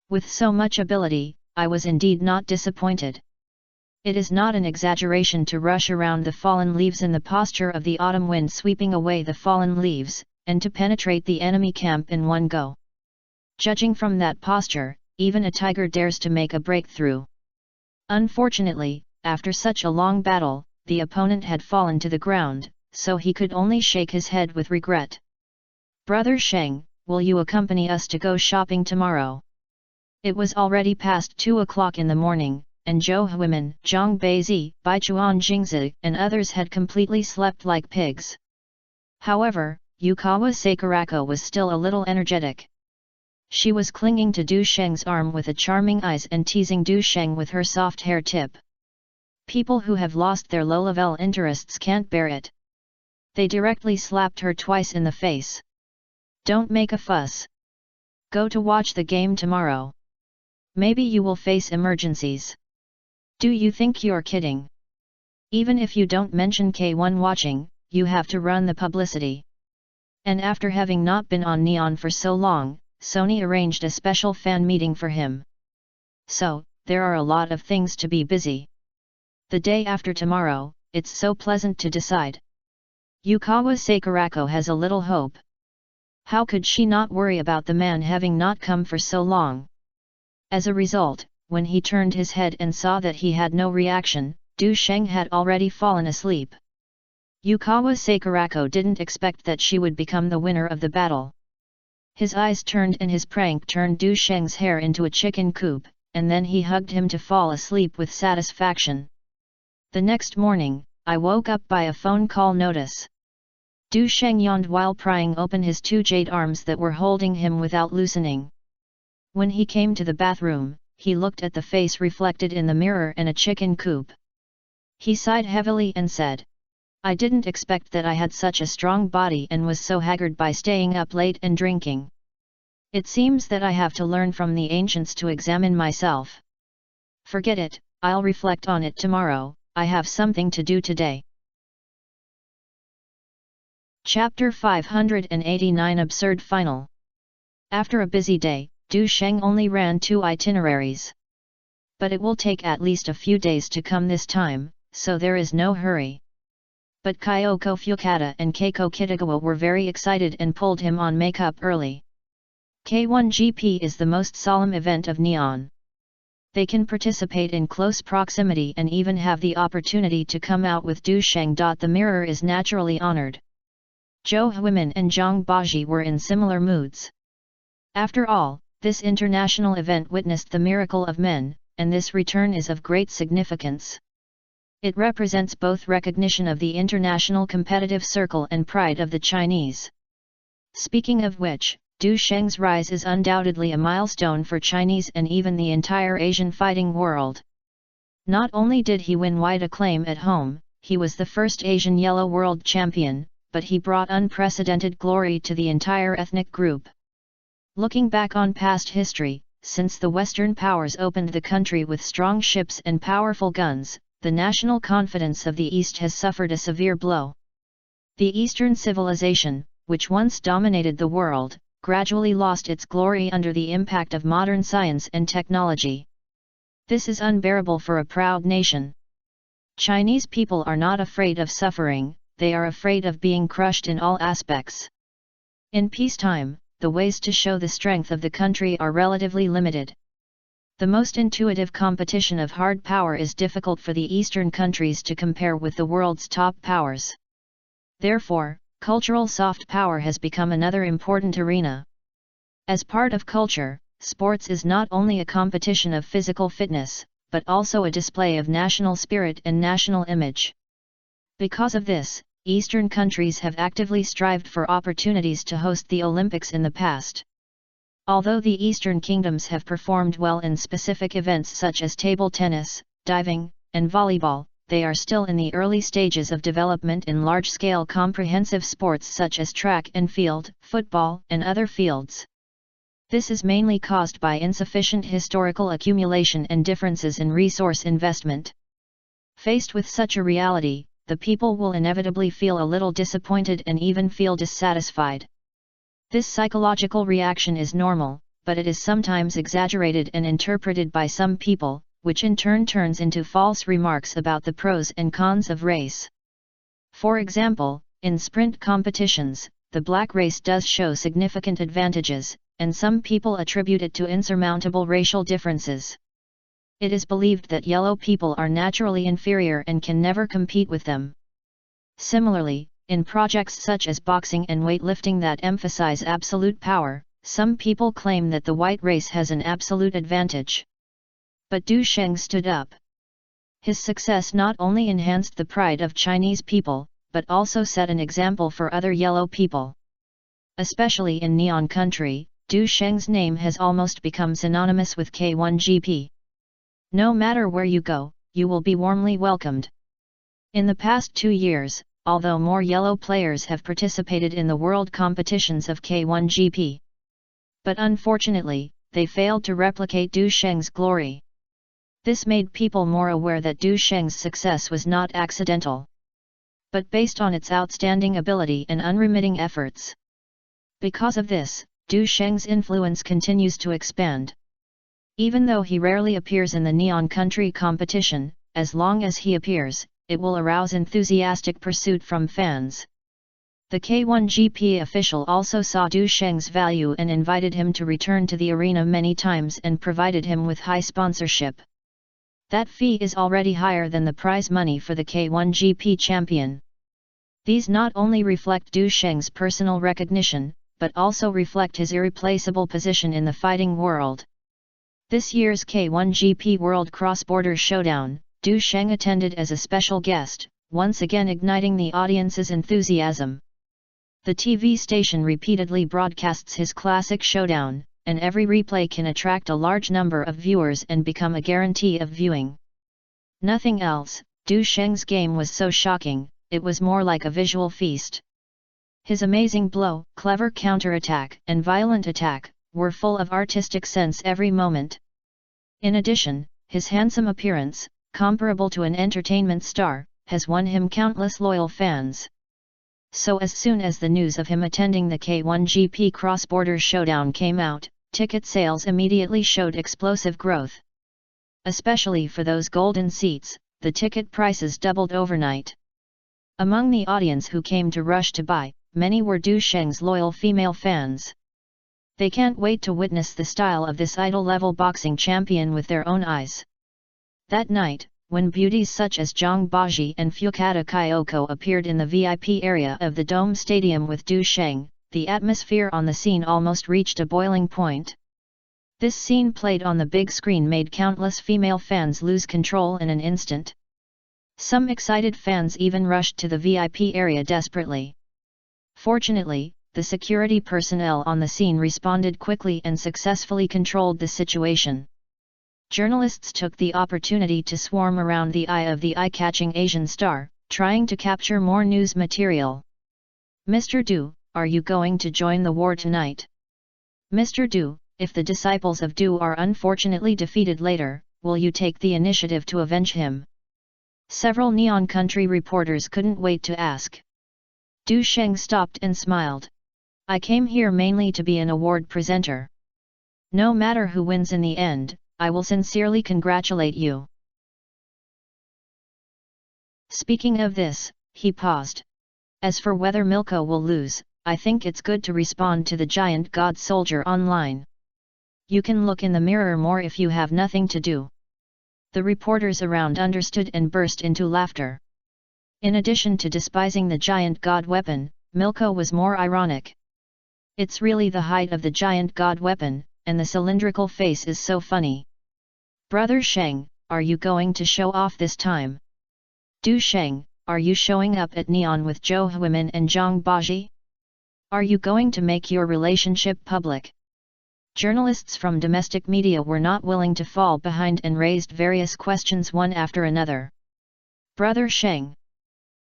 With so much ability, I was indeed not disappointed. It is not an exaggeration to rush around the fallen leaves in the posture of the autumn wind sweeping away the fallen leaves, and to penetrate the enemy camp in one go. Judging from that posture, even a tiger dares to make a breakthrough. Unfortunately, after such a long battle, the opponent had fallen to the ground, so he could only shake his head with regret. "Brother Sheng, will you accompany us to go shopping tomorrow?" It was already past 2 o'clock in the morning, and Zhou Huimin, Zhang Beizi, Baichuan Jingzi, and others had completely slept like pigs. However, Yukawa Sakurako was still a little energetic. She was clinging to Du Sheng's arm with a charming eyes and teasing Du Sheng with her soft hair tip. People who have lost their low-level interests can't bear it. They directly slapped her twice in the face. "Don't make a fuss. Go to watch the game tomorrow. Maybe you will face emergencies. Do you think you're kidding? Even if you don't mention K1 watching, you have to run the publicity." And after having not been on Neon for so long, Sony arranged a special fan meeting for him. So, there are a lot of things to be busy. The day after tomorrow, it's so pleasant to decide. Yukawa Sakurako has a little hope. How could she not worry about the man having not come for so long? As a result, when he turned his head and saw that he had no reaction, Du Sheng had already fallen asleep. Yukawa Sakurako didn't expect that she would become the winner of the battle. His eyes turned and his prank turned Du Sheng's hair into a chicken coop, and then he hugged him to fall asleep with satisfaction. The next morning, I woke up by a phone call notice. Du Sheng yawned while prying open his 2 jade arms that were holding him without loosening. When he came to the bathroom, he looked at the face reflected in the mirror and a chicken coop. He sighed heavily and said, "I didn't expect that I had such a strong body and was so haggard by staying up late and drinking. It seems that I have to learn from the ancients to examine myself. Forget it, I'll reflect on it tomorrow, I have something to do today." Chapter 589 Absurd Final. After a busy day, Du Sheng only ran 2 itineraries. But it will take at least a few days to come this time, so there is no hurry. But Kyoko Fukata and Keiko Kitagawa were very excited and pulled him on makeup early. K1 GP is the most solemn event of Neon. They can participate in close proximity and even have the opportunity to come out with Du Sheng. The mirror is naturally honored. Zhou Huimin and Zhang Baji were in similar moods. After all, this international event witnessed the miracle of men, and this return is of great significance. It represents both recognition of the international competitive circle and pride of the Chinese. Speaking of which, Du Sheng's rise is undoubtedly a milestone for Chinese and even the entire Asian fighting world. Not only did he win wide acclaim at home, he was the first Asian Yellow World Champion, but he brought unprecedented glory to the entire ethnic group. Looking back on past history, since the Western powers opened the country with strong ships and powerful guns, the national confidence of the East has suffered a severe blow. The Eastern civilization, which once dominated the world, gradually lost its glory under the impact of modern science and technology. This is unbearable for a proud nation. Chinese people are not afraid of suffering, they are afraid of being crushed in all aspects. In peacetime, the ways to show the strength of the country are relatively limited. The most intuitive competition of hard power is difficult for the Eastern countries to compare with the world's top powers. Therefore, cultural soft power has become another important arena. As part of culture, sports is not only a competition of physical fitness, but also a display of national spirit and national image. Because of this, Eastern countries have actively strived for opportunities to host the Olympics in the past. Although the Eastern kingdoms have performed well in specific events such as table tennis, diving, and volleyball, they are still in the early stages of development in large-scale comprehensive sports such as track and field, football, and other fields. This is mainly caused by insufficient historical accumulation and differences in resource investment. Faced with such a reality, the people will inevitably feel a little disappointed and even feel dissatisfied. This psychological reaction is normal, but it is sometimes exaggerated and interpreted by some people, which in turn turns into false remarks about the pros and cons of race. For example, in sprint competitions, the black race does show significant advantages, and some people attribute it to insurmountable racial differences. It is believed that yellow people are naturally inferior and can never compete with them. Similarly, in projects such as boxing and weightlifting that emphasize absolute power, some people claim that the white race has an absolute advantage. But Du Sheng stood up. His success not only enhanced the pride of Chinese people, but also set an example for other yellow people. Especially in Neon country, Du Sheng's name has almost become synonymous with K1GP. No matter where you go, you will be warmly welcomed. In the past 2 years, although more yellow players have participated in the world competitions of K1GP. But unfortunately, they failed to replicate Du Sheng's glory. This made people more aware that Du Sheng's success was not accidental, but based on its outstanding ability and unremitting efforts. Because of this, Du Sheng's influence continues to expand. Even though he rarely appears in the Neon Country competition, as long as he appears, it will arouse enthusiastic pursuit from fans. The K1GP official also saw Du Sheng's value and invited him to return to the arena many times and provided him with high sponsorship. That fee is already higher than the prize money for the K1GP champion. These not only reflect Du Sheng's personal recognition, but also reflect his irreplaceable position in the fighting world. This year's K1GP World Cross-Border Showdown, Du Sheng attended as a special guest, once again igniting the audience's enthusiasm. The TV station repeatedly broadcasts his classic showdown, and every replay can attract a large number of viewers and become a guarantee of viewing. Nothing else, Du Sheng's game was so shocking, it was more like a visual feast. His amazing blow, clever counterattack, and violent attack were full of artistic sense every moment. In addition, his handsome appearance, comparable to an entertainment star, has won him countless loyal fans. So as soon as the news of him attending the K1GP Cross-Border Showdown came out, ticket sales immediately showed explosive growth. Especially for those golden seats, the ticket prices doubled overnight. Among the audience who came to rush to buy, many were Du Sheng's loyal female fans. They can't wait to witness the style of this idol-level boxing champion with their own eyes. That night, when beauties such as Zhang Baji and Fukada Kyoko appeared in the VIP area of the Dome Stadium with Du Sheng, the atmosphere on the scene almost reached a boiling point. This scene played on the big screen made countless female fans lose control in an instant. Some excited fans even rushed to the VIP area desperately. Fortunately, the security personnel on the scene responded quickly and successfully controlled the situation. Journalists took the opportunity to swarm around the eye of the eye-catching Asian star, trying to capture more news material. "Mr. Du, are you going to join the war tonight? Mr. Du, if the disciples of Du are unfortunately defeated later, will you take the initiative to avenge him?" Several Neon Country reporters couldn't wait to ask. Du Sheng stopped and smiled. "I came here mainly to be an award presenter. No matter who wins in the end, I will sincerely congratulate you." Speaking of this, he paused. "As for whether Milko will lose, I think it's good to respond to the giant god soldier online. You can look in the mirror more if you have nothing to do." The reporters around understood and burst into laughter. In addition to despising the giant god weapon, Milko was more ironic. "It's really the height of the giant god weapon, and the cylindrical face is so funny. Brother Sheng, are you going to show off this time? Du Sheng, are you showing up at Neon with Zhou Huimin and Zhang Baji? Are you going to make your relationship public?" Journalists from domestic media were not willing to fall behind and raised various questions one after another. Brother Sheng.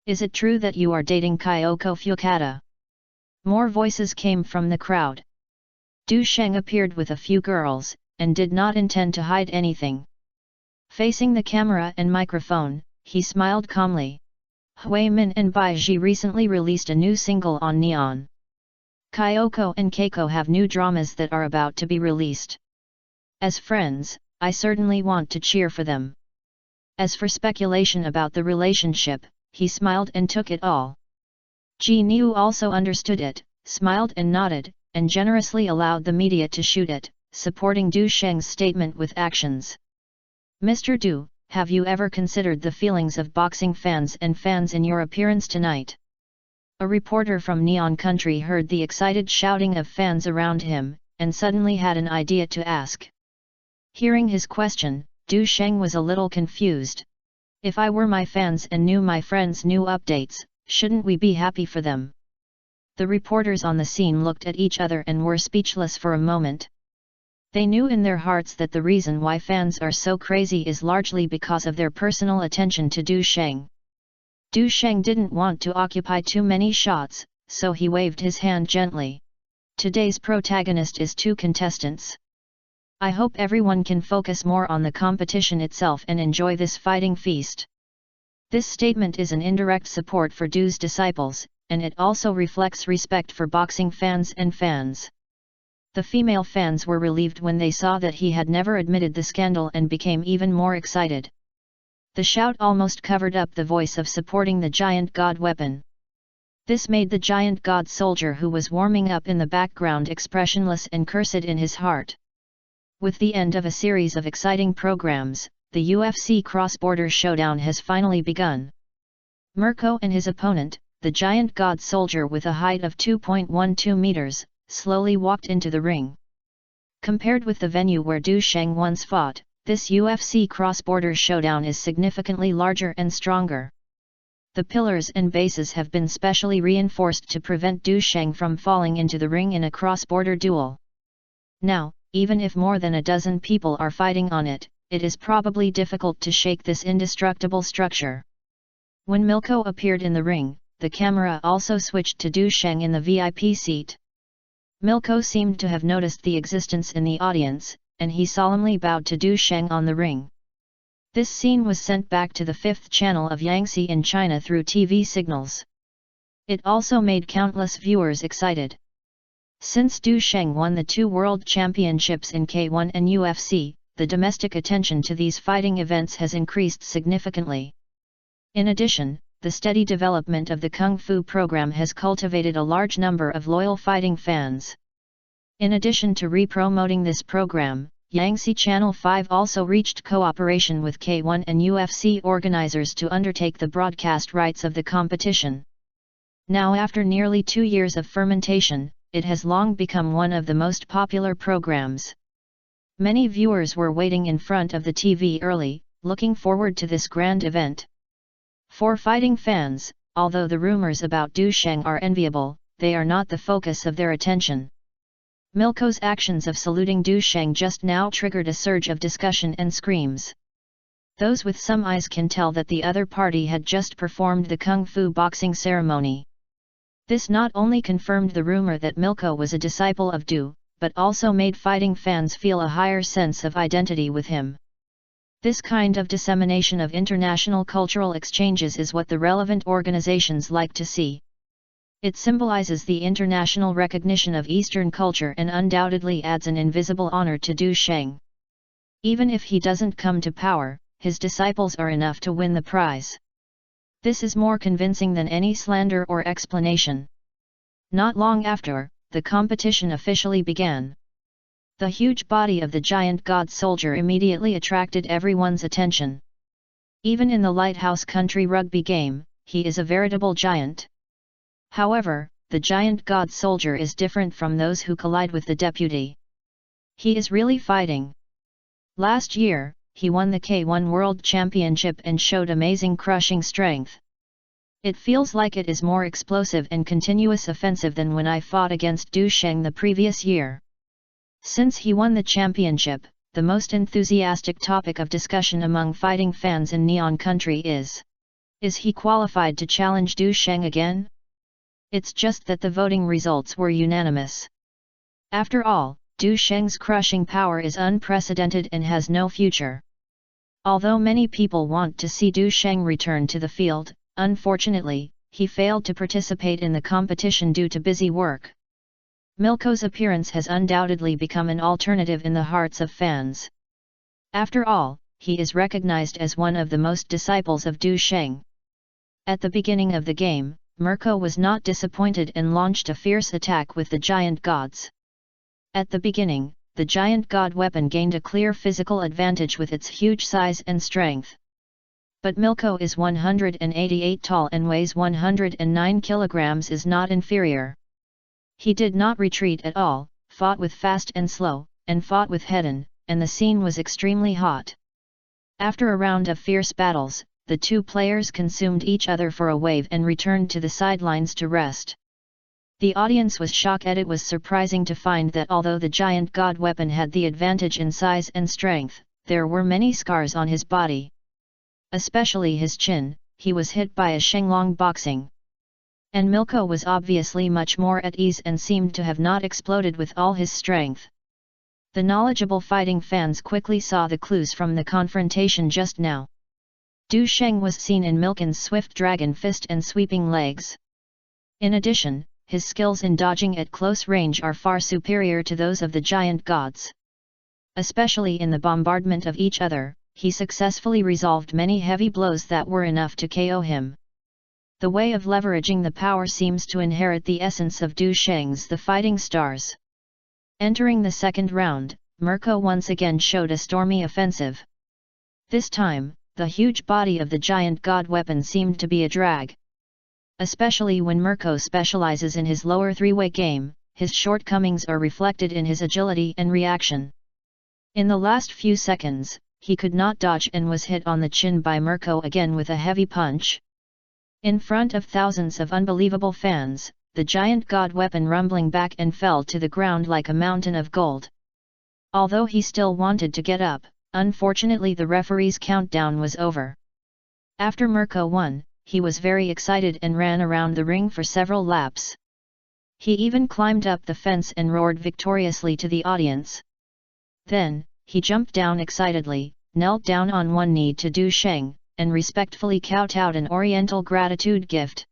Is it true that you are dating Kyoko Fukata? More voices came from the crowd. Du Sheng appeared with a few girls, and did not intend to hide anything. Facing the camera and microphone, he smiled calmly. Hui Min and Bai Ji recently released a new single on Neon. Kyoko and Keiko have new dramas that are about to be released. As friends, I certainly want to cheer for them. As for speculation about the relationship, he smiled and took it all. Ji Niu also understood it, smiled and nodded, and generously allowed the media to shoot it, supporting Du Sheng's statement with actions. Mr. Du, have you ever considered the feelings of boxing fans and fans in your appearance tonight? A reporter from Neon Country heard the excited shouting of fans around him, and suddenly had an idea to ask. Hearing his question, Du Sheng was a little confused. If I were my fans and knew my friends' new updates, shouldn't we be happy for them? The reporters on the scene looked at each other and were speechless for a moment. They knew in their hearts that the reason why fans are so crazy is largely because of their personal attention to Du Sheng. Du Sheng didn't want to occupy too many shots, so he waved his hand gently. Today's protagonist is two contestants. I hope everyone can focus more on the competition itself and enjoy this fighting feast. This statement is an indirect support for Du's disciples, and it also reflects respect for boxing fans and fans. The female fans were relieved when they saw that he had never admitted the scandal and became even more excited. The shout almost covered up the voice of supporting the giant god weapon. This made the giant god soldier who was warming up in the background expressionless and cursed in his heart. With the end of a series of exciting programs, the UFC cross-border showdown has finally begun. Mirko and his opponent, the giant god soldier with a height of 2.12 meters, slowly walked into the ring. Compared with the venue where Du Sheng once fought, this UFC cross-border showdown is significantly larger and stronger. The pillars and bases have been specially reinforced to prevent Du Sheng from falling into the ring in a cross-border duel. Now, even if more than a dozen people are fighting on it, it is probably difficult to shake this indestructible structure. When Milko appeared in the ring, the camera also switched to Du Sheng in the VIP seat. Milko seemed to have noticed the existence in the audience, and he solemnly bowed to Du Sheng on the ring. This scene was sent back to the 5th channel of Yangtze in China through TV signals. It also made countless viewers excited. Since Du Sheng won the 2 world championships in K1 and UFC, the domestic attention to these fighting events has increased significantly. In addition, the steady development of the Kung Fu program has cultivated a large number of loyal fighting fans. In addition to re-promoting this program, Yangtze Channel 5 also reached cooperation with K1 and UFC organizers to undertake the broadcast rights of the competition. Now, after nearly 2 years of fermentation, it has long become one of the most popular programs. Many viewers were waiting in front of the TV early, looking forward to this grand event. For fighting fans, although the rumors about Du Sheng are enviable, they are not the focus of their attention. Milko's actions of saluting Du Sheng just now triggered a surge of discussion and screams. Those with some eyes can tell that the other party had just performed the Kung Fu boxing ceremony. This not only confirmed the rumor that Milko was a disciple of Du, but also made fighting fans feel a higher sense of identity with him. This kind of dissemination of international cultural exchanges is what the relevant organizations like to see. It symbolizes the international recognition of Eastern culture and undoubtedly adds an invisible honor to Du Sheng. Even if he doesn't come to power, his disciples are enough to win the prize. This is more convincing than any slander or explanation. Not long after, the competition officially began. The huge body of the giant god soldier immediately attracted everyone's attention. Even in the Lighthouse Country rugby game, he is a veritable giant. However, the giant god soldier is different from those who collide with the deputy. He is really fighting. Last year, he won the K1 World Championship and showed amazing crushing strength. It feels like it is more explosive and continuous offensive than when I fought against Du Sheng the previous year. Since he won the championship, the most enthusiastic topic of discussion among fighting fans in Neon Country is Is he qualified to challenge Du Sheng again? It's just that the voting results were unanimous. After all, Du Sheng's crushing power is unprecedented and has no future. Although many people want to see Du Sheng return to the field, unfortunately, he failed to participate in the competition due to busy work. Milko's appearance has undoubtedly become an alternative in the hearts of fans. After all, he is recognized as one of the most disciples of Du Sheng. At the beginning of the game, Mirko was not disappointed and launched a fierce attack with the giant gods. At the beginning, the giant god weapon gained a clear physical advantage with its huge size and strength. But Milko is 188 tall and weighs 109 kilograms, is not inferior. He did not retreat at all, fought with fast and slow, and fought with head-on, and the scene was extremely hot. After a round of fierce battles, the two players consumed each other for a wave and returned to the sidelines to rest. The audience was shocked, and it was surprising to find that although the giant god weapon had the advantage in size and strength, there were many scars on his body. Especially his chin, he was hit by a shenglong boxing. And Milko was obviously much more at ease and seemed to have not exploded with all his strength. The knowledgeable fighting fans quickly saw the clues from the confrontation just now. Du Sheng was seen in Milken's swift dragon fist and sweeping legs. In addition, his skills in dodging at close range are far superior to those of the giant gods. Especially in the bombardment of each other, he successfully resolved many heavy blows that were enough to KO him. The way of leveraging the power seems to inherit the essence of Du Sheng's The Fighting Stars. Entering the second round, Mirko once again showed a stormy offensive. This time, the huge body of the giant god weapon seemed to be a drag. Especially when Mirko specializes in his lower three-way game, his shortcomings are reflected in his agility and reaction. In the last few seconds, he could not dodge and was hit on the chin by Mirko again with a heavy punch. In front of thousands of unbelievable fans, the giant god weapon rumbling back and fell to the ground like a mountain of gold. Although he still wanted to get up, unfortunately the referee's countdown was over. After Mirko won, he was very excited and ran around the ring for several laps. He even climbed up the fence and roared victoriously to the audience. Then, he jumped down excitedly, knelt down on one knee to Du Sheng, and respectfully kowtowed an oriental gratitude gift.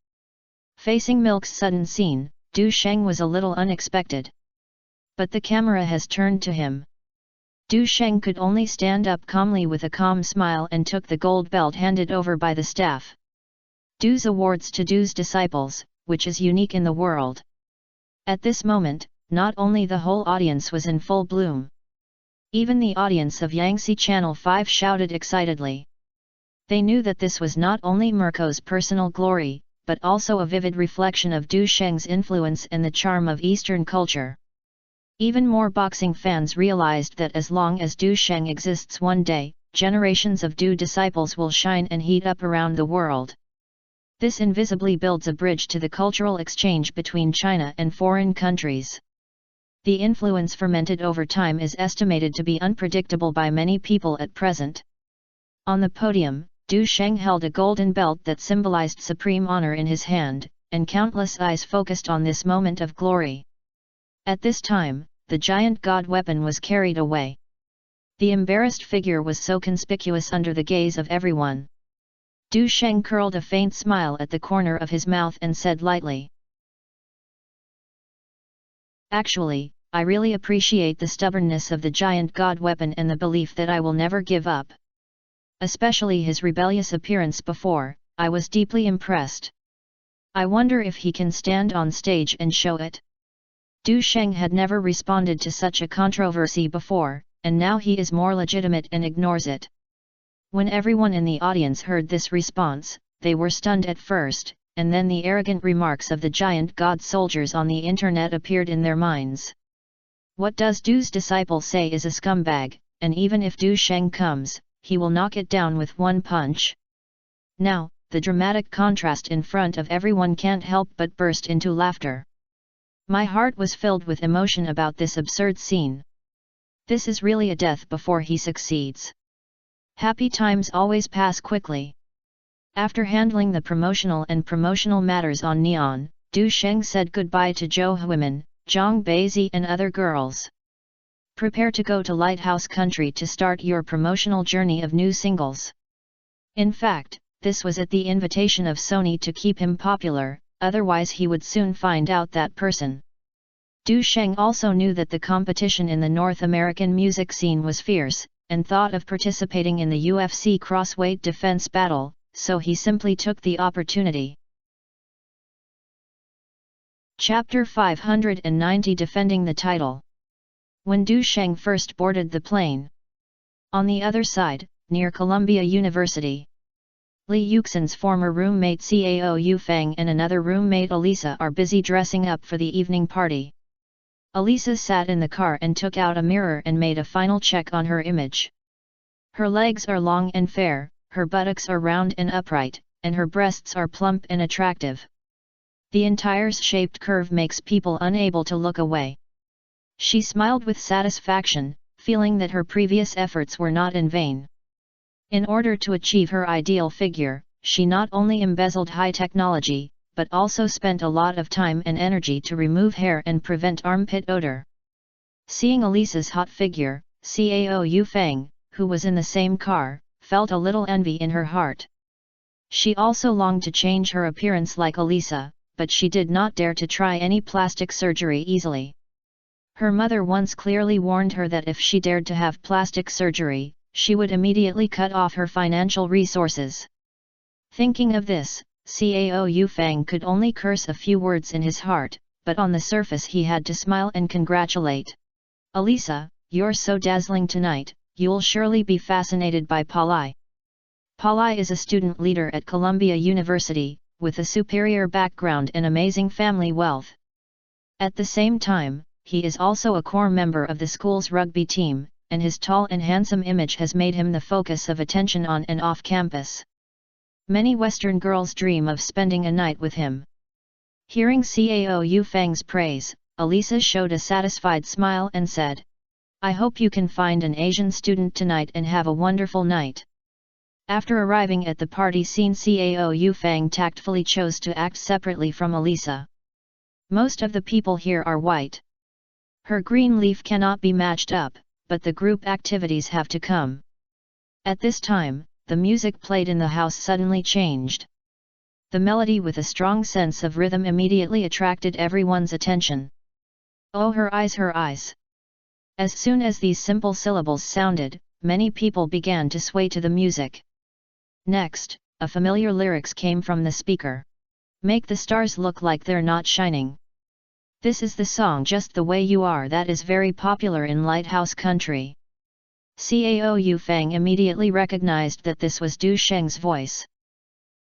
Facing Milk's sudden scene, Du Sheng was a little unexpected. But the camera has turned to him. Du Sheng could only stand up calmly with a calm smile and took the gold belt handed over by the staff. Du's awards to Du's disciples, which is unique in the world. At this moment, not only the whole audience was in full bloom. Even the audience of Yangtze Channel 5 shouted excitedly. They knew that this was not only Mirko's personal glory, but also a vivid reflection of Du Sheng's influence and the charm of Eastern culture. Even more boxing fans realized that as long as Du Sheng exists one day, generations of Du disciples will shine and heat up around the world. This invisibly builds a bridge to the cultural exchange between China and foreign countries. The influence fermented over time is estimated to be unpredictable by many people at present. On the podium, Du Sheng held a golden belt that symbolized supreme honor in his hand, and countless eyes focused on this moment of glory. At this time, the giant god weapon was carried away. The embarrassed figure was so conspicuous under the gaze of everyone. Du Sheng curled a faint smile at the corner of his mouth and said lightly, "Actually, I really appreciate the stubbornness of the giant god weapon and the belief that I will never give up. Especially his rebellious appearance before, I was deeply impressed. I wonder if he can stand on stage and show it." Du Sheng had never responded to such a controversy before, and now he is more legitimate and ignores it. When everyone in the audience heard this response, they were stunned at first, and then the arrogant remarks of the giant god soldiers on the internet appeared in their minds. What does Du's disciple say is a scumbag, and even if Du Sheng comes, he will knock it down with one punch. Now, the dramatic contrast in front of everyone can't help but burst into laughter. My heart was filled with emotion about this absurd scene. This is really a death before he succeeds. Happy times always pass quickly. After handling the promotional matters on Neon, Du Sheng said goodbye to Zhou Huimin, Zhang Beizi and other girls. Prepare to go to Lighthouse Country to start your promotional journey of new singles. In fact, this was at the invitation of Sony to keep him popular, otherwise he would soon find out that person. Du Sheng also knew that the competition in the North American music scene was fierce, and thought of participating in the UFC crossweight defense battle, so he simply took the opportunity. Chapter 590 Defending the Title. When Du Sheng first boarded the plane. On the other side, near Columbia University, Li Yuxin's former roommate Cao Yufeng and another roommate Elisa are busy dressing up for the evening party. Elisa sat in the car and took out a mirror and made a final check on her image. Her legs are long and fair, her buttocks are round and upright, and her breasts are plump and attractive. The entire shaped curve makes people unable to look away. She smiled with satisfaction, feeling that her previous efforts were not in vain. In order to achieve her ideal figure, she not only embezzled high technology, but also spent a lot of time and energy to remove hair and prevent armpit odor. Seeing Elisa's hot figure, Cao Yufeng, who was in the same car, felt a little envy in her heart. She also longed to change her appearance like Elisa, but she did not dare to try any plastic surgery easily. Her mother once clearly warned her that if she dared to have plastic surgery, she would immediately cut off her financial resources. Thinking of this, Cao Yufeng could only curse a few words in his heart, but on the surface he had to smile and congratulate. Elisa, you're so dazzling tonight, you'll surely be fascinated by Paulai. Paulai is a student leader at Columbia University, with a superior background and amazing family wealth. At the same time, he is also a core member of the school's rugby team, and his tall and handsome image has made him the focus of attention on and off campus. Many Western girls dream of spending a night with him. Hearing Cao Yufeng's praise, Elisa showed a satisfied smile and said, "I hope you can find an Asian student tonight and have a wonderful night." After arriving at the party scene, Cao Yufeng tactfully chose to act separately from Elisa. Most of the people here are white. Her green leaf cannot be matched up, but the group activities have to come. At this time, the music played in the house suddenly changed. The melody with a strong sense of rhythm immediately attracted everyone's attention. Oh, her eyes, her eyes! As soon as these simple syllables sounded, many people began to sway to the music. Next, a familiar lyrics came from the speaker. Make the stars look like they're not shining. This is the song Just the Way You Are that is very popular in Lighthouse Country. Cao Yufeng immediately recognized that this was Du Sheng's voice.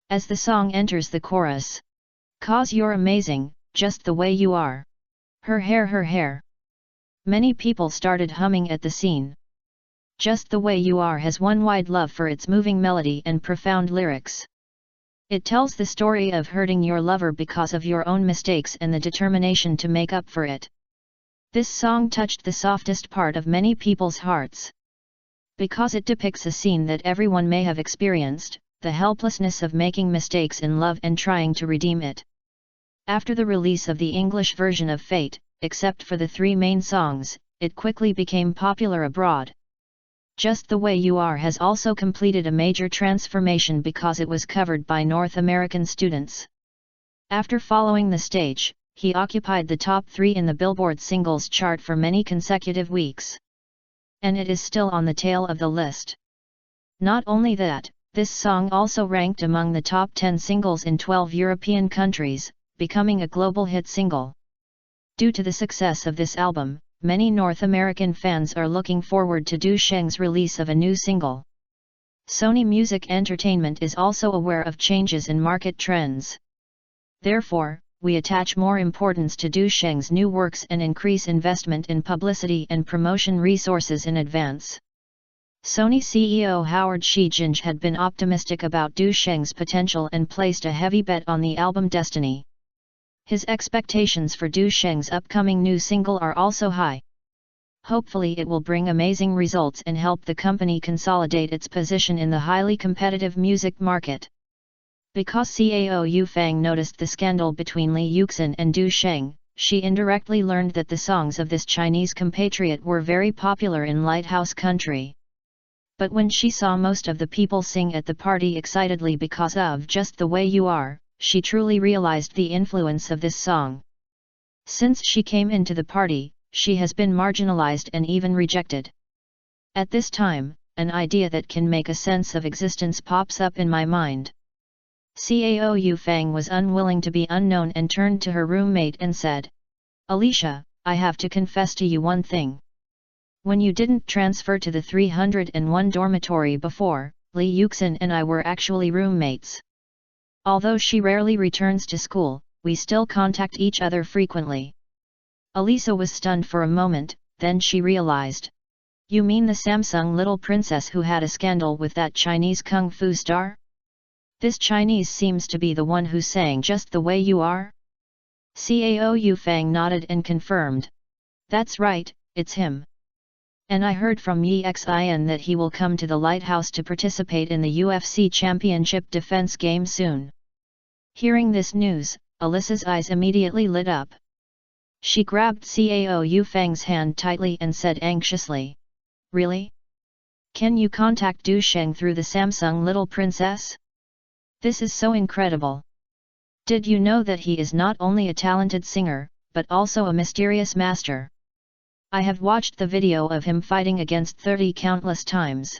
As the song enters the chorus, "'Cause you're amazing, just the way you are. Her hair, her hair." Many people started humming at the scene. Just the Way You Are has won wide love for its moving melody and profound lyrics. It tells the story of hurting your lover because of your own mistakes and the determination to make up for it. This song touched the softest part of many people's hearts. Because it depicts a scene that everyone may have experienced, the helplessness of making mistakes in love and trying to redeem it. After the release of the English version of Fate, except for the three main songs, it quickly became popular abroad. Just the Way You Are has also completed a major transformation because it was covered by North American students. After following the stage, he occupied the top 3 in the Billboard singles chart for many consecutive weeks. And it is still on the tail of the list. Not only that, this song also ranked among the top 10 singles in 12 European countries, becoming a global hit single. Due to the success of this album, many North American fans are looking forward to Du Sheng's release of a new single. Sony Music Entertainment is also aware of changes in market trends. Therefore, we attach more importance to Du Sheng's new works and increase investment in publicity and promotion resources in advance. Sony CEO Howard Shijinj had been optimistic about Du Sheng's potential and placed a heavy bet on the album Destiny. His expectations for Du Sheng's upcoming new single are also high. Hopefully it will bring amazing results and help the company consolidate its position in the highly competitive music market. Because Cao Yufang noticed the scandal between Li Yuxin and Du Sheng, she indirectly learned that the songs of this Chinese compatriot were very popular in Lighthouse country. But when she saw most of the people sing at the party excitedly because of Just the Way You Are, she truly realized the influence of this song. Since she came into the party, she has been marginalized and even rejected. At this time, an idea that can make a sense of existence pops up in my mind. Cao Yufang was unwilling to be unknown and turned to her roommate and said, "Alicia, I have to confess to you one thing. When you didn't transfer to the 301 dormitory before, Li Yuxin and I were actually roommates. Although she rarely returns to school, we still contact each other frequently." Alicia was stunned for a moment, then she realized. "You mean the Samsung little princess who had a scandal with that Chinese kung fu star? This Chinese seems to be the one who sang Just the Way You Are?" Cao Yufang nodded and confirmed. "That's right, it's him. And I heard from Yi Xin that he will come to the Lighthouse to participate in the UFC Championship defense game soon." Hearing this news, Alicia's eyes immediately lit up. She grabbed Cao Yufang's hand tightly and said anxiously, "Really? Can you contact Du Sheng through the Samsung little princess? This is so incredible. Did you know that he is not only a talented singer, but also a mysterious master? I have watched the video of him fighting against 30 countless times.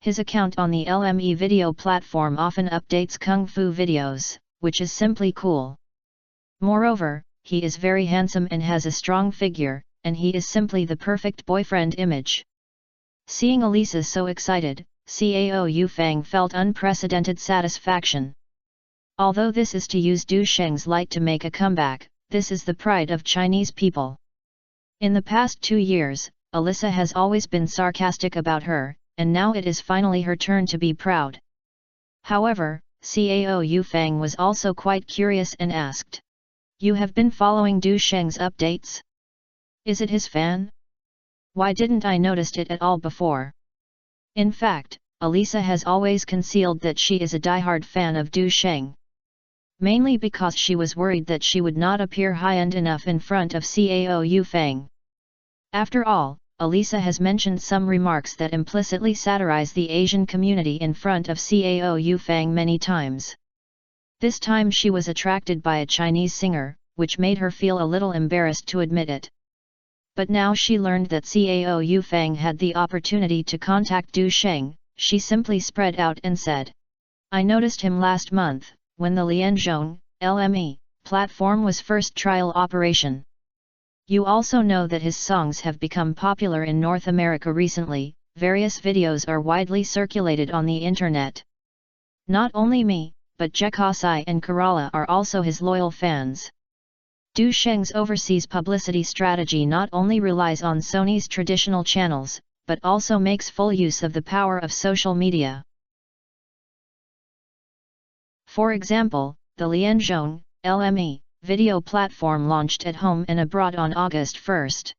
His account on the LME video platform often updates kung fu videos, which is simply cool. Moreover, he is very handsome and has a strong figure, and he is simply the perfect boyfriend image." Seeing Alicia so excited, Cao Yufang felt unprecedented satisfaction. Although this is to use Du Sheng's light to make a comeback, this is the pride of Chinese people. In the past 2 years, Alicia has always been sarcastic about her, and now it is finally her turn to be proud. However, Cao Yufang was also quite curious and asked, "You have been following Du Sheng's updates? Is it his fan? Why didn't I notice it at all before?" In fact, Alicia has always concealed that she is a diehard fan of Du Sheng. Mainly because she was worried that she would not appear high-end enough in front of Cao Yufang. After all, Alicia has mentioned some remarks that implicitly satirize the Asian community in front of Cao Yufang many times. This time she was attracted by a Chinese singer, which made her feel a little embarrassed to admit it. But now she learned that Cao Yufang had the opportunity to contact Du Sheng, she simply spread out and said, "I noticed him last month, when the Lianzhong, LME, platform was first trial operation. You also know that his songs have become popular in North America recently, various videos are widely circulated on the internet. Not only me, but Jekosai and Kerala are also his loyal fans." Du Sheng's overseas publicity strategy not only relies on Sony's traditional channels, but also makes full use of the power of social media. For example, the Lianzhong, LME, video platform launched at home and abroad on August 1.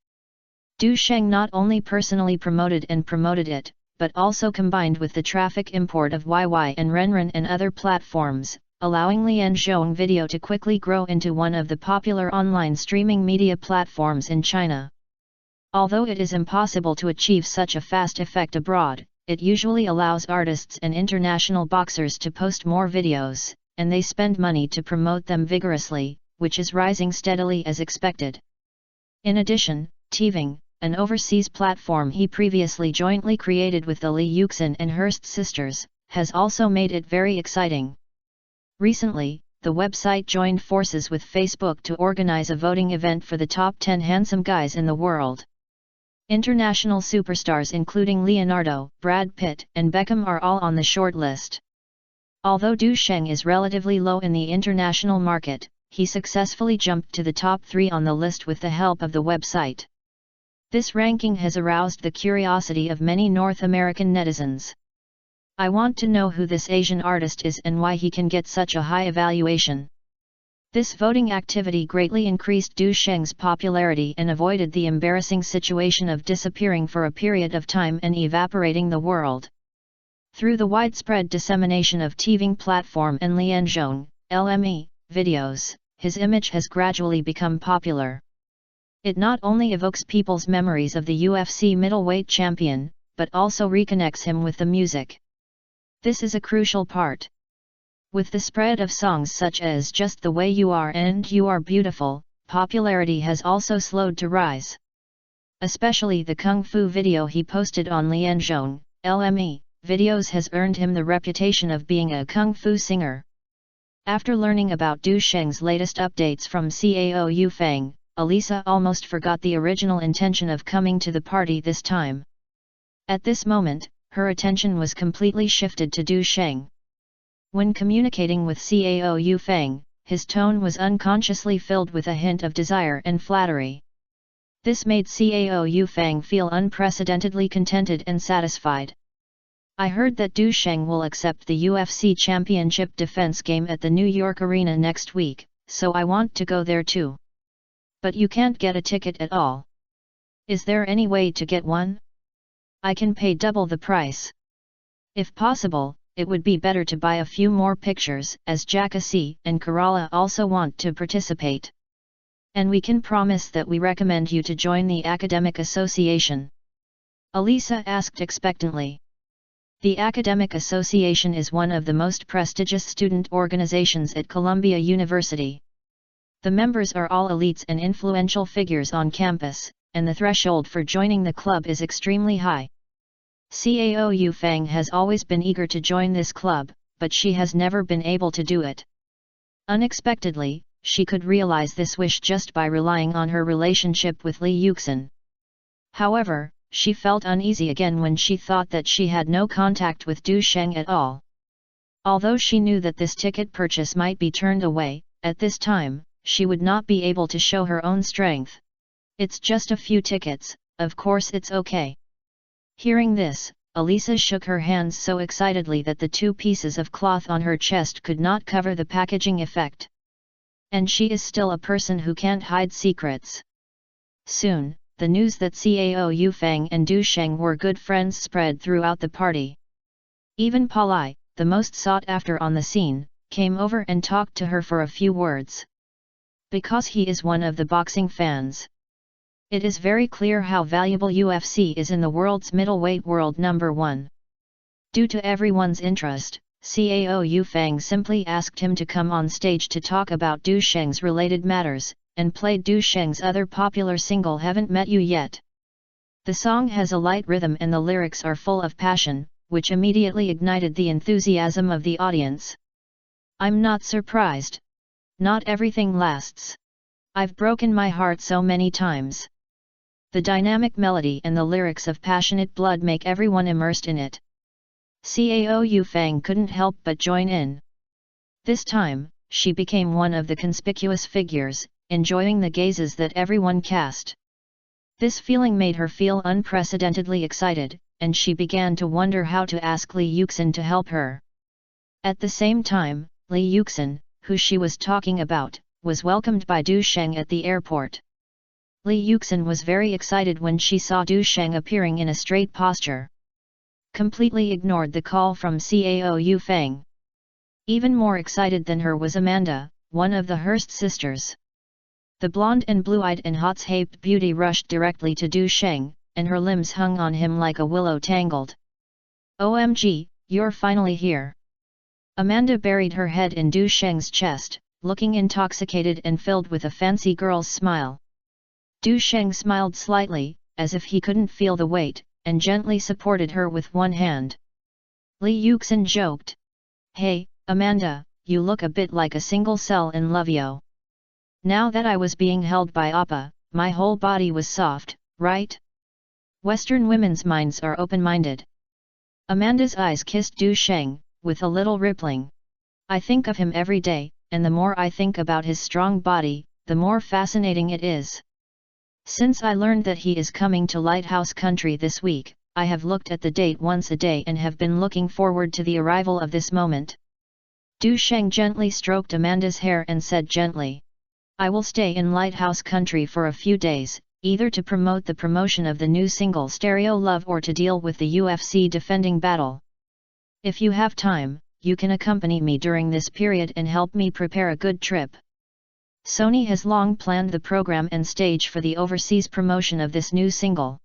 Du Sheng not only personally promoted it, but also combined with the traffic import of YY and Renren and other platforms, allowing Lianzhong Video to quickly grow into one of the popular online streaming media platforms in China. Although it is impossible to achieve such a fast effect abroad, it usually allows artists and international boxers to post more videos, and they spend money to promote them vigorously, which is rising steadily as expected. In addition, Tving, an overseas platform he previously jointly created with the Li Yuxin and Hearst sisters, has also made it very exciting. Recently, the website joined forces with Facebook to organize a voting event for the top 10 handsome guys in the world. International superstars including Leonardo, Brad Pitt, and Beckham are all on the short list. Although Du Sheng is relatively low in the international market, he successfully jumped to the top 3 on the list with the help of the website. This ranking has aroused the curiosity of many North American netizens. I want to know who this Asian artist is and why he can get such a high evaluation. This voting activity greatly increased Du Sheng's popularity and avoided the embarrassing situation of disappearing for a period of time and evaporating the world. Through the widespread dissemination of TV platform and Lianzhong, LME, videos, his image has gradually become popular. It not only evokes people's memories of the UFC middleweight champion, but also reconnects him with the music. This is a crucial part. With the spread of songs such as Just the Way You Are and You Are Beautiful, popularity has also slowed to rise. Especially the Kung Fu video he posted on Lianzhong, LME, videos has earned him the reputation of being a Kung Fu singer. After learning about Du Sheng's latest updates from Cao Yufeng, Elisa almost forgot the original intention of coming to the party this time. At this moment, her attention was completely shifted to Du Sheng. When communicating with Cao Yufeng, his tone was unconsciously filled with a hint of desire and flattery. This made Cao Yufeng feel unprecedentedly contented and satisfied. I heard that Du Sheng will accept the UFC Championship defense game at the New York Arena next week, so I want to go there too. But you can't get a ticket at all. Is there any way to get one? I can pay double the price. If possible, it would be better to buy a few more pictures, as Jakasi and Kerala also want to participate. And we can promise that we recommend you to join the Academic Association. Elisa asked expectantly. The Academic Association is one of the most prestigious student organizations at Columbia University. The members are all elites and influential figures on campus, and the threshold for joining the club is extremely high. Cao Yufeng has always been eager to join this club, but she has never been able to do it. Unexpectedly, she could realize this wish just by relying on her relationship with Li Yuxin. However, she felt uneasy again when she thought that she had no contact with Du Sheng at all. Although she knew that this ticket purchase might be turned away, at this time, she would not be able to show her own strength. It's just a few tickets, of course it's okay. Hearing this, Elisa shook her hands so excitedly that the two pieces of cloth on her chest could not cover the packaging effect. And she is still a person who can't hide secrets. Soon, the news that Cao Yufeng and Du Sheng were good friends spread throughout the party. Even Palai, the most sought after on the scene, came over and talked to her for a few words. Because he is one of the boxing fans. It is very clear how valuable UFC is in the world's middleweight world number 1. Due to everyone's interest, Cao Yufeng simply asked him to come on stage to talk about Du Sheng's related matters, and played Du Sheng's other popular single Haven't Met You Yet. The song has a light rhythm and the lyrics are full of passion, which immediately ignited the enthusiasm of the audience. I'm not surprised. Not everything lasts. I've broken my heart so many times. The dynamic melody and the lyrics of Passionate Blood make everyone immersed in it. Cao Yufeng couldn't help but join in. This time, she became one of the conspicuous figures, enjoying the gazes that everyone cast. This feeling made her feel unprecedentedly excited, and she began to wonder how to ask Li Yuxin to help her. At the same time, Li Yuxin, who she was talking about, was welcomed by Du Sheng at the airport. Li Yuxin was very excited when she saw Du Sheng appearing in a straight posture. Completely ignored the call from Cao Yufeng. Even more excited than her was Amanda, one of the Hearst sisters. The blonde and blue-eyed and hot-shaped beauty rushed directly to Du Sheng, and her limbs hung on him like a willow tangled. OMG, you're finally here. Amanda buried her head in Du Sheng's chest, looking intoxicated and filled with a fancy girl's smile. Du Sheng smiled slightly, as if he couldn't feel the weight, and gently supported her with one hand. Li Yuxin joked. Hey, Amanda, you look a bit like a single cell in Lovio. Now that I was being held by Appa, my whole body was soft, right? Western women's minds are open-minded. Amanda's eyes kissed Du Sheng, with a little rippling. I think of him every day, and the more I think about his strong body, the more fascinating it is. Since I learned that he is coming to Lighthouse Country this week, I have looked at the date once a day and have been looking forward to the arrival of this moment. Du Sheng gently stroked Amanda's hair and said gently. I will stay in Lighthouse Country for a few days, either to promote the promotion of the new single Stereo Love or to deal with the UFC defending battle. If you have time, you can accompany me during this period and help me prepare a good trip. Sony has long planned the program and stage for the overseas promotion of this new single.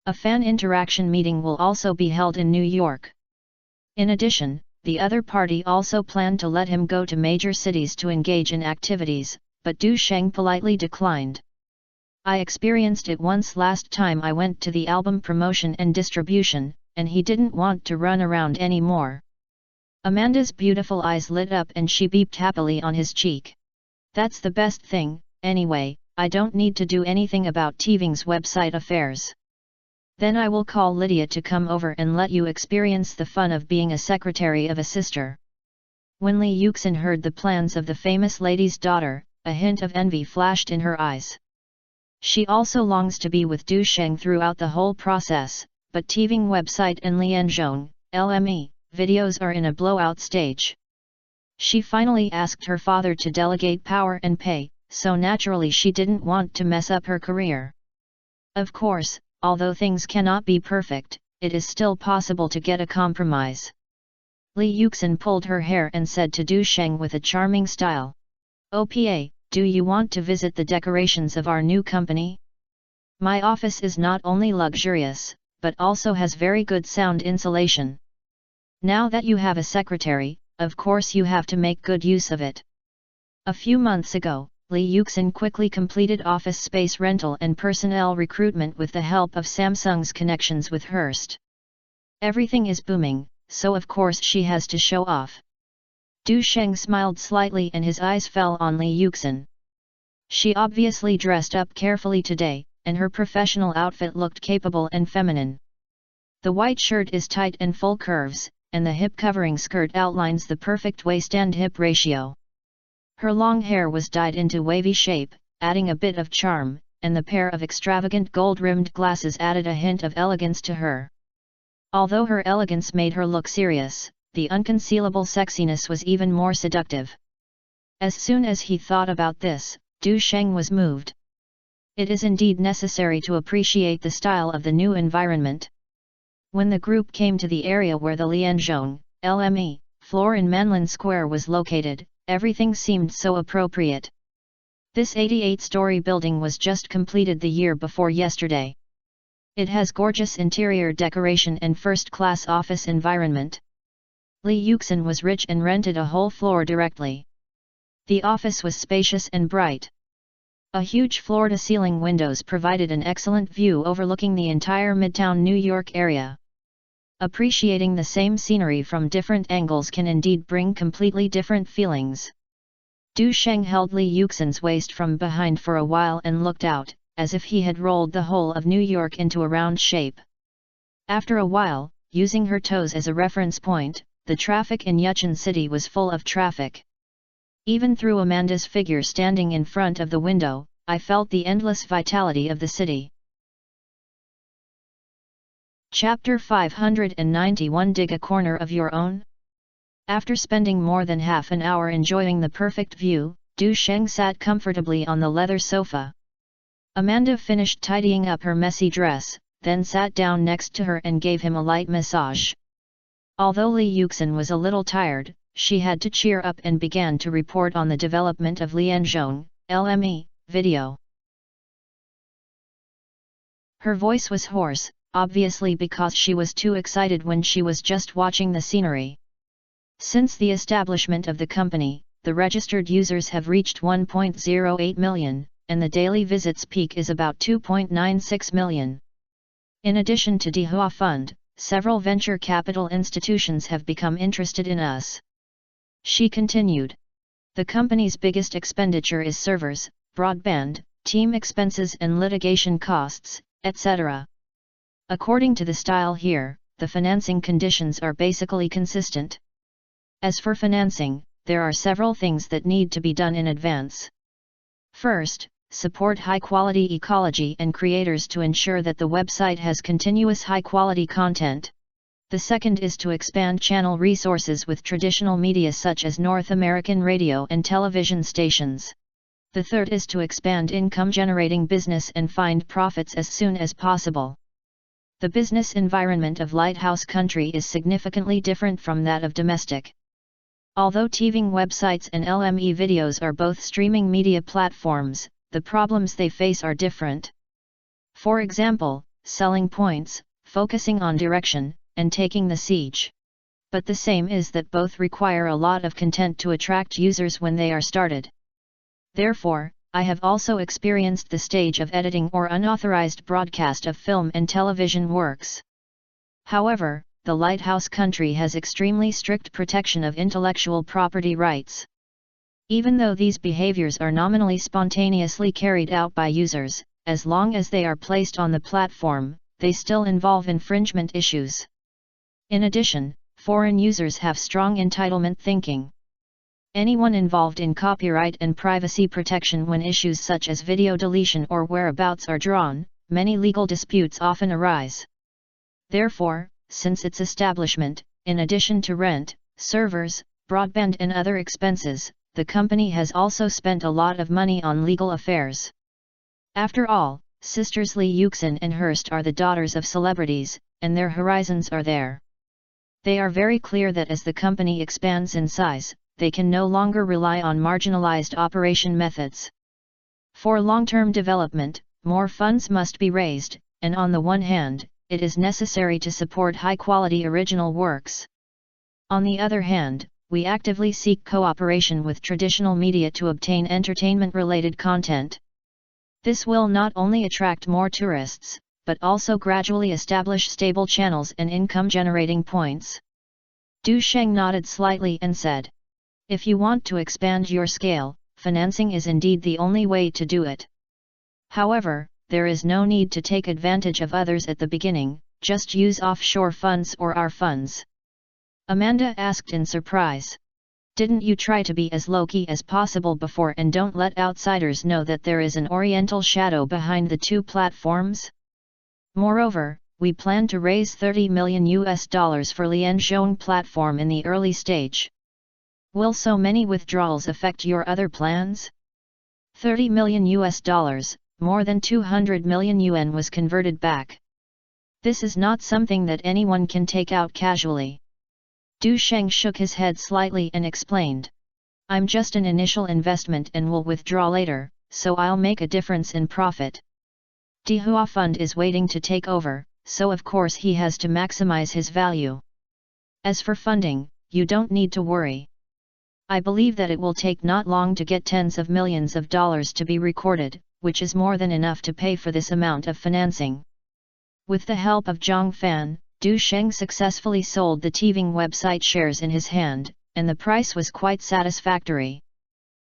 A fan interaction meeting will also be held in New York. In addition, the other party also planned to let him go to major cities to engage in activities, but Du Sheng politely declined. I experienced it once last time I went to the album promotion and distribution, and he didn't want to run around anymore. Amanda's beautiful eyes lit up and she beeped happily on his cheek. That's the best thing, anyway, I don't need to do anything about Teeving's website affairs. Then I will call Lydia to come over and let you experience the fun of being a secretary of a sister. When Li Yuxin heard the plans of the famous lady's daughter, a hint of envy flashed in her eyes. She also longs to be with Du Sheng throughout the whole process, but Teeving website and Lianzhong, LME, videos are in a blowout stage. She finally asked her father to delegate power and pay, so naturally she didn't want to mess up her career. Of course, although things cannot be perfect, it is still possible to get a compromise. Li Yuxin pulled her hair and said to Du Sheng with a charming style, "Opa, do you want to visit the decorations of our new company? My office is not only luxurious, but also has very good sound insulation. Now that you have a secretary, of course you have to make good use of it." A few months ago, Li Yuxin quickly completed office space rental and personnel recruitment with the help of Samsung's connections with Hearst. Everything is booming, so of course she has to show off. Du Sheng smiled slightly and his eyes fell on Li Yuxin. She obviously dressed up carefully today, and her professional outfit looked capable and feminine. The white shirt is tight and full curves, and the hip-covering skirt outlines the perfect waist and hip ratio. Her long hair was dyed into wavy shape, adding a bit of charm, and the pair of extravagant gold-rimmed glasses added a hint of elegance to her. Although her elegance made her look serious, the unconcealable sexiness was even more seductive. As soon as he thought about this, Du Sheng was moved. It is indeed necessary to appreciate the style of the new environment. When the group came to the area where the Lianzhong, LME, floor in Manlin Square was located, everything seemed so appropriate. This 88-story building was just completed the year before yesterday. It has gorgeous interior decoration and first-class office environment. Li Yuxin was rich and rented a whole floor directly. The office was spacious and bright. A huge floor-to-ceiling windows provided an excellent view overlooking the entire Midtown New York area. Appreciating the same scenery from different angles can indeed bring completely different feelings. Du Sheng held Li Yuxin's waist from behind for a while and looked out, as if he had rolled the whole of New York into a round shape. After a while, using her toes as a reference point, the traffic in Yuchan City was full of traffic. Even through Amanda's figure standing in front of the window, I felt the endless vitality of the city. Chapter 591 Dig a corner of your own? After spending more than half an hour enjoying the perfect view, Du Sheng sat comfortably on the leather sofa. Amanda finished tidying up her messy dress, then sat down next to her and gave him a light massage. Although Li Yuxin was a little tired, she had to cheer up and began to report on the development of Lianzhong, LME, video. Her voice was hoarse, obviously because she was too excited when she was just watching the scenery. Since the establishment of the company, the registered users have reached 1.08 million, and the daily visits peak is about 2.96 million. In addition to Dihua Fund, several venture capital institutions have become interested in us. She continued. The company's biggest expenditure is servers, broadband, team expenses and litigation costs, etc. According to the style here, the financing conditions are basically consistent. As for financing, there are several things that need to be done in advance. First, support high-quality ecology and creators to ensure that the website has continuous high-quality content. The second is to expand channel resources with traditional media such as North American radio and television stations. The third is to expand income-generating business and find profits as soon as possible. The business environment of Lighthouse Country is significantly different from that of domestic. Although TV websites and LME videos are both streaming media platforms, the problems they face are different. For example, selling points, focusing on direction, and taking the siege. But the same is that both require a lot of content to attract users when they are started. Therefore, I have also experienced the stage of editing or unauthorized broadcast of film and television works. However, the Lighthouse Country has extremely strict protection of intellectual property rights. Even though these behaviors are nominally spontaneously carried out by users, as long as they are placed on the platform, they still involve infringement issues. In addition, foreign users have strong entitlement thinking. Anyone involved in copyright and privacy protection when issues such as video deletion or whereabouts are drawn, many legal disputes often arise. Therefore, since its establishment, in addition to rent, servers, broadband and other expenses, the company has also spent a lot of money on legal affairs. After all, sisters Lee Yuxin and Hearst are the daughters of celebrities, and their horizons are there. They are very clear that as the company expands in size, they can no longer rely on marginalized operation methods. For long-term development, more funds must be raised, and on the one hand, it is necessary to support high-quality original works. On the other hand, we actively seek cooperation with traditional media to obtain entertainment-related content. This will not only attract more tourists, but also gradually establish stable channels and income-generating points. Du Sheng nodded slightly and said, "If you want to expand your scale, financing is indeed the only way to do it. However, there is no need to take advantage of others at the beginning, just use offshore funds or our funds." Amanda asked in surprise. "Didn't you try to be as low-key as possible before and don't let outsiders know that there is an oriental shadow behind the two platforms? Moreover, we plan to raise $30 million for Lianzhong platform in the early stage. Will so many withdrawals affect your other plans?" $30 million, more than 200 million yuan was converted back. This is not something that anyone can take out casually. Du Sheng shook his head slightly and explained, "I'm just an initial investment and will withdraw later, so I'll make a difference in profit. Dihua Fund is waiting to take over, so of course he has to maximize his value. As for funding, you don't need to worry. I believe that it will take not long to get tens of millions of dollars to be recorded, which is more than enough to pay for this amount of financing." With the help of Zhang Fan, Du Sheng successfully sold the Tiving website shares in his hand, and the price was quite satisfactory.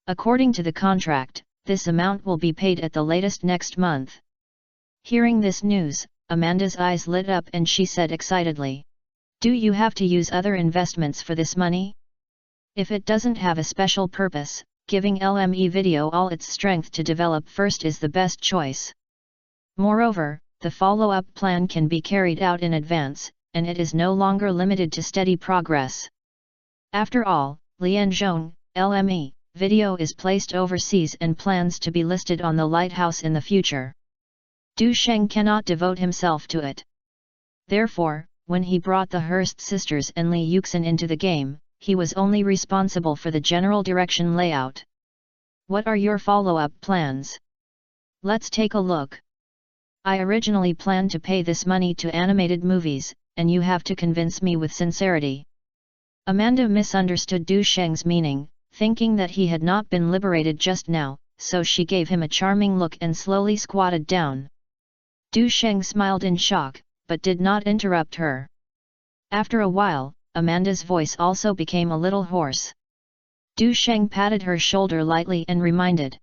According to the contract, this amount will be paid at the latest next month. Hearing this news, Amanda's eyes lit up and she said excitedly, "Do you have to use other investments for this money? If it doesn't have a special purpose, giving LME Video all its strength to develop first is the best choice. Moreover, the follow-up plan can be carried out in advance, and it is no longer limited to steady progress. After all, Lianzhong, LME, Video is placed overseas and plans to be listed on the Lighthouse in the future. Du Sheng cannot devote himself to it. Therefore, when he brought the Hearst sisters and Li Yuxin into the game, he was only responsible for the general direction layout. What are your follow-up plans? Let's take a look. I originally planned to pay this money to animated movies, and you have to convince me with sincerity." Amanda misunderstood Du Sheng's meaning, thinking that he had not been liberated just now, so she gave him a charming look and slowly squatted down. Du Sheng smiled in shock, but did not interrupt her. After a while, Amanda's voice also became a little hoarse. Du Sheng patted her shoulder lightly and reminded,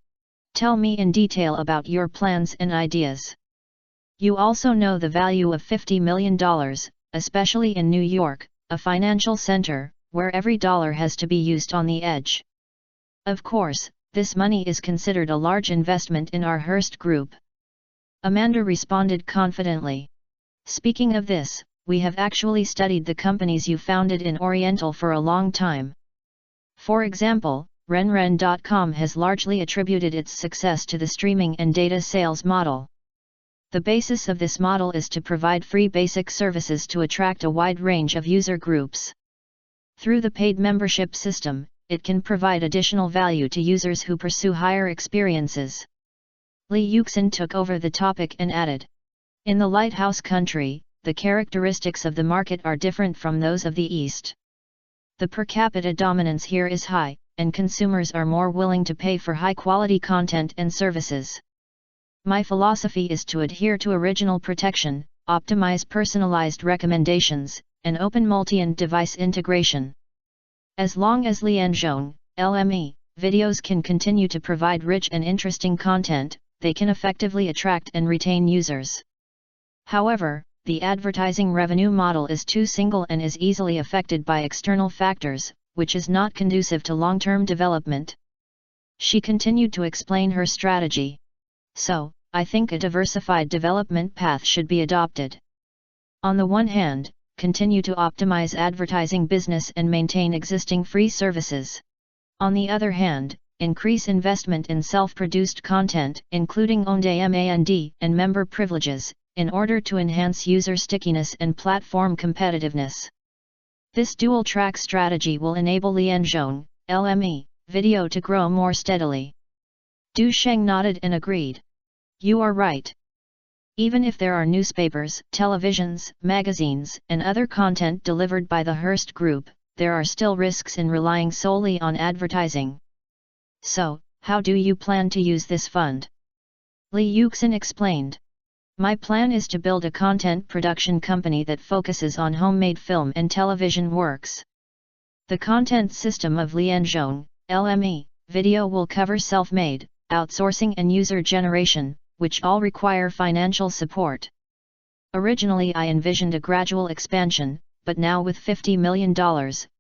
"Tell me in detail about your plans and ideas. You also know the value of $50 million, especially in New York, a financial center, where every dollar has to be used on the edge. Of course, this money is considered a large investment in our Hearst group." Amanda responded confidently. "Speaking of this, we have actually studied the companies you founded in Oriental for a long time. For example, Renren.com has largely attributed its success to the streaming and data sales model. The basis of this model is to provide free basic services to attract a wide range of user groups. Through the paid membership system, it can provide additional value to users who pursue higher experiences. Lee Yuxin took over the topic and added, "In the Lighthouse country, the characteristics of the market are different from those of the East. The per capita dominance here is high, and consumers are more willing to pay for high-quality content and services. My philosophy is to adhere to original protection, optimize personalized recommendations, and open multi-end device integration. As long as Lianzhong, LME, videos can continue to provide rich and interesting content, they can effectively attract and retain users. However, the advertising revenue model is too single and is easily affected by external factors, which is not conducive to long-term development." She continued to explain her strategy. "So, I think a diversified development path should be adopted. On the one hand, continue to optimize advertising business and maintain existing free services. On the other hand, increase investment in self-produced content, including on-demand and member privileges, in order to enhance user stickiness and platform competitiveness. This dual-track strategy will enable Lianzhong, LME, video to grow more steadily." Du Sheng nodded and agreed. "You are right. Even if there are newspapers, televisions, magazines, and other content delivered by the Hearst Group, there are still risks in relying solely on advertising. So, how do you plan to use this fund?" Lee Yuxin explained. "My plan is to build a content production company that focuses on homemade film and television works. The content system of Lianzhong, LME, video will cover self-made, outsourcing and user generation, which all require financial support. Originally I envisioned a gradual expansion, but now with $50 million,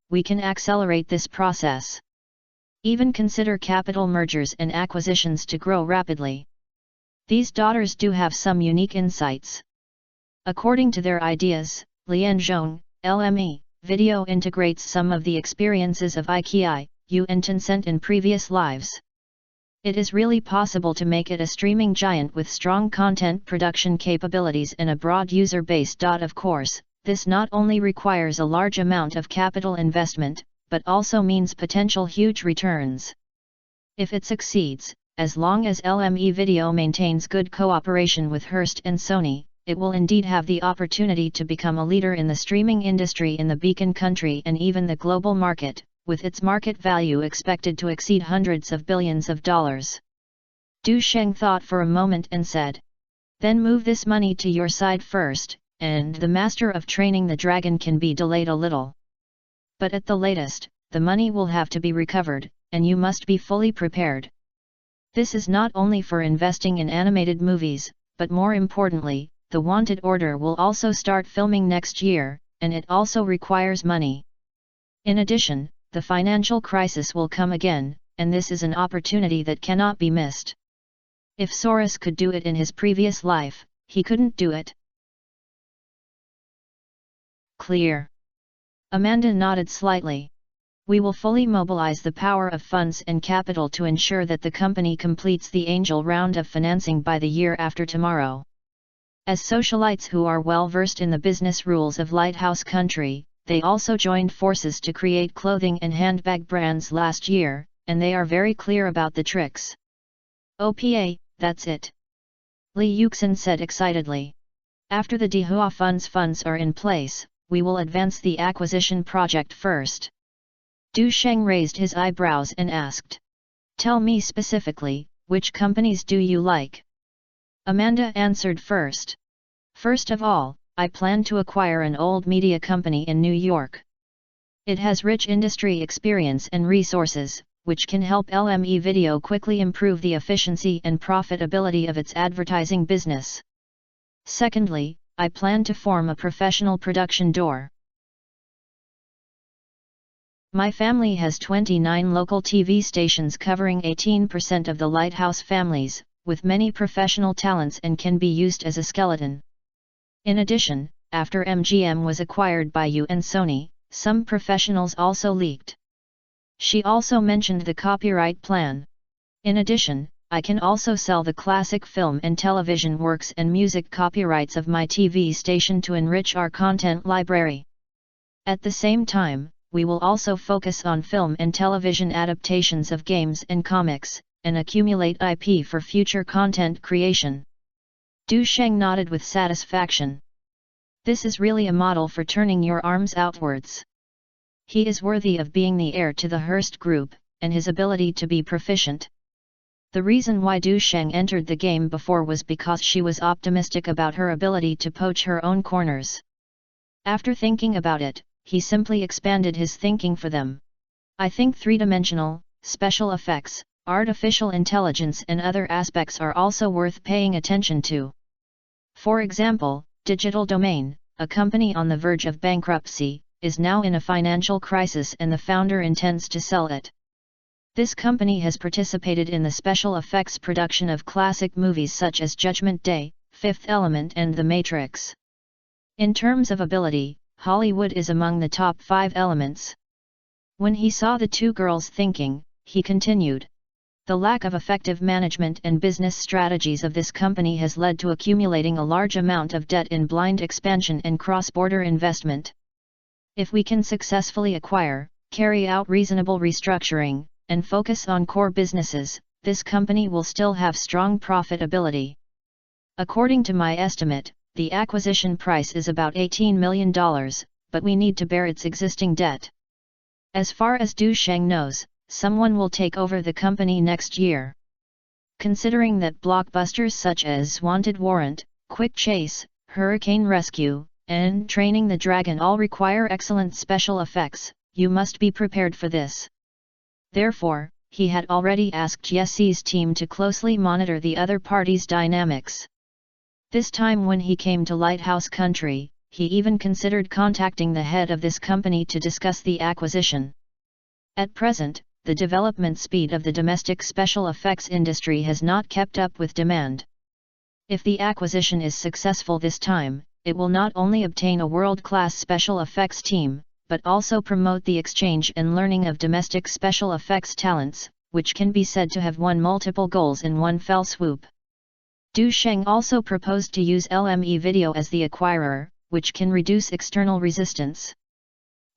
we can accelerate this process. Even consider capital mergers and acquisitions to grow rapidly. These daughters do have some unique insights. According to their ideas, Lianzhong, LME, video integrates some of the experiences of IKEA, and Tencent in previous lives. It is really possible to make it a streaming giant with strong content production capabilities and a broad user base. Of course, this not only requires a large amount of capital investment, but also means potential huge returns. If it succeeds, as long as LME Video maintains good cooperation with Hearst and Sony, it will indeed have the opportunity to become a leader in the streaming industry in the Beacon country and even the global market, with its market value expected to exceed hundreds of billions of dollars." Du Sheng thought for a moment and said, "Then move this money to your side first, and the master of training the dragon can be delayed a little. But at the latest, the money will have to be recovered, and you must be fully prepared. This is not only for investing in animated movies, but more importantly, The Wanted Order will also start filming next year, and it also requires money. In addition, the financial crisis will come again, and this is an opportunity that cannot be missed. If Soros could do it in his previous life, he couldn't do it." "Clear." Amanda nodded slightly. "We will fully mobilize the power of funds and capital to ensure that the company completes the angel round of financing by the year after tomorrow. As socialites who are well versed in the business rules of Lighthouse Country, they also joined forces to create clothing and handbag brands last year, and they are very clear about the tricks." "OPA, that's it," Lee Yuxin said excitedly. "After the Dihua funds are in place, we will advance the acquisition project first." Du Sheng raised his eyebrows and asked, "Tell me specifically, which companies do you like?" Amanda answered first. "First of all, I plan to acquire an old media company in New York. It has rich industry experience and resources, which can help LME Video quickly improve the efficiency and profitability of its advertising business. Secondly, I plan to form a professional production door. My family has 29 local TV stations covering 18% of the Lighthouse families, with many professional talents, and can be used as a skeleton. In addition, after MGM was acquired by and Sony, some professionals also leaked." She also mentioned the copyright plan. In addition, I can also sell the classic film and television works and music copyrights of my TV station to enrich our content library. At the same time, we will also focus on film and television adaptations of games and comics, and accumulate IP for future content creation. Du Sheng nodded with satisfaction. This is really a model for turning your arms outwards. He is worthy of being the heir to the Hearst Group, and his ability to be proficient. The reason why Du Sheng entered the game before was because she was optimistic about her ability to poach her own corners. After thinking about it, he simply expanded his thinking for them. I think three-dimensional, special effects, artificial intelligence and other aspects are also worth paying attention to. For example, Digital Domain, a company on the verge of bankruptcy, is now in a financial crisis and the founder intends to sell it. This company has participated in the special effects production of classic movies such as Judgment Day, Fifth Element and The Matrix. In terms of ability, Hollywood is among the top 5 elements. When he saw the two girls thinking, he continued. The lack of effective management and business strategies of this company has led to accumulating a large amount of debt in blind expansion and cross-border investment. If we can successfully acquire, carry out reasonable restructuring, and focus on core businesses, this company will still have strong profitability. According to my estimate, the acquisition price is about $18 million, but we need to bear its existing debt. As far as Du Sheng knows, someone will take over the company next year. Considering that blockbusters such as Wanted Warrant, Quick Chase, Hurricane Rescue, and Training the Dragon all require excellent special effects, you must be prepared for this. Therefore, he had already asked Yesie's team to closely monitor the other party's dynamics. This time when he came to Lighthouse Country, he even considered contacting the head of this company to discuss the acquisition. At present, the development speed of the domestic special effects industry has not kept up with demand. If the acquisition is successful this time, it will not only obtain a world-class special effects team, but also promote the exchange and learning of domestic special effects talents, which can be said to have won multiple goals in one fell swoop. Du Sheng also proposed to use LME Video as the acquirer, which can reduce external resistance.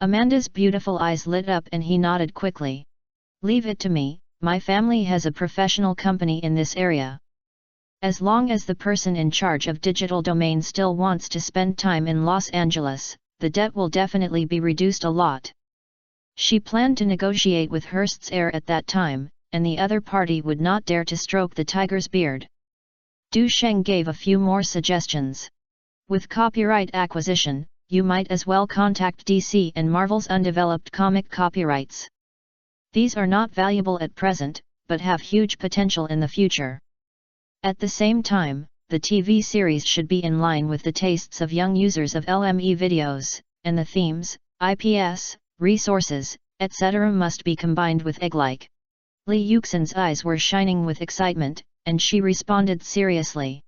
Amanda's beautiful eyes lit up and he nodded quickly. Leave it to me, my family has a professional company in this area. As long as the person in charge of Digital Domain still wants to spend time in Los Angeles, the debt will definitely be reduced a lot. She planned to negotiate with Hearst's heir at that time, and the other party would not dare to stroke the tiger's beard. Du Sheng gave a few more suggestions. With copyright acquisition, you might as well contact DC and Marvel's undeveloped comic copyrights. These are not valuable at present, but have huge potential in the future. At the same time, the TV series should be in line with the tastes of young users of LME videos, and the themes, IPS, resources, etc. must be combined with egg-like. Li Yuxin's eyes were shining with excitement, and she responded seriously.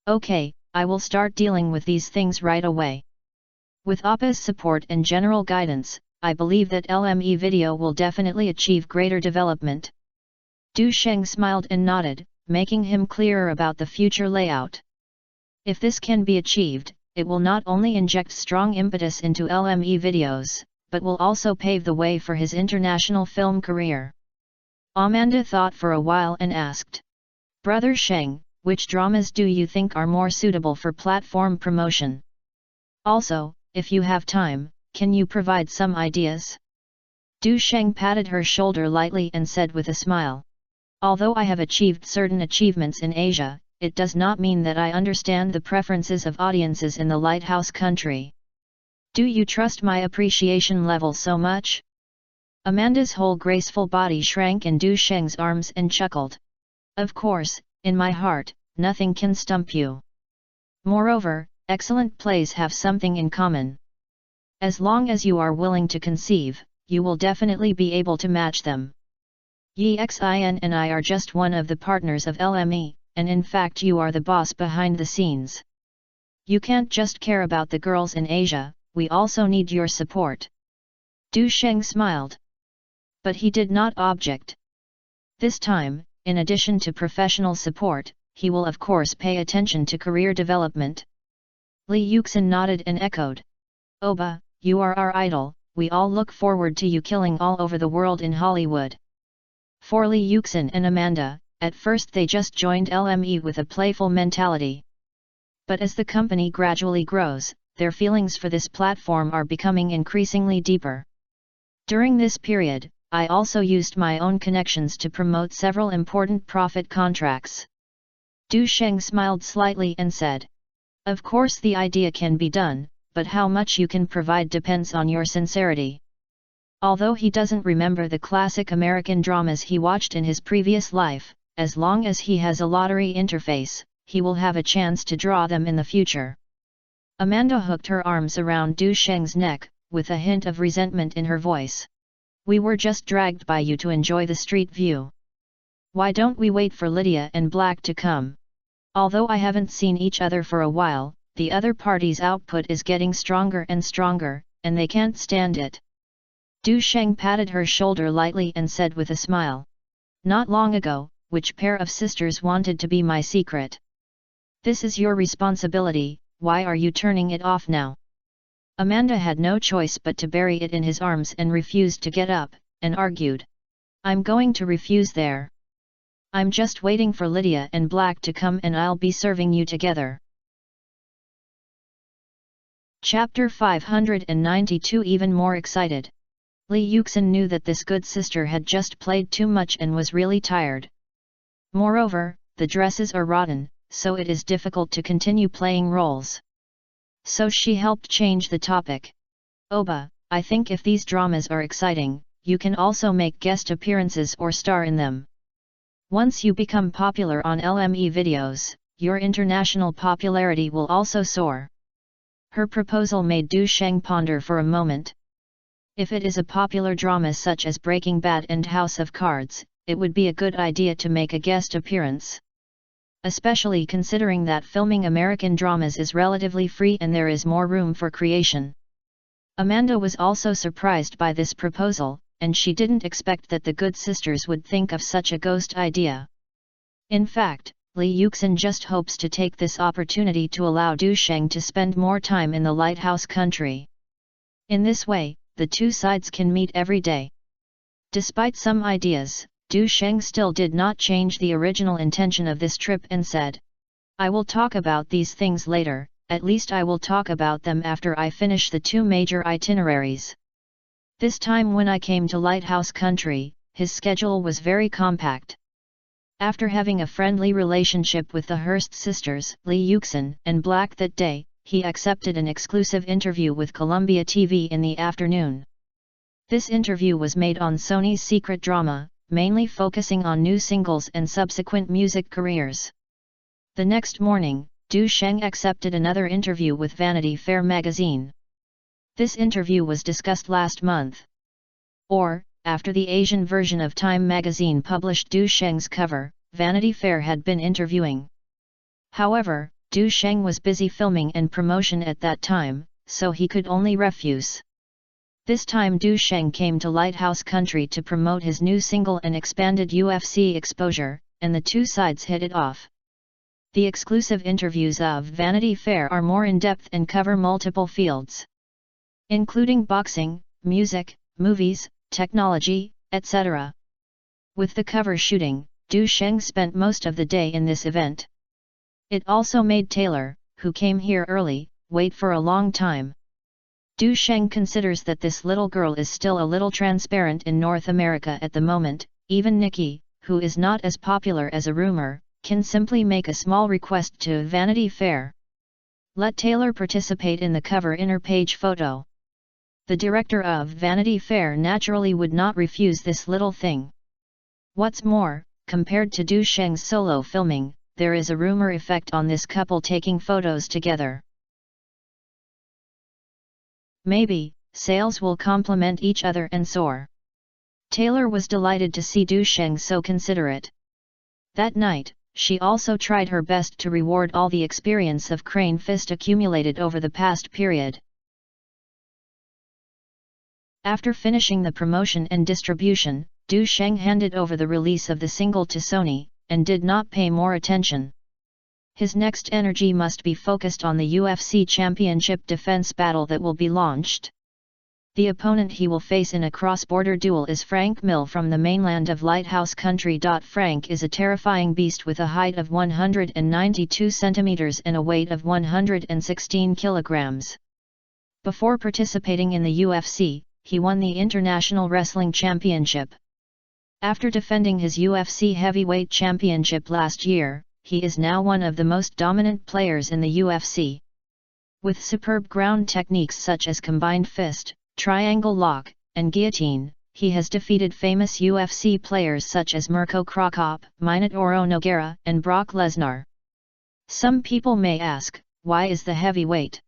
Okay, I will start dealing with these things right away. With Appa's support and general guidance, I believe that LME Video will definitely achieve greater development. Du Sheng smiled and nodded, making him clearer about the future layout. If this can be achieved, it will not only inject strong impetus into LME Videos, but will also pave the way for his international film career. Amanda thought for a while and asked, Brother Sheng, which dramas do you think are more suitable for platform promotion? Also, if you have time, can you provide some ideas? Du Sheng patted her shoulder lightly and said with a smile. Although I have achieved certain achievements in Asia, it does not mean that I understand the preferences of audiences in the Lighthouse Country. Do you trust my appreciation level so much? Amanda's whole graceful body shrank in Du Sheng's arms and chuckled. Of course, in my heart, nothing can stump you. Moreover, excellent plays have something in common. As long as you are willing to conceive, you will definitely be able to match them. Yixin and I are just one of the partners of LME, and in fact you are the boss behind the scenes. You can't just care about the girls in Asia, we also need your support. Du Sheng smiled. But he did not object. This time, in addition to professional support, he will of course pay attention to career development. Lee Yuxin nodded and echoed. Oba, you are our idol, we all look forward to you killing all over the world in Hollywood. For Lee Yuxin and Amanda, at first they just joined LME with a playful mentality. But as the company gradually grows, their feelings for this platform are becoming increasingly deeper. During this period, I also used my own connections to promote several important profit contracts. Du Sheng smiled slightly and said, "Of course the idea can be done, but how much you can provide depends on your sincerity." Although he doesn't remember the classic American dramas he watched in his previous life, as long as he has a lottery interface, he will have a chance to draw them in the future. Amanda hooked her arms around Du Sheng's neck, with a hint of resentment in her voice. "We were just dragged by you to enjoy the street view. Why don't we wait for Lydia and Black to come? Although I haven't seen each other for a while, the other party's output is getting stronger and stronger, and they can't stand it." Du Sheng patted her shoulder lightly and said with a smile. "Not long ago, which pair of sisters wanted to be my secret? This is your responsibility, why are you turning it off now?" Amanda had no choice but to bury it in his arms and refused to get up, and argued. "I'm going to refuse there. I'm just waiting for Lydia and Black to come and I'll be serving you together." Chapter 592. Even more excited. Lee Yuxin knew that this good sister had just played too much and was really tired. Moreover, the dresses are rotten, so it is difficult to continue playing roles. So she helped change the topic. "Oba, I think if these dramas are exciting, you can also make guest appearances or star in them. Once you become popular on LME videos, your international popularity will also soar." Her proposal made Du Sheng ponder for a moment. If it is a popular drama such as Breaking Bad and House of Cards, it would be a good idea to make a guest appearance. Especially considering that filming American dramas is relatively free and there is more room for creation. Amanda was also surprised by this proposal, and she didn't expect that the good sisters would think of such a ghost idea. In fact, Lee Yuxin just hopes to take this opportunity to allow Du Sheng to spend more time in the lighthouse country. In this way, the two sides can meet every day. Despite some ideas, Du Sheng still did not change the original intention of this trip and said, "I will talk about these things later, at least I will talk about them after I finish the two major itineraries." This time when I came to Lighthouse Country, his schedule was very compact. After having a friendly relationship with the Hearst sisters, Lee Yuxin and Black that day, he accepted an exclusive interview with Columbia TV in the afternoon. This interview was made on Sony's secret drama, mainly focusing on new singles and subsequent music careers. The next morning, Du Sheng accepted another interview with Vanity Fair magazine. This interview was discussed last month. After the Asian version of Time magazine published Du Sheng's cover, Vanity Fair had been interviewing. However, Du Sheng was busy filming and promotion at that time, so he could only refuse. This time Du Sheng came to Lighthouse Country to promote his new single and expanded UFC exposure, and the two sides hit it off. The exclusive interviews of Vanity Fair are more in-depth and cover multiple fields, including boxing, music, movies, technology, etc. With the cover shooting, Du Sheng spent most of the day in this event. It also made Taylor, who came here early, wait for a long time. Du Sheng considers that this little girl is still a little transparent in North America at the moment. Even Nikki, who is not as popular as a rumor, can simply make a small request to Vanity Fair. Let Taylor participate in the cover inner page photo. The director of Vanity Fair naturally would not refuse this little thing. What's more, compared to Du Sheng's solo filming, there is a rumor effect on this couple taking photos together. Maybe, sales will complement each other and soar. Taylor was delighted to see Du Sheng so considerate. That night, she also tried her best to reward all the experience of Crane Fist accumulated over the past period. After finishing the promotion and distribution, Du Sheng handed over the release of the single to Sony, and did not pay more attention. His next energy must be focused on the UFC Championship defense battle that will be launched. The opponent he will face in a cross-border duel is Frank Mill from the mainland of Lighthouse Country. Frank is a terrifying beast with a height of 192 centimeters and a weight of 116 kilograms. Before participating in the UFC, he won the International Wrestling Championship. After defending his UFC Heavyweight Championship last year, he is now one of the most dominant players in the UFC. With superb ground techniques such as combined fist, triangle lock, and guillotine, he has defeated famous UFC players such as Mirko Cro Cop, Minotauro Nogueira, and Brock Lesnar. Some people may ask, why is the heavyweight?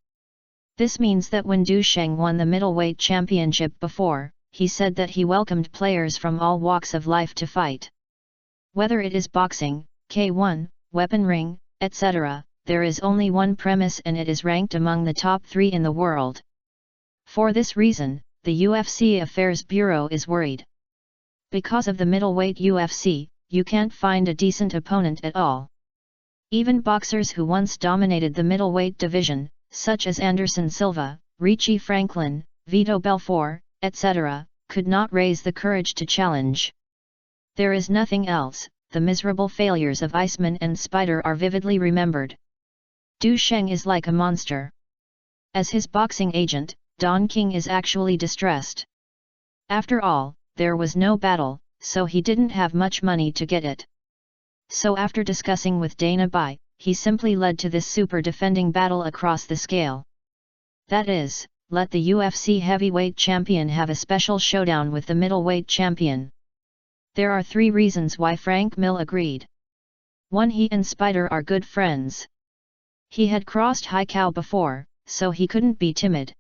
This means that when Du Sheng won the middleweight championship before, he said that he welcomed players from all walks of life to fight. Whether it is boxing, K1, weapon ring, etc., there is only one premise and it is ranked among the top 3 in the world. For this reason, the UFC Affairs Bureau is worried. Because of the middleweight UFC, you can't find a decent opponent at all. Even boxers who once dominated the middleweight division, such as Anderson Silva, Richie Franklin, Vito Belfort, etc., could not raise the courage to challenge. There is nothing else. The miserable failures of Iceman and Spider are vividly remembered. Du Sheng is like a monster. As his boxing agent, Don King is actually distressed. After all, there was no battle, so he didn't have much money to get it. So after discussing with Dana Bai, he simply led to this super defending battle across the scale. That is, let the UFC heavyweight champion have a special showdown with the middleweight champion. There are 3 reasons why Frank Mill agreed. 1. He and Spider are good friends. He had crossed Haikou before, so he couldn't be timid.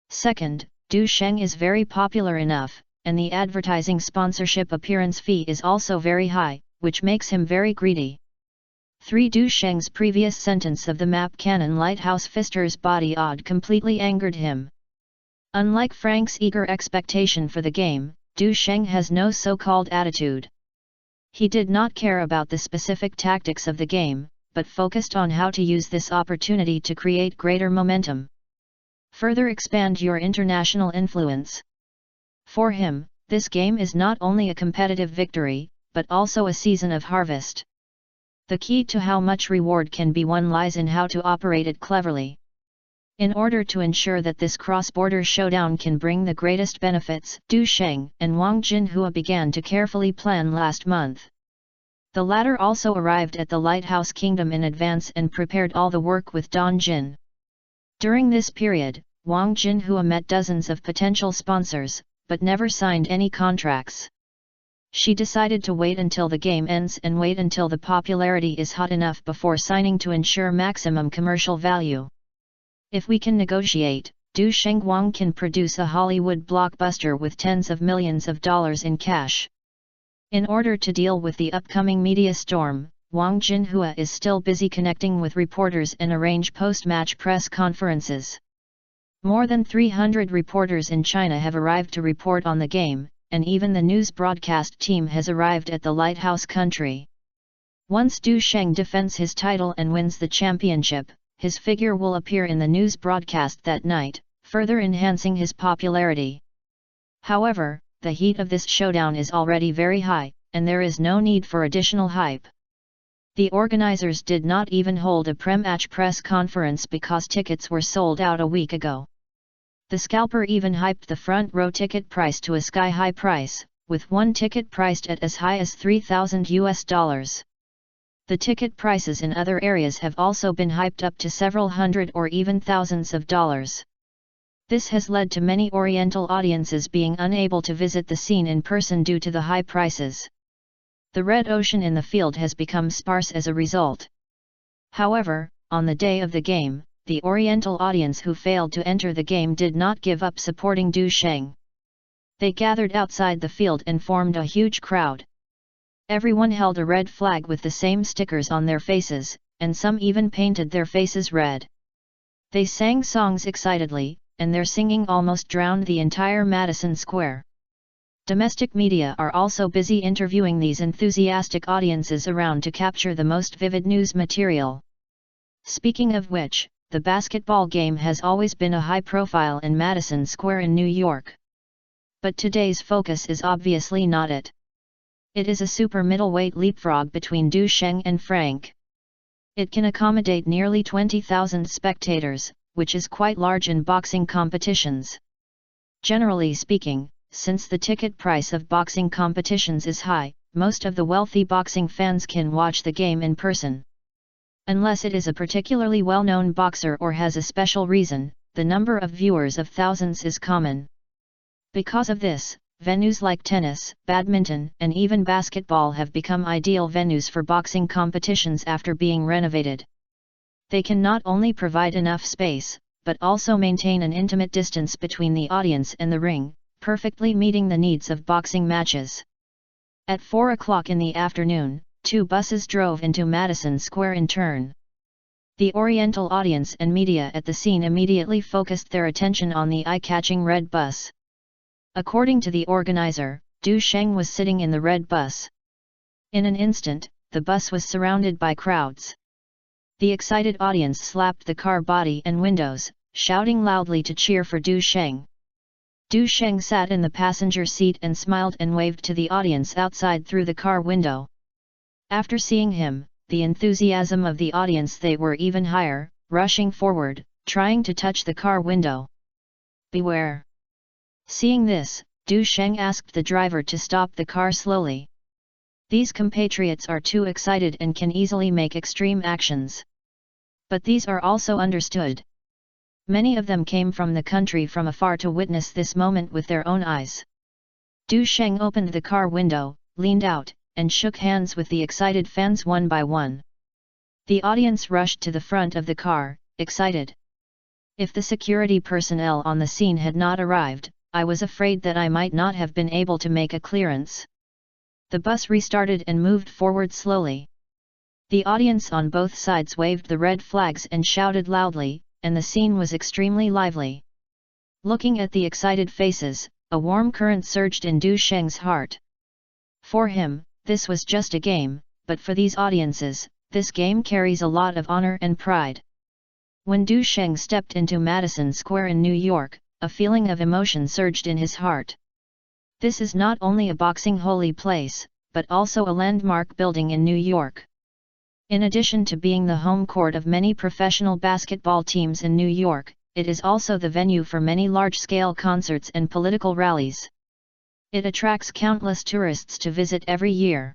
2. Du Sheng is very popular enough, and the advertising sponsorship appearance fee is also very high, which makes him very greedy. 3. Du Sheng's previous sentence of the map cannon Lighthouse Fister's body odd completely angered him. Unlike Frank's eager expectation for the game, Du Sheng has no so-called attitude. He did not care about the specific tactics of the game, but focused on how to use this opportunity to create greater momentum. Further expand your international influence. For him, this game is not only a competitive victory, but also a season of harvest. The key to how much reward can be won lies in how to operate it cleverly. In order to ensure that this cross-border showdown can bring the greatest benefits, Du Sheng and Wang Jinhua began to carefully plan last month. The latter also arrived at the Lighthouse Kingdom in advance and prepared all the work with Don Jin. During this period, Wang Jinhua met dozens of potential sponsors, but never signed any contracts. She decided to wait until the game ends and wait until the popularity is hot enough before signing to ensure maximum commercial value. If we can negotiate, Du Sheng Wang can produce a Hollywood blockbuster with tens of millions of dollars in cash. In order to deal with the upcoming media storm, Wang Jinhua is still busy connecting with reporters and arrange post-match press conferences. More than 300 reporters in China have arrived to report on the game, and even the news broadcast team has arrived at the Lighthouse Country. Once Du Sheng defends his title and wins the championship, his figure will appear in the news broadcast that night, further enhancing his popularity. However, the heat of this showdown is already very high, and there is no need for additional hype. The organizers did not even hold a pre-match press conference because tickets were sold out a week ago. The scalper even hyped the front row ticket price to a sky-high price, with one ticket priced at as high as $3,000. The ticket prices in other areas have also been hyped up to several hundred or even thousands of dollars. This has led to many Oriental audiences being unable to visit the scene in person due to the high prices. The red ocean in the field has become sparse as a result. However, on the day of the game, the Oriental audience who failed to enter the game did not give up supporting Du Sheng. They gathered outside the field and formed a huge crowd. Everyone held a red flag with the same stickers on their faces, and some even painted their faces red. They sang songs excitedly, and their singing almost drowned the entire Madison Square. Domestic media are also busy interviewing these enthusiastic audiences around to capture the most vivid news material. Speaking of which, the basketball game has always been a high profile in Madison Square in New York. But today's focus is obviously not it. It is a super middleweight leapfrog between Du Sheng and Frank. It can accommodate nearly 20,000 spectators, which is quite large in boxing competitions. Generally speaking, since the ticket price of boxing competitions is high, most of the wealthy boxing fans can watch the game in person. Unless it is a particularly well-known boxer or has a special reason, the number of viewers of thousands is common. Because of this, venues like tennis, badminton, and even basketball have become ideal venues for boxing competitions after being renovated. They can not only provide enough space, but also maintain an intimate distance between the audience and the ring, perfectly meeting the needs of boxing matches. At 4 o'clock in the afternoon, 2 buses drove into Madison Square in turn. The Oriental audience and media at the scene immediately focused their attention on the eye-catching red bus. According to the organizer, Du Sheng was sitting in the red bus. In an instant, the bus was surrounded by crowds. The excited audience slapped the car body and windows, shouting loudly to cheer for Du Sheng. Du Sheng sat in the passenger seat and smiled and waved to the audience outside through the car window. After seeing him, the enthusiasm of the audience they were even higher, rushing forward, trying to touch the car window. Beware! Seeing this, Du Sheng asked the driver to stop the car slowly. These compatriots are too excited and can easily make extreme actions. But these are also understood. Many of them came from the country from afar to witness this moment with their own eyes. Du Sheng opened the car window, leaned out, and shook hands with the excited fans one by one. The audience rushed to the front of the car, excited. If the security personnel on the scene had not arrived, I was afraid that I might not have been able to make a clearance. The bus restarted and moved forward slowly. The audience on both sides waved the red flags and shouted loudly, and the scene was extremely lively. Looking at the excited faces, a warm current surged in Du Sheng's heart. For him, this was just a game, but for these audiences, this game carries a lot of honor and pride. When Du Sheng stepped into Madison Square in New York, a feeling of emotion surged in his heart. This is not only a boxing holy place, but also a landmark building in New York. In addition to being the home court of many professional basketball teams in New York, it is also the venue for many large-scale concerts and political rallies. It attracts countless tourists to visit every year.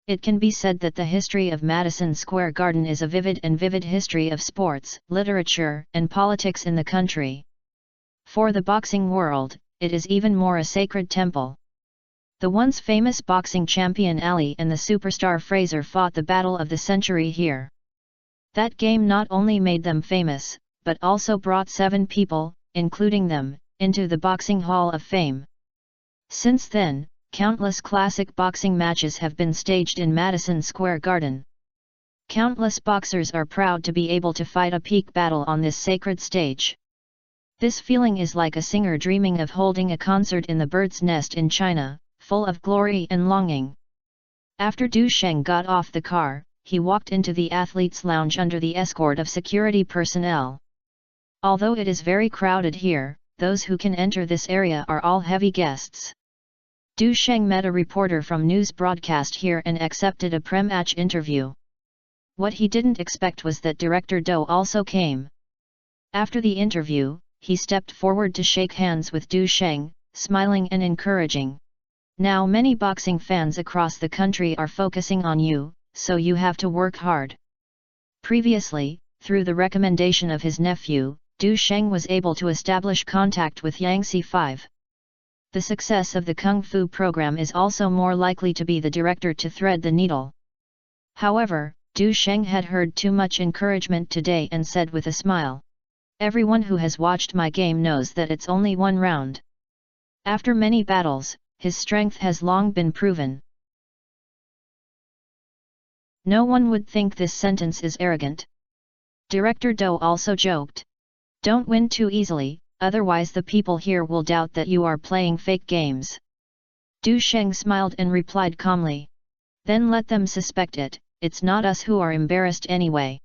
It can be said that the history of Madison Square Garden is a vivid history of sports, literature, and politics in the country. For the boxing world, it is even more a sacred temple. The once famous boxing champion Ali and the superstar Fraser fought the battle of the century here. That game not only made them famous, but also brought 7 people, including them, into the Boxing Hall of Fame. Since then, countless classic boxing matches have been staged in Madison Square Garden. Countless boxers are proud to be able to fight a peak battle on this sacred stage. This feeling is like a singer dreaming of holding a concert in the bird's nest in China, full of glory and longing. After Du Sheng got off the car, he walked into the athletes' lounge under the escort of security personnel. Although it is very crowded here, those who can enter this area are all heavy guests. Du Sheng met a reporter from news broadcast here and accepted a pre-match interview. What he didn't expect was that director Do also came. After the interview, he stepped forward to shake hands with Du Sheng, smiling and encouraging. Now many boxing fans across the country are focusing on you, so you have to work hard. Previously, through the recommendation of his nephew, Du Sheng was able to establish contact with Yangtze 5. The success of the Kung Fu program is also more likely to be the director to thread the needle. However, Du Sheng had heard too much encouragement today and said with a smile, "Everyone who has watched my game knows that it's only one round." After many battles, his strength has long been proven. No one would think this sentence is arrogant. Director Do also joked. Don't win too easily, otherwise the people here will doubt that you are playing fake games. Du Sheng smiled and replied calmly. Then let them suspect it, it's not us who are embarrassed anyway.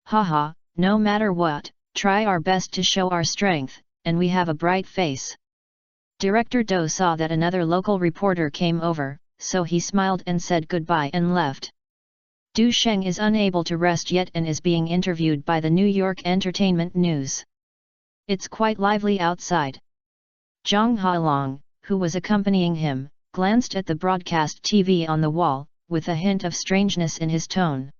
Haha, no matter what, try our best to show our strength, and we have a bright face. Director Do saw that another local reporter came over, so he smiled and said goodbye and left. Du Sheng is unable to rest yet and is being interviewed by the New York Entertainment News. It's quite lively outside. Zhang Hailong, who was accompanying him, glanced at the broadcast TV on the wall, with a hint of strangeness in his tone.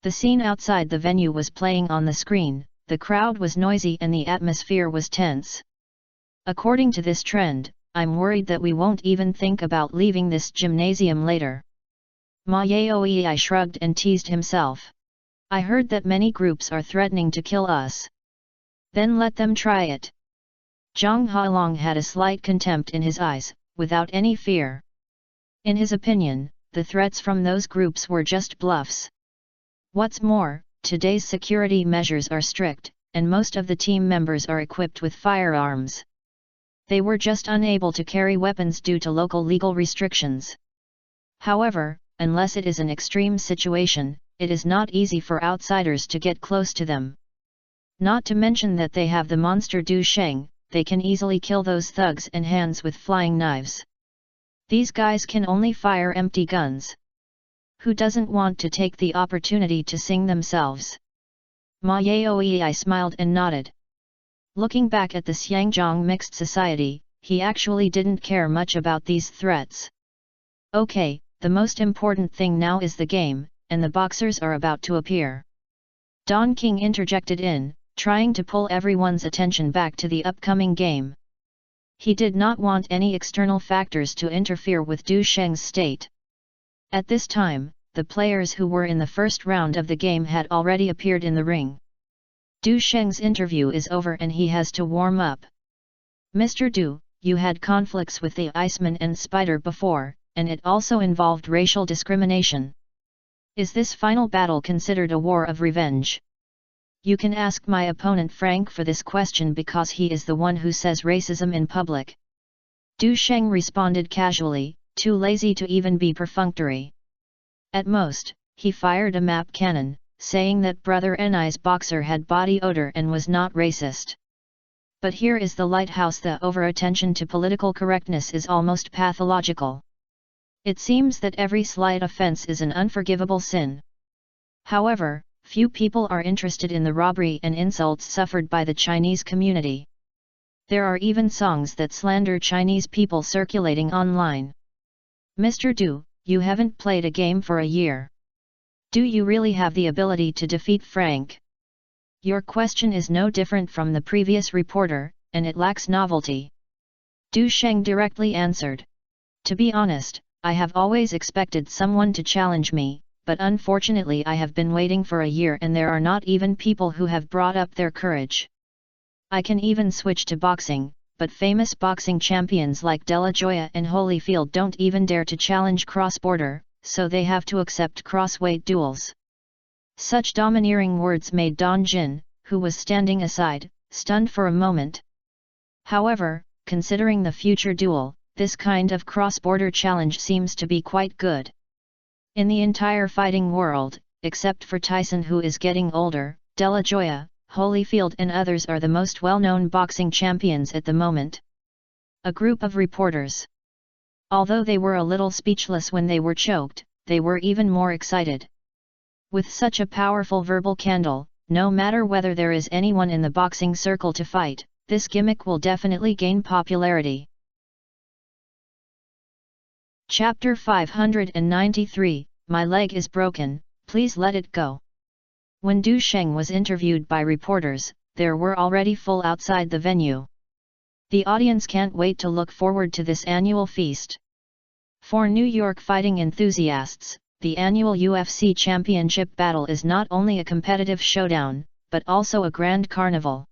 The scene outside the venue was playing on the screen, the crowd was noisy and the atmosphere was tense. According to this trend, I'm worried that we won't even think about leaving this gymnasium later. Ma Yaoi shrugged and teased himself. I heard that many groups are threatening to kill us. Then let them try it. Zhang Hailong had a slight contempt in his eyes, without any fear. In his opinion, the threats from those groups were just bluffs. What's more, today's security measures are strict, and most of the team members are equipped with firearms. They were just unable to carry weapons due to local legal restrictions. However, unless it is an extreme situation, it is not easy for outsiders to get close to them. Not to mention that they have the monster Du Sheng, they can easily kill those thugs and hands with flying knives. These guys can only fire empty guns. Who doesn't want to take the opportunity to sing themselves? Ma Yaoi smiled and nodded. Looking back at the Xiangzhong mixed society, he actually didn't care much about these threats. Okay, the most important thing now is the game, and the boxers are about to appear. Don King interjected in, trying to pull everyone's attention back to the upcoming game. He did not want any external factors to interfere with Du Sheng's state. At this time, the players who were in the first round of the game had already appeared in the ring. Du Sheng's interview is over and he has to warm up. Mr. Du, you had conflicts with the Iceman and Spider before, and it also involved racial discrimination. Is this final battle considered a war of revenge? You can ask my opponent Frank for this question because he is the one who says racism in public. Du Sheng responded casually, too lazy to even be perfunctory. At most, he fired a map cannon, saying that Brother Ni's boxer had body odor and was not racist. But here is the lighthouse: the over-attention to political correctness is almost pathological. It seems that every slight offense is an unforgivable sin. However, few people are interested in the robbery and insults suffered by the Chinese community. There are even songs that slander Chinese people circulating online. Mr. Du, you haven't played a game for a year. Do you really have the ability to defeat Frank? Your question is no different from the previous reporter, and it lacks novelty. Du Sheng directly answered. To be honest, I have always expected someone to challenge me, but unfortunately I have been waiting for a year and there are not even people who have brought up their courage. I can even switch to boxing, but famous boxing champions like De La Joya and Holyfield don't even dare to challenge cross-border, so they have to accept cross-weight duels. Such domineering words made Don Jin, who was standing aside, stunned for a moment. However, considering the future duel, this kind of cross-border challenge seems to be quite good. In the entire fighting world, except for Tyson who is getting older, De La Joya, Holyfield and others are the most well-known boxing champions at the moment. A group of reporters. Although they were a little speechless when they were choked, they were even more excited. With such a powerful verbal candle, no matter whether there is anyone in the boxing circle to fight, this gimmick will definitely gain popularity. Chapter 593, My leg is broken, please let it go. When Du Sheng was interviewed by reporters, there were already full outside the venue. The audience can't wait to look forward to this annual feast. For New York fighting enthusiasts, the annual UFC Championship battle is not only a competitive showdown, but also a grand carnival.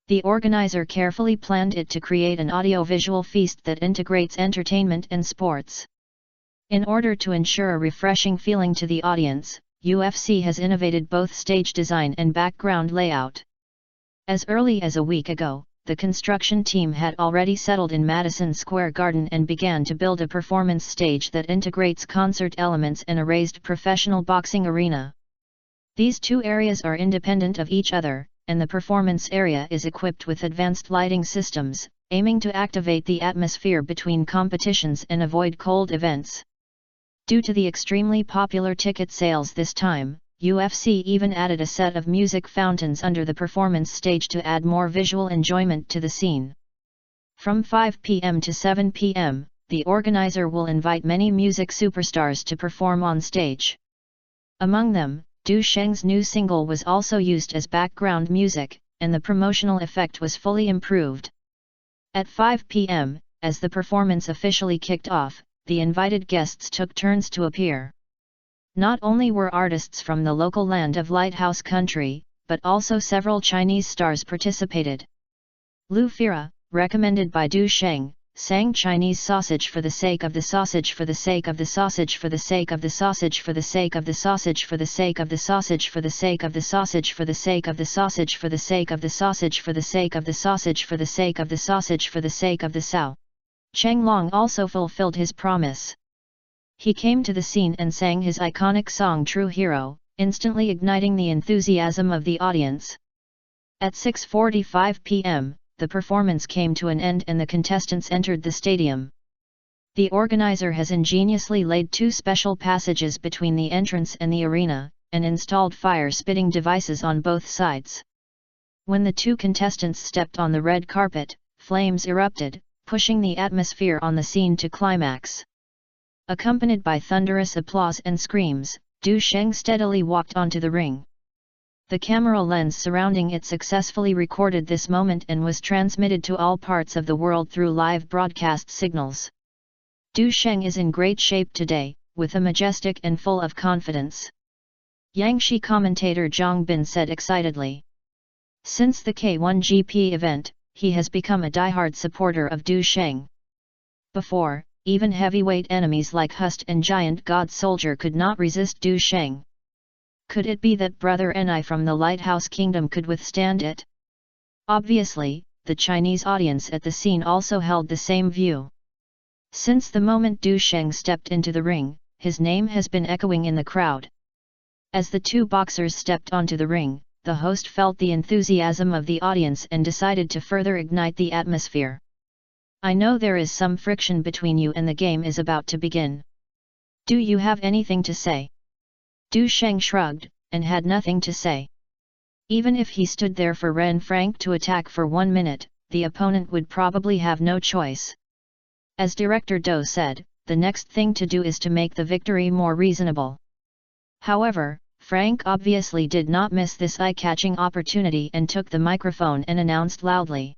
The organizer carefully planned it to create an audiovisual feast that integrates entertainment and sports. In order to ensure a refreshing feeling to the audience, UFC has innovated both stage design and background layout. As early as a week ago, the construction team had already settled in Madison Square Garden and began to build a performance stage that integrates concert elements and a raised professional boxing arena. These two areas are independent of each other, and the performance area is equipped with advanced lighting systems, aiming to activate the atmosphere between competitions and avoid cold events. Due to the extremely popular ticket sales this time, UFC even added a set of music fountains under the performance stage to add more visual enjoyment to the scene. From 5 p.m. to 7 p.m., the organizer will invite many music superstars to perform on stage. Among them, Du Sheng's new single was also used as background music, and the promotional effect was fully improved. At 5 p.m., as the performance officially kicked off, the invited guests took turns to appear. Not only were artists from the local land of Lighthouse Country, but also several Chinese stars participated. Lu Fira, recommended by Du Sheng, sang Chinese sausage for the sake of the sausage for the sake of the sausage for the sake of the sausage for the sake of the sausage for the sake of the sausage for the sake of the sausage for the sake of the sausage for the sake of the sausage for the sake of the sausage for the sake of the sausage for the sake of the Sao. Cheng Long also fulfilled his promise. He came to the scene and sang his iconic song True Hero, instantly igniting the enthusiasm of the audience. At 6:45 p.m., the performance came to an end and the contestants entered the stadium. The organizer has ingeniously laid two special passages between the entrance and the arena, and installed fire-spitting devices on both sides. When the two contestants stepped on the red carpet, flames erupted, pushing the atmosphere on the scene to climax. Accompanied by thunderous applause and screams, Du Sheng steadily walked onto the ring. The camera lens surrounding it successfully recorded this moment and was transmitted to all parts of the world through live broadcast signals. Du Sheng is in great shape today, with a majestic and full of confidence. Yangshi commentator Zhang Bin said excitedly. Since the K1 GP event, he has become a diehard supporter of Du Sheng. Before, even heavyweight enemies like Hust and Giant God Soldier could not resist Du Sheng. Could it be that Brother Ni from the Lighthouse Kingdom could withstand it? Obviously, the Chinese audience at the scene also held the same view. Since the moment Du Sheng stepped into the ring, his name has been echoing in the crowd. As the two boxers stepped onto the ring, the host felt the enthusiasm of the audience and decided to further ignite the atmosphere. I know there is some friction between you and the game is about to begin. Do you have anything to say? Du Sheng shrugged, and had nothing to say. Even if he stood there for Ren Frank to attack for 1 minute, the opponent would probably have no choice. As Director Dou said, the next thing to do is to make the victory more reasonable. However, Frank obviously did not miss this eye-catching opportunity and took the microphone and announced loudly.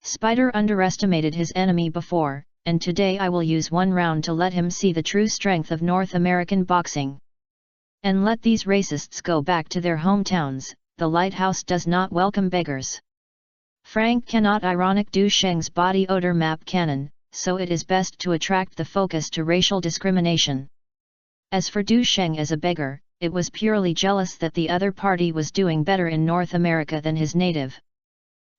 Spider underestimated his enemy before, and today I will use 1 round to let him see the true strength of North American boxing. And let these racists go back to their hometowns, the Lighthouse does not welcome beggars. Frank cannot ironic Du Sheng's body odor map cannon, so it is best to attract the focus to racial discrimination. As for Du Sheng as a beggar, it was purely jealous that the other party was doing better in North America than his native.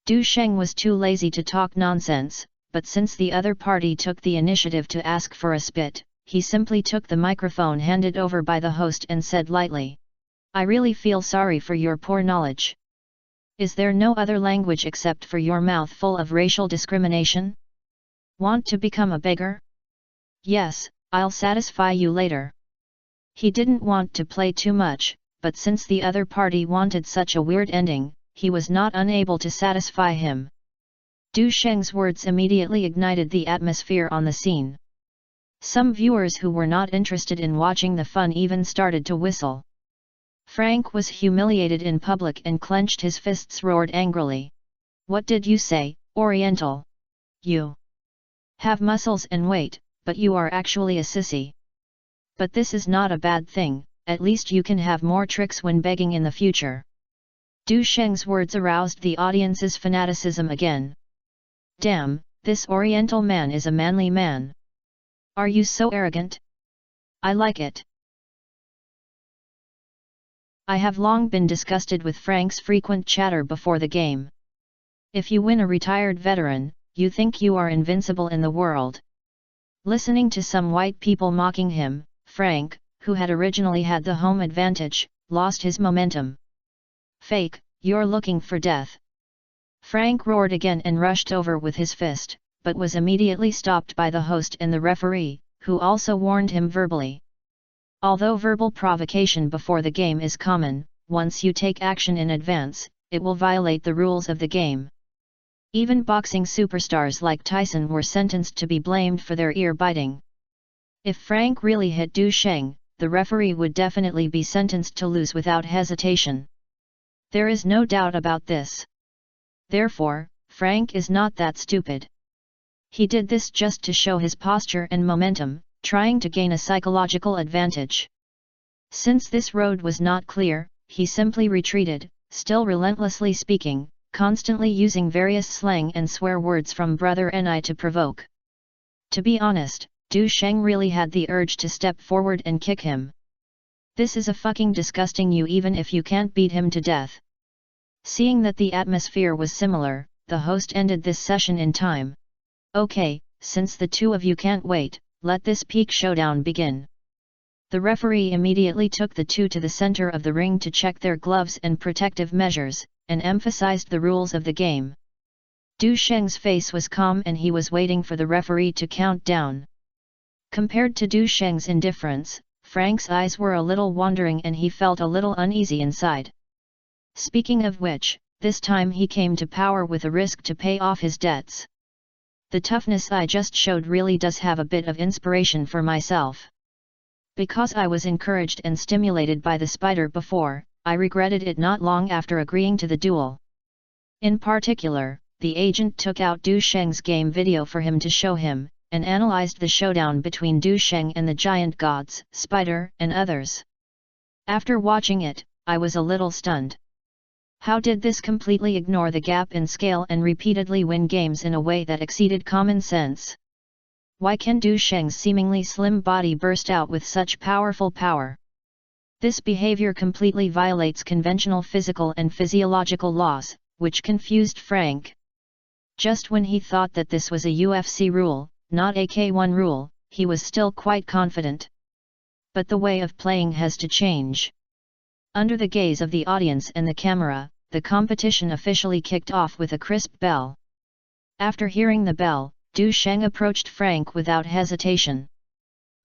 Du Sheng was too lazy to talk nonsense, but since the other party took the initiative to ask for a spit, he simply took the microphone handed over by the host and said lightly, "I really feel sorry for your poor knowledge. Is there no other language except for your mouth full of racial discrimination? Want to become a beggar? Yes, I'll satisfy you later." He didn't want to play too much, but since the other party wanted such a weird ending, he was not unable to satisfy him. Du Sheng's words immediately ignited the atmosphere on the scene. Some viewers who were not interested in watching the fun even started to whistle. Frank was humiliated in public and clenched his fists, roared angrily. "What did you say, Oriental? You have muscles and weight, but you are actually a sissy. But this is not a bad thing, at least you can have more tricks when begging in the future." Du Sheng's words aroused the audience's fanaticism again. "Damn, this Oriental man is a manly man. Are you so arrogant? I like it." I have long been disgusted with Frank's frequent chatter before the game. If you win a retired veteran, you think you are invincible in the world. Listening to some white people mocking him, Frank, who had originally had the home advantage, lost his momentum. Fake, you're looking for death. Frank roared again and rushed over with his fist, but was immediately stopped by the host and the referee, who also warned him verbally. Although verbal provocation before the game is common, once you take action in advance, it will violate the rules of the game. Even boxing superstars like Tyson were sentenced to be blamed for their ear biting. If Frank really hit Du Sheng, the referee would definitely be sentenced to lose without hesitation. There is no doubt about this. Therefore, Frank is not that stupid. He did this just to show his posture and momentum, trying to gain a psychological advantage. Since this road was not clear, he simply retreated, still relentlessly speaking, constantly using various slang and swear words from Brother Ni to provoke. To be honest, Du Sheng really had the urge to step forward and kick him. This is a fucking disgusting you even if you can't beat him to death. Seeing that the atmosphere was similar, the host ended this session in time. Okay, since the two of you can't wait, let this peak showdown begin. The referee immediately took the two to the center of the ring to check their gloves and protective measures, and emphasized the rules of the game. Du Sheng's face was calm and he was waiting for the referee to count down. Compared to Du Sheng's indifference, Frank's eyes were a little wandering and he felt a little uneasy inside. Speaking of which, this time he came to power with a risk to pay off his debts. The toughness I just showed really does have a bit of inspiration for myself. Because I was encouraged and stimulated by the spider before, I regretted it not long after agreeing to the duel. In particular, the agent took out Du Sheng's game video for him to show him, and analyzed the showdown between Du Sheng and the giant gods, Spider, and others. After watching it, I was a little stunned. How did this completely ignore the gap in scale and repeatedly win games in a way that exceeded common sense? Why can Du Sheng's seemingly slim body burst out with such powerful power? This behavior completely violates conventional physical and physiological laws, which confused Frank. Just when he thought that this was a UFC rule, not a K1 rule, he was still quite confident. But the way of playing has to change. Under the gaze of the audience and the camera, the competition officially kicked off with a crisp bell. After hearing the bell, Du Sheng approached Frank without hesitation.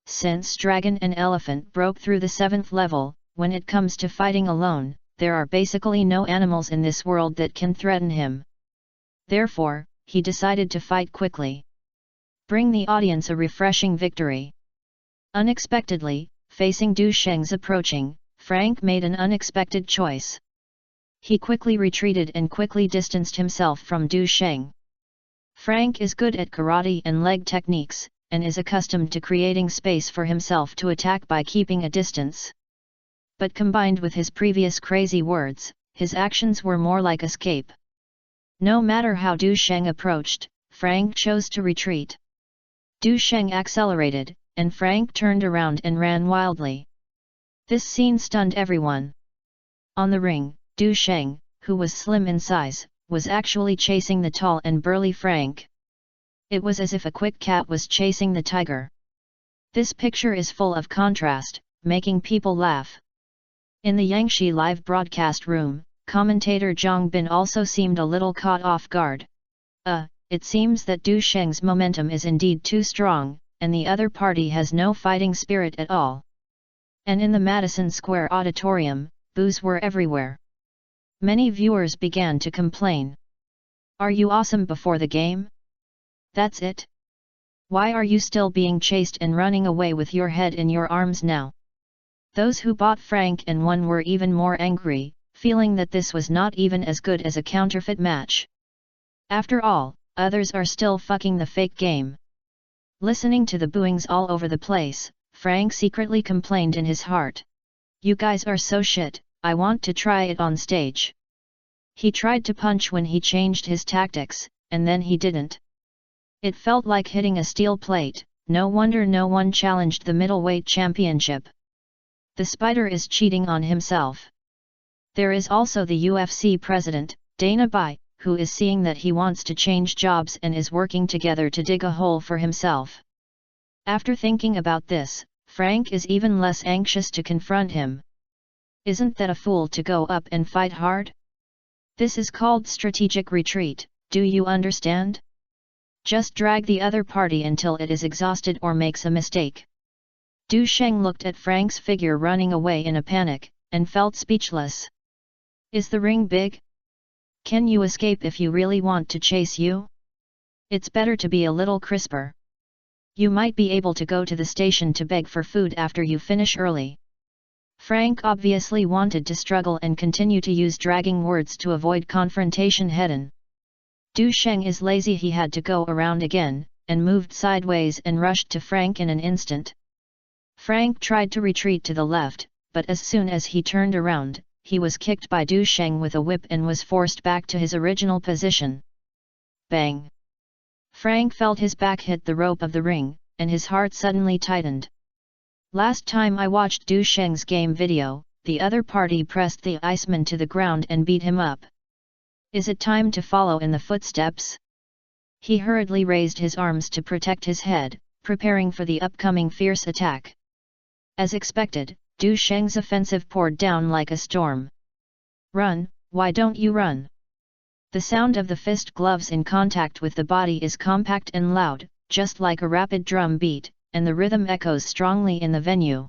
Since Dragon and Elephant broke through the 7th level, when it comes to fighting alone, there are basically no animals in this world that can threaten him. Therefore, he decided to fight quickly. Bring the audience a refreshing victory. Unexpectedly, facing Du Sheng's approaching, Frank made an unexpected choice. He quickly retreated and quickly distanced himself from Du Sheng. Frank is good at karate and leg techniques, and is accustomed to creating space for himself to attack by keeping a distance. But combined with his previous crazy words, his actions were more like escape. No matter how Du Sheng approached, Frank chose to retreat. Du Sheng accelerated, and Frank turned around and ran wildly. This scene stunned everyone. On the ring, Du Sheng, who was slim in size, was actually chasing the tall and burly Frank. It was as if a quick cat was chasing the tiger. This picture is full of contrast, making people laugh. In the Yangshi live broadcast room, commentator Zhang Bin also seemed a little caught off guard. It seems that Du Sheng's momentum is indeed too strong, and the other party has no fighting spirit at all. And in the Madison Square Auditorium, boos were everywhere. Many viewers began to complain. Are you awesome before the game? That's it? Why are you still being chased and running away with your head in your arms now? Those who bought Frank and won were even more angry, feeling that this was not even as good as a counterfeit match. After all, others are still fucking the fake game. Listening to the booings all over the place, Frank secretly complained in his heart. You guys are so shit, I want to try it on stage. He tried to punch when he changed his tactics, and then he didn't. It felt like hitting a steel plate, no wonder no one challenged the middleweight championship. The spider is cheating on himself. There is also the UFC president, Dana Bai, who is seeing that he wants to change jobs and is working together to dig a hole for himself. After thinking about this, Frank is even less anxious to confront him. Isn't that a fool to go up and fight hard? This is called strategic retreat, do you understand? Just drag the other party until it is exhausted or makes a mistake. Du Sheng looked at Frank's figure running away in a panic, and felt speechless. Is the ring big? Can you escape if you really want to chase you? It's better to be a little crisper. You might be able to go to the station to beg for food after you finish early. Frank obviously wanted to struggle and continue to use dragging words to avoid confrontation head-on. Du Sheng is lazy, he had to go around again, and moved sideways and rushed to Frank in an instant. Frank tried to retreat to the left, but as soon as he turned around, he was kicked by Du Sheng with a whip and was forced back to his original position. Bang! Frank felt his back hit the rope of the ring, and his heart suddenly tightened. Last time I watched Du Sheng's game video, the other party pressed the Iceman to the ground and beat him up. Is it time to follow in the footsteps? He hurriedly raised his arms to protect his head, preparing for the upcoming fierce attack. As expected, Du Sheng's offensive poured down like a storm. Run, why don't you run? The sound of the fist gloves in contact with the body is compact and loud, just like a rapid drum beat, and the rhythm echoes strongly in the venue.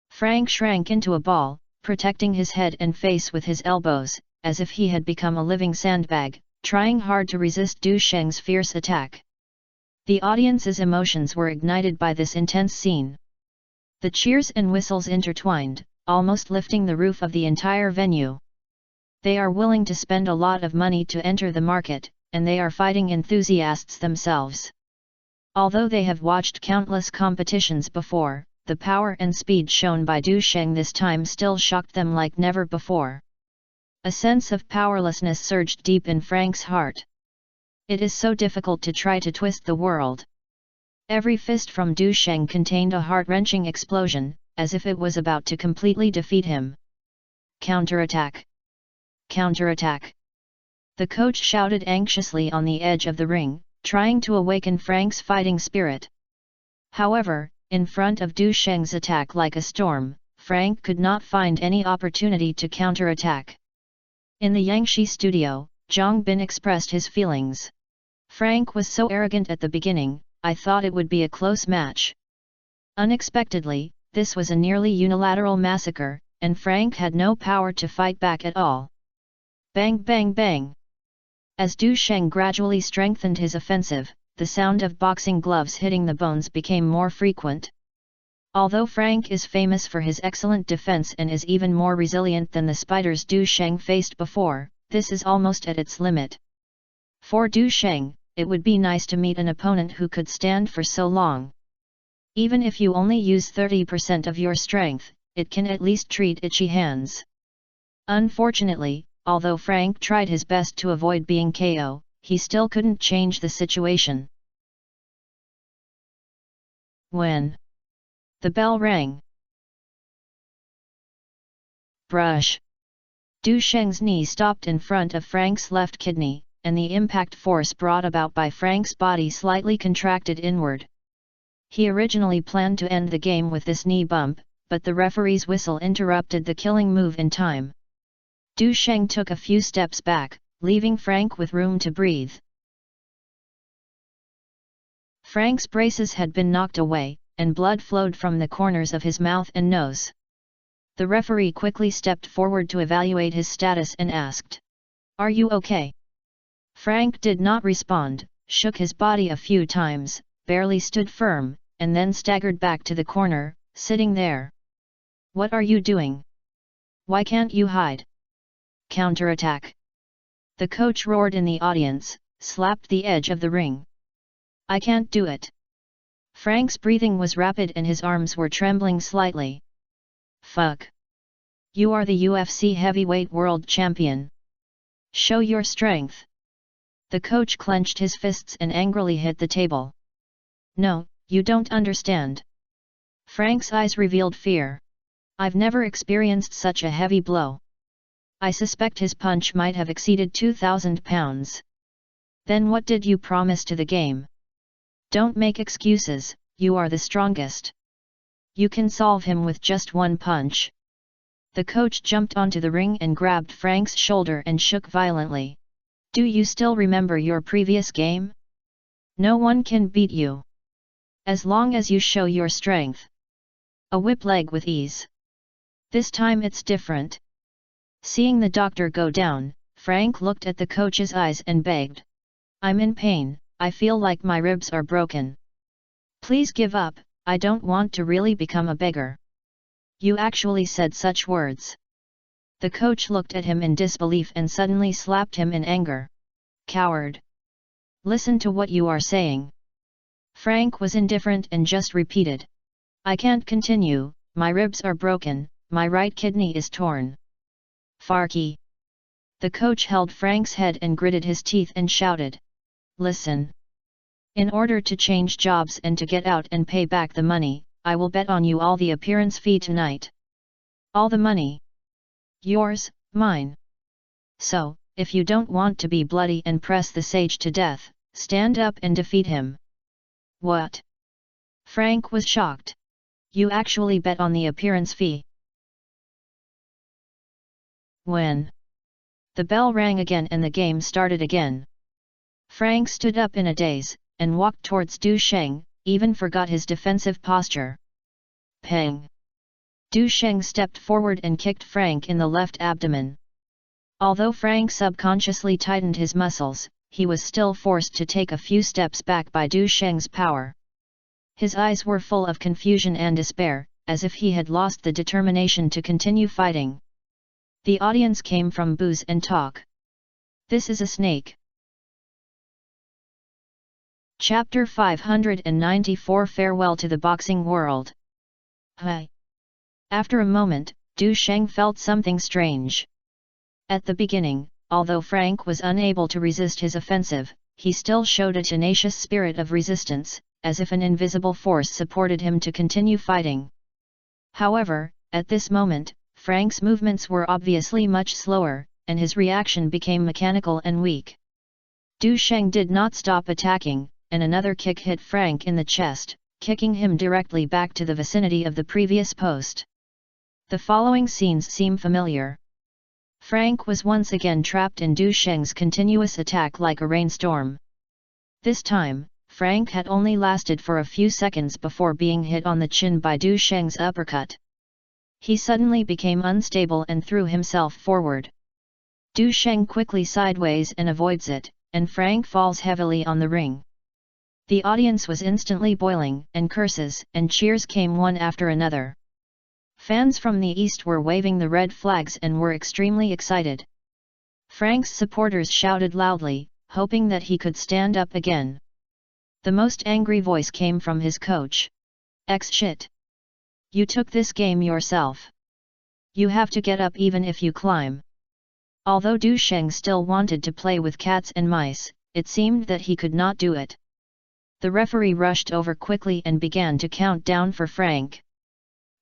Frank shrank into a ball, protecting his head and face with his elbows, as if he had become a living sandbag, trying hard to resist Du Sheng's fierce attack. The audience's emotions were ignited by this intense scene. The cheers and whistles intertwined, almost lifting the roof of the entire venue. They are willing to spend a lot of money to enter the market, and they are fighting enthusiasts themselves. Although they have watched countless competitions before, the power and speed shown by Du Sheng this time still shocked them like never before. A sense of powerlessness surged deep in Frank's heart. It is so difficult to try to twist the world. Every fist from Du Sheng contained a heart-wrenching explosion, as if it was about to completely defeat him. Counterattack! Counterattack! The coach shouted anxiously on the edge of the ring, trying to awaken Frank's fighting spirit. However, in front of Du Sheng's attack like a storm, Frank could not find any opportunity to counterattack. In the Yangshi studio, Zhang Bin expressed his feelings. Frank was so arrogant at the beginning, I thought it would be a close match. Unexpectedly, this was a nearly unilateral massacre, and Frank had no power to fight back at all. Bang bang bang! As Du Sheng gradually strengthened his offensive, the sound of boxing gloves hitting the bones became more frequent. Although Frank is famous for his excellent defense and is even more resilient than the spiders Du Sheng faced before, this is almost at its limit. For Du Sheng, it would be nice to meet an opponent who could stand for so long. Even if you only use 30% of your strength, it can at least treat itchy hands. Unfortunately, although Frank tried his best to avoid being KO, he still couldn't change the situation. When the bell rang. Brush! Du Sheng's knee stopped in front of Frank's left kidney, and the impact force brought about by Frank's body slightly contracted inward. He originally planned to end the game with this knee bump, but the referee's whistle interrupted the killing move in time. Du Sheng took a few steps back, leaving Frank with room to breathe. Frank's braces had been knocked away, and blood flowed from the corners of his mouth and nose. The referee quickly stepped forward to evaluate his status and asked, "Are you okay?" Frank did not respond, shook his body a few times, barely stood firm, and then staggered back to the corner, sitting there. "What are you doing? Why can't you hide?" "Counterattack!" The coach roared in the audience, slapped the edge of the ring. "I can't do it." Frank's breathing was rapid and his arms were trembling slightly. "Fuck! You are the UFC heavyweight world champion. Show your strength." The coach clenched his fists and angrily hit the table. "No, you don't understand." Frank's eyes revealed fear. "I've never experienced such a heavy blow. I suspect his punch might have exceeded 2,000 pounds. Then what did you promise to the game? Don't make excuses, you are the strongest. You can solve him with just one punch. The coach jumped onto the ring and grabbed Frank's shoulder and shook violently. Do you still remember your previous game? No one can beat you. As long as you show your strength. A whip leg with ease. This time it's different. Seeing the doctor go down, Frank looked at the coach's eyes and begged. I'm in pain, I feel like my ribs are broken. Please give up, I don't want to really become a beggar. You actually said such words. The coach looked at him in disbelief and suddenly slapped him in anger. Coward! Listen to what you are saying. Frank was indifferent and just repeated. I can't continue, my ribs are broken, my right kidney is torn. Farky! The coach held Frank's head and gritted his teeth and shouted. Listen. In order to change jobs and to get out and pay back the money, I will bet on you all the appearance fee tonight. All the money. Yours, mine. So, if you don't want to be bloody and press the sage to death, stand up and defeat him. What? Frank was shocked. You actually bet on the appearance fee? When? The bell rang again and the game started again. Frank stood up in a daze, and walked towards Du Sheng, even forgot his defensive posture. Pang! Du Sheng stepped forward and kicked Frank in the left abdomen. Although Frank subconsciously tightened his muscles, he was still forced to take a few steps back by Du Sheng's power. His eyes were full of confusion and despair, as if he had lost the determination to continue fighting. The audience came from booze and talk. This is a snake. Chapter 594 Farewell to the Boxing World. Hi. After a moment, Du Sheng felt something strange. At the beginning, although Frank was unable to resist his offensive, he still showed a tenacious spirit of resistance, as if an invisible force supported him to continue fighting. However, at this moment, Frank's movements were obviously much slower, and his reaction became mechanical and weak. Du Sheng did not stop attacking, and another kick hit Frank in the chest, kicking him directly back to the vicinity of the previous post. The following scenes seem familiar. Frank was once again trapped in Du Sheng's continuous attack like a rainstorm. This time, Frank had only lasted for a few seconds before being hit on the chin by Du Sheng's uppercut. He suddenly became unstable and threw himself forward. Du Sheng quickly sideways and avoids it, and Frank falls heavily on the ring. The audience was instantly boiling, and curses and cheers came one after another. Fans from the east were waving the red flags and were extremely excited. Frank's supporters shouted loudly, hoping that he could stand up again. The most angry voice came from his coach. Shit! You took this game yourself. You have to get up even if you climb. Although Du Sheng still wanted to play with cats and mice, it seemed that he could not do it. The referee rushed over quickly and began to count down for Frank.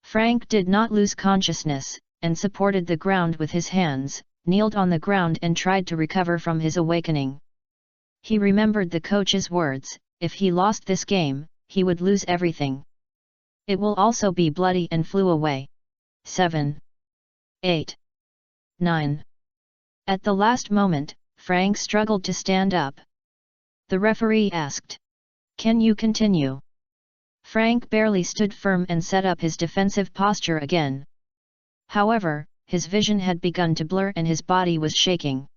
Frank did not lose consciousness, and supported the ground with his hands, kneeled on the ground and tried to recover from his awakening. He remembered the coach's words, if he lost this game, he would lose everything. It will also be bloody, and flew away. 7. 8. 9. At the last moment, Frank struggled to stand up. The referee asked, "Can you continue?" Frank barely stood firm and set up his defensive posture again. However, his vision had begun to blur and his body was shaking.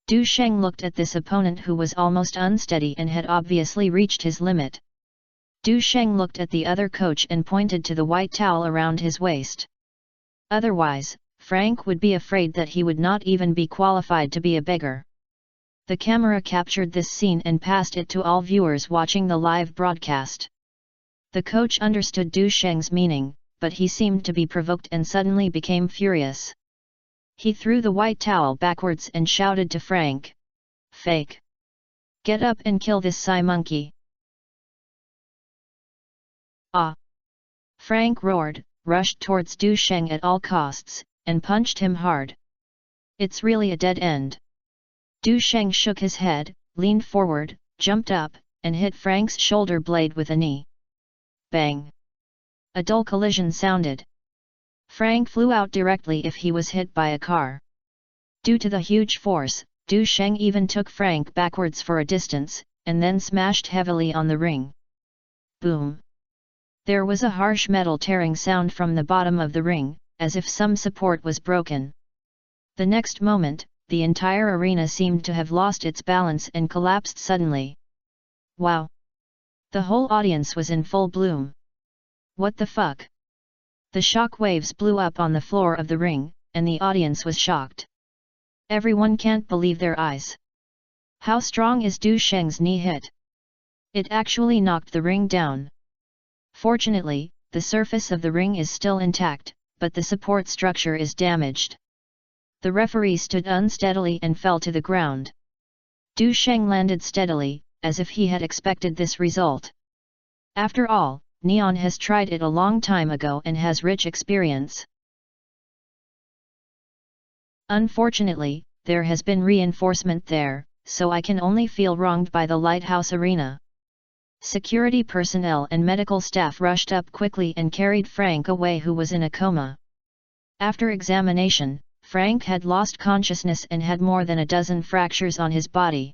Du Sheng looked at this opponent who was almost unsteady and had obviously reached his limit. Du Sheng looked at the other coach and pointed to the white towel around his waist. Otherwise, Frank would be afraid that he would not even be qualified to be a beggar. The camera captured this scene and passed it to all viewers watching the live broadcast. The coach understood Du Sheng's meaning, but he seemed to be provoked and suddenly became furious. He threw the white towel backwards and shouted to Frank, "Fake! Get up and kill this Psy monkey!" Ah! Frank roared, rushed towards Du Sheng at all costs, and punched him hard. It's really a dead end. Du Sheng shook his head, leaned forward, jumped up, and hit Frank's shoulder blade with a knee. Bang! A dull collision sounded. Frank flew out directly if he was hit by a car. Due to the huge force, Du Sheng even took Frank backwards for a distance, and then smashed heavily on the ring. Boom! There was a harsh metal tearing sound from the bottom of the ring, as if some support was broken. The next moment, the entire arena seemed to have lost its balance and collapsed suddenly. Wow! The whole audience was in full bloom. What the fuck? The shock waves blew up on the floor of the ring, and the audience was shocked. Everyone can't believe their eyes. How strong is Du Sheng's knee hit? It actually knocked the ring down. Fortunately, the surface of the ring is still intact, but the support structure is damaged. The referee stood unsteadily and fell to the ground. Du Sheng landed steadily, as if he had expected this result. After all, Neon has tried it a long time ago and has rich experience. Unfortunately, there has been reinforcement there, so I can only feel wronged by the lighthouse arena. Security personnel and medical staff rushed up quickly and carried Frank away, who was in a coma. After examination, Frank had lost consciousness and had more than a dozen fractures on his body.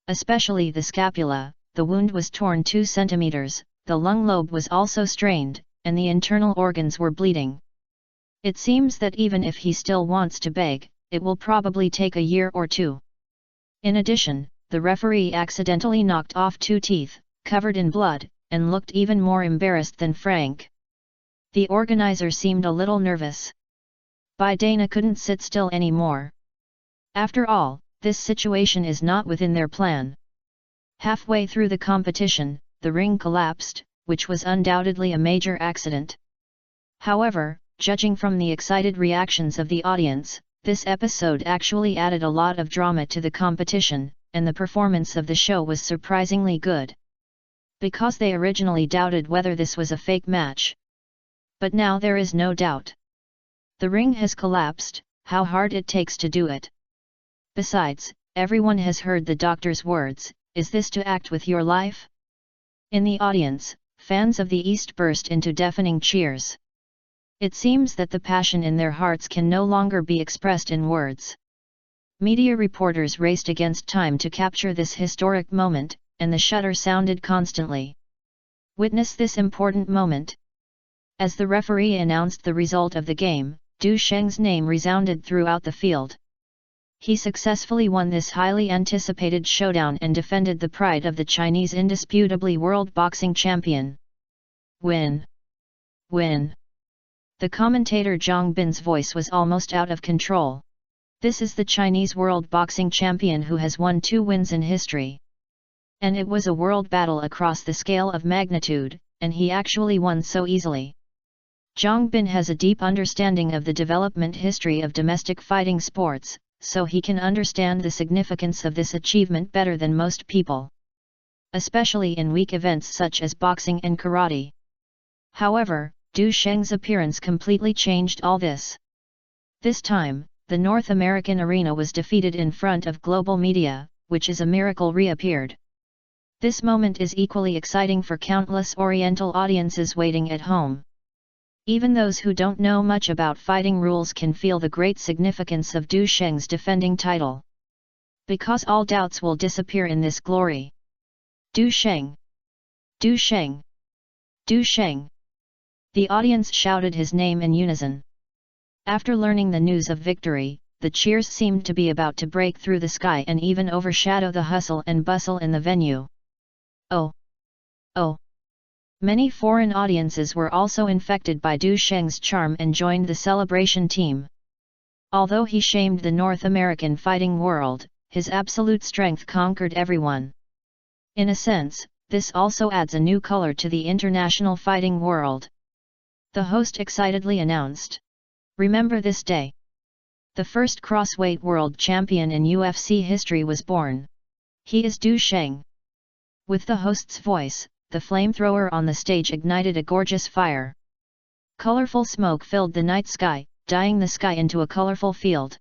Especially the scapula, the wound was torn 2 centimeters, the lung lobe was also strained, and the internal organs were bleeding. It seems that even if he still wants to beg, it will probably take a year or 2. In addition, the referee accidentally knocked off 2 teeth, covered in blood, and looked even more embarrassed than Frank. The organizer seemed a little nervous. Dana couldn't sit still anymore. After all, this situation is not within their plan. Halfway through the competition, the ring collapsed, which was undoubtedly a major accident. However, judging from the excited reactions of the audience, this episode actually added a lot of drama to the competition, and the performance of the show was surprisingly good. Because they originally doubted whether this was a fake match. But now there is no doubt. The ring has collapsed, how hard it takes to do it. Besides, everyone has heard the doctor's words, "Is this to act with your life?" In the audience, fans of the East burst into deafening cheers. It seems that the passion in their hearts can no longer be expressed in words. Media reporters raced against time to capture this historic moment, and the shutter sounded constantly. Witness this important moment. As the referee announced the result of the game, Du Sheng's name resounded throughout the field. He successfully won this highly anticipated showdown and defended the pride of the Chinese indisputably world boxing champion. Win! Win! The commentator Zhang Bin's voice was almost out of control. This is the Chinese world boxing champion who has won 2 wins in history. And it was a world battle across the scale of magnitude, and he actually won so easily. Zhang Bin has a deep understanding of the development history of domestic fighting sports, so he can understand the significance of this achievement better than most people. Especially in weak events such as boxing and karate. However, Du Sheng's appearance completely changed all this. This time, the North American arena was defeated in front of global media, which is a miracle reappeared. This moment is equally exciting for countless Oriental audiences waiting at home. Even those who don't know much about fighting rules can feel the great significance of Du Sheng's defending title. Because all doubts will disappear in this glory. Du Sheng! Du Sheng! Du Sheng! The audience shouted his name in unison. After learning the news of victory, the cheers seemed to be about to break through the sky and even overshadow the hustle and bustle in the venue. Oh! Oh! Many foreign audiences were also infected by Du Sheng's charm and joined the celebration team. Although he shamed the North American fighting world, his absolute strength conquered everyone. In a sense, this also adds a new color to the international fighting world. The host excitedly announced, "Remember this day. The first crossweight world champion in UFC history was born. He is Du Sheng." With the host's voice, the flamethrower on the stage ignited a gorgeous fire. Colorful smoke filled the night sky, dyeing the sky into a colorful field.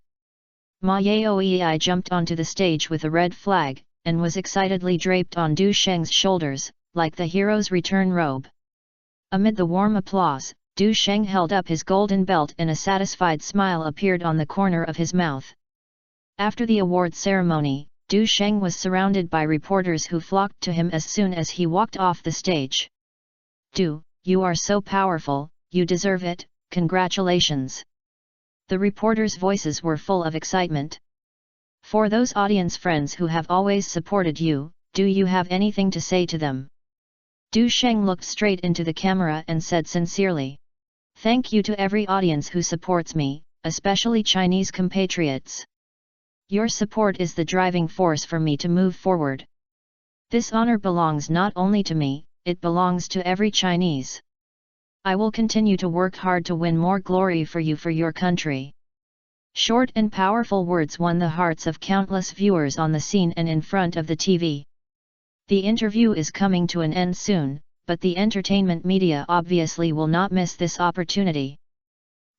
Ma Yaoei jumped onto the stage with a red flag, and was excitedly draped on Du Sheng's shoulders, like the hero's return robe. Amid the warm applause, Du Sheng held up his golden belt and a satisfied smile appeared on the corner of his mouth. After the award ceremony, Du Sheng was surrounded by reporters who flocked to him as soon as he walked off the stage. Du, you are so powerful, you deserve it, congratulations. The reporters' voices were full of excitement. For those audience friends who have always supported you, do you have anything to say to them? Du Sheng looked straight into the camera and said sincerely. Thank you to every audience who supports me, especially Chinese compatriots. Your support is the driving force for me to move forward. This honor belongs not only to me, it belongs to every Chinese. I will continue to work hard to win more glory for you, for your country. Short and powerful words won the hearts of countless viewers on the scene and in front of the TV. The interview is coming to an end soon, but the entertainment media obviously will not miss this opportunity.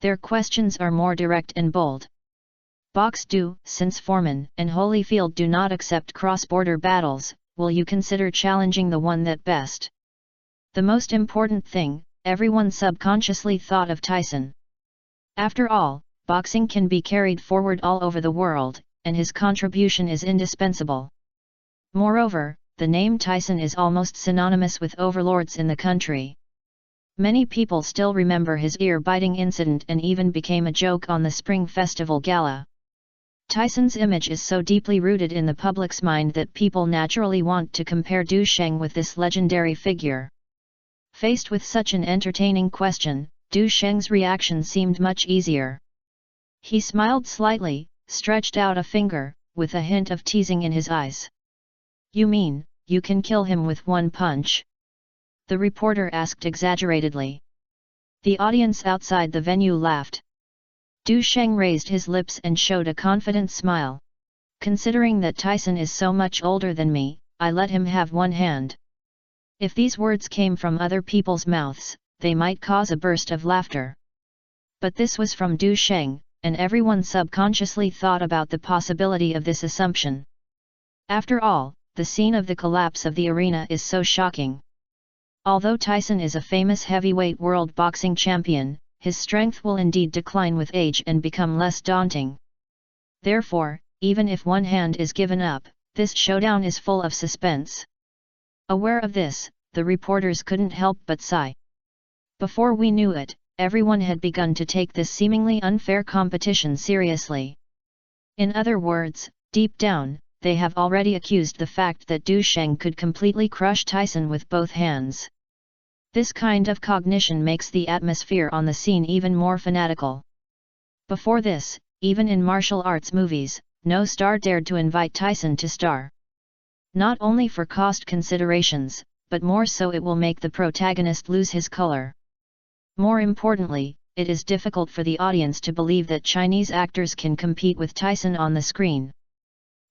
Their questions are more direct and bold. Box Du, since Foreman and Holyfield do not accept cross-border battles, will you consider challenging the one that best? The most important thing, everyone subconsciously thought of Tyson. After all, boxing can be carried forward all over the world, and his contribution is indispensable. Moreover, the name Tyson is almost synonymous with overlords in the country. Many people still remember his ear-biting incident and even became a joke on the Spring Festival Gala. Tyson's image is so deeply rooted in the public's mind that people naturally want to compare Du Sheng with this legendary figure. Faced with such an entertaining question, Du Sheng's reaction seemed much easier. He smiled slightly, stretched out a finger, with a hint of teasing in his eyes. You mean, you can kill him with one punch? The reporter asked exaggeratedly. The audience outside the venue laughed. Du Sheng raised his lips and showed a confident smile. Considering that Tyson is so much older than me, I let him have one hand. If these words came from other people's mouths, they might cause a burst of laughter. But this was from Du Sheng, and everyone subconsciously thought about the possibility of this assumption. After all, the scene of the collapse of the arena is so shocking. Although Tyson is a famous heavyweight world boxing champion, his strength will indeed decline with age and become less daunting. Therefore, even if one hand is given up, this showdown is full of suspense. Aware of this, the reporters couldn't help but sigh. Before we knew it, everyone had begun to take this seemingly unfair competition seriously. In other words, deep down, they have already accused the fact that Du Sheng could completely crush Tyson with both hands. This kind of cognition makes the atmosphere on the scene even more fanatical. Before this, even in martial arts movies, no star dared to invite Tyson to star. Not only for cost considerations, but more so it will make the protagonist lose his color. More importantly, it is difficult for the audience to believe that Chinese actors can compete with Tyson on the screen.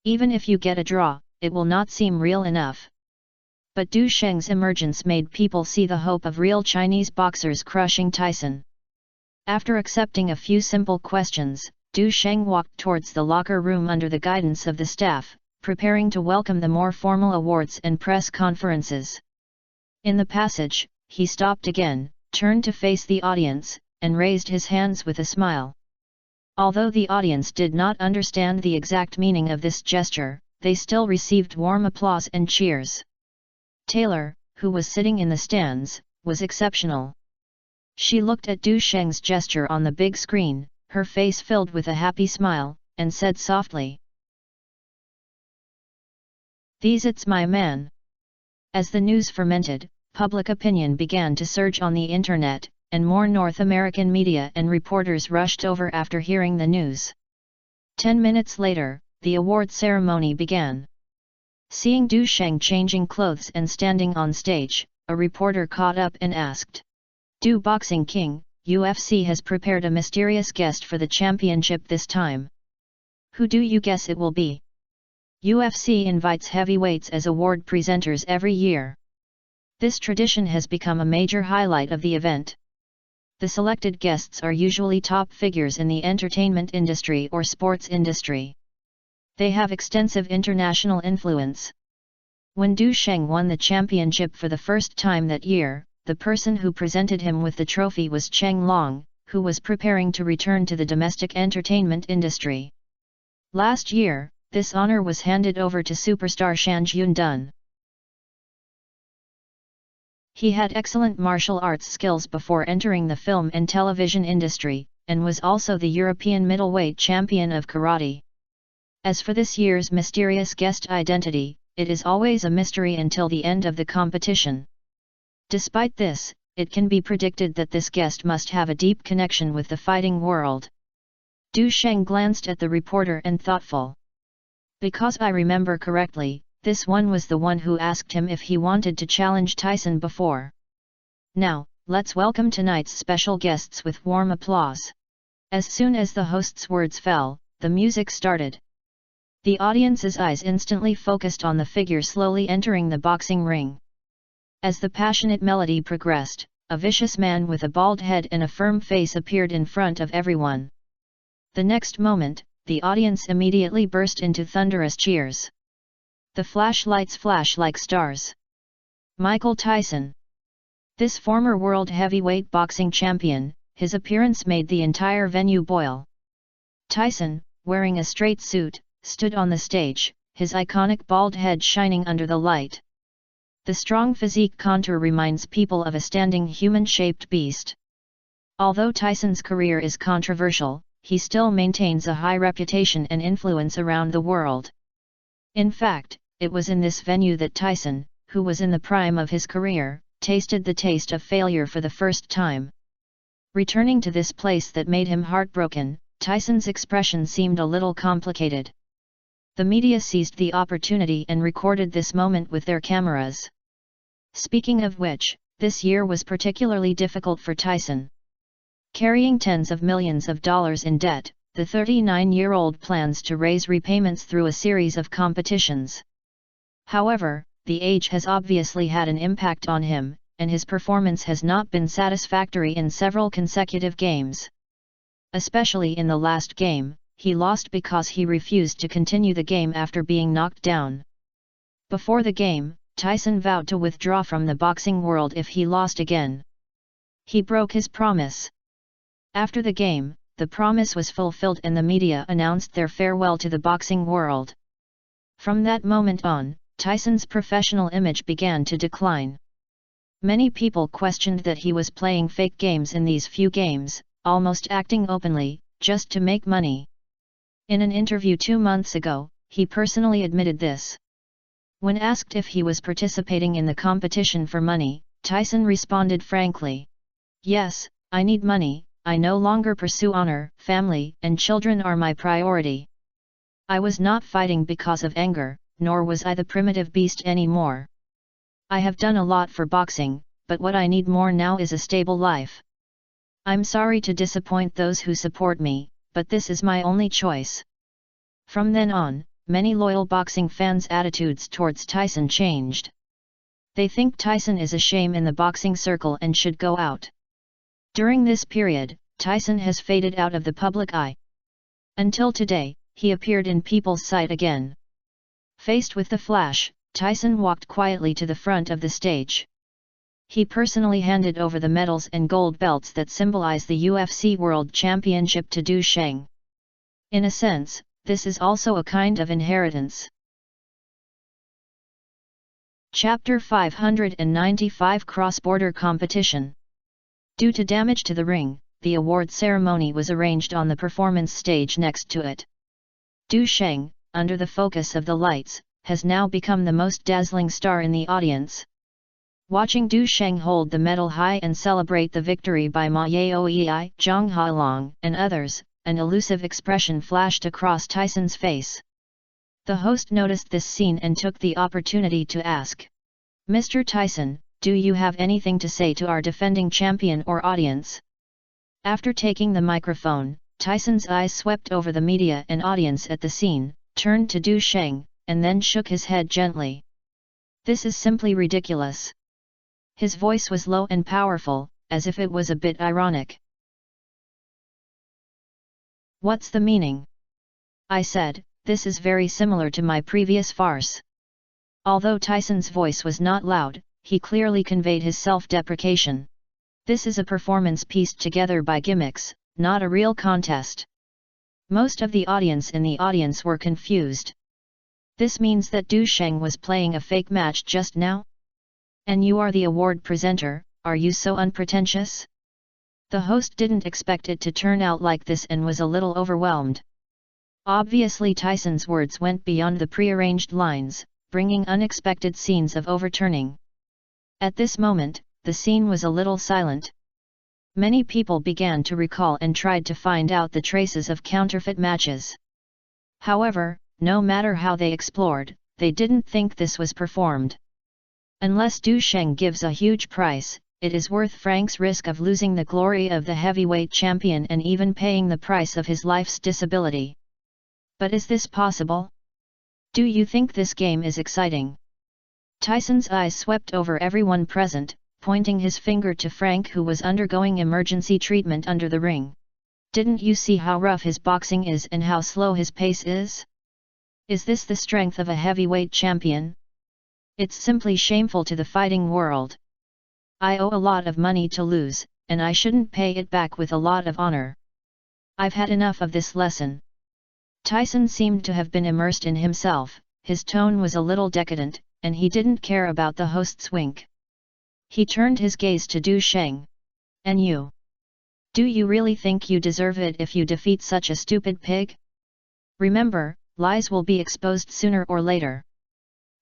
Even if you get a draw, it will not seem real enough. But Du Sheng's emergence made people see the hope of real Chinese boxers crushing Tyson. After accepting a few simple questions, Du Sheng walked towards the locker room under the guidance of the staff, preparing to welcome the more formal awards and press conferences. In the passage, he stopped again, turned to face the audience, and raised his hands with a smile. Although the audience did not understand the exact meaning of this gesture, they still received warm applause and cheers. Taylor, who was sitting in the stands, was exceptional. She looked at Du Sheng's gesture on the big screen, her face filled with a happy smile, and said softly, "These it's my man." As the news fermented, public opinion began to surge on the internet, and more North American media and reporters rushed over after hearing the news. 10 minutes later, the award ceremony began. Seeing Du Sheng changing clothes and standing on stage, a reporter caught up and asked, "Du Boxing King, UFC has prepared a mysterious guest for the championship this time. Who do you guess it will be?" UFC invites heavyweights as award presenters every year. This tradition has become a major highlight of the event. The selected guests are usually top figures in the entertainment industry or sports industry. They have extensive international influence. When Du Sheng won the championship for the first time that year, the person who presented him with the trophy was Cheng Long, who was preparing to return to the domestic entertainment industry. Last year, this honor was handed over to superstar Shan Yun-dun. He had excellent martial arts skills before entering the film and television industry, and was also the European middleweight champion of karate. As for this year's mysterious guest identity, it is always a mystery until the end of the competition. Despite this, it can be predicted that this guest must have a deep connection with the fighting world. Du Sheng glanced at the reporter and thoughtful. Because I remember correctly, this one was the one who asked him if he wanted to challenge Tyson before. Now, let's welcome tonight's special guests with warm applause. As soon as the host's words fell, the music started. The audience's eyes instantly focused on the figure slowly entering the boxing ring. As the passionate melody progressed, a vicious man with a bald head and a firm face appeared in front of everyone. The next moment, the audience immediately burst into thunderous cheers. The flashlights flash like stars. Michael Tyson. This former world heavyweight boxing champion, his appearance made the entire venue boil. Tyson, wearing a straight suit, stood on the stage, his iconic bald head shining under the light. The strong physique contour reminds people of a standing human-shaped beast. Although Tyson's career is controversial, he still maintains a high reputation and influence around the world. In fact, it was in this venue that Tyson, who was in the prime of his career, tasted the taste of failure for the first time. Returning to this place that made him heartbroken, Tyson's expression seemed a little complicated. The media seized the opportunity and recorded this moment with their cameras. Speaking of which, this year was particularly difficult for Tyson. Carrying tens of millions of dollars in debt, the 39-year-old plans to raise repayments through a series of competitions. However, the age has obviously had an impact on him, and his performance has not been satisfactory in several consecutive games. Especially in the last game, he lost because he refused to continue the game after being knocked down. Before the game, Tyson vowed to withdraw from the boxing world if he lost again. He broke his promise. After the game, the promise was fulfilled and the media announced their farewell to the boxing world. From that moment on, Tyson's professional image began to decline. Many people questioned that he was playing fake games in these few games, almost acting openly, just to make money. In an interview 2 months ago, he personally admitted this. When asked if he was participating in the competition for money, Tyson responded frankly, "Yes, I need money, I no longer pursue honor, family and children are my priority. I was not fighting because of anger, nor was I the primitive beast anymore. I have done a lot for boxing, but what I need more now is a stable life. I'm sorry to disappoint those who support me, but this is my only choice." From then on, many loyal boxing fans' attitudes towards Tyson changed. They think Tyson is a shame in the boxing circle and should go out. During this period, Tyson has faded out of the public eye. Until today, he appeared in people's sight again. Faced with the flash, Tyson walked quietly to the front of the stage. He personally handed over the medals and gold belts that symbolize the UFC World Championship to Du Sheng. In a sense, this is also a kind of inheritance. Chapter 595 Cross-Border Competition. Due to damage to the ring, the award ceremony was arranged on the performance stage next to it. Du Sheng, under the focus of the lights, has now become the most dazzling star in the audience. Watching Du Sheng hold the medal high and celebrate the victory by Ma Yaoei, Zhang Hailong and others, an elusive expression flashed across Tyson's face. The host noticed this scene and took the opportunity to ask, "Mr. Tyson, do you have anything to say to our defending champion or audience?" After taking the microphone, Tyson's eyes swept over the media and audience at the scene, turned to Du Sheng, and then shook his head gently. "This is simply ridiculous." His voice was low and powerful, as if it was a bit ironic. "What's the meaning?" I said. "This is very similar to my previous farce." Although Tyson's voice was not loud, he clearly conveyed his self-deprecation. "This is a performance pieced together by gimmicks, not a real contest." Most of the audience in the audience were confused. "This means that Du Sheng was playing a fake match just now? And you are the award presenter, are you so unpretentious?" The host didn't expect it to turn out like this and was a little overwhelmed. Obviously Tyson's words went beyond the prearranged lines, bringing unexpected scenes of overturning. At this moment, the scene was a little silent. Many people began to recall and tried to find out the traces of counterfeit matches. However, no matter how they explored, they didn't think this was performed. Unless Du Sheng gives a huge price, it is worth Frank's risk of losing the glory of the heavyweight champion and even paying the price of his life's disability. But is this possible? Do you think this game is exciting? Tyson's eyes swept over everyone present, pointing his finger to Frank, who was undergoing emergency treatment under the ring. "Didn't you see how rough his boxing is and how slow his pace is? Is this the strength of a heavyweight champion? It's simply shameful to the fighting world. I owe a lot of money to lose, and I shouldn't pay it back with a lot of honor. I've had enough of this lesson." Tyson seemed to have been immersed in himself. His tone was a little decadent, and he didn't care about the host's wink. He turned his gaze to Du Sheng. "And you? Do you really think you deserve it if you defeat such a stupid pig? Remember, lies will be exposed sooner or later."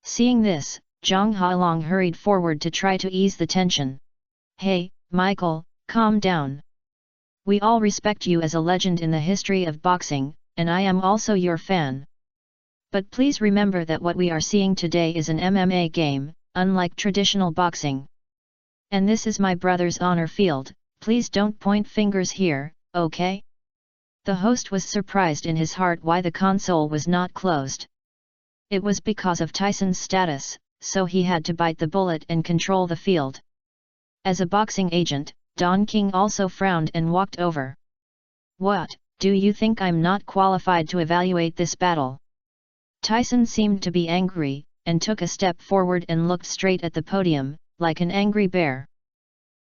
Seeing this, Zhang Hailong hurried forward to try to ease the tension. "Hey, Michael, calm down. We all respect you as a legend in the history of boxing, and I am also your fan. But please remember that what we are seeing today is an MMA game, unlike traditional boxing. And this is my brother's honor field, please don't point fingers here, okay?" The host was surprised in his heart why the console was not closed. It was because of Tyson's status, so he had to bite the bullet and control the field. As a boxing agent, Don King also frowned and walked over. "What, do you think I'm not qualified to evaluate this battle?" Tyson seemed to be angry, and took a step forward and looked straight at the podium, like an angry bear.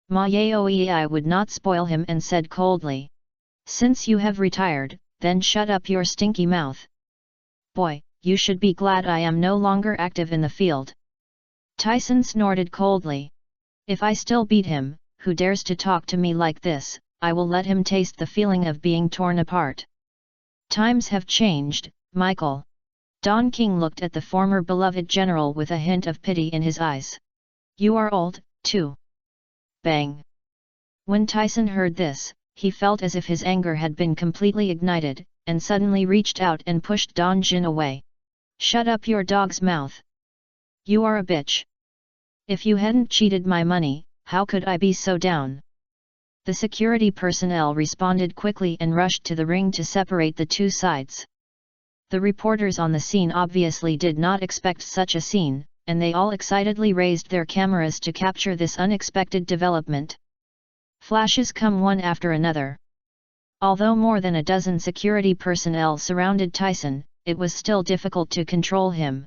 Ma Yaoi would not spoil him and said coldly, "Since you have retired, then shut up your stinky mouth. Boy, you should be glad I am no longer active in the field." Tyson snorted coldly. "If I still beat him, who dares to talk to me like this, I will let him taste the feeling of being torn apart." "Times have changed, Michael." Don King looked at the former beloved general with a hint of pity in his eyes. "You are old, too." Bang! When Tyson heard this, he felt as if his anger had been completely ignited, and suddenly reached out and pushed Don Jin away. "Shut up your dog's mouth. You are a bitch. If you hadn't cheated my money, how could I be so down?" The security personnel responded quickly and rushed to the ring to separate the two sides. The reporters on the scene obviously did not expect such a scene, and they all excitedly raised their cameras to capture this unexpected development. Flashes come one after another. Although more than a dozen security personnel surrounded Tyson, it was still difficult to control him.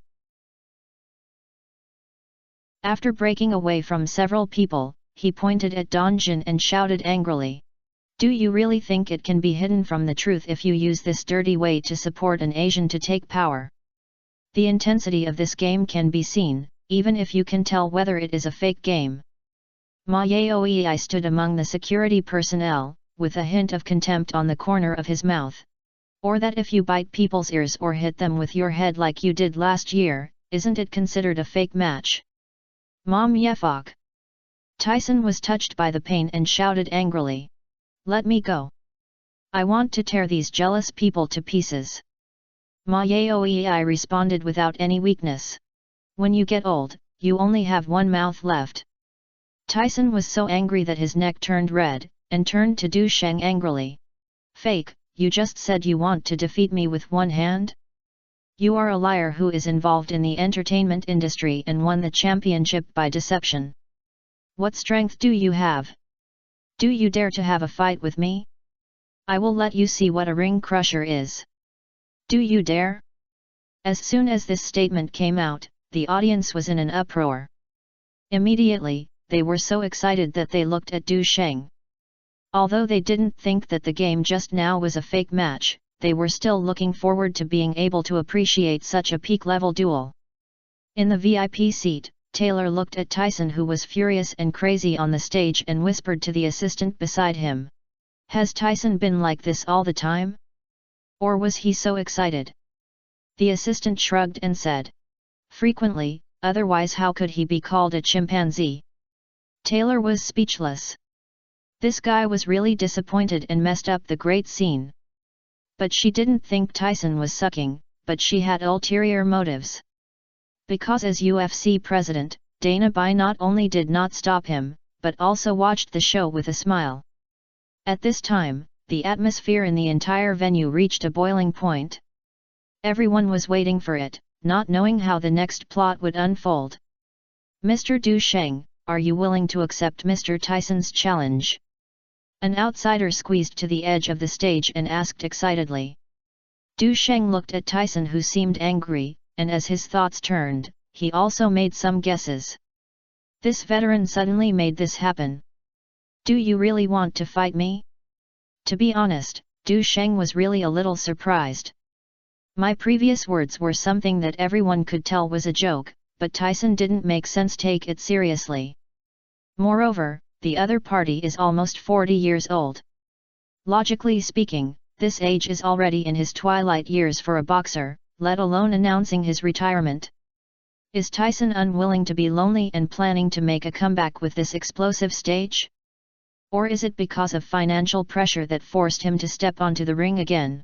After breaking away from several people, he pointed at Don Jin and shouted angrily, "Do you really think it can be hidden from the truth if you use this dirty way to support an Asian to take power? The intensity of this game can be seen, even if you can tell whether it is a fake game." Ma Yaoi stood among the security personnel, with a hint of contempt on the corner of his mouth. "Or that if you bite people's ears or hit them with your head like you did last year, isn't it considered a fake match?" "Mom Yefok." Tyson was touched by the pain and shouted angrily, "Let me go. I want to tear these jealous people to pieces." Ma Yaoi responded without any weakness. "When you get old, you only have one mouth left." Tyson was so angry that his neck turned red, and turned to Du Sheng angrily. "Fake, you just said you want to defeat me with one hand? You are a liar who is involved in the entertainment industry and won the championship by deception. What strength do you have? Do you dare to have a fight with me? I will let you see what a ring crusher is. Do you dare? As soon as this statement came out, the audience was in an uproar. Immediately, they were so excited that they looked at Du Sheng. Although they didn't think that the game just now was a fake match, they were still looking forward to being able to appreciate such a peak-level duel. In the VIP seat, Taylor looked at Tyson, who was furious and crazy on the stage, and whispered to the assistant beside him. Has Tyson been like this all the time? Or was he so excited? The assistant shrugged and said, frequently, otherwise how could he be called a chimpanzee? Taylor was speechless. This guy was really disappointed and messed up the great scene. But she didn't think Tyson was sucking, but she had ulterior motives. Because as UFC president, Dana Bai not only did not stop him, but also watched the show with a smile. At this time, the atmosphere in the entire venue reached a boiling point. Everyone was waiting for it, not knowing how the next plot would unfold. Mr. Du Sheng, are you willing to accept Mr. Tyson's challenge? An outsider squeezed to the edge of the stage and asked excitedly. Du Sheng looked at Tyson, who seemed angry, and as his thoughts turned, he also made some guesses. This veteran suddenly made this happen. Do you really want to fight me? To be honest, Du Sheng was really a little surprised. My previous words were something that everyone could tell was a joke, but Tyson didn't make sense take it seriously. Moreover, the other party is almost 40 years old. Logically speaking, this age is already in his twilight years for a boxer, let alone announcing his retirement. Is Tyson unwilling to be lonely and planning to make a comeback with this explosive stage? Or is it because of financial pressure that forced him to step onto the ring again?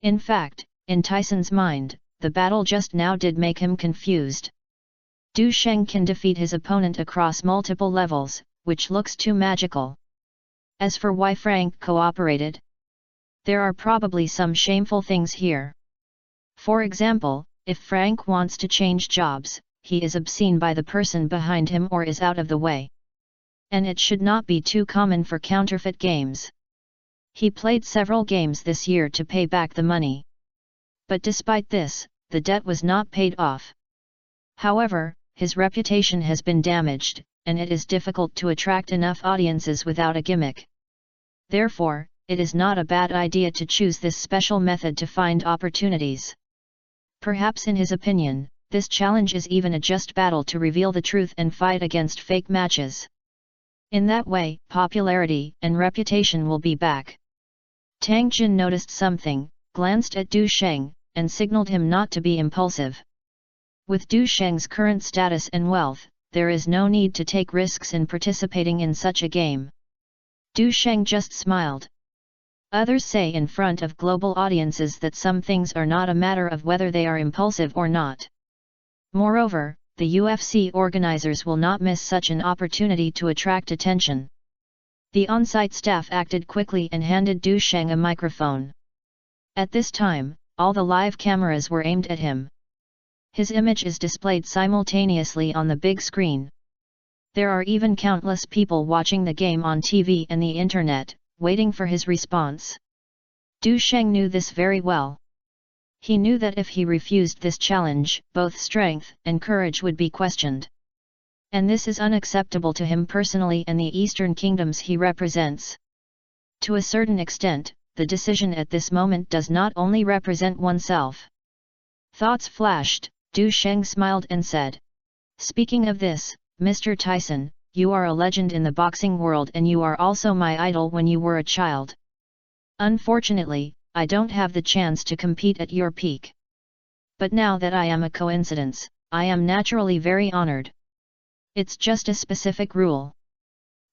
In fact, in Tyson's mind, the battle just now did make him confused. Du Sheng can defeat his opponent across multiple levels, which looks too magical. As for why Frank cooperated, there are probably some shameful things here. For example, if Frank wants to change jobs, he is obscene by the person behind him or is out of the way. And it should not be too common for counterfeit games. He played several games this year to pay back the money. But despite this, the debt was not paid off. However, his reputation has been damaged, and it is difficult to attract enough audiences without a gimmick. Therefore, it is not a bad idea to choose this special method to find opportunities. Perhaps in his opinion, this challenge is even a just battle to reveal the truth and fight against fake matches. In that way, popularity and reputation will be back. Tang Jin noticed something, glanced at Du Sheng, and signaled him not to be impulsive. With Du Sheng's current status and wealth, there is no need to take risks in participating in such a game. Du Sheng just smiled. Others say in front of global audiences that some things are not a matter of whether they are impulsive or not. Moreover, the UFC organizers will not miss such an opportunity to attract attention. The on-site staff acted quickly and handed Du Sheng a microphone. At this time, all the live cameras were aimed at him. His image is displayed simultaneously on the big screen. There are even countless people watching the game on TV and the internet, waiting for his response. Du Sheng knew this very well. He knew that if he refused this challenge, both strength and courage would be questioned. And this is unacceptable to him personally and the Eastern kingdoms he represents. To a certain extent, the decision at this moment does not only represent oneself. Thoughts flashed, Du Sheng smiled and said, "Speaking of this, Mr. Tyson, you are a legend in the boxing world and you are also my idol when you were a child. Unfortunately, I don't have the chance to compete at your peak. But now that I am a coincidence, I am naturally very honored. It's just a specific rule.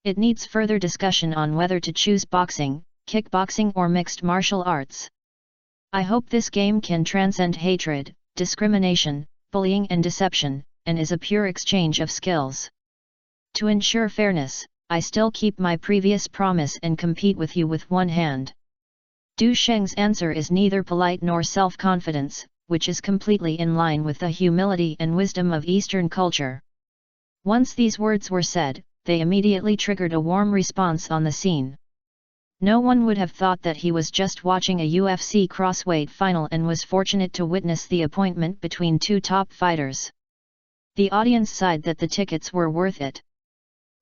It needs further discussion on whether to choose boxing, kickboxing or mixed martial arts. I hope this game can transcend hatred, discrimination, bullying and deception, and is a pure exchange of skills. To ensure fairness, I still keep my previous promise and compete with you with one hand." Du Sheng's answer is neither polite nor self-confidence, which is completely in line with the humility and wisdom of Eastern culture. Once these words were said, they immediately triggered a warm response on the scene. No one would have thought that he was just watching a UFC crossweight final and was fortunate to witness the appointment between two top fighters. The audience sighed that the tickets were worth it.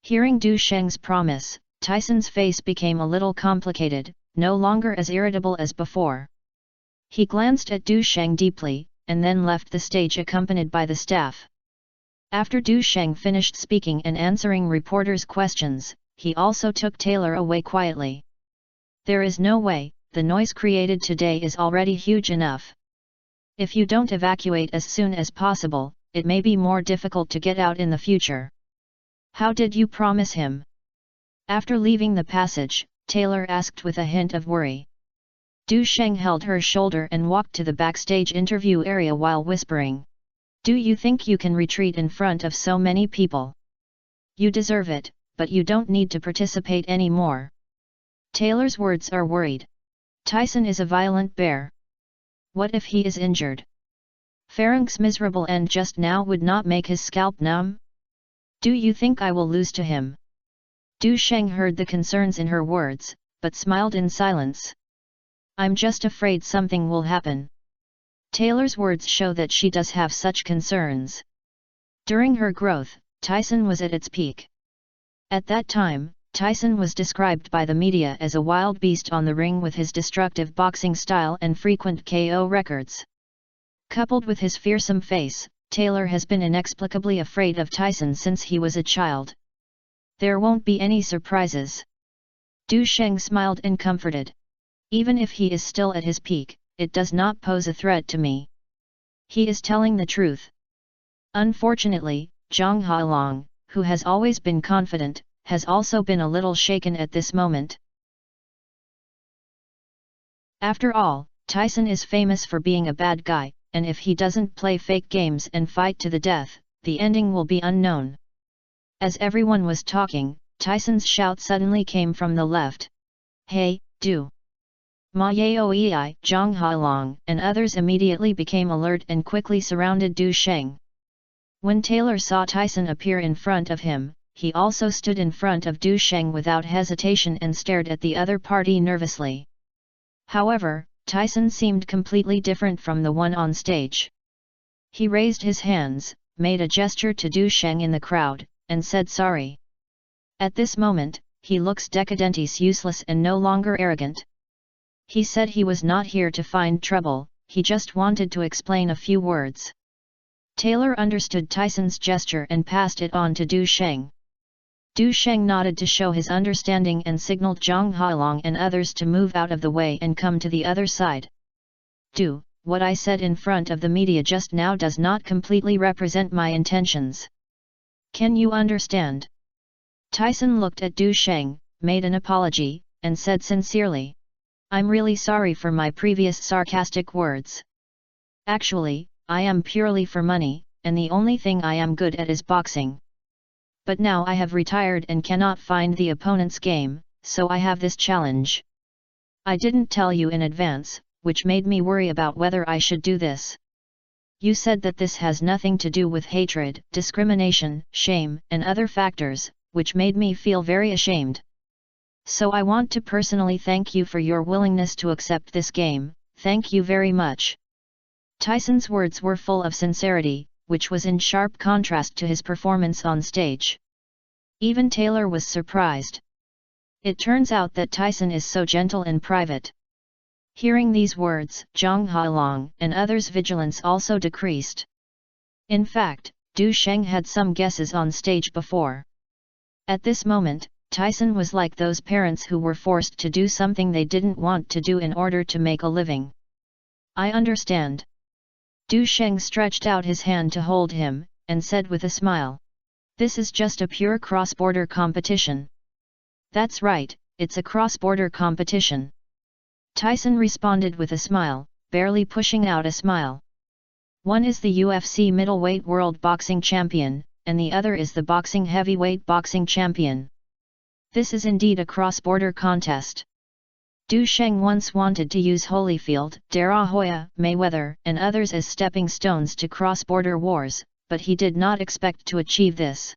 Hearing Du Sheng's promise, Tyson's face became a little complicated, no longer as irritable as before. He glanced at Du Sheng deeply, and then left the stage accompanied by the staff. After Du Sheng finished speaking and answering reporters' questions, he also took Taylor away quietly. There is no way, the noise created today is already huge enough. If you don't evacuate as soon as possible, it may be more difficult to get out in the future. How did you promise him? After leaving the passage, Taylor asked with a hint of worry. Du Sheng held her shoulder and walked to the backstage interview area while whispering. Do you think you can retreat in front of so many people? You deserve it, but you don't need to participate anymore. Taylor's words are worried. Tyson is a violent bear. What if he is injured? Farrank's miserable end just now would not make his scalp numb? Do you think I will lose to him? Du Sheng heard the concerns in her words, but smiled in silence. I'm just afraid something will happen. Taylor's words show that she does have such concerns. During her growth, Tyson was at its peak. At that time, Tyson was described by the media as a wild beast on the ring with his destructive boxing style and frequent KO records. Coupled with his fearsome face, Taylor has been inexplicably afraid of Tyson since he was a child. There won't be any surprises. Du Sheng smiled and comforted. Even if he is still at his peak, it does not pose a threat to me. He is telling the truth. Unfortunately, Zhang Hailong, who has always been confident, has also been a little shaken at this moment. After all, Tyson is famous for being a bad guy, and if he doesn't play fake games and fight to the death, the ending will be unknown. As everyone was talking, Tyson's shout suddenly came from the left. Hey, Du! Ma Yaoei, Zhang Hailong, and others immediately became alert and quickly surrounded Du Sheng. When Taylor saw Tyson appear in front of him, he also stood in front of Du Sheng without hesitation and stared at the other party nervously. However, Tyson seemed completely different from the one on stage. He raised his hands, made a gesture to Du Sheng in the crowd, and said sorry. At this moment, he looks decadently useless and no longer arrogant. He said he was not here to find trouble, he just wanted to explain a few words. Taylor understood Tyson's gesture and passed it on to Du Sheng. Du Sheng nodded to show his understanding and signaled Zhang Hailong and others to move out of the way and come to the other side. Du, what I said in front of the media just now does not completely represent my intentions. Can you understand? Tyson looked at Du Sheng, made an apology, and said sincerely. I'm really sorry for my previous sarcastic words. Actually, I am purely for money, and the only thing I am good at is boxing. But now I have retired and cannot find the opponent's game, so I have this challenge. I didn't tell you in advance, which made me worry about whether I should do this. You said that this has nothing to do with hatred, discrimination, shame, and other factors, which made me feel very ashamed. So I want to personally thank you for your willingness to accept this game, thank you very much. Tyson's words were full of sincerity, which was in sharp contrast to his performance on stage. Even Taylor was surprised. It turns out that Tyson is so gentle in private. Hearing these words, Zhang Hailong and others' vigilance also decreased. In fact, Du Sheng had some guesses on stage before. At this moment, Tyson was like those parents who were forced to do something they didn't want to do in order to make a living. I understand. Du Sheng stretched out his hand to hold him, and said with a smile. This is just a pure cross-border competition. That's right, it's a cross-border competition. Tyson responded with a smile, barely pushing out a smile. One is the UFC middleweight world boxing champion, and the other is the boxing heavyweight boxing champion. This is indeed a cross-border contest. Du Sheng once wanted to use Holyfield, De La Hoya, Mayweather, and others as stepping stones to cross-border wars, but he did not expect to achieve this.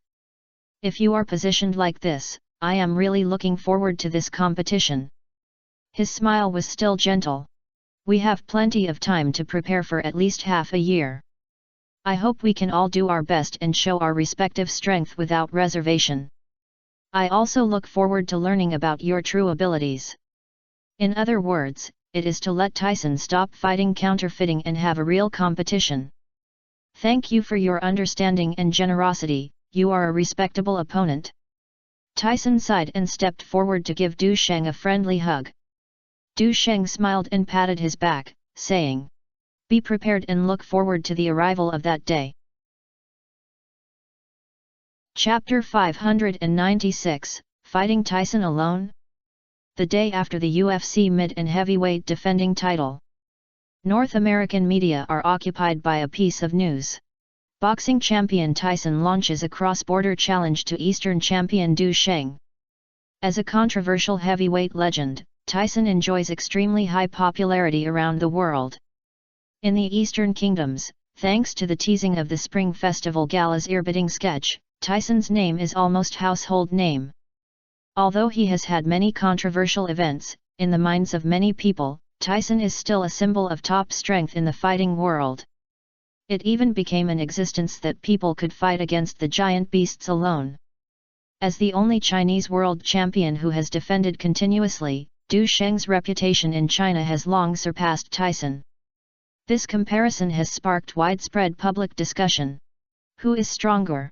If you are positioned like this, I am really looking forward to this competition." His smile was still gentle. "We have plenty of time to prepare for at least half a year. I hope we can all do our best and show our respective strength without reservation. I also look forward to learning about your true abilities." In other words, it is to let Tyson stop fighting counterfeiting and have a real competition. "Thank you for your understanding and generosity, you are a respectable opponent." Tyson sighed and stepped forward to give Du Sheng a friendly hug. Du Sheng smiled and patted his back, saying, "Be prepared and look forward to the arrival of that day." Chapter 596, Fighting Tyson Alone? The day after the UFC mid and heavyweight defending title. North American media are occupied by a piece of news. Boxing champion Tyson launches a cross-border challenge to Eastern champion Du Sheng. As a controversial heavyweight legend, Tyson enjoys extremely high popularity around the world. In the Eastern Kingdoms, thanks to the teasing of the Spring Festival Gala's ear-biting sketch, Tyson's name is almost household name. Although he has had many controversial events, in the minds of many people, Tyson is still a symbol of top strength in the fighting world. It even became an existence that people could fight against the giant beasts alone. As the only Chinese world champion who has defended continuously, Du Sheng's reputation in China has long surpassed Tyson. This comparison has sparked widespread public discussion. Who is stronger?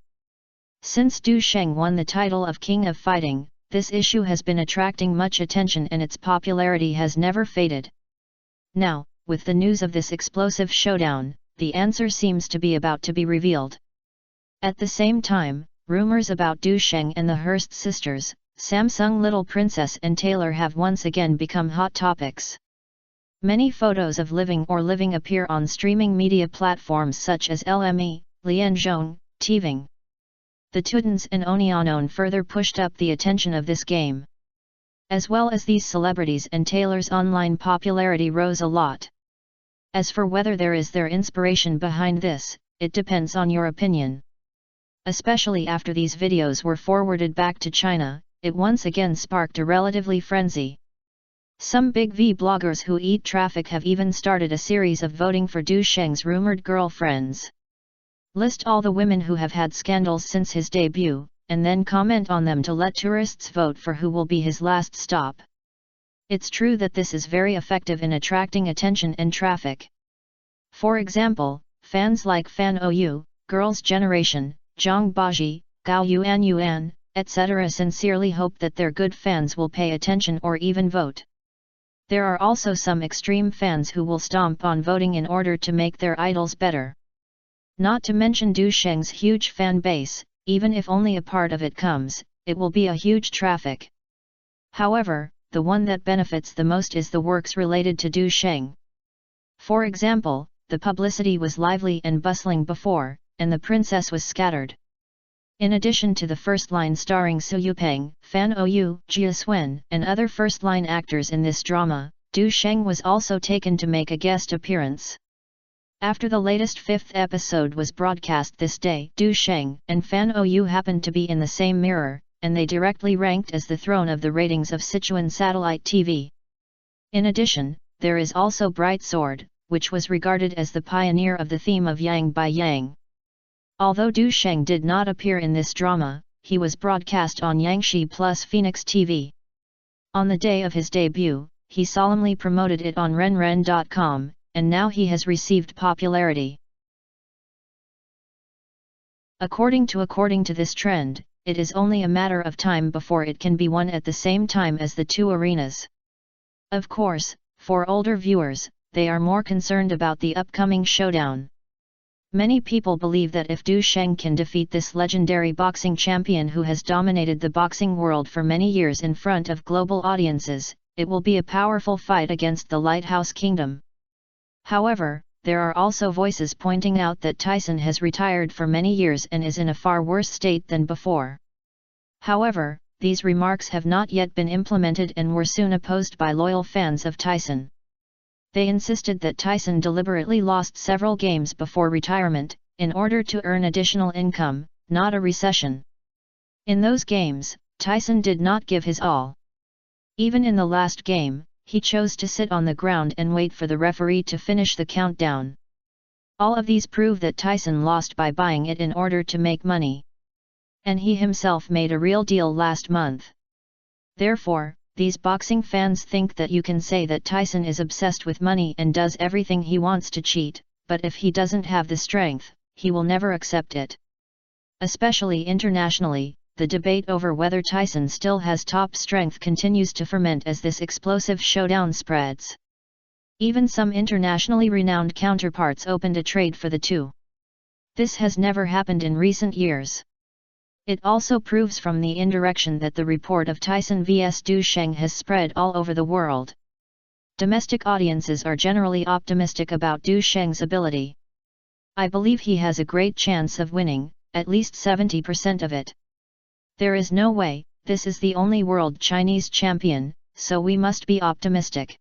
Since Du Sheng won the title of King of Fighting, this issue has been attracting much attention and its popularity has never faded. Now, with the news of this explosive showdown, the answer seems to be about to be revealed. At the same time, rumors about Du Sheng and the Hearst sisters, Samsung Little Princess and Taylor have once again become hot topics. Many photos of living appear on streaming media platforms such as LME, Lianzhong, TVing. The Tudens and Onianon further pushed up the attention of this game. As well as these celebrities and Taylor's online popularity rose a lot. As for whether there is their inspiration behind this, it depends on your opinion. Especially after these videos were forwarded back to China, it once again sparked a relatively frenzy. Some big V bloggers who eat traffic have even started a series of voting for Du Sheng's rumored girlfriends. List all the women who have had scandals since his debut, and then comment on them to let tourists vote for who will be his last stop. It's true that this is very effective in attracting attention and traffic. For example, fans like Fan OU, Girls' Generation, Zhang Baji, Gao Yuan, etc. sincerely hope that their good fans will pay attention or even vote. There are also some extreme fans who will stomp on voting in order to make their idols better. Not to mention Du Sheng's huge fan base, even if only a part of it comes, it will be a huge traffic. However, the one that benefits the most is the works related to Du Sheng. For example, the publicity was lively and bustling before, and the princess was scattered. In addition to the first line starring Su Yupeng, Fan OU, Jia Swen, and other first-line actors in this drama, Du Sheng was also taken to make a guest appearance. After the latest 5th episode was broadcast this day, Du Sheng and Fan OU happened to be in the same mirror, and they directly ranked as the throne of the ratings of Sichuan satellite TV. In addition, there is also Bright Sword, which was regarded as the pioneer of the theme of Yang by Yang. Although Du Sheng did not appear in this drama, he was broadcast on Yangshi plus Phoenix TV. On the day of his debut, he solemnly promoted it on renren.com, and now he has received popularity. According to this trend, it is only a matter of time before it can be won at the same time as the two arenas. Of course, for older viewers, they are more concerned about the upcoming showdown. Many people believe that if Du Sheng can defeat this legendary boxing champion who has dominated the boxing world for many years in front of global audiences, it will be a powerful fight against the Lighthouse Kingdom. However, there are also voices pointing out that Tyson has retired for many years and is in a far worse state than before. However, these remarks have not yet been implemented and were soon opposed by loyal fans of Tyson. They insisted that Tyson deliberately lost several games before retirement, in order to earn additional income, not a recession. In those games, Tyson did not give his all. Even in the last game, he chose to sit on the ground and wait for the referee to finish the countdown. All of these prove that Tyson lost by buying it in order to make money. And he himself made a real deal last month. Therefore, these boxing fans think that you can say that Tyson is obsessed with money and does everything he wants to cheat, but if he doesn't have the strength, he will never accept it. Especially internationally, the debate over whether Tyson still has top strength continues to ferment as this explosive showdown spreads. Even some internationally renowned counterparts opened a trade for the two. This has never happened in recent years. It also proves from the indirection that the report of Tyson vs Du Sheng has spread all over the world. Domestic audiences are generally optimistic about Du Sheng's ability. I believe he has a great chance of winning, at least 70% of it. There is no way, this is the only world Chinese champion, so we must be optimistic.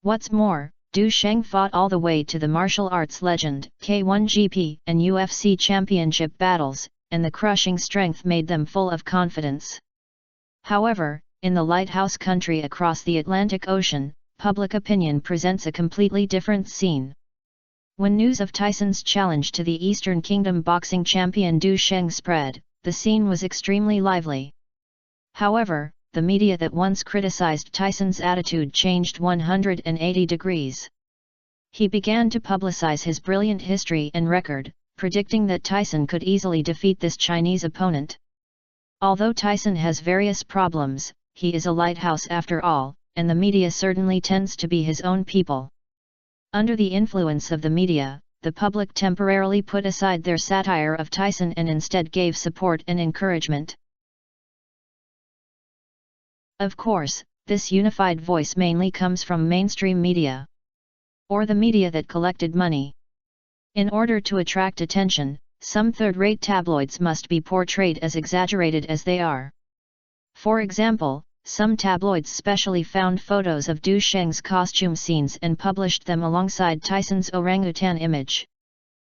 What's more, Du Sheng fought all the way to the martial arts legend, K1 GP and UFC championship battles, and the crushing strength made them full of confidence. However, in the lighthouse country across the Atlantic Ocean, public opinion presents a completely different scene. When news of Tyson's challenge to the Eastern Kingdom boxing champion Du Sheng spread, the scene was extremely lively. However, the media that once criticized Tyson's attitude changed 180 degrees. He began to publicize his brilliant history and record, predicting that Tyson could easily defeat this Chinese opponent. Although Tyson has various problems, he is a lighthouse after all, and the media certainly tends to be his own people. Under the influence of the media, the public temporarily put aside their satire of Tyson and instead gave support and encouragement. Of course, this unified voice mainly comes from mainstream media, or the media that collected money. In order to attract attention, some third-rate tabloids must be portrayed as exaggerated as they are. For example, some tabloids specially found photos of Du Sheng's costume scenes and published them alongside Tyson's orangutan image.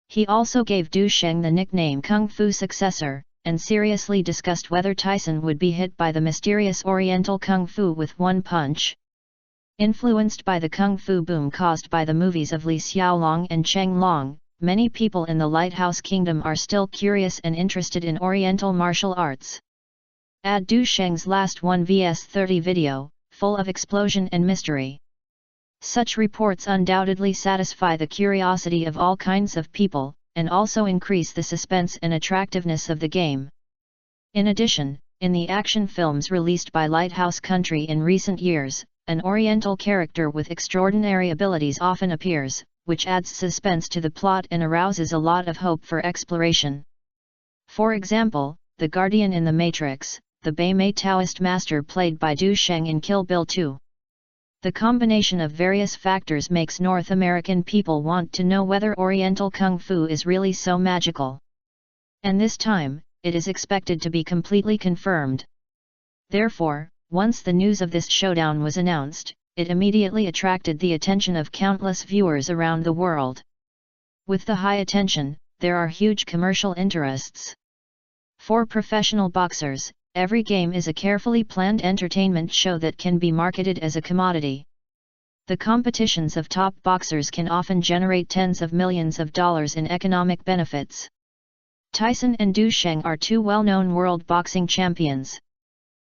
He also gave Du Sheng the nickname Kung Fu Successor, and seriously discussed whether Tyson would be hit by the mysterious Oriental Kung Fu with one punch. Influenced by the Kung Fu boom caused by the movies of Li Xiaolong and Cheng Long, many people in the Lighthouse Kingdom are still curious and interested in Oriental martial arts. Add Du Sheng's last 1 vs 30 video, full of explosion and mystery. Such reports undoubtedly satisfy the curiosity of all kinds of people, and also increase the suspense and attractiveness of the game. In addition, in the action films released by Lighthouse Country in recent years, an Oriental character with extraordinary abilities often appears, which adds suspense to the plot and arouses a lot of hope for exploration. For example, the Guardian in The Matrix, the Beimei Taoist master played by Du Sheng in Kill Bill 2. The combination of various factors makes North American people want to know whether Oriental Kung Fu is really so magical. And this time, it is expected to be completely confirmed. Therefore, once the news of this showdown was announced, it immediately attracted the attention of countless viewers around the world. With the high attention, there are huge commercial interests. For professional boxers, every game is a carefully planned entertainment show that can be marketed as a commodity. The competitions of top boxers can often generate tens of millions of dollars in economic benefits. Tyson and Du Sheng are two well-known world boxing champions.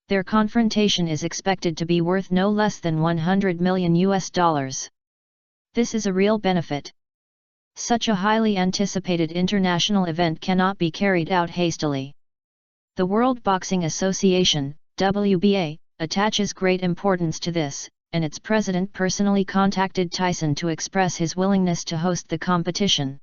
Their confrontation is expected to be worth no less than $100 million. This is a real benefit. Such a highly anticipated international event cannot be carried out hastily. The World Boxing Association, WBA, attaches great importance to this, and its president personally contacted Tyson to express his willingness to host the competition.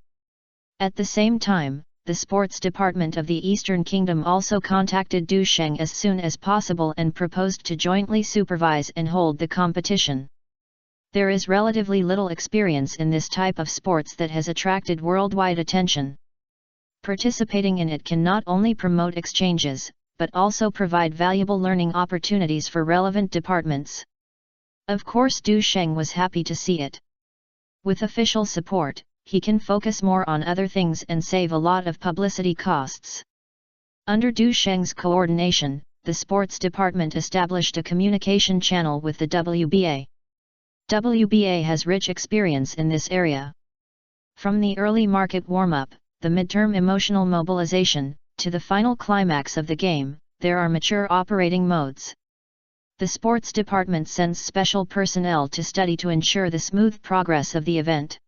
At the same time, the sports department of the Eastern Kingdom also contacted Du Sheng as soon as possible and proposed to jointly supervise and hold the competition. There is relatively little experience in this type of sports that has attracted worldwide attention. Participating in it can not only promote exchanges, but also provide valuable learning opportunities for relevant departments. Of course, Du Sheng was happy to see it. With official support, he can focus more on other things and save a lot of publicity costs. Under Du Sheng's coordination, the sports department established a communication channel with the WBA. WBA has rich experience in this area. From the early market warm-up, the midterm emotional mobilization, to the final climax of the game, there are mature operating modes. The sports department sends special personnel to study to ensure the smooth progress of the event.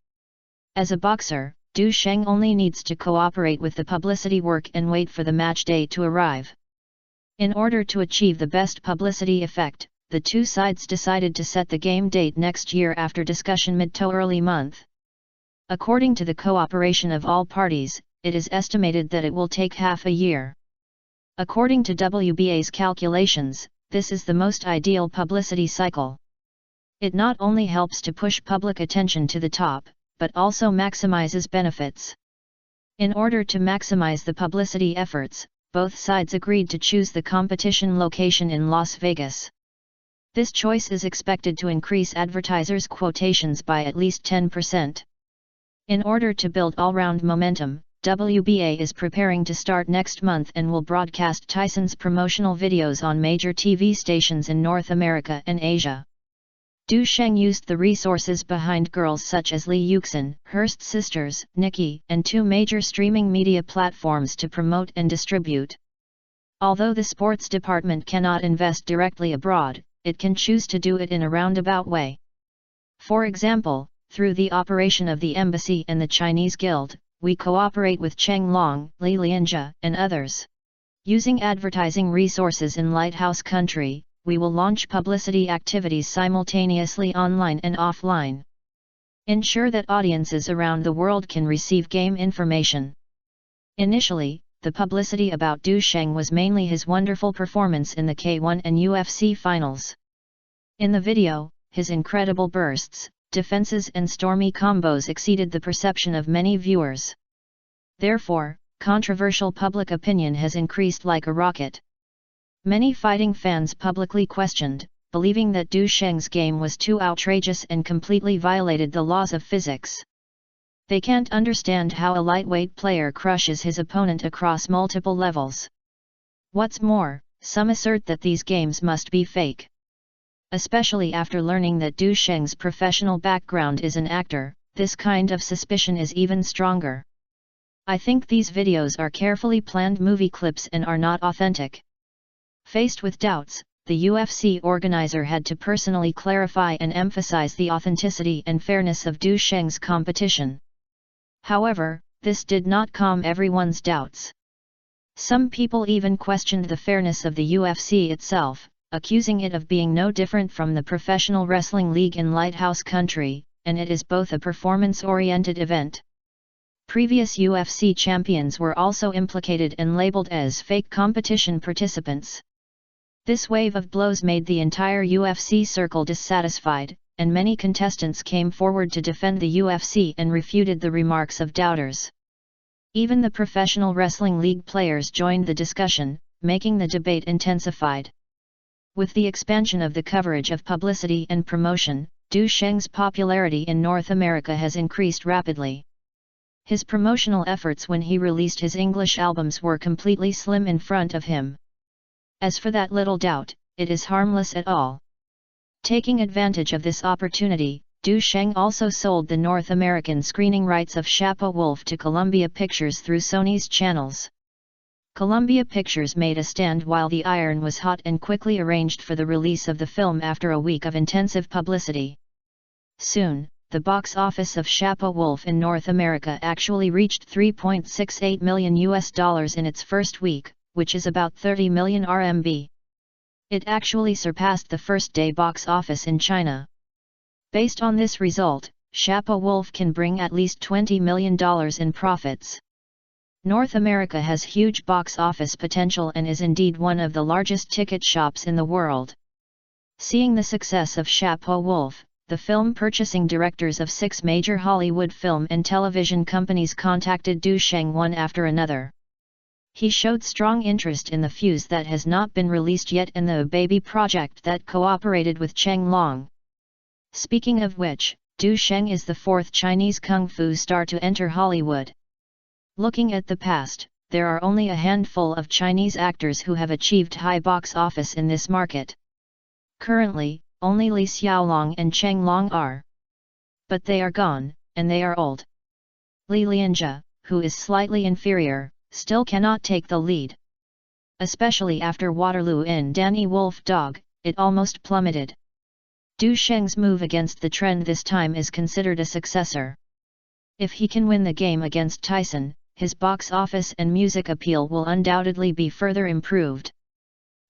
As a boxer, Du Sheng only needs to cooperate with the publicity work and wait for the match day to arrive. In order to achieve the best publicity effect, the two sides decided to set the game date next year after discussion mid to early month. According to the cooperation of all parties, it is estimated that it will take half a year. According to WBA's calculations, this is the most ideal publicity cycle. It not only helps to push public attention to the top, but also maximizes benefits. In order to maximize the publicity efforts, both sides agreed to choose the competition location in Las Vegas. This choice is expected to increase advertisers' quotations by at least 10%. In order to build all-round momentum, WBA is preparing to start next month and will broadcast Tyson's promotional videos on major TV stations in North America and Asia. Du Sheng used the resources behind girls such as Lee Yuxin, Hearst Sisters, Nikki, and two major streaming media platforms to promote and distribute. Although the sports department cannot invest directly abroad, it can choose to do it in a roundabout way. For example, through the operation of the embassy and the Chinese Guild, we cooperate with Cheng Long, Li Lianjia, and others. Using advertising resources in Lighthouse Country, we will launch publicity activities simultaneously online and offline. Ensure that audiences around the world can receive game information. Initially, the publicity about Du Sheng was mainly his wonderful performance in the K1 and UFC finals. In the video, his incredible bursts, defenses and stormy combos exceeded the perception of many viewers. Therefore, controversial public opinion has increased like a rocket. Many fighting fans publicly questioned, believing that Du Sheng's game was too outrageous and completely violated the laws of physics. They can't understand how a lightweight player crushes his opponent across multiple levels. What's more, some assert that these games must be fake. Especially after learning that Du Sheng's professional background is an actor, this kind of suspicion is even stronger. I think these videos are carefully planned movie clips and are not authentic. Faced with doubts, the UFC organizer had to personally clarify and emphasize the authenticity and fairness of Du Sheng's competition. However, this did not calm everyone's doubts. Some people even questioned the fairness of the UFC itself, accusing it of being no different from the professional wrestling league in Lighthouse Country, and it is both a performance-oriented event. Previous UFC champions were also implicated and labeled as fake competition participants. This wave of blows made the entire UFC circle dissatisfied, and many contestants came forward to defend the UFC and refuted the remarks of doubters. Even the professional wrestling league players joined the discussion, making the debate intensified. With the expansion of the coverage of publicity and promotion, Du Sheng's popularity in North America has increased rapidly. His promotional efforts when he released his English albums were completely slim in front of him. As for that little doubt, it is harmless at all. Taking advantage of this opportunity, Du Sheng also sold the North American screening rights of Chapeau Wolf to Columbia Pictures through Sony's channels. Columbia Pictures made a stand while the iron was hot and quickly arranged for the release of the film after a week of intensive publicity. Soon, the box office of Chapeau Wolf in North America actually reached $3.68 million in its first week, which is about 30 million RMB. It actually surpassed the first-day box office in China. Based on this result, Chapeau Wolf can bring at least $20 million in profits. North America has huge box office potential and is indeed one of the largest ticket shops in the world. Seeing the success of Chapeau Wolf, the film purchasing directors of 6 major Hollywood film and television companies contacted Du Sheng one after another. He showed strong interest in the Fuse that has not been released yet and the Baby project that cooperated with Cheng Long. Speaking of which, Du Sheng is the 4th Chinese kung fu star to enter Hollywood. Looking at the past, there are only a handful of Chinese actors who have achieved high box office in this market. Currently, only Li Xiaolong and Cheng Long are. But they are gone, and they are old. Li Lianjia, who is slightly inferior, still cannot take the lead. Especially after Waterloo in Danny Wolf Dog, it almost plummeted. Du Sheng's move against the trend this time is considered a successor. If he can win the game against Tyson, his box office and music appeal will undoubtedly be further improved.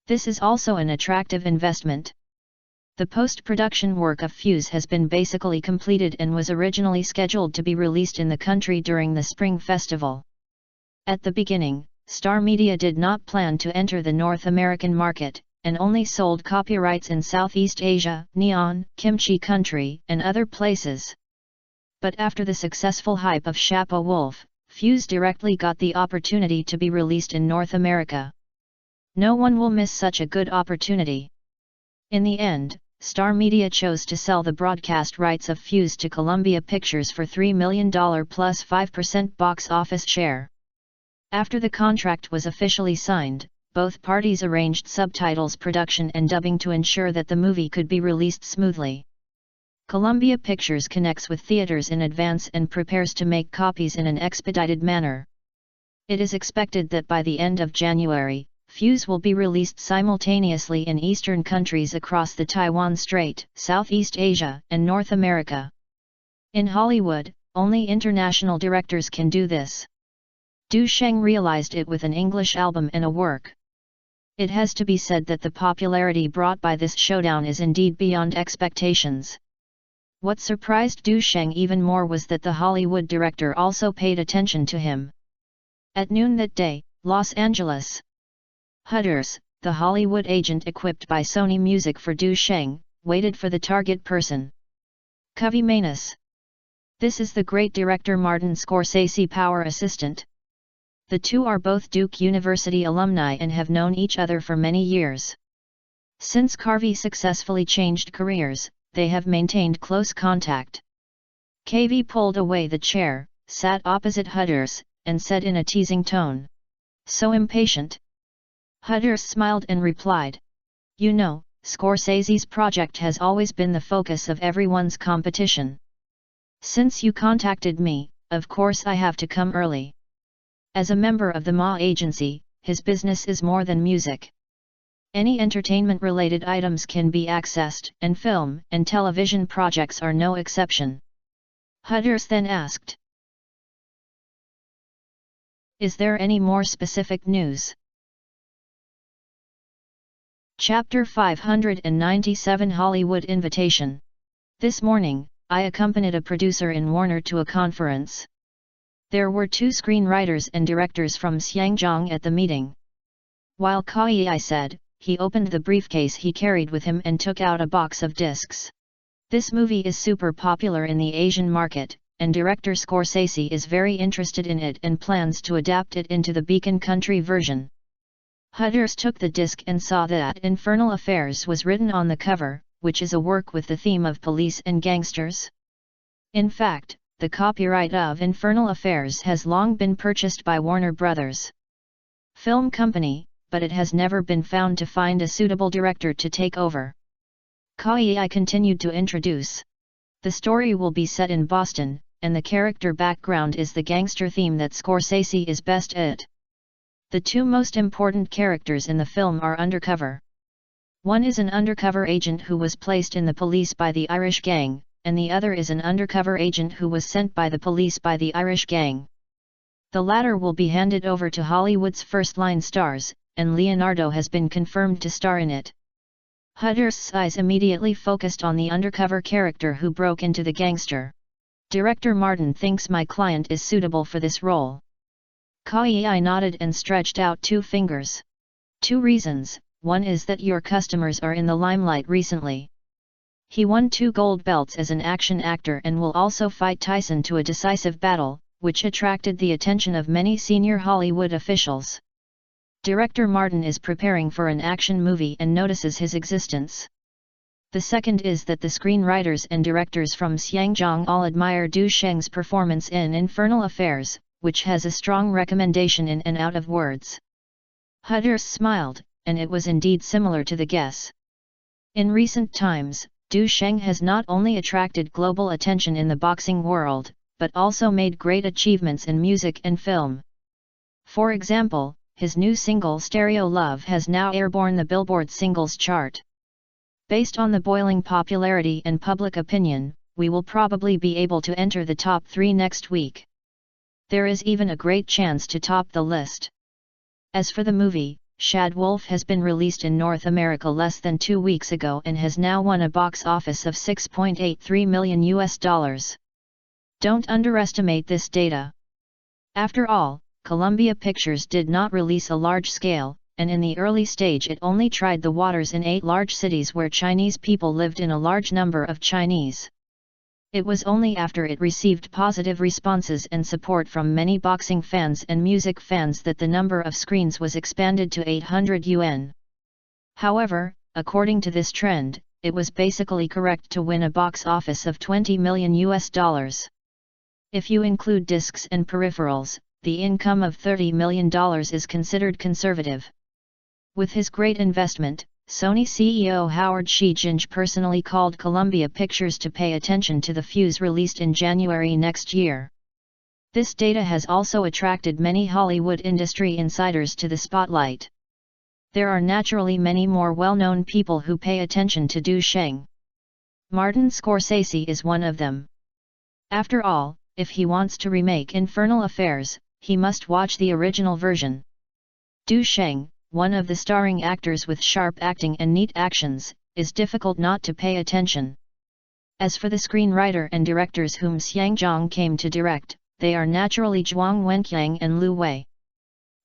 This is also an attractive investment. The post-production work of Fuse has been basically completed and was originally scheduled to be released in the country during the Spring Festival. At the beginning, Star Media did not plan to enter the North American market, and only sold copyrights in Southeast Asia, Neon, Kimchi Country, and other places. But after the successful hype of Shapa Wolf, Fuse directly got the opportunity to be released in North America. No one will miss such a good opportunity. In the end, Star Media chose to sell the broadcast rights of Fuse to Columbia Pictures for $3 million plus 5% box office share. After the contract was officially signed, both parties arranged subtitles production and dubbing to ensure that the movie could be released smoothly. Columbia Pictures connects with theaters in advance and prepares to make copies in an expedited manner. It is expected that by the end of January, Fuse will be released simultaneously in Eastern countries across the Taiwan Strait, Southeast Asia, and North America. In Hollywood, only international directors can do this. Du Sheng realized it with an English album and a work. It has to be said that the popularity brought by this showdown is indeed beyond expectations. What surprised Du Sheng even more was that the Hollywood director also paid attention to him. At noon that day, Los Angeles. Hudders, the Hollywood agent equipped by Sony Music for Du Sheng, waited for the target person. Covey Manus. This is the great director Martin Scorsese power assistant. The two are both Duke University alumni and have known each other for many years. Since Carvey successfully changed careers, they have maintained close contact. Covey pulled away the chair, sat opposite Hudders, and said in a teasing tone, "So impatient." Hudders smiled and replied, "You know, Scorsese's project has always been the focus of everyone's competition. Since you contacted me, of course I have to come early." As a member of the Ma agency, his business is more than music. Any entertainment-related items can be accessed, and film and television projects are no exception. Hudders then asked, "Is there any more specific news?" Chapter 597 Hollywood Invitation. This morning, I accompanied a producer in Warner to a conference. There were 2 screenwriters and directors from Xiangjiang at the meeting. While Kai said, he opened the briefcase he carried with him and took out a box of discs. This movie is super popular in the Asian market, and director Scorsese is very interested in it and plans to adapt it into the Beacon Country version. Hudders took the disc and saw that Infernal Affairs was written on the cover, which is a work with the theme of police and gangsters. In fact, the copyright of Infernal Affairs has long been purchased by Warner Brothers Film Company, but it has never been found to find a suitable director to take over. Kai continued to introduce. The story will be set in Boston, and the character background is the gangster theme that Scorsese is best at. The 2 most important characters in the film are undercover. One is an undercover agent who was placed in the police by the Irish gang, and the other is an undercover agent who was sent by the police by the Irish gang. The latter will be handed over to Hollywood's first-line stars, and Leonardo has been confirmed to star in it. Hudders' eyes immediately focused on the undercover character who broke into the gangster. Director Martin thinks my client is suitable for this role. Kai nodded and stretched out 2 fingers. 2 reasons, one is that your customers are in the limelight recently. He won 2 gold belts as an action actor and will also fight Tyson to a decisive battle, which attracted the attention of many senior Hollywood officials. Director Martin is preparing for an action movie and notices his existence. The second is that the screenwriters and directors from Xiangjiang all admire Du Sheng's performance in Infernal Affairs, which has a strong recommendation in and out of words. Huders smiled, and it was indeed similar to the guess. In recent times, Du Sheng has not only attracted global attention in the boxing world, but also made great achievements in music and film. For example, his new single Stereo Love has now airborne the Billboard singles chart. Based on the boiling popularity and public opinion, we will probably be able to enter the top 3 next week. There is even a great chance to top the list. As for the movie, Shad Wolf has been released in North America less than 2 weeks ago and has now won a box office of $6.83 million. Don't underestimate this data. After all, Columbia Pictures did not release a large scale, and in the early stage it only tried the waters in 8 large cities where Chinese people lived in a large number of Chinese. It was only after it received positive responses and support from many boxing fans and music fans that the number of screens was expanded to 800 yuan. However, according to this trend, it was basically correct to win a box office of $20 million. If you include discs and peripherals, the income of $30 million is considered conservative. With his great investment, Sony CEO Howard Shijinj personally called Columbia Pictures to pay attention to the fuse released in January next year. This data has also attracted many Hollywood industry insiders to the spotlight. There are naturally many more well-known people who pay attention to Du Sheng. Martin Scorsese is one of them. After all, if he wants to remake Infernal Affairs, he must watch the original version. Du Sheng, one of the starring actors with sharp acting and neat actions, is difficult not to pay attention. As for the screenwriter and directors whom Xiang Zhang came to direct, they are naturally Zhuang Wenqiang and Lu Wei.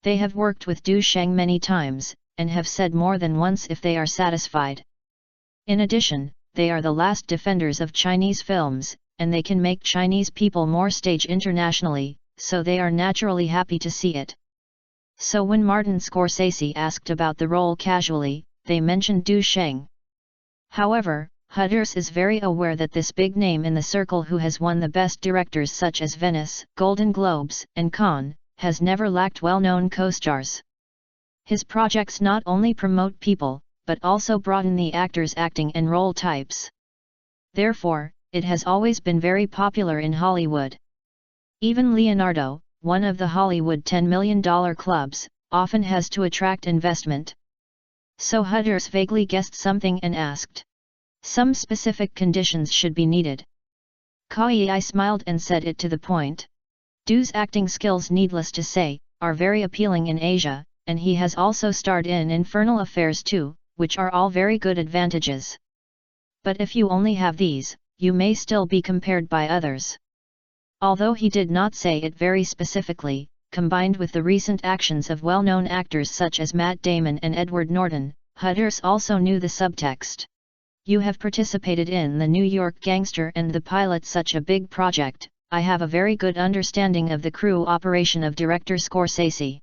They have worked with Du Sheng many times, and have said more than once if they are satisfied. In addition, they are the last defenders of Chinese films, and they can make Chinese people more stage internationally, so they are naturally happy to see it. So when Martin Scorsese asked about the role casually, they mentioned Du Sheng. However, Huders is very aware that this big name in the circle who has won the best directors such as Venice, Golden Globes, and Cannes, has never lacked well-known co-stars. His projects not only promote people, but also broaden the actors' acting and role types. Therefore, it has always been very popular in Hollywood. Even Leonardo, one of the Hollywood $10 million clubs, often has to attract investment. So Huders vaguely guessed something and asked. Some specific conditions should be needed. Kai smiled and said it to the point. Du's acting skills, needless to say, are very appealing in Asia, and he has also starred in Infernal Affairs too, which are all very good advantages. But if you only have these, you may still be compared by others. Although he did not say it very specifically, combined with the recent actions of well-known actors such as Matt Damon and Edward Norton, Huders also knew the subtext. You have participated in the New York Gangster and the pilot, such a big project. I have a very good understanding of the crew operation of director Scorsese.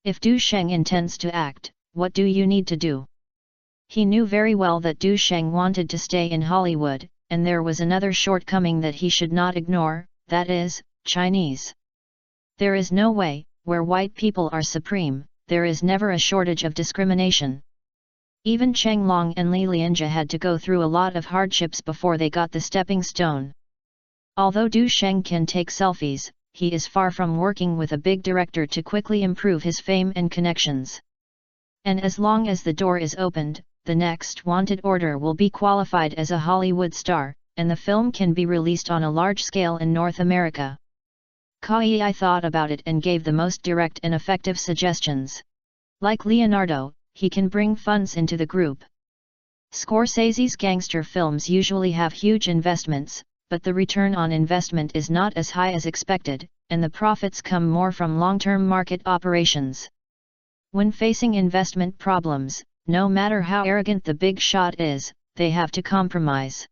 If Du Sheng intends to act, what do you need to do? He knew very well that Du Sheng wanted to stay in Hollywood, and there was another shortcoming that he should not ignore, that is, Chinese. There is no way, where white people are supreme, there is never a shortage of discrimination. Even Cheng Long and Li Lianjia had to go through a lot of hardships before they got the stepping stone. Although Du Sheng can take selfies, he is far from working with a big director to quickly improve his fame and connections. And as long as the door is opened, the next wanted order will be qualified as a Hollywood star, and the film can be released on a large scale in North America. Kai thought about it and gave the most direct and effective suggestions. Like Leonardo, he can bring funds into the group. Scorsese's gangster films usually have huge investments, but the return on investment is not as high as expected, and the profits come more from long-term market operations. When facing investment problems, no matter how arrogant the big shot is, they have to compromise.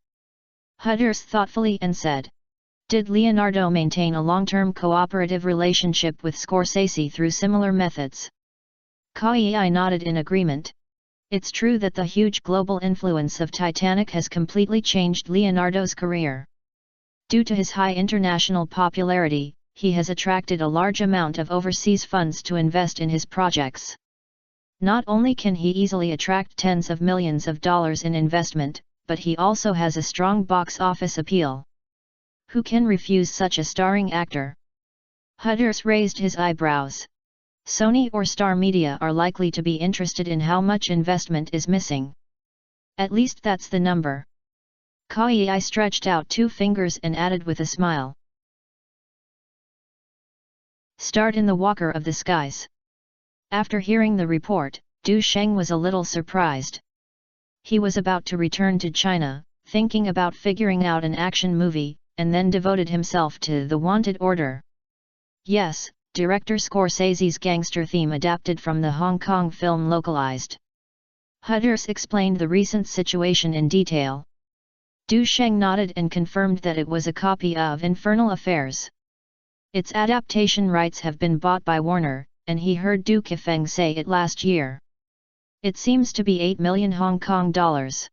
Huders thoughtfully and said. Did Leonardo maintain a long-term cooperative relationship with Scorsese through similar methods? Kai nodded in agreement. It's true that the huge global influence of Titanic has completely changed Leonardo's career. Due to his high international popularity, he has attracted a large amount of overseas funds to invest in his projects. Not only can he easily attract tens of millions of dollars in investment, but he also has a strong box office appeal. Who can refuse such a starring actor? Hudders raised his eyebrows. Sony or Star Media are likely to be interested in how much investment is missing. At least that's the number. Kai stretched out 2 fingers and added with a smile. Start in the Walker of the Skies. After hearing the report, Du Sheng was a little surprised. He was about to return to China, thinking about figuring out an action movie, and then devoted himself to The Wanted Order. Yes, director Scorsese's gangster theme adapted from the Hong Kong film localized. Hudders explained the recent situation in detail. Du Sheng nodded and confirmed that it was a copy of Infernal Affairs. Its adaptation rights have been bought by Warner, and he heard Du Kefeng say it last year. It seems to be 8 million Hong Kong dollars.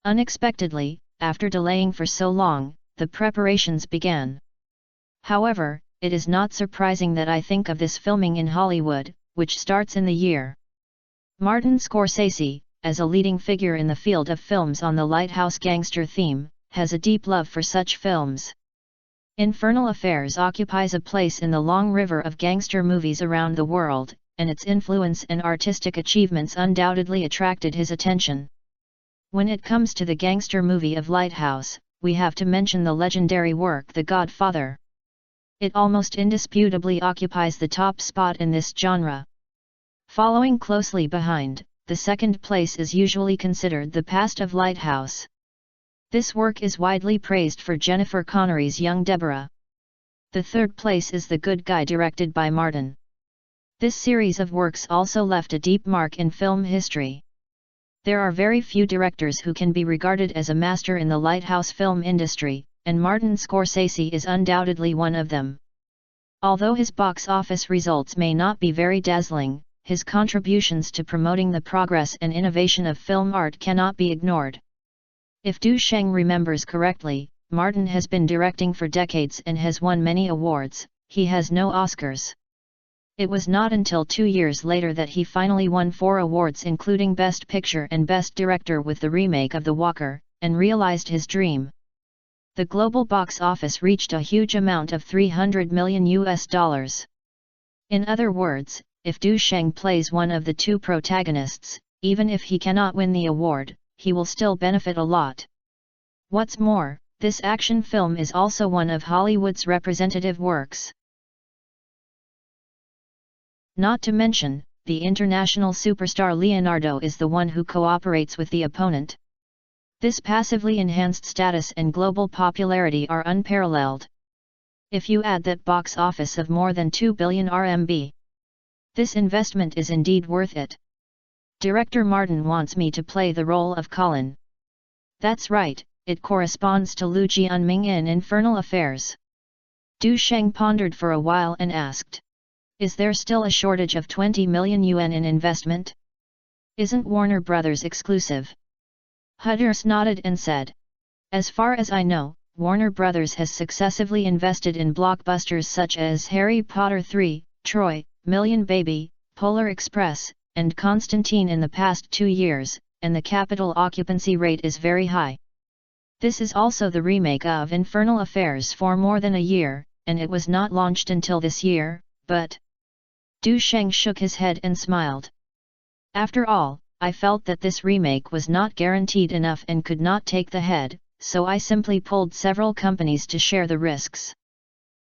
Unexpectedly, after delaying for so long, the preparations began. However, it is not surprising that I think of this filming in Hollywood, which starts in the year. Martin Scorsese, as a leading figure in the field of films on the lighthouse gangster theme, has a deep love for such films. Infernal Affairs occupies a place in the long river of gangster movies around the world, and its influence and artistic achievements undoubtedly attracted his attention. When it comes to the gangster movie of Lighthouse, we have to mention the legendary work The Godfather. It almost indisputably occupies the top spot in this genre. Following closely behind, the second place is usually considered The Past of Lighthouse. This work is widely praised for Jennifer Connery's young Deborah. The third place is The Good Guy directed by Martin. This series of works also left a deep mark in film history. There are very few directors who can be regarded as a master in the lighthouse film industry, and Martin Scorsese is undoubtedly one of them. Although his box office results may not be very dazzling, his contributions to promoting the progress and innovation of film art cannot be ignored. If Du Sheng remembers correctly, Martin has been directing for decades and has won many awards. He has no Oscars. It was not until 2 years later that he finally won 4 awards including Best Picture and Best Director with the remake of The Walker, and realized his dream. The global box office reached a huge amount of $300 million. In other words, if Du Sheng plays one of the 2 protagonists, even if he cannot win the award, he will still benefit a lot. What's more, this action film is also one of Hollywood's representative works. Not to mention, the international superstar Leonardo is the one who cooperates with the opponent. This passively enhanced status and global popularity are unparalleled. If you add that box office of more than 2 billion RMB, this investment is indeed worth it. Director Martin wants me to play the role of Colin. That's right, it corresponds to Lu Jianming in Infernal Affairs. Du Sheng pondered for a while and asked, "Is there still a shortage of 20 million yuan in investment? Isn't Warner Brothers exclusive?" Hudders nodded and said, "As far as I know, Warner Brothers has successively invested in blockbusters such as Harry Potter 3, Troy, Million Baby, Polar Express, and Constantine in the past 2 years, and the capital occupancy rate is very high. This is also the remake of Infernal Affairs for more than a year, and it was not launched until this year, but..." Du Sheng shook his head and smiled. "After all, I felt that this remake was not guaranteed enough and could not take the head, so I simply pulled several companies to share the risks.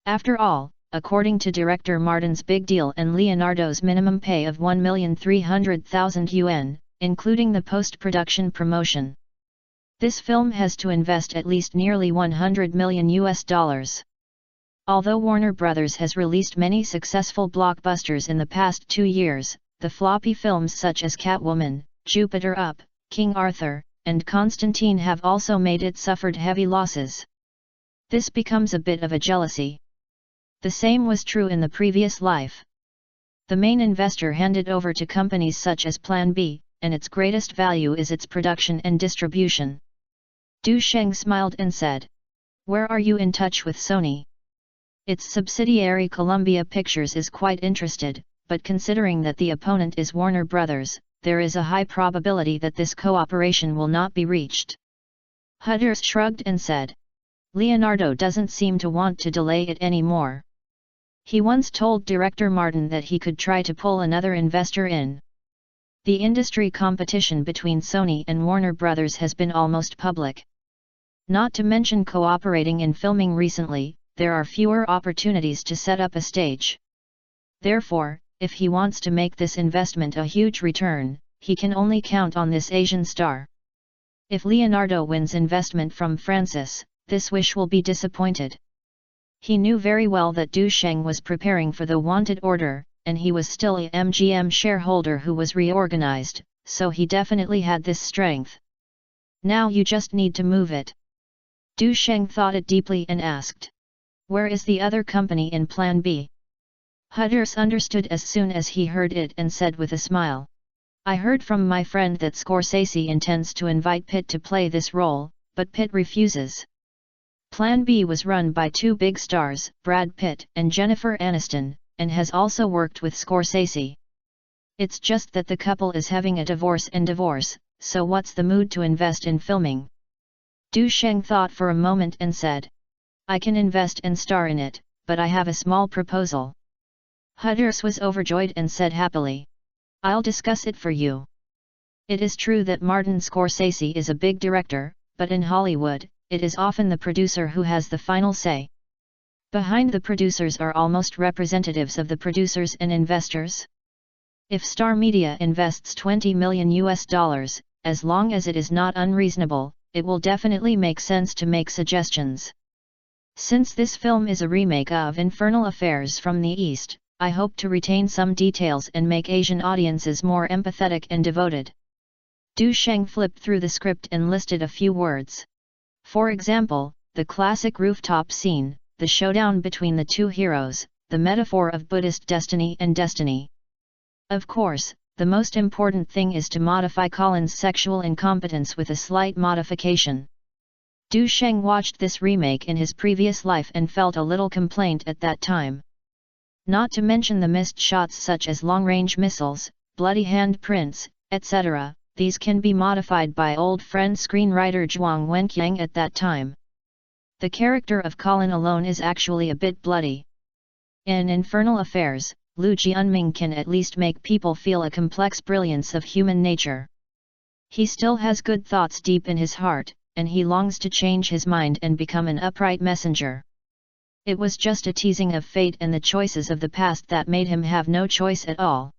After all, according to director Martin's big deal and Leonardo's minimum pay of 1,300,000 yuan, including the post-production promotion, this film has to invest at least nearly $100 million. Although Warner Brothers has released many successful blockbusters in the past 2 years, the floppy films such as Catwoman, Jupiter Up, King Arthur, and Constantine have also made it suffered heavy losses. This becomes a bit of a jealousy. The same was true in the previous life. The main investor handed over to companies such as Plan B, and its greatest value is its production and distribution." Du Sheng smiled and said, "Where are you in touch with Sony? Its subsidiary Columbia Pictures is quite interested, but considering that the opponent is Warner Brothers, there is a high probability that this cooperation will not be reached. Hudders shrugged and said, Leonardo doesn't seem to want to delay it anymore. He once told director Martin that he could try to pull another investor in. The industry competition between Sony and Warner Brothers has been almost public. Not to mention cooperating in filming recently, there are fewer opportunities to set up a stage. Therefore, if he wants to make this investment a huge return, he can only count on this Asian star. If Leonardo wins investment from Francis, this wish will be disappointed. He knew very well that Du Sheng was preparing for the wanted order, and he was still a MGM shareholder who was reorganized, so he definitely had this strength. Now you just need to move it. Du Sheng thought it deeply and asked, where is the other company in Plan B? Hudders understood as soon as he heard it and said with a smile, I heard from my friend that Scorsese intends to invite Pitt to play this role, but Pitt refuses. Plan B was run by two big stars, Brad Pitt and Jennifer Aniston, and has also worked with Scorsese. It's just that the couple is having a divorce, so what's the mood to invest in filming? Du Sheng thought for a moment and said, I can invest and star in it, but I have a small proposal. Hudders was overjoyed and said happily, I'll discuss it for you. It is true that Martin Scorsese is a big director, but in Hollywood, it is often the producer who has the final say. Behind the producers are almost representatives of the producers and investors. If Star Media invests $20 million, as long as it is not unreasonable, it will definitely make sense to make suggestions. Since this film is a remake of Infernal Affairs from the East, I hope to retain some details and make Asian audiences more empathetic and devoted. Du Sheng flipped through the script and listed a few words. For example, the classic rooftop scene, the showdown between the two heroes, the metaphor of Buddhist destiny and destiny. Of course, the most important thing is to modify Colin's sexual incompetence with a slight modification. Du Sheng watched this remake in his previous life and felt a little complaint at that time. Not to mention the missed shots such as long-range missiles, bloody handprints, etc., these can be modified by old friend screenwriter Zhuang Wenqiang at that time. The character of Colin alone is actually a bit bloody. In Infernal Affairs, Lu Jianming can at least make people feel a complex brilliance of human nature. He still has good thoughts deep in his heart, and he longs to change his mind and become an upright messenger. It was just a teasing of fate and the choices of the past that made him have no choice at all.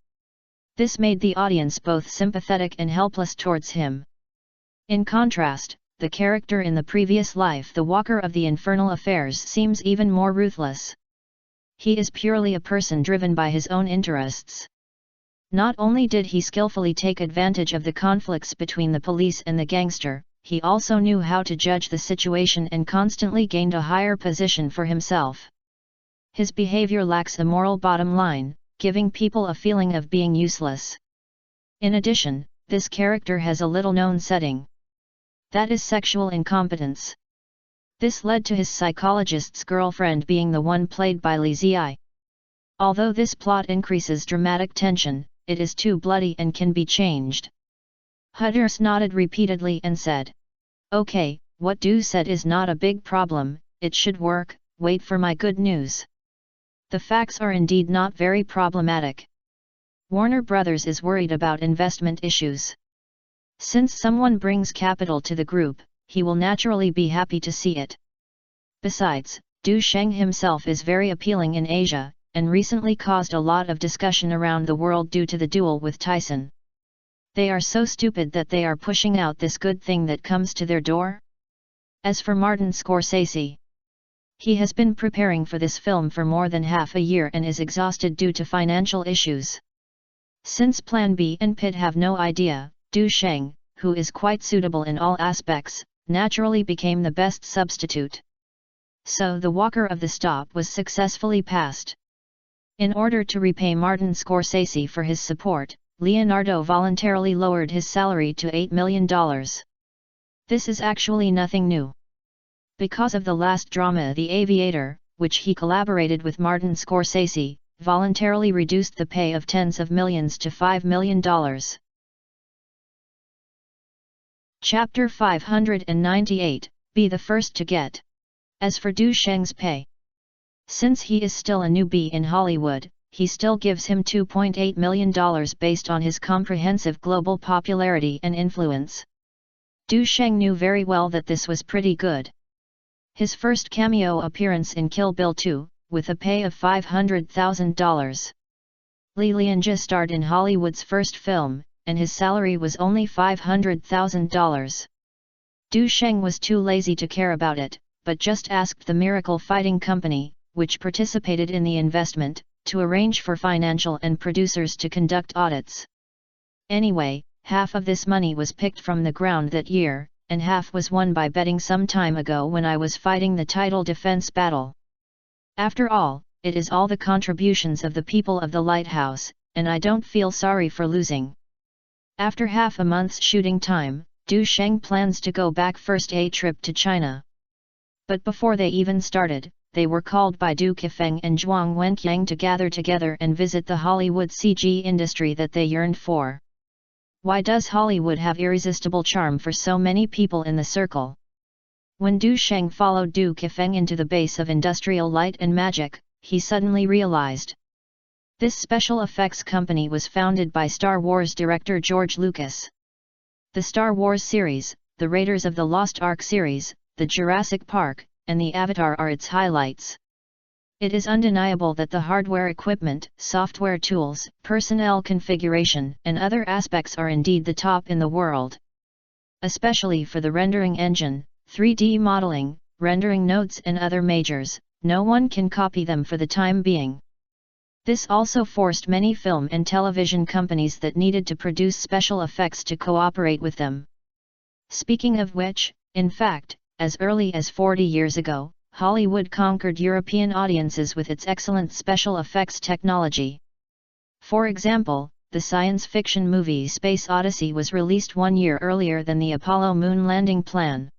This made the audience both sympathetic and helpless towards him. In contrast, the character in the previous life, the Walker of the Infernal Affairs, seems even more ruthless. He is purely a person driven by his own interests. Not only did he skillfully take advantage of the conflicts between the police and the gangster, he also knew how to judge the situation and constantly gained a higher position for himself. His behavior lacks a moral bottom line, giving people a feeling of being useless. In addition, this character has a little-known setting. That is sexual incompetence. This led to his psychologist's girlfriend being the one played by Li Ziyi. Although this plot increases dramatic tension, it is too bloody and can be changed. Hudders nodded repeatedly and said, Okay, what Du said is not a big problem, it should work, wait for my good news. The facts are indeed not very problematic. Warner Brothers is worried about investment issues. Since someone brings capital to the group, he will naturally be happy to see it. Besides, Du Sheng himself is very appealing in Asia, and recently caused a lot of discussion around the world due to the duel with Tyson. They are so stupid that they are pushing out this good thing that comes to their door? As for Martin Scorsese, he has been preparing for this film for more than half a year and is exhausted due to financial issues. Since Plan B and Pitt have no idea, Du Sheng, who is quite suitable in all aspects, naturally became the best substitute. So the Walker of the Stop was successfully passed. In order to repay Martin Scorsese for his support, Leonardo voluntarily lowered his salary to $8 million. This is actually nothing new. Because of the last drama The Aviator, which he collaborated with Martin Scorsese, voluntarily reduced the pay of tens of millions to $5 million. Chapter 598, Be the First to Get. As for Du Sheng's pay, since he is still a newbie in Hollywood, he still gives him $2.8 million based on his comprehensive global popularity and influence. Du Sheng knew very well that this was pretty good. His first cameo appearance in Kill Bill 2, with a pay of $500,000. Li Lianjie starred in Hollywood's first film, and his salary was only $500,000. Du Sheng was too lazy to care about it, but just asked the Miracle Fighting Company, which participated in the investment, to arrange for financial and producers to conduct audits. Anyway, half of this money was picked from the ground that year, and half was won by betting some time ago when I was fighting the title defense battle. After all, it is all the contributions of the people of the lighthouse, and I don't feel sorry for losing. After half a month's shooting time, Du Sheng plans to go back first a trip to China. But before they even started, they were called by Du Kefeng and Zhuang Wenqiang to gather together and visit the Hollywood CG industry that they yearned for. Why does Hollywood have irresistible charm for so many people in the circle? When Du Sheng followed Du Kefeng into the base of Industrial Light and Magic, he suddenly realized. This special effects company was founded by Star Wars director George Lucas. The Star Wars series, the Raiders of the Lost Ark series, the Jurassic Park, and the Avatar are its highlights. It is undeniable that the hardware equipment, software tools, personnel configuration, and other aspects are indeed the top in the world. Especially for the rendering engine, 3D modeling, rendering nodes and other majors, no one can copy them for the time being. This also forced many film and television companies that needed to produce special effects to cooperate with them. Speaking of which, in fact, as early as 40 years ago, Hollywood conquered European audiences with its excellent special effects technology. For example, the science fiction movie Space Odyssey was released 1 year earlier than the Apollo moon landing plan.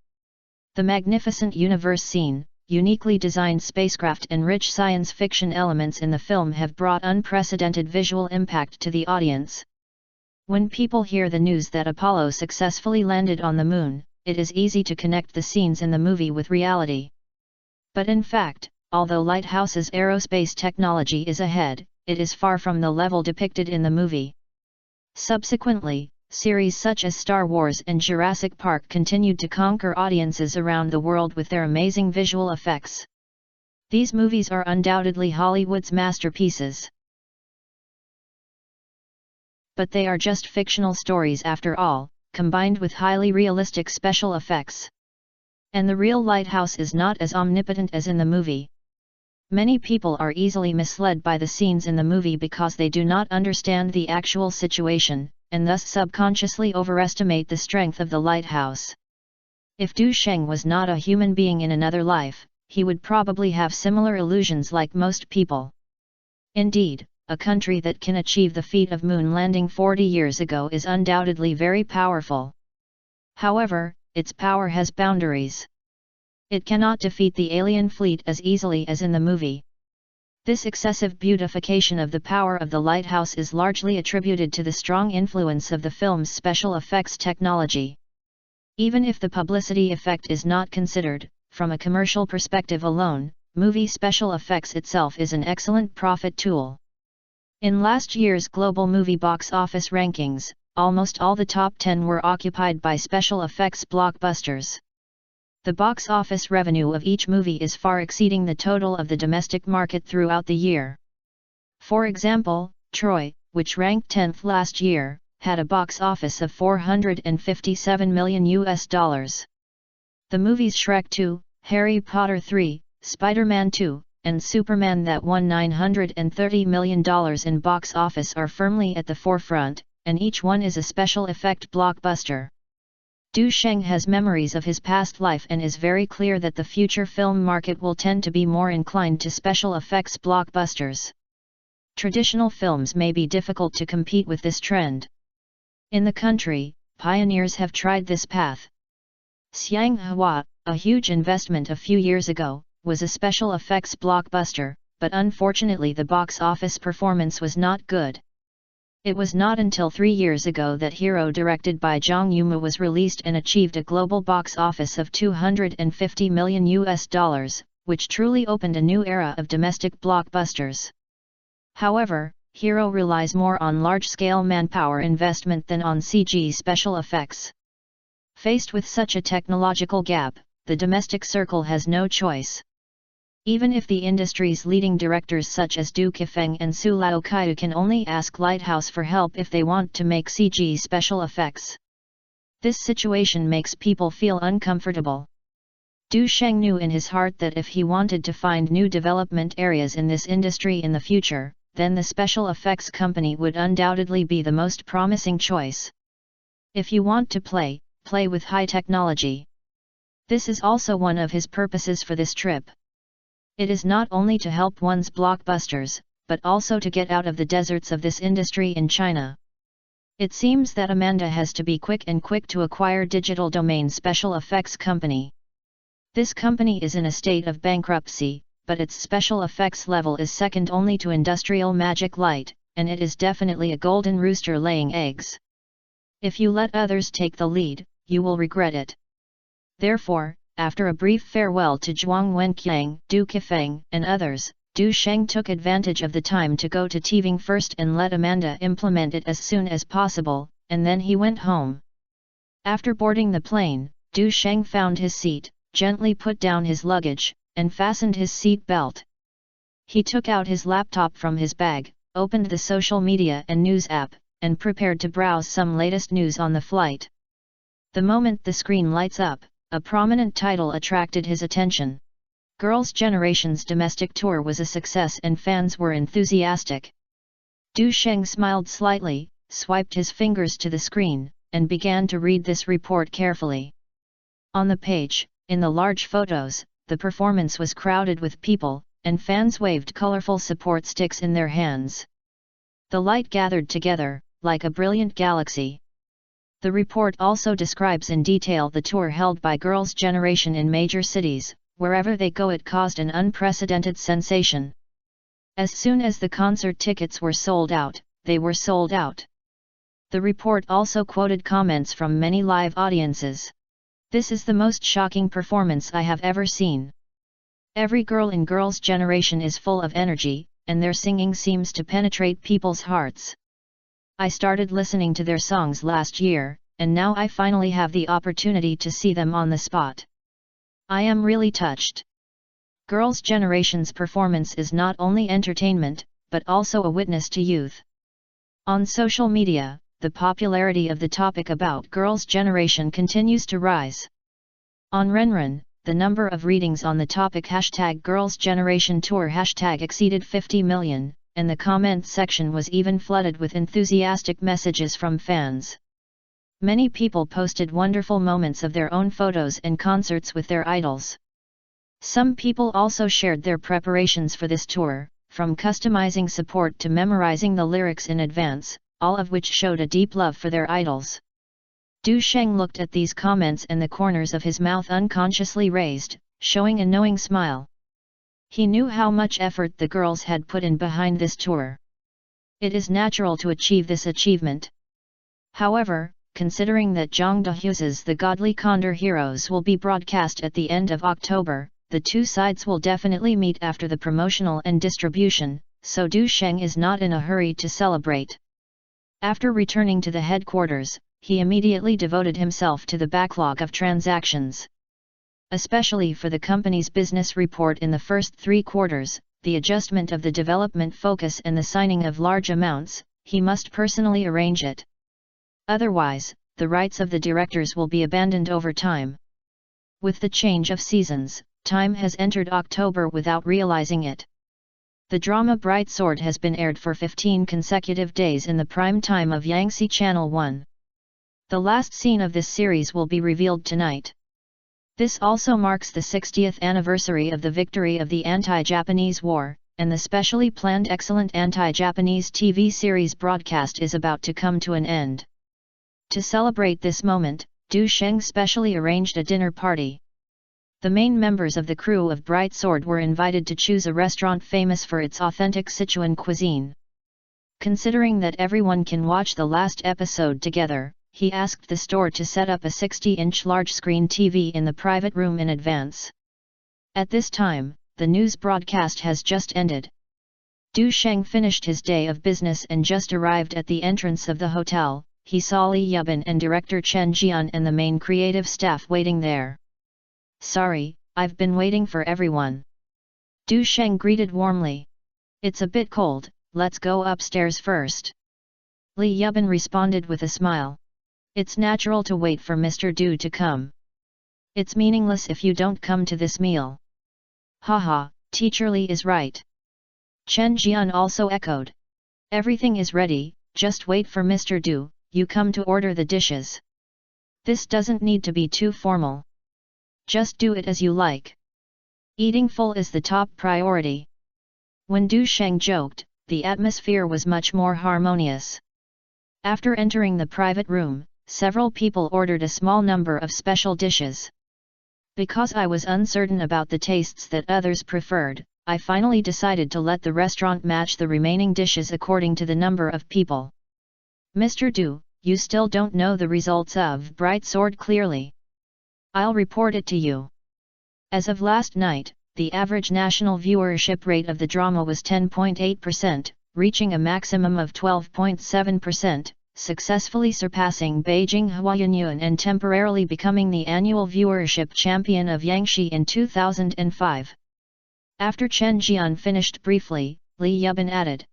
The magnificent universe scene, uniquely designed spacecraft and rich science fiction elements in the film have brought unprecedented visual impact to the audience. When people hear the news that Apollo successfully landed on the moon, it is easy to connect the scenes in the movie with reality. But in fact, although Lighthouse's aerospace technology is ahead, it is far from the level depicted in the movie. Subsequently, series such as Star Wars and Jurassic Park continued to conquer audiences around the world with their amazing visual effects. These movies are undoubtedly Hollywood's masterpieces. But they are just fictional stories after all, combined with highly realistic special effects. And the real lighthouse is not as omnipotent as in the movie. Many people are easily misled by the scenes in the movie because they do not understand the actual situation, and thus subconsciously overestimate the strength of the lighthouse. If Du Sheng was not a human being in another life, he would probably have similar illusions like most people. Indeed, a country that can achieve the feat of moon landing 40 years ago is undoubtedly very powerful. However, its power has boundaries. It cannot defeat the alien fleet as easily as in the movie. This excessive beautification of the power of the lighthouse is largely attributed to the strong influence of the film's special effects technology. Even if the publicity effect is not considered, from a commercial perspective alone, movie special effects itself is an excellent profit tool. In last year's global movie box office rankings, almost all the top 10 were occupied by special effects blockbusters. The box office revenue of each movie is far exceeding the total of the domestic market throughout the year. For example, Troy, which ranked 10th last year, had a box office of $457 million. The movies Shrek 2, Harry Potter 3, Spider-Man 2, and Superman that won $930 million in box office are firmly at the forefront, and each one is a special effect blockbuster. Du Sheng has memories of his past life and is very clear that the future film market will tend to be more inclined to special effects blockbusters. Traditional films may be difficult to compete with this trend. In the country, pioneers have tried this path. Xiang Hua, a huge investment a few years ago, was a special effects blockbuster, but unfortunately the box office performance was not good. It was not until 3 years ago that Hero, directed by Zhang Yimou, was released and achieved a global box office of $250 million, which truly opened a new era of domestic blockbusters. However, Hero relies more on large-scale manpower investment than on CG special effects. Faced with such a technological gap, the domestic circle has no choice. Even if the industry's leading directors such as Du Kefeng and Su Laokai can only ask Lighthouse for help if they want to make CG special effects. This situation makes people feel uncomfortable. Du Sheng knew in his heart that if he wanted to find new development areas in this industry in the future, then the special effects company would undoubtedly be the most promising choice. If you want to play with high technology. This is also one of his purposes for this trip. It is not only to help one's blockbusters, but also to get out of the deserts of this industry in China. It seems that Amanda has to be quick to acquire Digital Domain Special Effects Company. This company is in a state of bankruptcy, but its special effects level is second only to Industrial Magic Light, and it is definitely a golden rooster laying eggs. If you let others take the lead, you will regret it. Therefore, after a brief farewell to Zhuang Wenqiang, Du Kefeng, and others, Du Sheng took advantage of the time to go to Tiving first and let Amanda implement it as soon as possible, and then he went home. After boarding the plane, Du Sheng found his seat, gently put down his luggage, and fastened his seat belt. He took out his laptop from his bag, opened the social media and news app, and prepared to browse some latest news on the flight. The moment the screen lights up, a prominent title attracted his attention. Girls' Generation's domestic tour was a success and fans were enthusiastic. Du Sheng smiled slightly, swiped his fingers to the screen, and began to read this report carefully. On the page, in the large photos, the performance was crowded with people, and fans waved colorful support sticks in their hands. The light gathered together, like a brilliant galaxy. The report also describes in detail the tour held by Girls' Generation in major cities. Wherever they go, it caused an unprecedented sensation. As soon as the concert tickets were sold out, they were sold out. The report also quoted comments from many live audiences. "This is the most shocking performance I have ever seen. Every girl in Girls' Generation is full of energy, and their singing seems to penetrate people's hearts. I started listening to their songs last year, and now I finally have the opportunity to see them on the spot. I am really touched. Girls' Generation's performance is not only entertainment, but also a witness to youth." On social media, the popularity of the topic about Girls' Generation continues to rise. On Renren, the number of readings on the topic #Girls' Generation Tour exceeded 50 million, and the comment section was even flooded with enthusiastic messages from fans. Many people posted wonderful moments of their own photos and concerts with their idols. Some people also shared their preparations for this tour, from customizing support to memorizing the lyrics in advance, all of which showed a deep love for their idols. Du Sheng looked at these comments and the corners of his mouth unconsciously raised, showing a knowing smile. He knew how much effort the girls had put in behind this tour. It is natural to achieve this achievement. However, considering that Zhang Dehuse's The Godly Condor Heroes will be broadcast at the end of October, the two sides will definitely meet after the promotional and distribution, so Du Sheng is not in a hurry to celebrate. After returning to the headquarters, he immediately devoted himself to the backlog of transactions. Especially for the company's business report in the first 3 quarters, the adjustment of the development focus and the signing of large amounts, he must personally arrange it. Otherwise, the rights of the directors will be abandoned over time. With the change of seasons, time has entered October without realizing it. The drama Bright Sword has been aired for 15 consecutive days in the prime time of Yangtze Channel 1. The last scene of this series will be revealed tonight. This also marks the 60th anniversary of the victory of the anti-Japanese war, and the specially planned excellent anti-Japanese TV series broadcast is about to come to an end. To celebrate this moment, Du Sheng specially arranged a dinner party. The main members of the crew of Bright Sword were invited to choose a restaurant famous for its authentic Sichuan cuisine. Considering that everyone can watch the last episode together, he asked the store to set up a 60-inch large-screen TV in the private room in advance. At this time, the news broadcast has just ended. Du Sheng finished his day of business and just arrived at the entrance of the hotel. He saw Li Yubin and director Chen Jian and the main creative staff waiting there. "Sorry, I've been waiting for everyone." Du Sheng greeted warmly. "It's a bit cold, let's go upstairs first." Li Yubin responded with a smile. "It's natural to wait for Mr. Du to come. It's meaningless if you don't come to this meal." "Haha, Teacher Li is right." Chen Jian also echoed. "Everything is ready, just wait for Mr. Du, you come to order the dishes. This doesn't need to be too formal. Just do it as you like. Eating full is the top priority." When Du Sheng joked, the atmosphere was much more harmonious. After entering the private room, several people ordered a small number of special dishes. "Because I was uncertain about the tastes that others preferred, I finally decided to let the restaurant match the remaining dishes according to the number of people." "Mr. Du, you still don't know the results of Bright Sword clearly. I'll report it to you." As of last night, the average national viewership rate of the drama was 10.8%, reaching a maximum of 12.7%, successfully surpassing Beijing Huayunyuan and temporarily becoming the annual viewership champion of Yangshi in 2005. After Chen Jian finished briefly, Li Yubin added,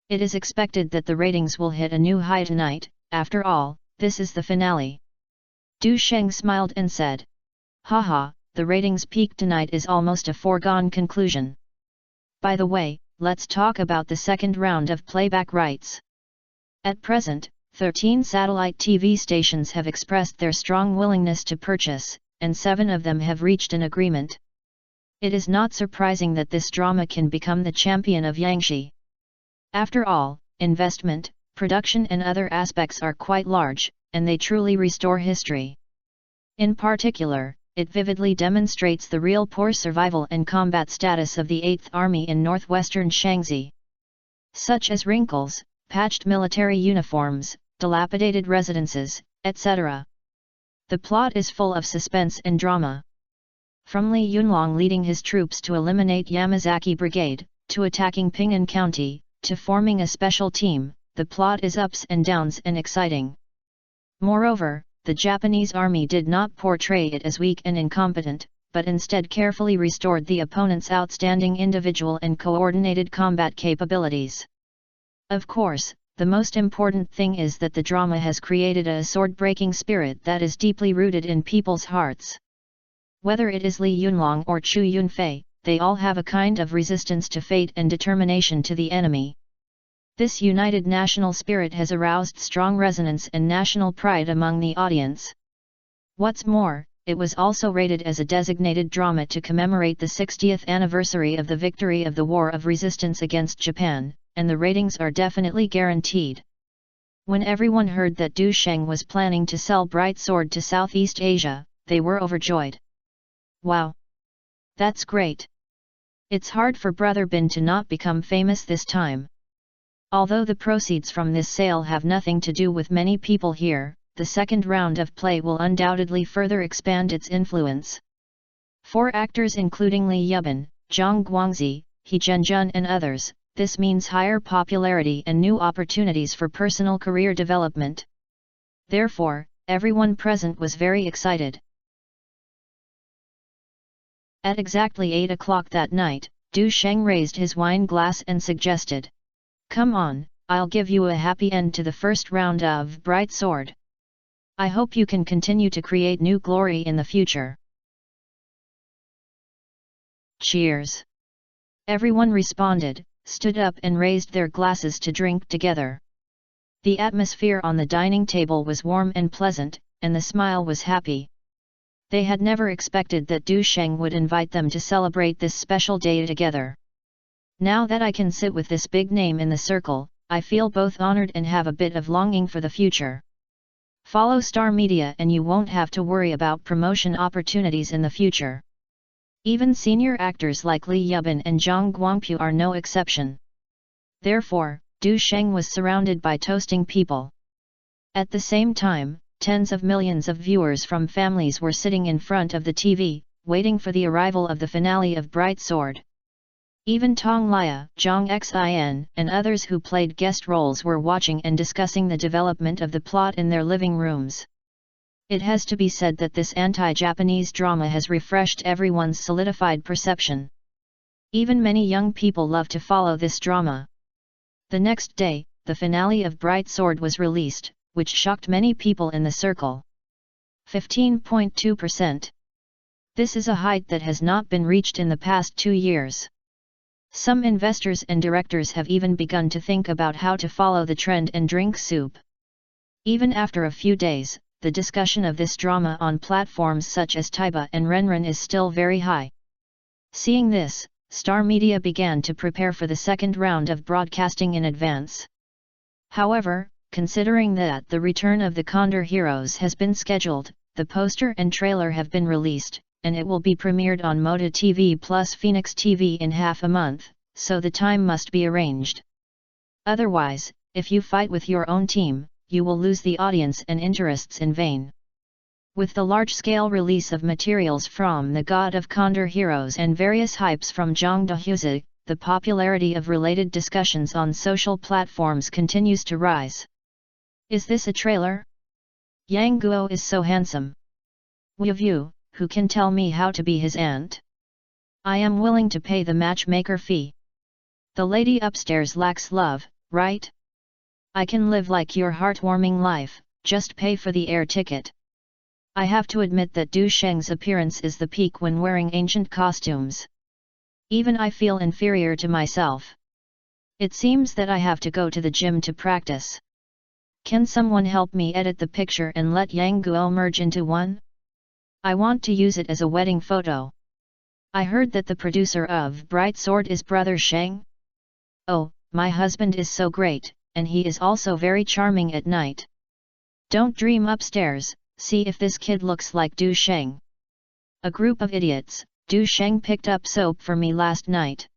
"It is expected that the ratings will hit a new high tonight. After all, this is the finale." Du Sheng smiled and said, "Haha, the ratings peak tonight is almost a foregone conclusion. By the way, let's talk about the second round of playback rights. At present, 13 satellite TV stations have expressed their strong willingness to purchase, and 7 of them have reached an agreement. It is not surprising that this drama can become the champion of Yangshi. After all, investment, production and other aspects are quite large, and they truly restore history. In particular, it vividly demonstrates the real poor survival and combat status of the 8th Army in northwestern Shaanxi. Such as wrinkles, patched military uniforms, dilapidated residences, etc. The plot is full of suspense and drama. From Li Yunlong leading his troops to eliminate Yamazaki Brigade, to attacking Ping'an County, to forming a special team, the plot is ups and downs and exciting. Moreover, the Japanese army did not portray it as weak and incompetent, but instead carefully restored the opponent's outstanding individual and coordinated combat capabilities. Of course, the most important thing is that the drama has created a sword-breaking spirit that is deeply rooted in people's hearts. Whether it is Li Yunlong or Chu Yunfei, they all have a kind of resistance to fate and determination to the enemy. This united national spirit has aroused strong resonance and national pride among the audience. What's more, it was also rated as a designated drama to commemorate the 60th anniversary of the victory of the War of Resistance against Japan, and the ratings are definitely guaranteed. When everyone heard that Du Sheng was planning to sell Bright Sword to Southeast Asia, they were overjoyed. Wow! That's great! It's hard for Brother Bin to not become famous this time. Although the proceeds from this sale have nothing to do with many people here, the second round of play will undoubtedly further expand its influence. 4 actors including Li Yubin, Zhang Guangzi, He Zhenjun and others, this means higher popularity and new opportunities for personal career development. Therefore, everyone present was very excited. At exactly 8 o'clock that night, Du Sheng raised his wine glass and suggested, "Come on, I'll give you a happy end to the first round of Bright Sword. I hope you can continue to create new glory in the future." Cheers! Everyone responded, stood up and raised their glasses to drink together. The atmosphere on the dining table was warm and pleasant, and the smile was happy. They had never expected that Du Sheng would invite them to celebrate this special day together. "Now that I can sit with this big name in the circle, I feel both honored and have a bit of longing for the future. Follow Star Media and you won't have to worry about promotion opportunities in the future. Even senior actors like Li Yubin and Zhang Guangpu are no exception. Therefore, Du Sheng was surrounded by toasting people. At the same time, tens of millions of viewers from families were sitting in front of the TV, waiting for the arrival of the finale of Bright Sword. Even Tong Lia, Zhang Xin, and others who played guest roles were watching and discussing the development of the plot in their living rooms. It has to be said that this anti-Japanese drama has refreshed everyone's solidified perception. Even many young people love to follow this drama. The next day, the finale of Bright Sword was released, which shocked many people in the circle. 15.2%. This is a height that has not been reached in the past 2 years. Some investors and directors have even begun to think about how to follow the trend and drink soup. Even after a few days, the discussion of this drama on platforms such as Taiba and Renren is still very high. Seeing this, Star Media began to prepare for the second round of broadcasting in advance. However, considering that the return of the Condor Heroes has been scheduled, the poster and trailer have been released, and it will be premiered on Moda TV plus Phoenix TV in half a month, so the time must be arranged. Otherwise, if you fight with your own team, you will lose the audience and interests in vain. With the large-scale release of materials from the God of Condor Heroes and various hypes from Zhang Dehuzi, the popularity of related discussions on social platforms continues to rise. Is this a trailer? Yang Guo is so handsome. Wu, who can tell me how to be his aunt? I am willing to pay the matchmaker fee. The lady upstairs lacks love, right? I can live like your heartwarming life, just pay for the air ticket. I have to admit that Du Sheng's appearance is the peak when wearing ancient costumes. Even I feel inferior to myself. It seems that I have to go to the gym to practice. Can someone help me edit the picture and let Yang Guo merge into one? I want to use it as a wedding photo. I heard that the producer of Bright Sword is Brother Sheng. Oh, my husband is so great, and he is also very charming at night. Don't dream upstairs, see if this kid looks like Du Sheng. A group of idiots, Du Sheng picked up soap for me last night.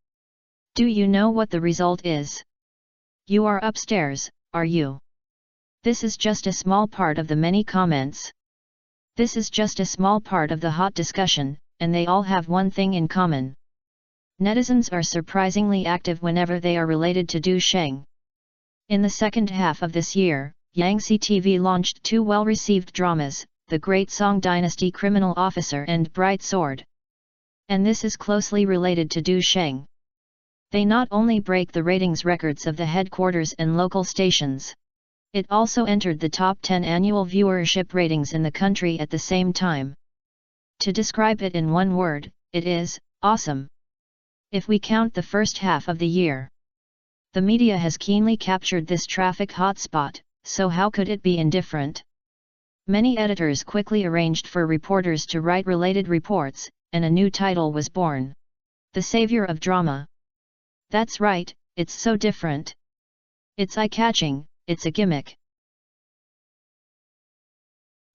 Do you know what the result is? You are upstairs, are you? This is just a small part of the many comments. This is just a small part of the hot discussion, and they all have one thing in common. Netizens are surprisingly active whenever they are related to Du Sheng. In the second half of this year, Yangtze TV launched 2 well-received dramas, The Great Song Dynasty Criminal Officer and Bright Sword. And this is closely related to Du Sheng. They not only break the ratings records of the headquarters and local stations. It also entered the top 10 annual viewership ratings in the country at the same time. To describe it in one word, it is awesome. If we count the first half of the year, the media has keenly captured this traffic hotspot, so how could it be indifferent? Many editors quickly arranged for reporters to write related reports, and a new title was born. The Savior of Drama. That's right, it's so different. It's eye-catching, it's a gimmick.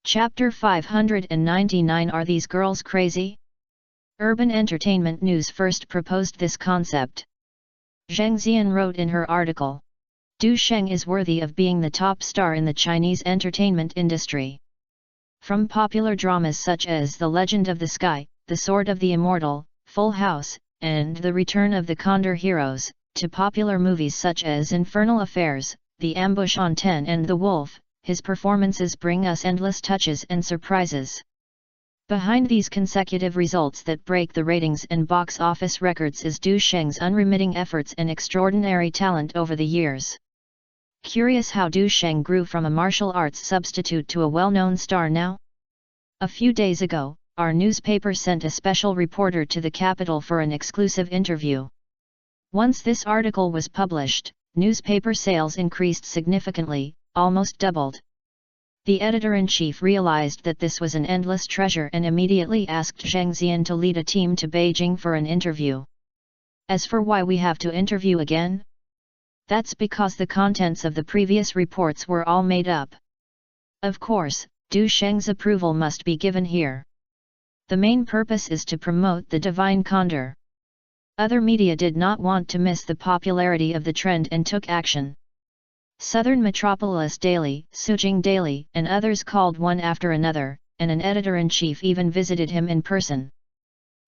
Chapter 599 Are These Girls Crazy? Urban Entertainment News first proposed this concept. Zheng Xian wrote in her article, Du Sheng is worthy of being the top star in the Chinese entertainment industry. From popular dramas such as The Legend of the Sky, The Sword of the Immortal, Full House, and The Return of the Condor Heroes, to popular movies such as Infernal Affairs, The Ambush on 10 and The Wolf, his performances bring us endless touches and surprises. Behind these consecutive results that break the ratings and box office records is Du Sheng's unremitting efforts and extraordinary talent over the years. Curious how Du Sheng grew from a martial arts substitute to a well-known star now? A few days ago, our newspaper sent a special reporter to the capital for an exclusive interview. Once this article was published, newspaper sales increased significantly, almost doubled. The editor-in-chief realized that this was an endless treasure and immediately asked Zheng Xian to lead a team to Beijing for an interview. As for why we have to interview again? That's because the contents of the previous reports were all made up. Of course, Du Sheng's approval must be given here. The main purpose is to promote the divine Condor. Other media did not want to miss the popularity of the trend and took action. Southern Metropolis Daily, Sujing Daily, and others called one after another, and an editor-in-chief even visited him in person.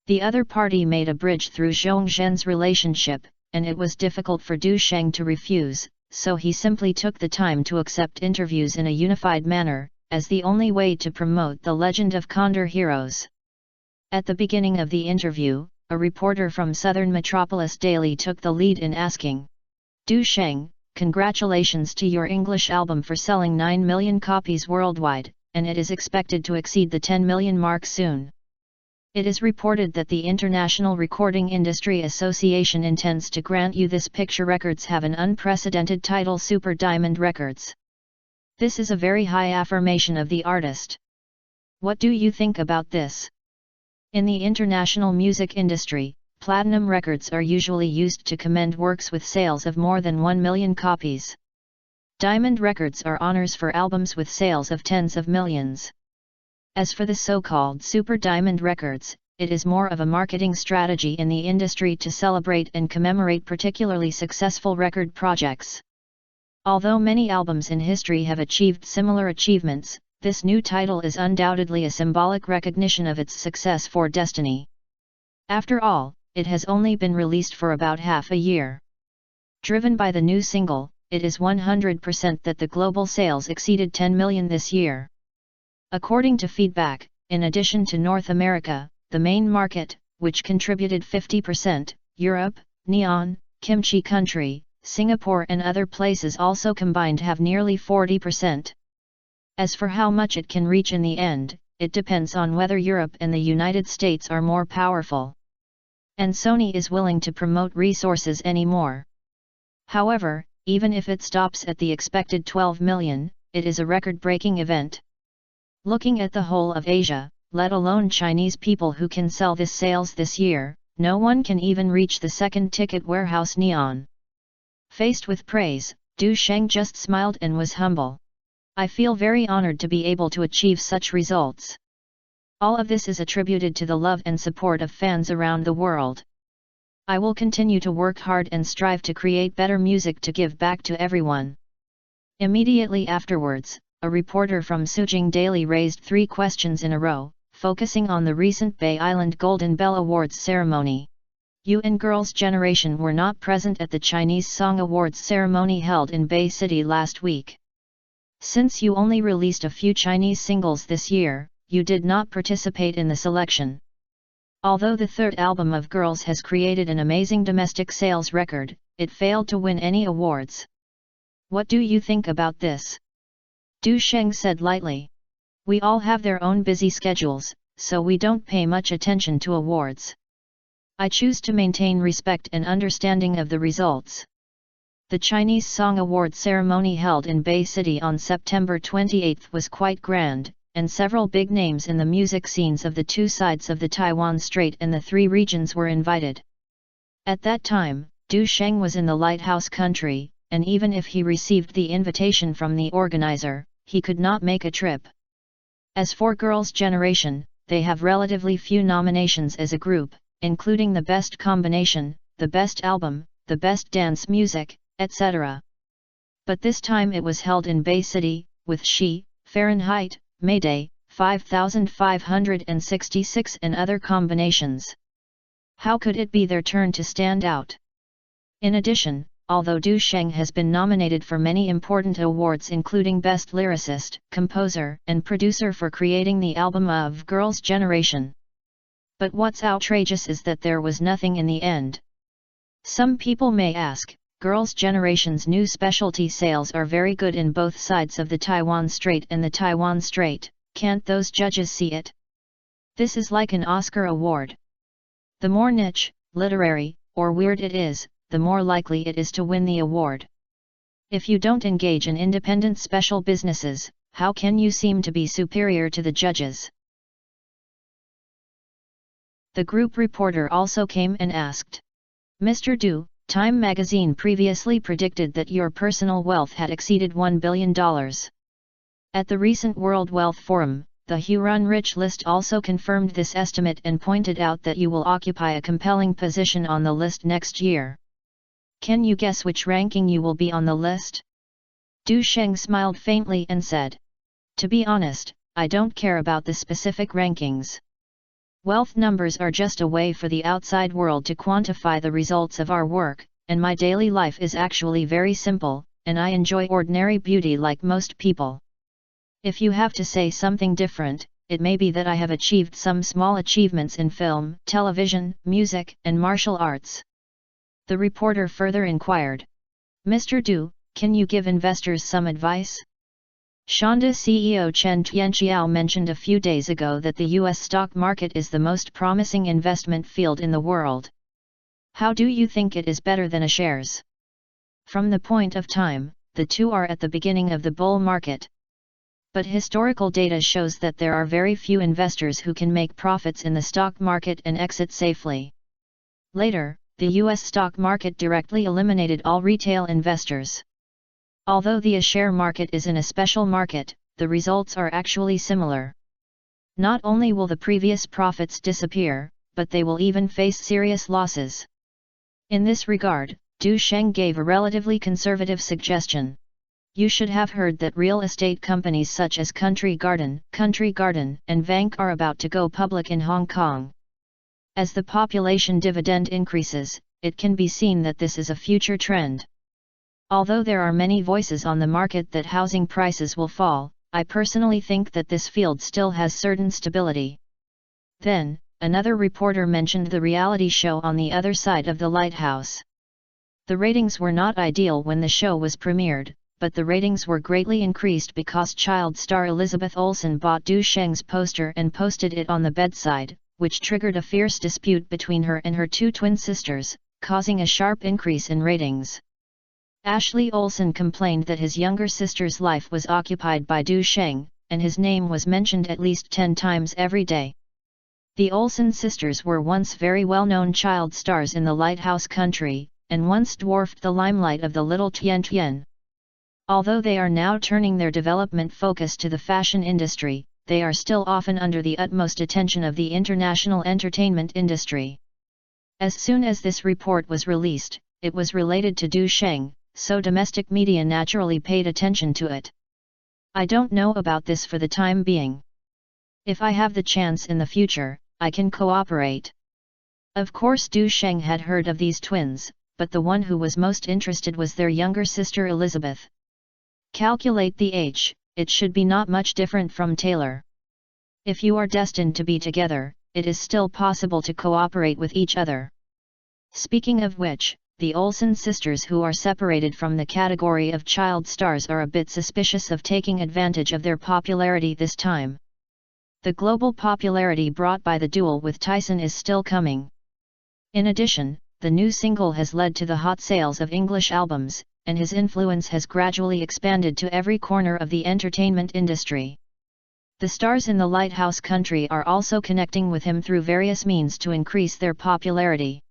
The other party made a bridge through Zhong Zhen's relationship, and it was difficult for Du Sheng to refuse, so he simply took the time to accept interviews in a unified manner, as the only way to promote the legend of Condor heroes. At the beginning of the interview, a reporter from Southern Metropolis Daily took the lead in asking, Du Sheng, congratulations to your English album for selling 9 million copies worldwide, and it is expected to exceed the 10 million mark soon. It is reported that the International Recording Industry Association intends to grant you this. Picture Records have an unprecedented title, Super Diamond Records. This is a very high affirmation of the artist. What do you think about this? In the international music industry, platinum records are usually used to commend works with sales of more than 1 million copies. Diamond records are honors for albums with sales of tens of millions. As for the so-called Super Diamond records, it is more of a marketing strategy in the industry to celebrate and commemorate particularly successful record projects. Although many albums in history have achieved similar achievements, this new title is undoubtedly a symbolic recognition of its success for Destiny. After all, it has only been released for about half a year. Driven by the new single, it is 100% that the global sales exceeded 10 million this year. According to feedback, in addition to North America, the main market, which contributed 50%, Europe, Neon, Kimchi Country, Singapore and other places also combined have nearly 40%. As for how much it can reach in the end, it depends on whether Europe and the United States are more powerful. And Sony is willing to promote resources anymore. However, even if it stops at the expected 12 million, it is a record-breaking event. Looking at the whole of Asia, let alone Chinese people who can sell this sales this year, no one can even reach the second ticket warehouse Neon. Faced with praise, Du Sheng just smiled and was humble. I feel very honored to be able to achieve such results. All of this is attributed to the love and support of fans around the world. I will continue to work hard and strive to create better music to give back to everyone. Immediately afterwards, a reporter from Sujing Daily raised 3 questions in a row, focusing on the recent Bay Island Golden Bell Awards ceremony. You and Girls' Generation were not present at the Chinese Song Awards ceremony held in Bay City last week. Since you only released a few Chinese singles this year, you did not participate in the selection. Although the third album of Girls has created an amazing domestic sales record, it failed to win any awards. What do you think about this? Du Sheng said lightly. We all have their own busy schedules, so we don't pay much attention to awards. I choose to maintain respect and understanding of the results. The Chinese Song Awards ceremony held in Bay City on September 28 was quite grand, and several big names in the music scenes of the two sides of the Taiwan Strait and the 3 regions were invited. At that time, Du Sheng was in the Lighthouse Country, and even if he received the invitation from the organizer, he could not make a trip. As for Girls' Generation, they have relatively few nominations as a group, including the Best Combination, the Best Album, the Best Dance Music, etc. But this time it was held in Bay City, with She, Fahrenheit, Mayday, 5566 and other combinations. How could it be their turn to stand out? In addition, although Du Sheng has been nominated for many important awards including Best Lyricist, Composer and Producer for creating the album of Girls' Generation. But what's outrageous is that there was nothing in the end. Some people may ask, Girls' Generation's new specialty sales are very good in both sides of the Taiwan Strait and the Taiwan Strait, can't those judges see it? This is like an Oscar award. The more niche, literary, or weird it is, the more likely it is to win the award. If you don't engage in independent special businesses, how can you seem to be superior to the judges? The group reporter also came and asked, Mr. Du, Time magazine previously predicted that your personal wealth had exceeded $1 billion. At the recent World Wealth Forum, the Huron-Rich list also confirmed this estimate and pointed out that you will occupy a compelling position on the list next year. Can you guess which ranking you will be on the list? Du Sheng smiled faintly and said, "To be honest, I don't care about the specific rankings. Wealth numbers are just a way for the outside world to quantify the results of our work, and my daily life is actually very simple, and I enjoy ordinary beauty like most people. If you have to say something different, it may be that I have achieved some small achievements in film, television, music, and martial arts." The reporter further inquired, "Mr. Du, can you give investors some advice?" Shonda CEO Chen Tianqiao mentioned a few days ago that the US stock market is the most promising investment field in the world. How do you think it is better than a shares? From the point of time, the two are at the beginning of the bull market. But historical data shows that there are very few investors who can make profits in the stock market and exit safely. Later, the US stock market directly eliminated all retail investors. Although the share market is in a special market, the results are actually similar. Not only will the previous profits disappear, but they will even face serious losses. In this regard, Du Sheng gave a relatively conservative suggestion. You should have heard that real estate companies such as Country Garden, and Vanke are about to go public in Hong Kong. As the population dividend increases, it can be seen that this is a future trend. Although there are many voices on the market that housing prices will fall, I personally think that this field still has certain stability. Then, another reporter mentioned the reality show On the Other Side of the Lighthouse. The ratings were not ideal when the show was premiered, but the ratings were greatly increased because child star Elizabeth Olsen bought Du Sheng's poster and posted it on the bedside, which triggered a fierce dispute between her and her two twin sisters, causing a sharp increase in ratings. Ashley Olsen complained that his younger sister's life was occupied by Du Sheng, and his name was mentioned at least 10 times every day. The Olsen sisters were once very well-known child stars in the Lighthouse country, and once dwarfed the limelight of the little Tian Tian. Although they are now turning their development focus to the fashion industry, they are still often under the utmost attention of the international entertainment industry. As soon as this report was released, it was related to Du Sheng, so domestic media naturally paid attention to it. I don't know about this for the time being. If I have the chance in the future, I can cooperate. Of course Du Sheng had heard of these twins, but the one who was most interested was their younger sister Elizabeth. Calculate the age, it should be not much different from Taylor. If you are destined to be together, it is still possible to cooperate with each other. Speaking of which, the Olsen sisters who are separated from the category of child stars are a bit suspicious of taking advantage of their popularity this time. The global popularity brought by the duel with Tyson is still coming. In addition, the new single has led to the hot sales of English albums, and his influence has gradually expanded to every corner of the entertainment industry. The stars in the Lighthouse country are also connecting with him through various means to increase their popularity.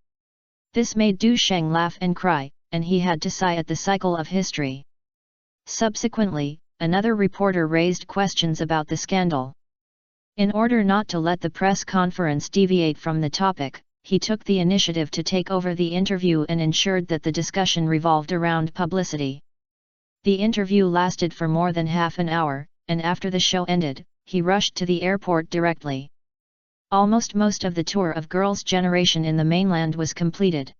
This made Du Sheng laugh and cry, and he had to sigh at the cycle of history. Subsequently, another reporter raised questions about the scandal. In order not to let the press conference deviate from the topic, he took the initiative to take over the interview and ensured that the discussion revolved around publicity. The interview lasted for more than half an hour, and after the show ended, he rushed to the airport directly. Almost most of the tour of Girls' Generation in the mainland was completed.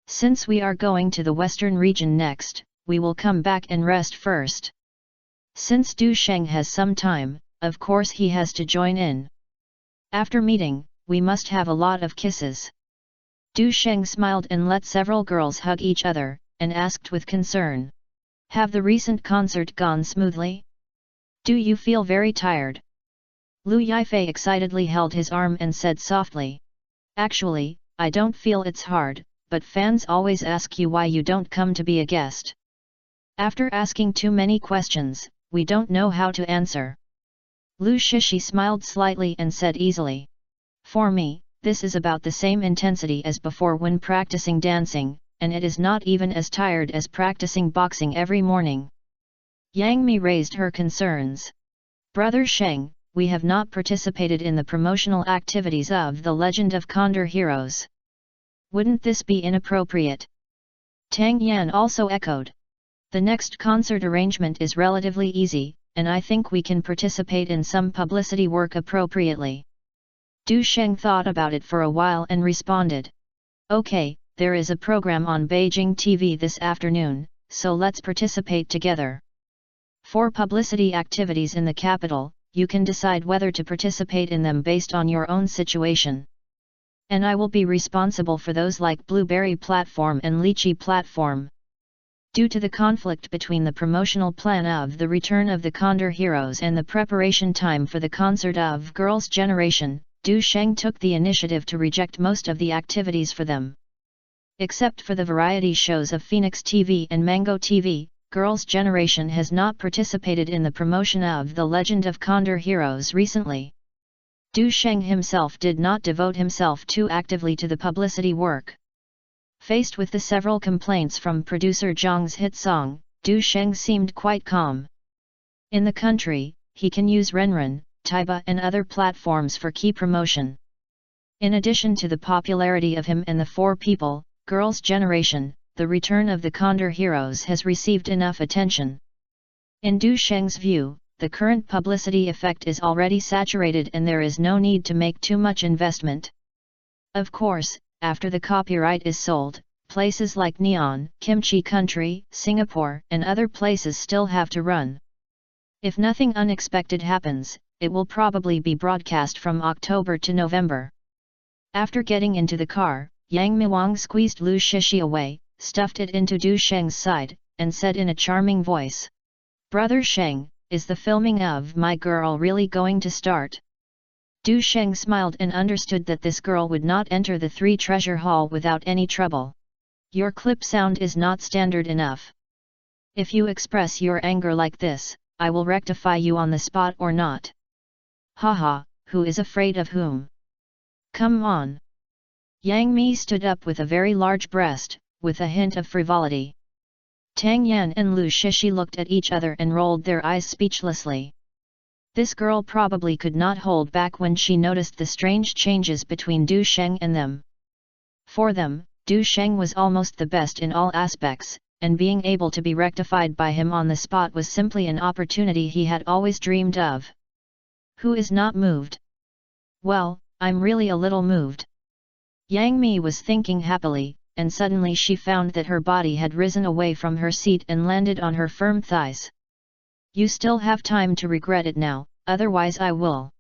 Since we are going to the western region next, we will come back and rest first. Since Du Sheng has some time, of course he has to join in. After meeting, we must have a lot of kisses. Du Sheng smiled and let several girls hug each other, and asked with concern, "Have the recent concert gone smoothly? Do you feel very tired?" Lu Yifei excitedly held his arm and said softly, "Actually, I don't feel it's hard, but fans always ask you why you don't come to be a guest. After asking too many questions, we don't know how to answer." Lu Shishi smiled slightly and said easily, "For me, this is about the same intensity as before when practicing dancing, and it is not even as tired as practicing boxing every morning." Yang Mi raised her concerns. "Brother Sheng, we have not participated in the promotional activities of The Legend of Condor Heroes. Wouldn't this be inappropriate? Tang Yan also echoed. The next concert arrangement is relatively easy, and I think we can participate in some publicity work appropriately. Du Sheng thought about it for a while and responded. Okay, there is a program on Beijing TV this afternoon, so let's participate together. For publicity activities in the capital, you can decide whether to participate in them based on your own situation. And I will be responsible for those like Blueberry Platform and Lychee Platform. Due to the conflict between the promotional plan of the Return of the Condor Heroes and the preparation time for the concert of Girls' Generation, Du Sheng took the initiative to reject most of the activities for them. Except for the variety shows of Phoenix TV and Mango TV, Girls' Generation has not participated in the promotion of The Legend of Condor Heroes recently. Du Sheng himself did not devote himself too actively to the publicity work. Faced with the several complaints from producer Zhang's hit song, Du Sheng seemed quite calm. In the country, he can use Renren, Taiba and other platforms for key promotion. In addition to the popularity of him and the four people, Girls' Generation, The Return of the Condor Heroes has received enough attention. In Du Sheng's view, the current publicity effect is already saturated and there is no need to make too much investment. Of course, after the copyright is sold, places like Neon, Kimchi Country, Singapore and other places still have to run. If nothing unexpected happens, it will probably be broadcast from October to November. After getting into the car, Yang Miwang squeezed Lu Shishi away, stuffed it into Du Sheng's side, and said in a charming voice, "Brother Sheng, is the filming of My Girl really going to start?" Du Sheng smiled and understood that this girl would not enter the Three Treasure Hall without any trouble. "Your clip sound is not standard enough. If you express your anger like this, I will rectify you on the spot or not." "Haha, who is afraid of whom? Come on." Yang Mi stood up with a very large breast, with a hint of frivolity. Tang Yan and Lu Shishi looked at each other and rolled their eyes speechlessly. This girl probably could not hold back when she noticed the strange changes between Du Sheng and them. For them, Du Sheng was almost the best in all aspects, and being able to be rectified by him on the spot was simply an opportunity he had always dreamed of. Who is not moved? Well, I'm really a little moved. Yang Mi was thinking happily, and suddenly she found that her body had risen away from her seat and landed on her firm thighs. "You still have time to regret it now, otherwise I will."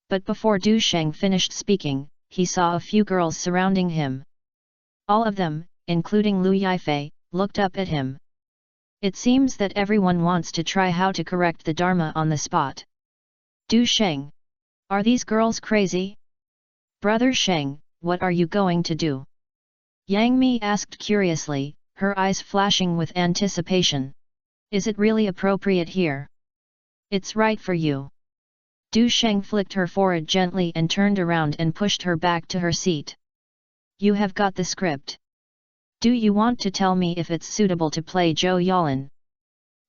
But before Du Sheng finished speaking, he saw a few girls surrounding him. All of them, including Lu Yifei, looked up at him. It seems that everyone wants to try how to correct the Dharma on the spot. "Du Sheng, are these girls crazy? Brother Sheng, what are you going to do?" Yang Mi asked curiously, her eyes flashing with anticipation. "Is it really appropriate here?" "It's right for you." Du Sheng flicked her forehead gently and turned around and pushed her back to her seat. "You have got the script. Do you want to tell me if it's suitable to play Zhou Yalan?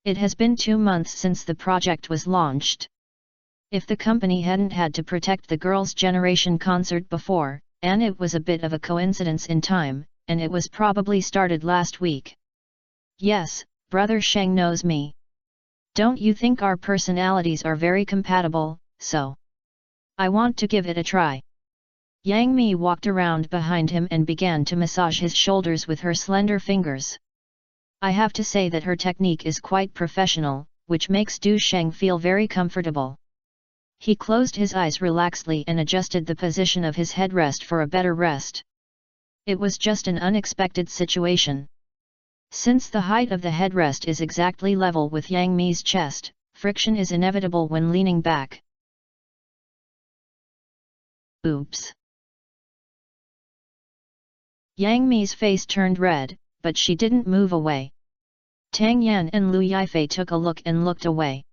It has been 2 months since the project was launched. If the company hadn't had to protect the Girls' Generation concert before, and it was a bit of a coincidence in time, and it was probably started last week." "Yes, Brother Sheng knows me. Don't you think our personalities are very compatible, so I want to give it a try." Yang Mi walked around behind him and began to massage his shoulders with her slender fingers. I have to say that her technique is quite professional, which makes Du Sheng feel very comfortable. He closed his eyes relaxedly and adjusted the position of his headrest for a better rest. It was just an unexpected situation. Since the height of the headrest is exactly level with Yang Mi's chest, friction is inevitable when leaning back. Oops! Yang Mi's face turned red, but she didn't move away. Tang Yan and Lu Yifei took a look and looked away.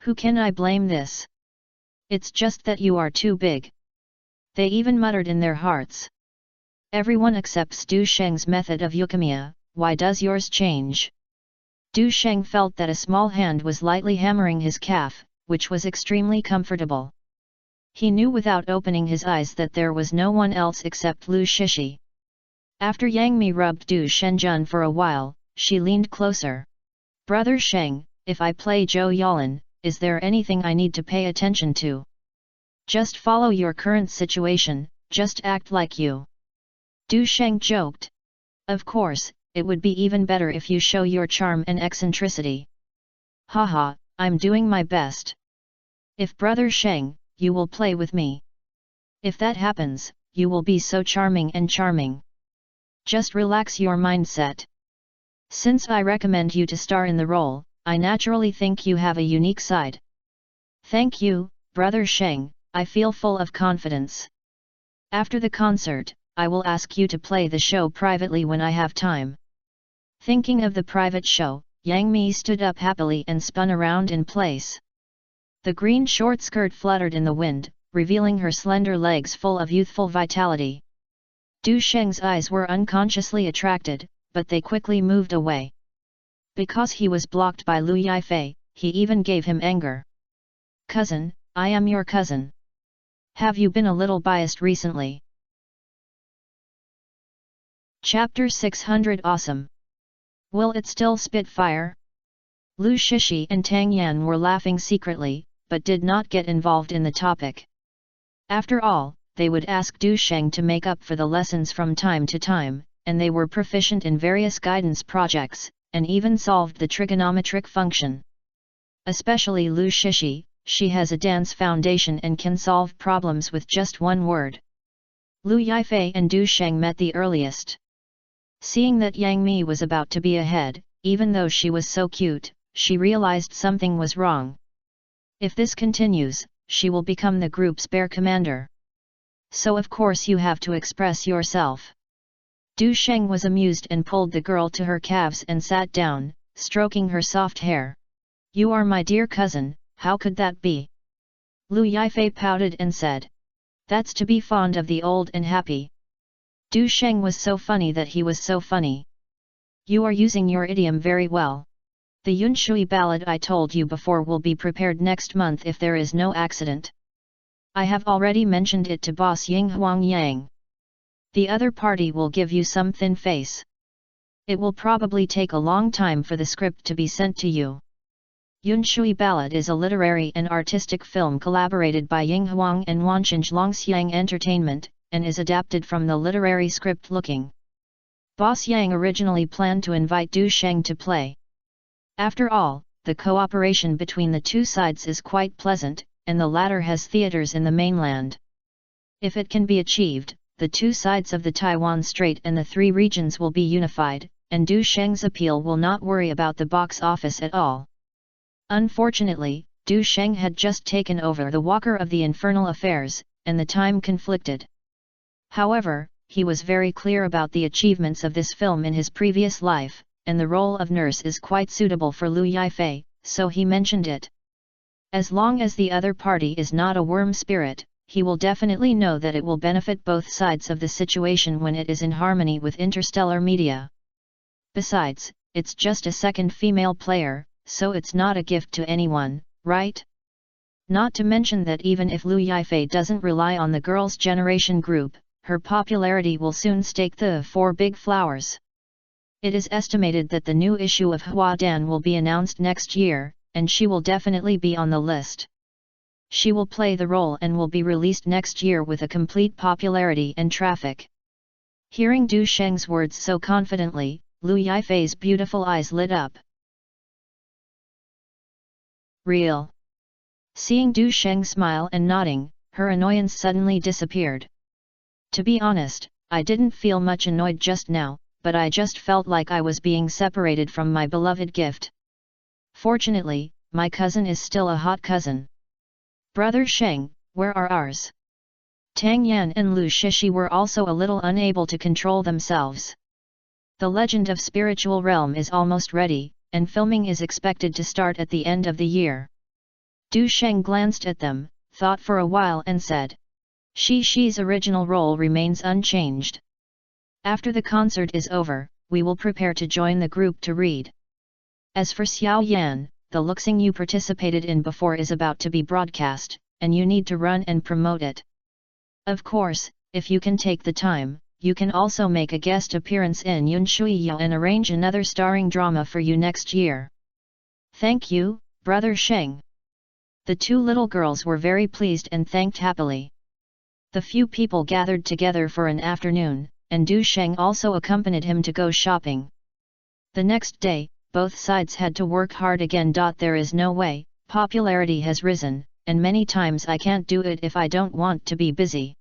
"Who can I blame this? It's just that you are too big." They even muttered in their hearts. "Everyone accepts Du Sheng's method of euchemia, why does yours change?" Du Sheng felt that a small hand was lightly hammering his calf, which was extremely comfortable. He knew without opening his eyes that there was no one else except Lu Shishi. After Yang Mi rubbed Du Shenjun for a while, she leaned closer. "Brother Sheng, if I play Zhou Yalan, is there anything I need to pay attention to? Just follow your current situation, just act like you." Du Sheng joked. "Of course, it would be even better if you show your charm and eccentricity." "Haha, I'm doing my best. If Brother Sheng, you will play with me. If that happens, you will be so charming and charming. Just relax your mindset. Since I recommend you to star in the role, I naturally think you have a unique side." "Thank you, Brother Sheng, I feel full of confidence. After the concert, I will ask you to play the show privately when I have time." Thinking of the private show, Yang Mi stood up happily and spun around in place. The green short skirt fluttered in the wind, revealing her slender legs full of youthful vitality. Du Sheng's eyes were unconsciously attracted, but they quickly moved away. Because he was blocked by Lu Yifei, he even gave him anger. "Cousin, I am your cousin. Have you been a little biased recently?" Chapter 600 Awesome. Will it still spit fire? Lu Shishi and Tang Yan were laughing secretly, but did not get involved in the topic. After all, they would ask Du Sheng to make up for the lessons from time to time, and they were proficient in various guidance projects, and even solved the trigonometric function. Especially Lu Shishi, she has a dance foundation and can solve problems with just one word. Lu Yifei and Du Sheng met the earliest. Seeing that Yang Mi was about to be ahead, even though she was so cute, she realized something was wrong. If this continues, she will become the group's bear commander. So of course you have to express yourself. Du Sheng was amused and pulled the girl to her calves and sat down, stroking her soft hair. "You are my dear cousin, how could that be?" Lu Yifei pouted and said. "That's to be fond of the old and happy." Du Sheng was so funny that he was so funny. "You are using your idiom very well. The Yunshui ballad I told you before will be prepared next month if there is no accident. I have already mentioned it to boss Ying Huang Yang. The other party will give you some thin face. It will probably take a long time for the script to be sent to you." Yunshui Ballad is a literary and artistic film collaborated by Ying Huang and Wanchange Longxiang Entertainment, and is adapted from the literary script Looking. Boss Yang originally planned to invite Du Sheng to play. After all, the cooperation between the two sides is quite pleasant, and the latter has theaters in the mainland. If it can be achieved, the two sides of the Taiwan Strait and the three regions will be unified, and Du Sheng's appeal will not worry about the box office at all. Unfortunately, Du Sheng had just taken over the Walker of the Infernal Affairs, and the time conflicted. However, he was very clear about the achievements of this film in his previous life, and the role of nurse is quite suitable for Lu Yifei, so he mentioned it. As long as the other party is not a worm spirit, he will definitely know that it will benefit both sides of the situation when it is in harmony with interstellar media. Besides, it's just a second female player, so it's not a gift to anyone, right? Not to mention that even if Lu Yifei doesn't rely on the girls' generation group, her popularity will soon stake the 4 big flowers. It is estimated that the new issue of Hua Dan will be announced next year, and she will definitely be on the list. She will play the role and will be released next year with a complete popularity and traffic. Hearing Du Sheng's words so confidently, Lu Yifei's beautiful eyes lit up. Real. Seeing Du Sheng smile and nodding, her annoyance suddenly disappeared. To be honest, I didn't feel much annoyed just now, but I just felt like I was being separated from my beloved gift. Fortunately, my cousin is still a hot cousin. Brother Sheng, where are ours? Tang Yan and Lu Shishi were also a little unable to control themselves. The Legend of Spiritual Realm is almost ready, and filming is expected to start at the end of the year. Du Sheng glanced at them, thought for a while and said. Shishi's original role remains unchanged. After the concert is over, we will prepare to join the group to read. As for Xiao Yan, the luxing you participated in before is about to be broadcast, and you need to run and promote it. Of course, if you can take the time, you can also make a guest appearance in Yun Shui Yao and arrange another starring drama for you next year. Thank you, Brother Sheng. The two little girls were very pleased and thanked happily. The few people gathered together for an afternoon, and Du Sheng also accompanied him to go shopping. The next day, both sides had to work hard again. There is no way, popularity has risen, and many times I can't do it if I don't want to be busy.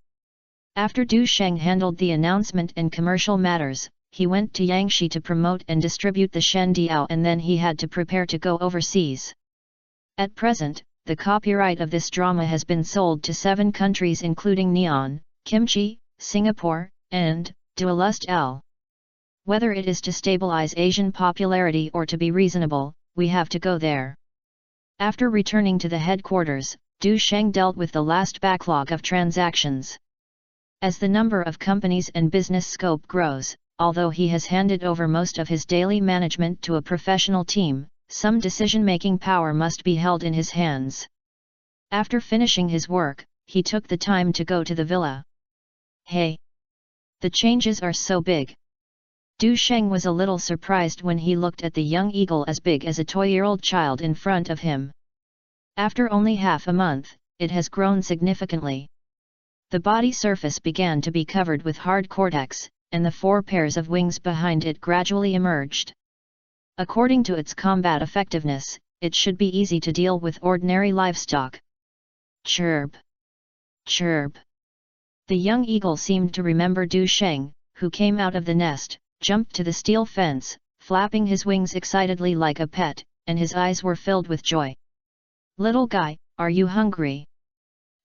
After Du Sheng handled the announcement and commercial matters, he went to Yangshi to promote and distribute the Shen Diao, and then he had to prepare to go overseas. At present, the copyright of this drama has been sold to 7 countries including Neon, Kimchi, Singapore, and Duelust L. Whether it is to stabilize Asian popularity or to be reasonable, we have to go there. After returning to the headquarters, Du Sheng dealt with the last backlog of transactions. As the number of companies and business scope grows, although he has handed over most of his daily management to a professional team, some decision-making power must be held in his hands. After finishing his work, he took the time to go to the villa. Hey! The changes are so big. Du Sheng was a little surprised when he looked at the young eagle as big as a 2-year-old child in front of him. After only half a month, it has grown significantly. The body surface began to be covered with hard cortex, and the 4 pairs of wings behind it gradually emerged. According to its combat effectiveness, it should be easy to deal with ordinary livestock. Chirp! Chirp! The young eagle seemed to remember Du Sheng, who came out of the nest, jumped to the steel fence, flapping his wings excitedly like a pet, and his eyes were filled with joy. Little guy, are you hungry?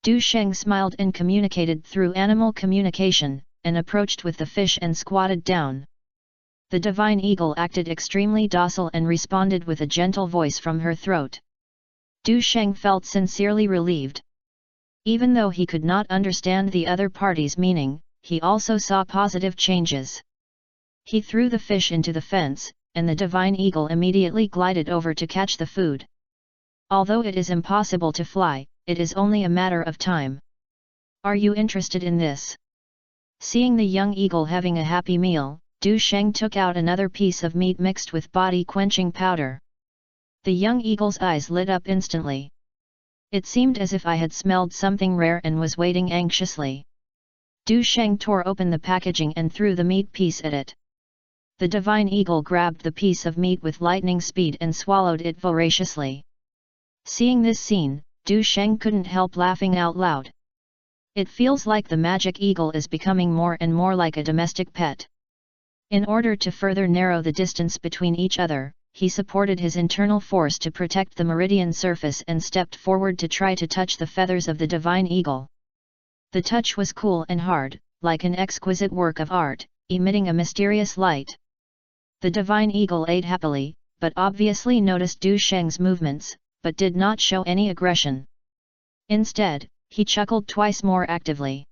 Du Sheng smiled and communicated through animal communication, and approached with the fish and squatted down. The divine eagle acted extremely docile and responded with a gentle voice from her throat. Du Sheng felt sincerely relieved. Even though he could not understand the other party's meaning, he also saw positive changes. He threw the fish into the fence, and the divine eagle immediately glided over to catch the food. Although it is impossible to fly, it is only a matter of time. Are you interested in this? Seeing the young eagle having a happy meal, Du Sheng took out another piece of meat mixed with body-quenching powder. The young eagle's eyes lit up instantly. It seemed as if I had smelled something rare and was waiting anxiously. Du Sheng tore open the packaging and threw the meat piece at it. The divine eagle grabbed the piece of meat with lightning speed and swallowed it voraciously. Seeing this scene, Du Sheng couldn't help laughing out loud. It feels like the magic eagle is becoming more and more like a domestic pet. In order to further narrow the distance between each other, he supported his internal force to protect the meridian surface and stepped forward to try to touch the feathers of the divine eagle. The touch was cool and hard, like an exquisite work of art, emitting a mysterious light. The divine eagle ate happily, but obviously noticed Du Sheng's movements, but did not show any aggression. Instead, he chuckled twice more actively.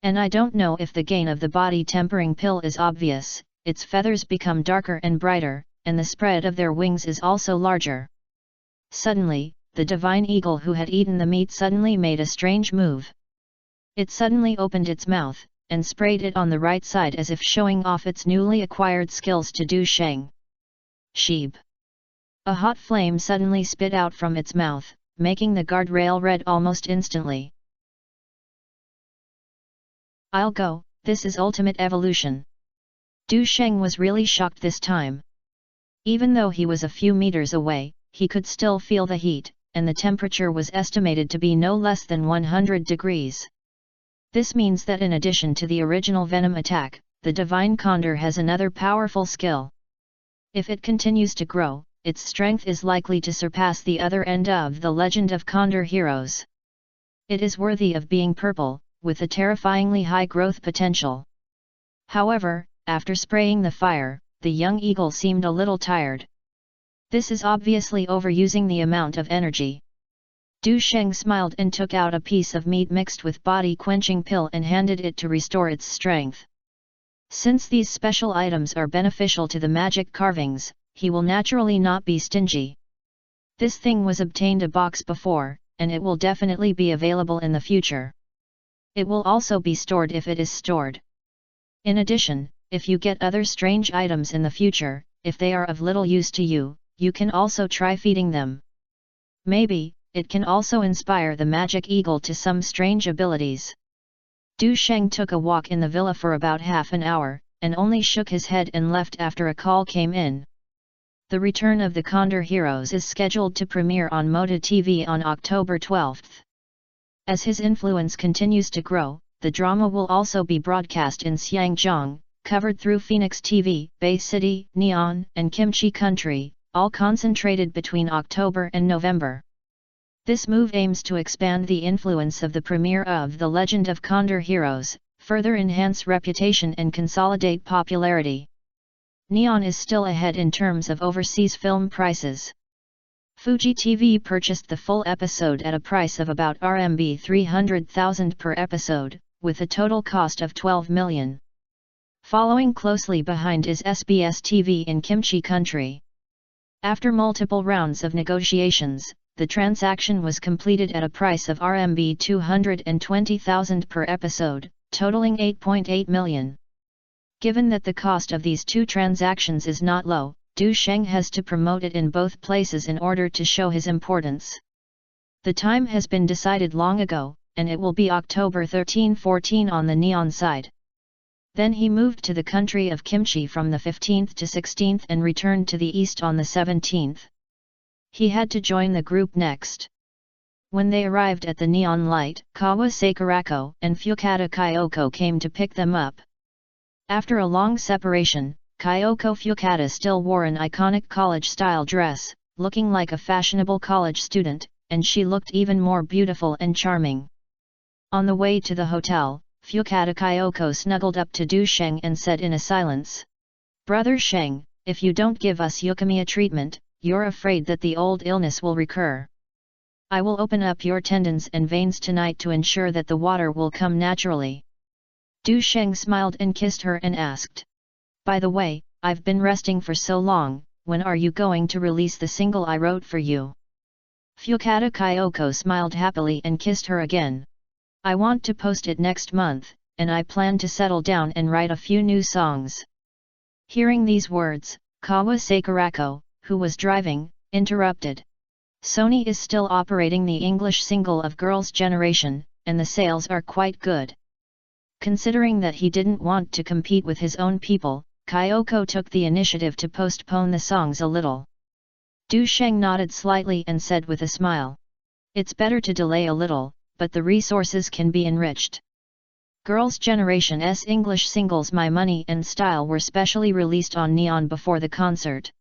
And I don't know if the gain of the body tempering pill is obvious, its feathers become darker and brighter, and the spread of their wings is also larger. Suddenly, the divine eagle who had eaten the meat suddenly made a strange move. It suddenly opened its mouth, and sprayed it on the right side as if showing off its newly acquired skills to Du Sheng. Sheep! A hot flame suddenly spit out from its mouth, making the guardrail red almost instantly. I'll go, this is ultimate evolution. Du Sheng was really shocked this time. Even though he was a few meters away, he could still feel the heat, and the temperature was estimated to be no less than 100 degrees. This means that in addition to the original venom attack, the divine condor has another powerful skill. If it continues to grow, its strength is likely to surpass the other end of the legend of condor heroes. It is worthy of being purple, with a terrifyingly high growth potential. However, after spraying the fire, the young eagle seemed a little tired. This is obviously overusing the amount of energy. Du Sheng smiled and took out a piece of meat mixed with body-quenching pill and handed it to restore its strength. Since these special items are beneficial to the magic carvings, he will naturally not be stingy. This thing was obtained a box before, and it will definitely be available in the future. It will also be stored if it is stored. In addition, if you get other strange items in the future, if they are of little use to you, you can also try feeding them. Maybe, it can also inspire the magic eagle to some strange abilities. Du Sheng took a walk in the villa for about half an hour, and only shook his head and left after a call came in. The return of the Condor Heroes is scheduled to premiere on Moda TV on October 12. As his influence continues to grow, the drama will also be broadcast in Xiangjiang, covered through Phoenix TV, Bay City, Neon, and Kimchi Country, all concentrated between October and November. This move aims to expand the influence of the premiere of The Legend of Condor Heroes, further enhance reputation and consolidate popularity. Neon is still ahead in terms of overseas film prices. Fuji TV purchased the full episode at a price of about RMB 300,000 per episode, with a total cost of 12 million. Following closely behind is SBS TV in Kimchi Country. After multiple rounds of negotiations, the transaction was completed at a price of RMB 220,000 per episode, totaling 8.8 million. Given that the cost of these two transactions is not low, Du Sheng has to promote it in both places in order to show his importance. The time has been decided long ago, and it will be October 13-14 on the Neon side. Then he moved to the country of Kimchi from the 15th to 16th and returned to the east on the 17th. He had to join the group next. When they arrived at the Neon Light, Kawa Sakurako and Fukata Kyoko came to pick them up. After a long separation, Kyoko Fukata still wore an iconic college-style dress, looking like a fashionable college student, and she looked even more beautiful and charming. On the way to the hotel, Fukata Kyoko snuggled up to Du Sheng and said in a silence, "Brother Sheng, if you don't give us Yukimiya treatment, you're afraid that the old illness will recur. I will open up your tendons and veins tonight to ensure that the water will come naturally." Du Sheng smiled and kissed her and asked, "By the way, I've been resting for so long, when are you going to release the single I wrote for you?" Fukata Kyoko smiled happily and kissed her again. "I want to post it next month, and I plan to settle down and write a few new songs." Hearing these words, Kawa Sakurako, who was driving, interrupted. "Sony is still operating the English single of Girls' Generation, and the sales are quite good." Considering that he didn't want to compete with his own people, Kyoko took the initiative to postpone the songs a little. Du Sheng nodded slightly and said with a smile, "It's better to delay a little, but the resources can be enriched." Girls' Generation's English singles My Money and Style were specially released on Neon before the concert.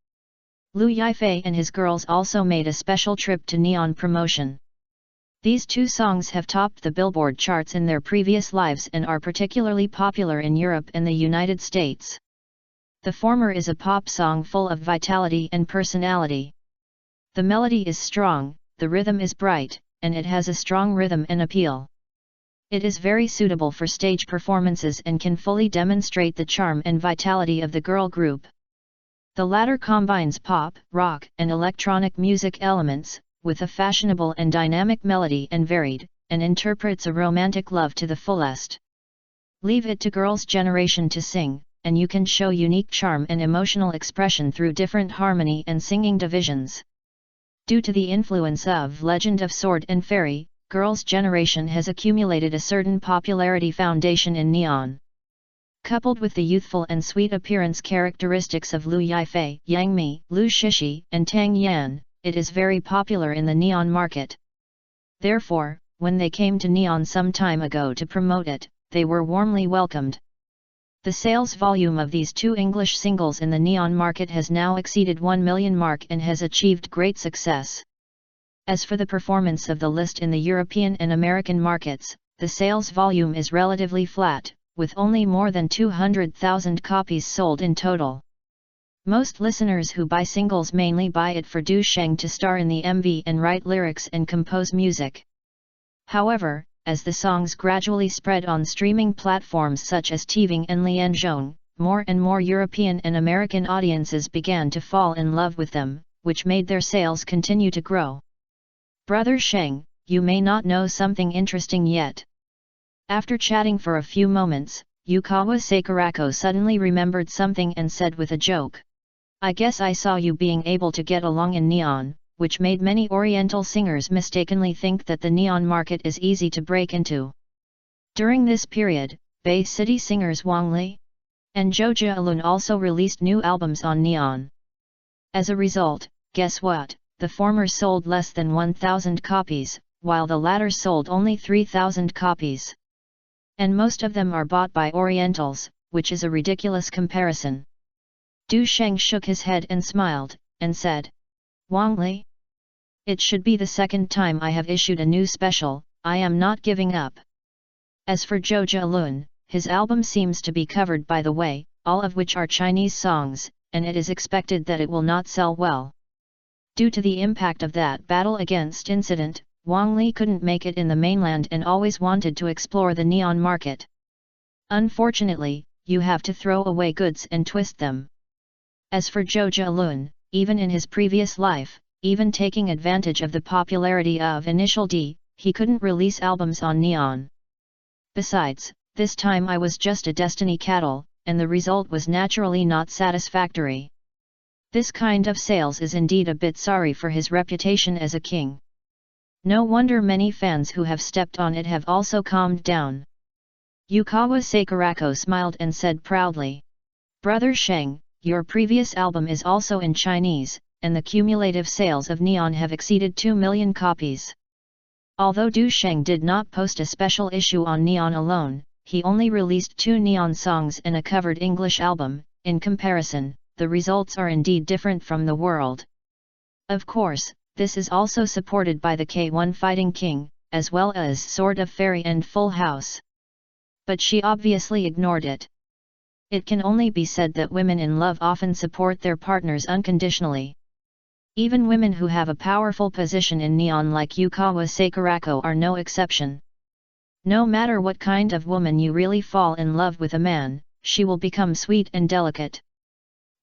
Liu Yifei and his girls also made a special trip to Neon promotion. These two songs have topped the Billboard charts in their previous lives and are particularly popular in Europe and the United States. The former is a pop song full of vitality and personality. The melody is strong, the rhythm is bright, and it has a strong rhythm and appeal. It is very suitable for stage performances and can fully demonstrate the charm and vitality of the girl group. The latter combines pop, rock, and electronic music elements, with a fashionable and dynamic melody and varied, and interprets a romantic love to the fullest. Leave it to Girls' Generation to sing, and you can show unique charm and emotional expression through different harmony and singing divisions. Due to the influence of Legend of Sword and Fairy, Girls' Generation has accumulated a certain popularity foundation in Neon. Coupled with the youthful and sweet appearance characteristics of Liu Yifei, Yang Mi, Liu Shishi, and Tang Yan, it is very popular in the Neon market. Therefore, when they came to Neon some time ago to promote it, they were warmly welcomed. The sales volume of these two English singles in the Neon market has now exceeded 1 million mark and has achieved great success. As for the performance of the list in the European and American markets, the sales volume is relatively flat, with only more than 200,000 copies sold in total. Most listeners who buy singles mainly buy it for Du Sheng to star in the MV and write lyrics and compose music. However, as the songs gradually spread on streaming platforms such as TVing and Lianzhong, more and more European and American audiences began to fall in love with them, which made their sales continue to grow. Brother Sheng, you may not know something interesting yet. After chatting for a few moments, Yukawa Sakurako suddenly remembered something and said with a joke. I guess I saw you being able to get along in Neon, which made many Oriental singers mistakenly think that the Neon market is easy to break into. During this period, Bay City singers Wang Li and Joja Alun also released new albums on Neon. As a result, guess what, the former sold less than 1,000 copies, while the latter sold only 3,000 copies. And most of them are bought by Orientals, which is a ridiculous comparison. Du Sheng shook his head and smiled, and said, Wang Li? It should be the second time I have issued a new special, I am not giving up. As for Joja Alun, his album seems to be covered by the way, all of which are Chinese songs, and it is expected that it will not sell well. Due to the impact of that battle against incident, Wang Li couldn't make it in the mainland and always wanted to explore the Neon market. Unfortunately, you have to throw away goods and twist them. As for Joja Alun, even in his previous life, even taking advantage of the popularity of Initial D, he couldn't release albums on Neon. Besides, this time I was just a destiny cattle, and the result was naturally not satisfactory. This kind of sales is indeed a bit sorry for his reputation as a king. No wonder many fans who have stepped on it have also calmed down. Yukawa Sakurako smiled and said proudly, Brother Sheng, your previous album is also in Chinese, and the cumulative sales of Neon have exceeded 2 million copies. Although Du Sheng did not post a special issue on Neon alone, he only released 2 Neon songs and a covered English album. In comparison, the results are indeed different from the world. Of course, this is also supported by the K1 Fighting King, as well as Sword of Fairy and Full House. But she obviously ignored it. It can only be said that women in love often support their partners unconditionally. Even women who have a powerful position in Neon like Yukawa Sakurako are no exception. No matter what kind of woman you really fall in love with a man, she will become sweet and delicate.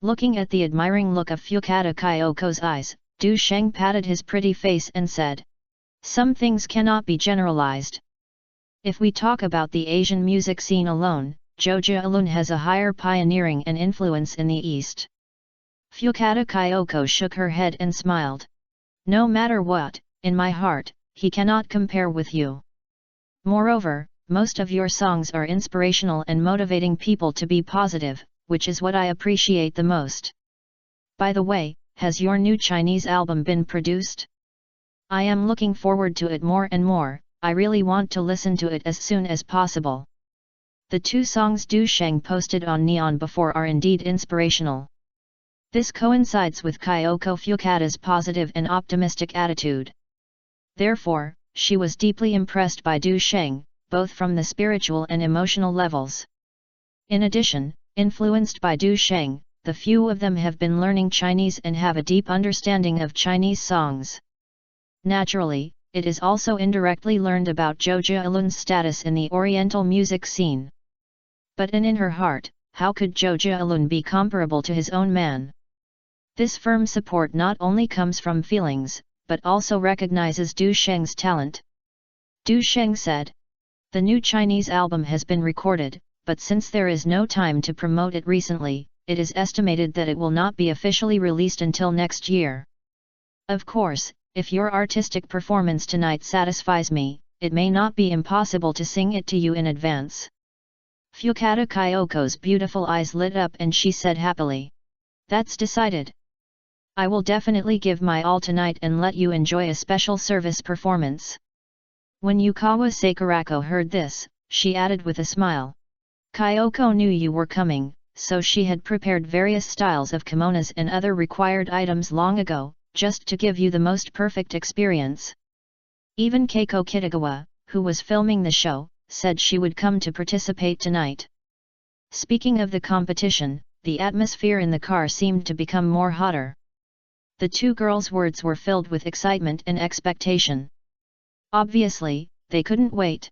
Looking at the admiring look of Fukada Kyoko's eyes, Du Sheng patted his pretty face and said, Some things cannot be generalized. If we talk about the Asian music scene alone, Joja Alun has a higher pioneering and influence in the East. Fukada Kyoko shook her head and smiled. No matter what, in my heart, he cannot compare with you. Moreover, most of your songs are inspirational and motivating people to be positive, which is what I appreciate the most. By the way, has your new Chinese album been produced? I am looking forward to it more and more, I really want to listen to it as soon as possible. The 2 songs Du Sheng posted on Neon before are indeed inspirational. This coincides with Kyoko Fukada's positive and optimistic attitude. Therefore, she was deeply impressed by Du Sheng, both from the spiritual and emotional levels. In addition, influenced by Du Sheng, the few of them have been learning Chinese and have a deep understanding of Chinese songs. Naturally, it is also indirectly learned about Joja Alun's status in the Oriental music scene. But in her heart, how could Joja Alun be comparable to his own man? This firm support not only comes from feelings, but also recognizes Du Sheng's talent. Du Sheng said, The new Chinese album has been recorded, but since there is no time to promote it recently, it is estimated that it will not be officially released until next year. Of course, if your artistic performance tonight satisfies me, it may not be impossible to sing it to you in advance. Fukada Kyoko's beautiful eyes lit up and she said happily, That's decided. I will definitely give my all tonight and let you enjoy a special service performance. When Yukawa Sakurako heard this, she added with a smile. Kyoko knew you were coming, so she had prepared various styles of kimonos and other required items long ago, just to give you the most perfect experience. Even Keiko Kitagawa, who was filming the show, said she would come to participate tonight. Speaking of the competition, the atmosphere in the car seemed to become more hotter. The 2 girls' words were filled with excitement and expectation. Obviously, they couldn't wait.